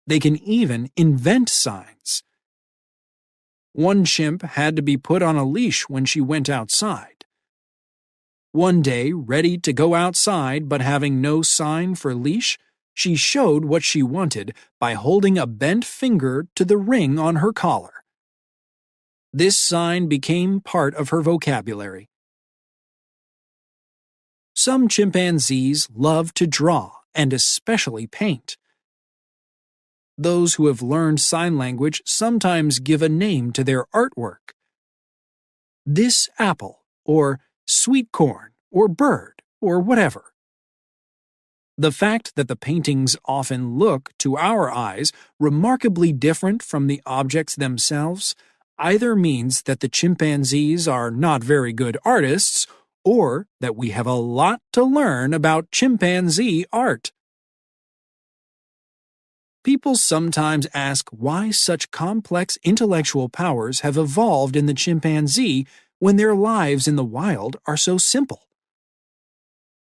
They can even invent signs. One chimp had to be put on a leash when she went outside. One day, ready to go outside but having no sign for leash, she showed what she wanted by holding a bent finger to the ring on her collar. This sign became part of her vocabulary. Some chimpanzees love to draw and especially paint. Those who have learned sign language sometimes give a name to their artwork. This apple, or sweet corn, or bird, or whatever. The fact that the paintings often look, to our eyes, remarkably different from the objects themselves either means that the chimpanzees are not very good artists, or that we have a lot to learn about chimpanzee art. People sometimes ask why such complex intellectual powers have evolved in the chimpanzee when their lives in the wild are so simple.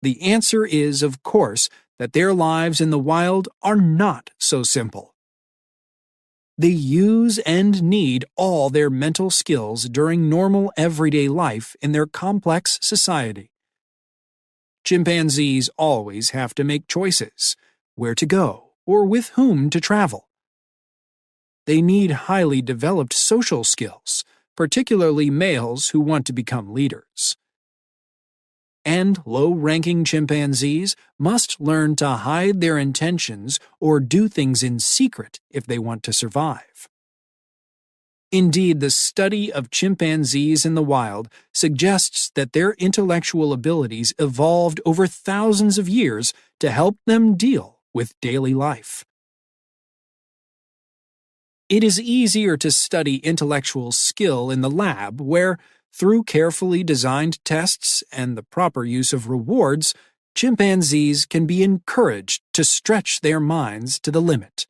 The answer is, of course, that their lives in the wild are not so simple. They use and need all their mental skills during normal everyday life in their complex society. Chimpanzees always have to make choices, where to go, or with whom to travel. They need highly developed social skills, particularly males who want to become leaders. And low-ranking chimpanzees must learn to hide their intentions or do things in secret if they want to survive. Indeed, the study of chimpanzees in the wild suggests that their intellectual abilities evolved over thousands of years to help them deal with daily life. It is easier to study intellectual skill in the lab where, through carefully designed tests and the proper use of rewards, chimpanzees can be encouraged to stretch their minds to the limit.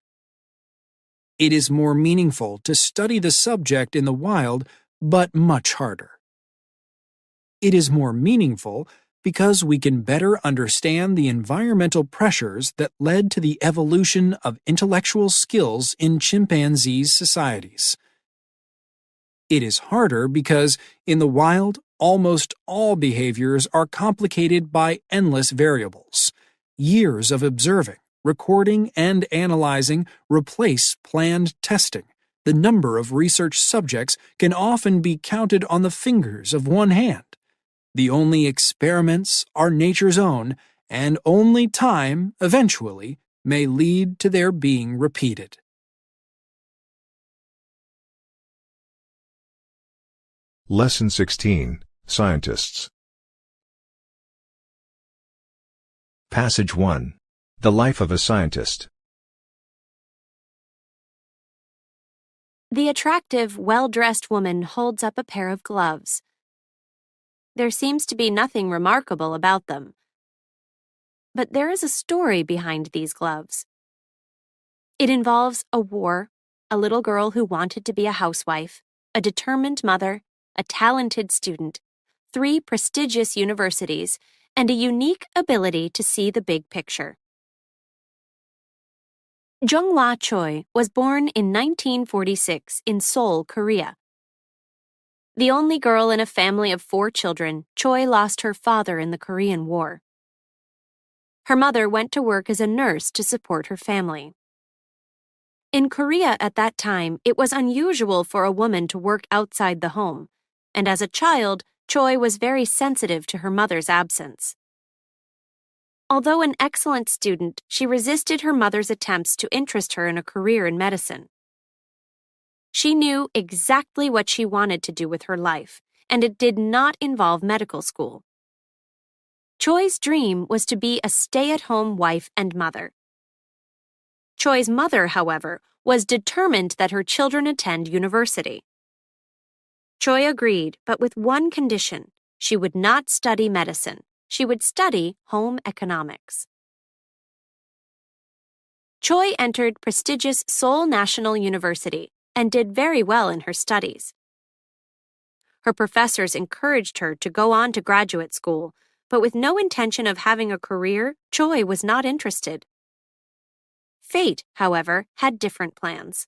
It is more meaningful to study the subject in the wild, but much harder. It is more meaningful because we can better understand the environmental pressures that led to the evolution of intellectual skills in chimpanzee societies. It is harder because, in the wild, almost all behaviors are complicated by endless variables. Years of observing, recording, and analyzing replace planned testing. The number of research subjects can often be counted on the fingers of one hand. The only experiments are nature's own, and only time, eventually, may lead to their being repeated. Lesson 16, Scientists. Passage 1. The Life of a Scientist. The attractive, well-dressed woman holds up a pair of gloves. There seems to be nothing remarkable about them. But there is a story behind these gloves. It involves a war, a little girl who wanted to be a housewife, a determined mother, a talented student, 3 prestigious universities, and a unique ability to see the big picture. Jung-hwa Choi was born in 1946 in Seoul, Korea. The only girl in a family of 4 children, Choi lost her father in the Korean War. Her mother went to work as a nurse to support her family. In Korea at that time, it was unusual for a woman to work outside the home, and as a child, Choi was very sensitive to her mother's absence. Although an excellent student, she resisted her mother's attempts to interest her in a career in medicine. She knew exactly what she wanted to do with her life, and it did not involve medical school. Choi's dream was to be a stay-at-home wife and mother. Choi's mother, however, was determined that her children attend university. Choi agreed, but with one condition: she would not study medicine. She would study home economics. Choi entered prestigious Seoul National University and did very well in her studies. Her professors encouraged her to go on to graduate school, but with no intention of having a career, Choi was not interested. Fate, however, had different plans.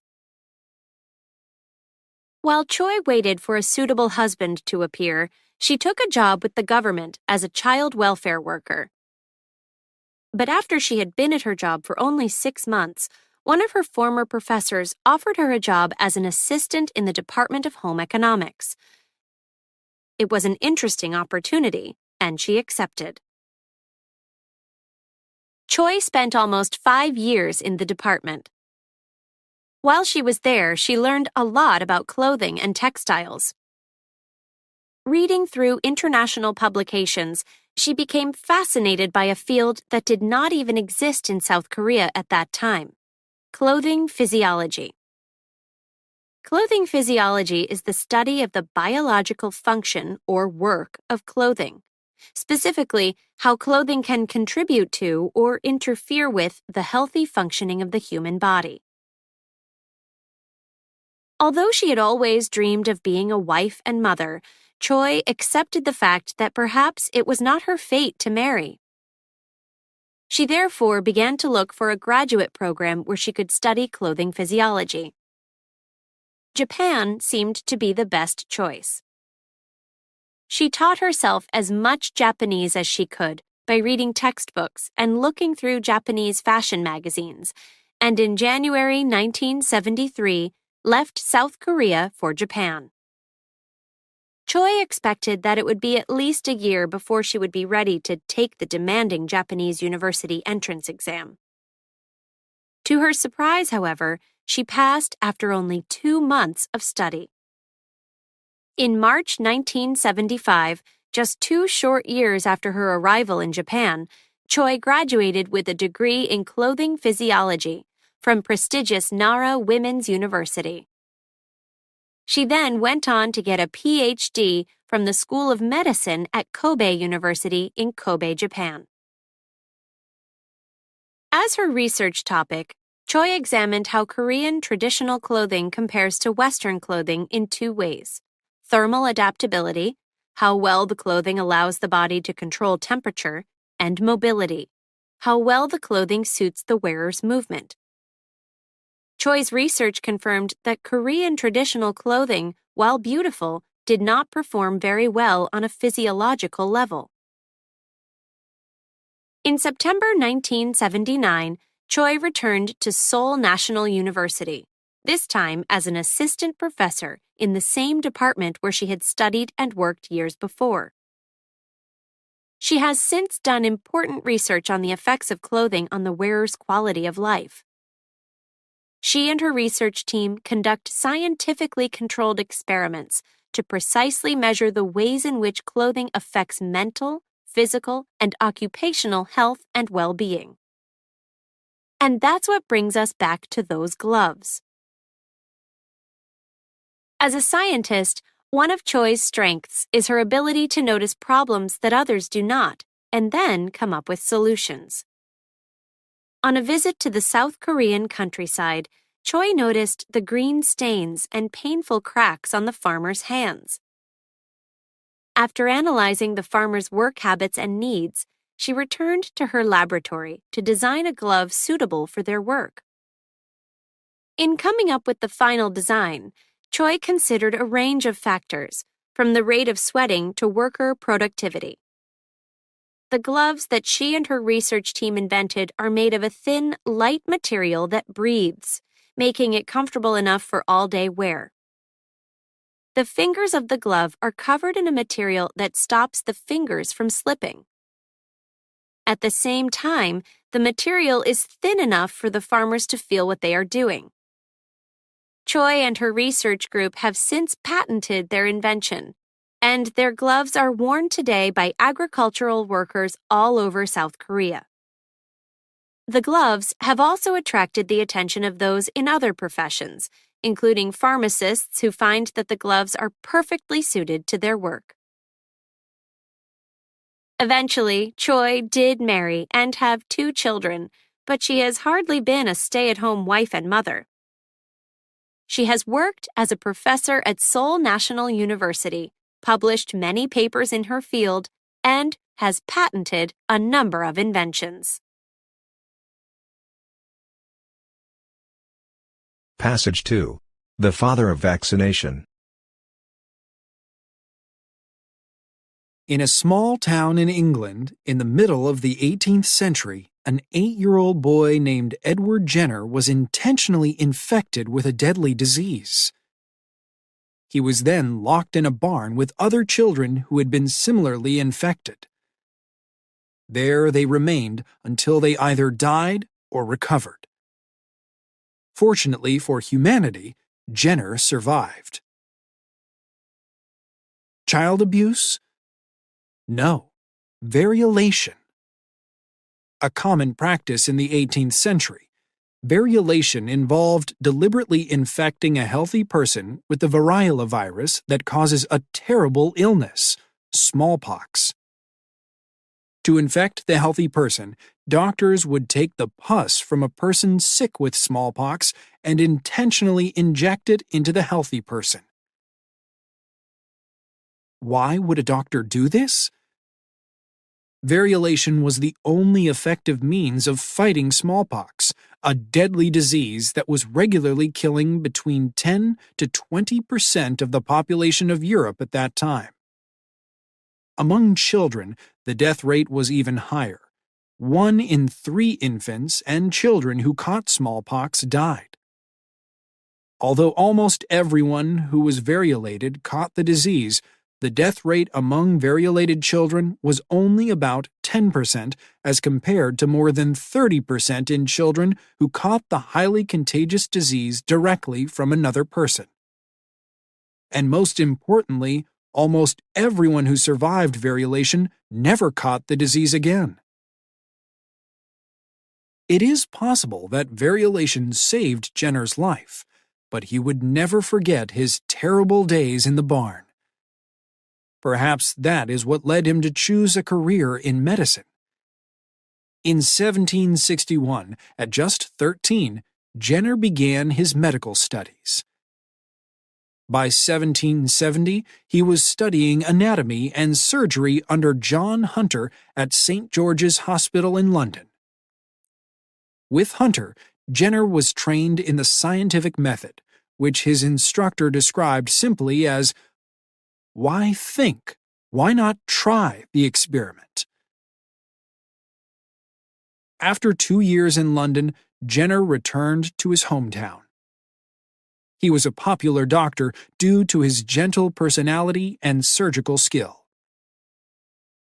While Choi waited for a suitable husband to appear, she took a job with the government as a child welfare worker. But after she had been at her job for only 6 months, one of her former professors offered her a job as an assistant in the Department of Home Economics. It was an interesting opportunity, and she accepted. Choi spent almost 5 years in the department. While she was there, she learned a lot about clothing and textiles. Reading through international publications, she became fascinated by a field that did not even exist in South Korea at that time: clothing physiology. Clothing physiology is the study of the biological function or work of clothing, specifically how clothing can contribute to or interfere with the healthy functioning of the human body. Although she had always dreamed of being a wife and mother, Choi accepted the fact that perhaps it was not her fate to marry. She therefore began to look for a graduate program where she could study clothing physiology. Japan seemed to be the best choice. She taught herself as much Japanese as she could by reading textbooks and looking through Japanese fashion magazines, and in January 1973, left South Korea for Japan. Choi expected that it would be at least a year before she would be ready to take the demanding Japanese university entrance exam. To her surprise, however, She passed after only 2 months of study. In March 1975, just 2 short years after her arrival in Japan, Choi graduated with a degree in clothing physiology from prestigious Nara Women's University. She then went on to get a PhD from the School of Medicine at Kobe University in Kobe, Japan. As her research topic, Choi examined how Korean traditional clothing compares to Western clothing in 2 ways: thermal adaptability, how well the clothing allows the body to control temperature, and mobility, how well the clothing suits the wearer's movement. Choi's research confirmed that Korean traditional clothing, while beautiful, did not perform very well on a physiological level. In September 1979, Choi returned to Seoul National University, this time as an assistant professor in the same department where she had studied and worked years before. She has since done important research on the effects of clothing on the wearer's quality of life. She and her research team conduct scientifically controlled experiments to precisely measure the ways in which clothing affects mental, physical, and occupational health and well-being. And that's what brings us back to those gloves. As a scientist, one of Choi's strengths is her ability to notice problems that others do not, and then come up with solutions. On a visit to the South Korean countryside, Choi noticed the green stains and painful cracks on the farmers' hands. After analyzing the farmers' work habits and needs, she returned to her laboratory to design a glove suitable for their work. In coming up with the final design, Choi considered a range of factors, from the rate of sweating to worker productivity. The gloves that she and her research team invented are made of a thin, light material that breathes, making it comfortable enough for all-day wear. The fingers of the glove are covered in a material that stops the fingers from slipping. At the same time, the material is thin enough for the farmers to feel what they are doing. Choi and her research group have since patented their invention, and their gloves are worn today by agricultural workers all over South Korea. The gloves have also attracted the attention of those in other professions, including pharmacists who find that the gloves are perfectly suited to their work. Eventually, Choi did marry and have 2 children, but she has hardly been a stay-at-home wife and mother. She has worked as a professor at Seoul National University, published many papers in her field, and has patented a number of inventions. Passage 2. The father of vaccination. In a small town in England, in the middle of the 18th century, an 8-year-old boy named Edward Jenner was intentionally infected with a deadly disease. He was then locked in a barn with other children who had been similarly infected. There they remained until they either died or recovered. Fortunately for humanity, Jenner survived. Child abuse? No. Variolation. A common practice in the 18th century, variolation involved deliberately infecting a healthy person with the variola virus that causes a terrible illness, smallpox. To infect the healthy person, doctors would take the pus from a person sick with smallpox and intentionally inject it into the healthy person. Why would a doctor do this? Variolation was the only effective means of fighting smallpox, a deadly disease that was regularly killing between 10 to 20% of the population of Europe at that time. Among children, the death rate was even higher. 1 in 3 infants and children who caught smallpox died. Although almost everyone who was variolated caught the disease, the death rate among variolated children was only about 10% as compared to more than 30% in children who caught the highly contagious disease directly from another person. And most importantly, almost everyone who survived variolation never caught the disease again. It is possible that variolation saved Jenner's life, but he would never forget his terrible days in the barn. Perhaps that is what led him to choose a career in medicine. In 1761, at just 13, Jenner began his medical studies. By 1770, he was studying anatomy and surgery under John Hunter at St. George's Hospital in London. With Hunter, Jenner was trained in the scientific method, which his instructor described simply as, "Why think? Why not try the experiment?" After 2 years in London, Jenner returned to his hometown. He was a popular doctor due to his gentle personality and surgical skill.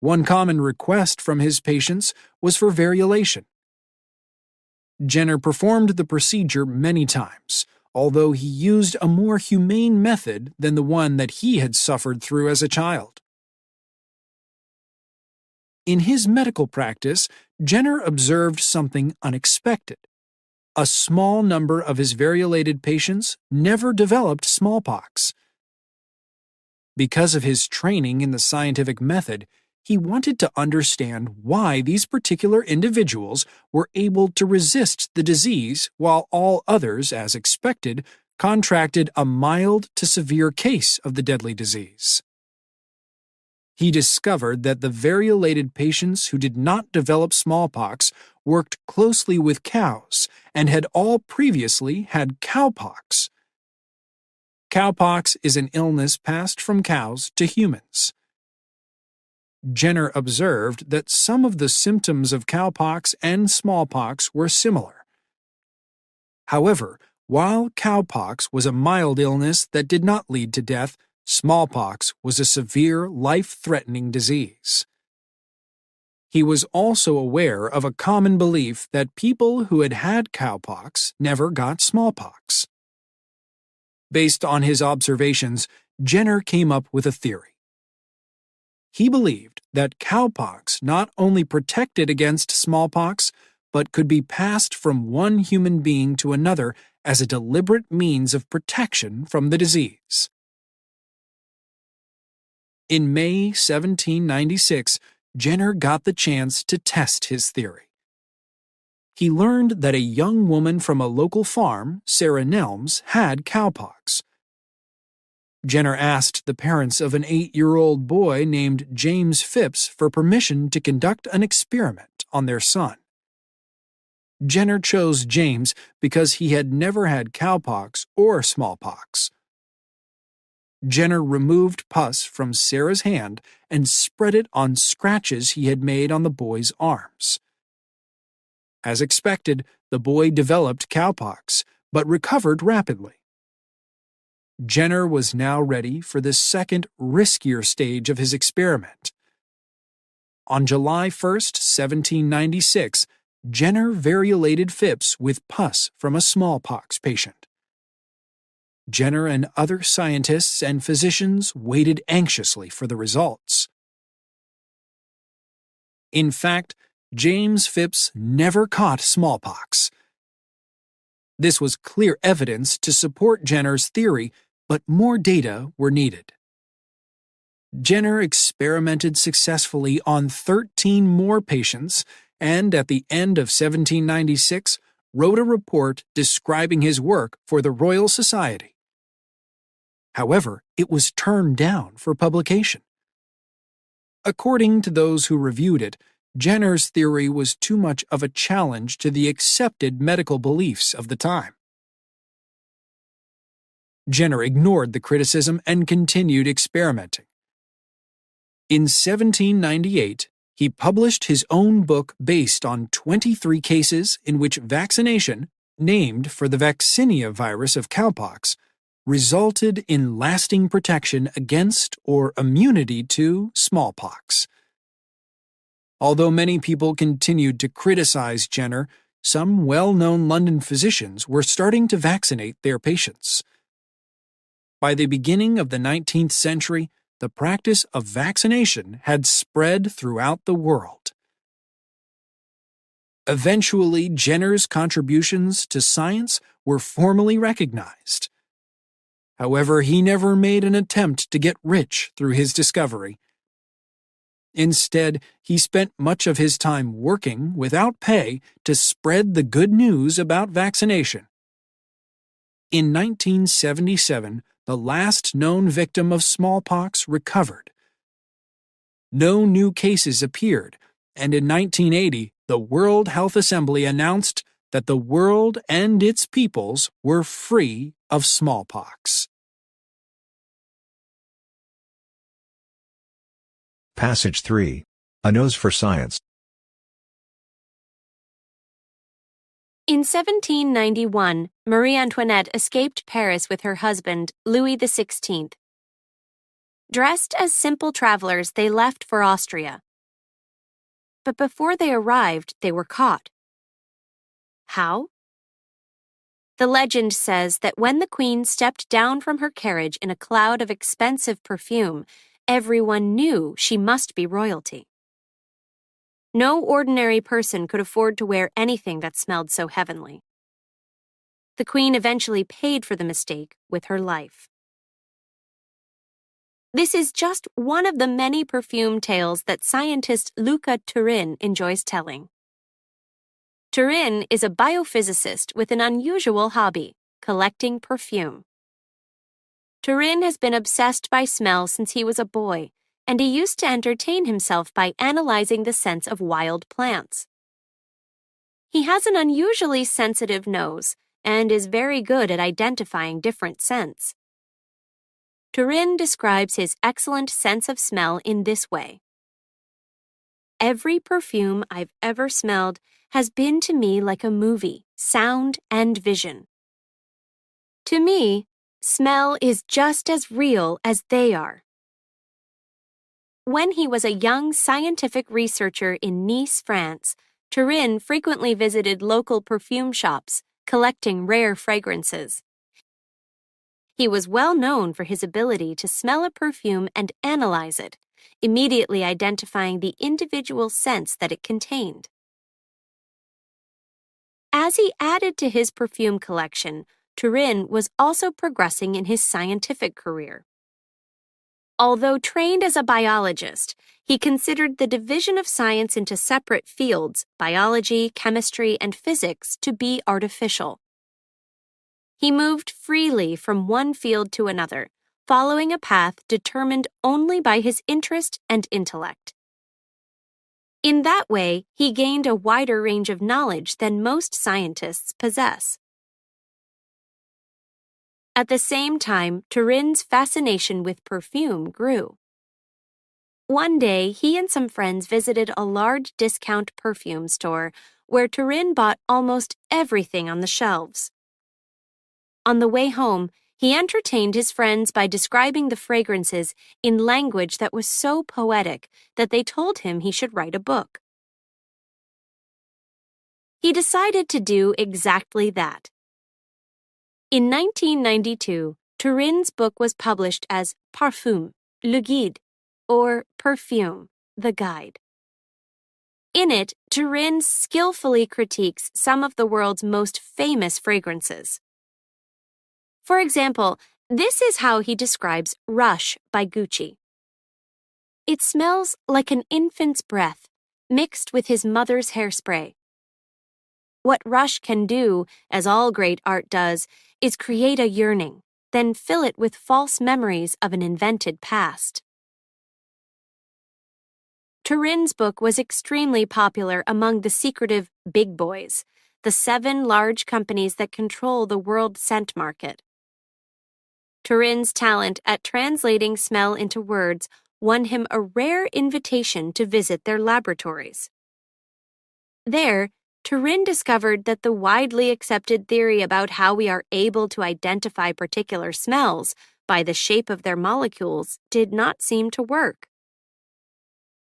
One common request from his patients was for variolation. Jenner performed the procedure many times, although he used a more humane method than the one that he had suffered through as a child. In his medical practice, Jenner observed something unexpected. A small number of his variolated patients never developed smallpox. Because of his training in the scientific method, he wanted to understand why these particular individuals were able to resist the disease while all others, as expected, contracted a mild to severe case of the deadly disease. He discovered that the variolated patients who did not develop smallpox worked closely with cows and had all previously had cowpox. Cowpox is an illness passed from cows to humans. Jenner observed that some of the symptoms of cowpox and smallpox were similar. However, while cowpox was a mild illness that did not lead to death, smallpox was a severe, life-threatening disease. He was also aware of a common belief that people who had had cowpox never got smallpox. Based on his observations, Jenner came up with a theory. He believed that cowpox not only protected against smallpox, but could be passed from one human being to another as a deliberate means of protection from the disease. In May 1796, Jenner got the chance to test his theory. He learned that a young woman from a local farm, Sarah Nelms, had cowpox. Jenner asked the parents of an 8-year-old boy named James Phipps for permission to conduct an experiment on their son. Jenner chose James because he had never had cowpox or smallpox. Jenner removed pus from Sarah's hand and spread it on scratches he had made on the boy's arms. As expected, the boy developed cowpox, but recovered rapidly. Jenner was now ready for the second, riskier stage of his experiment. On July 1, 1796, Jenner variolated Phipps with pus from a smallpox patient. Jenner and other scientists and physicians waited anxiously for the results. In fact, James Phipps never caught smallpox. This was clear evidence to support Jenner's theory, but more data were needed. Jenner experimented successfully on 13 more patients and, at the end of 1796, wrote a report describing his work for the Royal Society. However, it was turned down for publication. According to those who reviewed it, Jenner's theory was too much of a challenge to the accepted medical beliefs of the time. Jenner ignored the criticism and continued experimenting. In 1798, he published his own book based on 23 cases in which vaccination, named for the vaccinia virus of cowpox, resulted in lasting protection against or immunity to smallpox. Although many people continued to criticize Jenner, some well-known London physicians were starting to vaccinate their patients. By the beginning of the 19th century, the practice of vaccination had spread throughout the world. Eventually, Jenner's contributions to science were formally recognized. However, he never made an attempt to get rich through his discovery. Instead, he spent much of his time working without pay to spread the good news about vaccination. In 1977, the last known victim of smallpox recovered. No new cases appeared, and in 1980, the World Health Assembly announced that the world and its peoples were free of smallpox. Passage 3. A Nose for Science. In 1791, Marie Antoinette escaped Paris with her husband, Louis XVI. Dressed as simple travelers, they left for Austria. But before they arrived, they were caught. How? The legend says that when the Queen stepped down from her carriage in a cloud of expensive perfume, everyone knew she must be royalty. No ordinary person could afford to wear anything that smelled so heavenly. The Queen eventually paid for the mistake with her life. This is just one of the many perfume tales that scientist Luca Turin enjoys telling. Turin is a biophysicist with an unusual hobby, collecting perfume. Turin has been obsessed by smell since he was a boy, and he used to entertain himself by analyzing the scents of wild plants. He has an unusually sensitive nose and is very good at identifying different scents. Turin describes his excellent sense of smell in this way. Every perfume I've ever smelled has been to me like a movie, sound and vision. To me, smell is just as real as they are. When he was a young scientific researcher in Nice, France, Turin frequently visited local perfume shops, collecting rare fragrances. He was well known for his ability to smell a perfume and analyze it, immediately identifying the individual scents that it contained. As he added to his perfume collection, Turin was also progressing in his scientific career. Although trained as a biologist, he considered the division of science into separate fields, biology, chemistry, and physics, to be artificial. He moved freely from one field to another, following a path determined only by his interest and intellect. In that way, he gained a wider range of knowledge than most scientists possess. At the same time, Turin's fascination with perfume grew. One day, he and some friends visited a large discount perfume store where Turin bought almost everything on the shelves. On the way home, he entertained his friends by describing the fragrances in language that was so poetic that they told him he should write a book. He decided to do exactly that. In 1992, Turin's book was published as Parfum, le Guide, or Perfume, the Guide. In it, Turin skillfully critiques some of the world's most famous fragrances. For example, this is how he describes Rush by Gucci. It smells like an infant's breath, mixed with his mother's hairspray. What Rush can do, as all great art does, is create a yearning, then fill it with false memories of an invented past. Turin's book was extremely popular among the secretive big boys, the 7 large companies that control the world scent market. Turin's talent at translating smell into words won him a rare invitation to visit their laboratories. There, Turin discovered that the widely accepted theory about how we are able to identify particular smells by the shape of their molecules did not seem to work.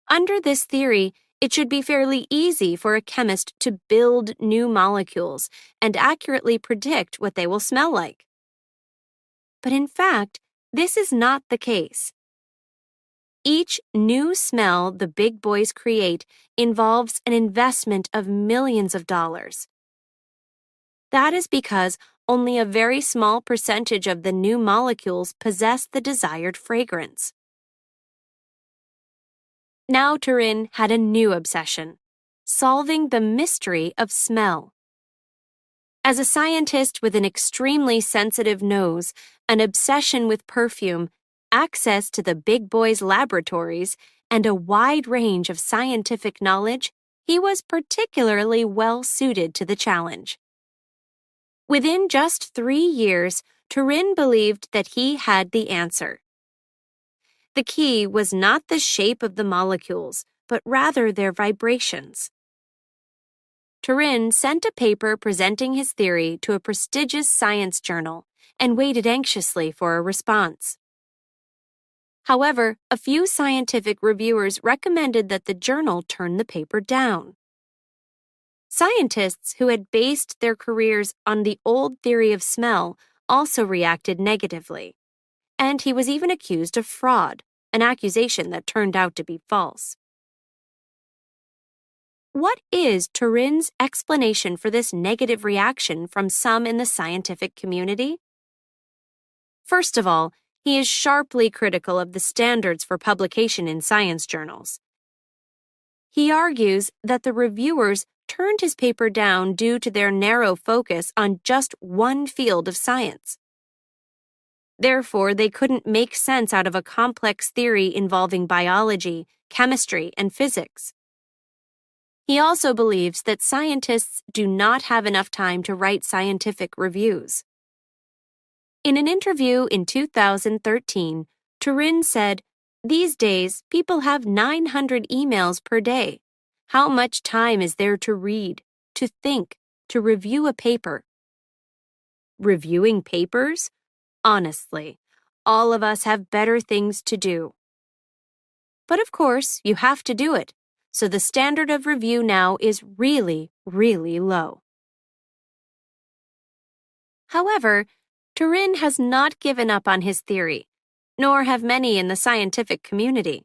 Under this theory, it should be fairly easy for a chemist to build new molecules and accurately predict what they will smell like. But in fact, this is not the case. Each new smell the big boys create involves an investment of millions of dollars. That is because only a very small percentage of the new molecules possess the desired fragrance. Now Turin had a new obsession: solving the mystery of smell. As a scientist with an extremely sensitive nose, an obsession with perfume, access to the big boys' laboratories, and a wide range of scientific knowledge, he was particularly well suited to the challenge. Within just 3 years, Turin believed that he had the answer. The key was not the shape of the molecules, but rather their vibrations. Turin sent a paper presenting his theory to a prestigious science journal and waited anxiously for a response. However, a few scientific reviewers recommended that the journal turn the paper down. Scientists who had based their careers on the old theory of smell also reacted negatively, and he was even accused of fraud, an accusation that turned out to be false. What is Turin's explanation for this negative reaction from some in the scientific community? First of all, he is sharply critical of the standards for publication in science journals. He argues that the reviewers turned his paper down due to their narrow focus on just one field of science. Therefore, they couldn't make sense out of a complex theory involving biology, chemistry, and physics. He also believes that scientists do not have enough time to write scientific reviews. In an interview in 2013, Turin said, "These days, people have 900 emails per day. How much time is there to read, to think, to review a paper?" Reviewing papers? Honestly, all of us have better things to do. But of course, you have to do it, so the standard of review now is really, really low. However, Turin has not given up on his theory, nor have many in the scientific community.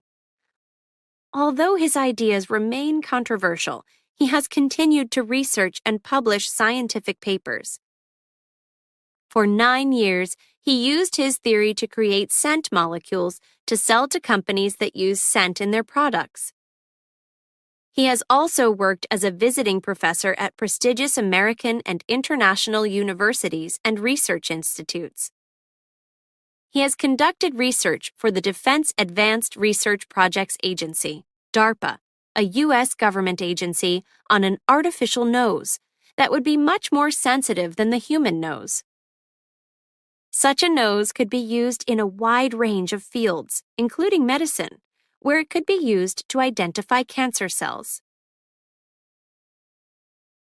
Although his ideas remain controversial, he has continued to research and publish scientific papers. For 9 years, he used his theory to create scent molecules to sell to companies that use scent in their products. He has also worked as a visiting professor at prestigious American and international universities and research institutes. He has conducted research for the Defense Advanced Research Projects Agency, DARPA, a U.S. government agency, on an artificial nose that would be much more sensitive than the human nose. Such a nose could be used in a wide range of fields, including medicine, where it could be used to identify cancer cells.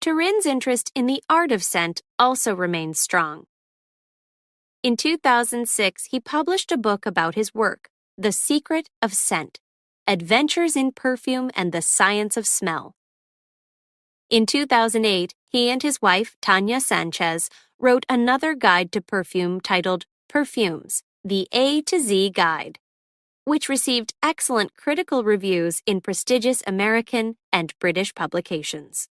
Turin's interest in the art of scent also remains strong. In 2006, he published a book about his work, The Secret of Scent: Adventures in Perfume and the Science of Smell. In 2008, he and his wife, Tanya Sanchez, wrote another guide to perfume titled Perfumes: The A to Z Guide, which received excellent critical reviews in prestigious American and British publications.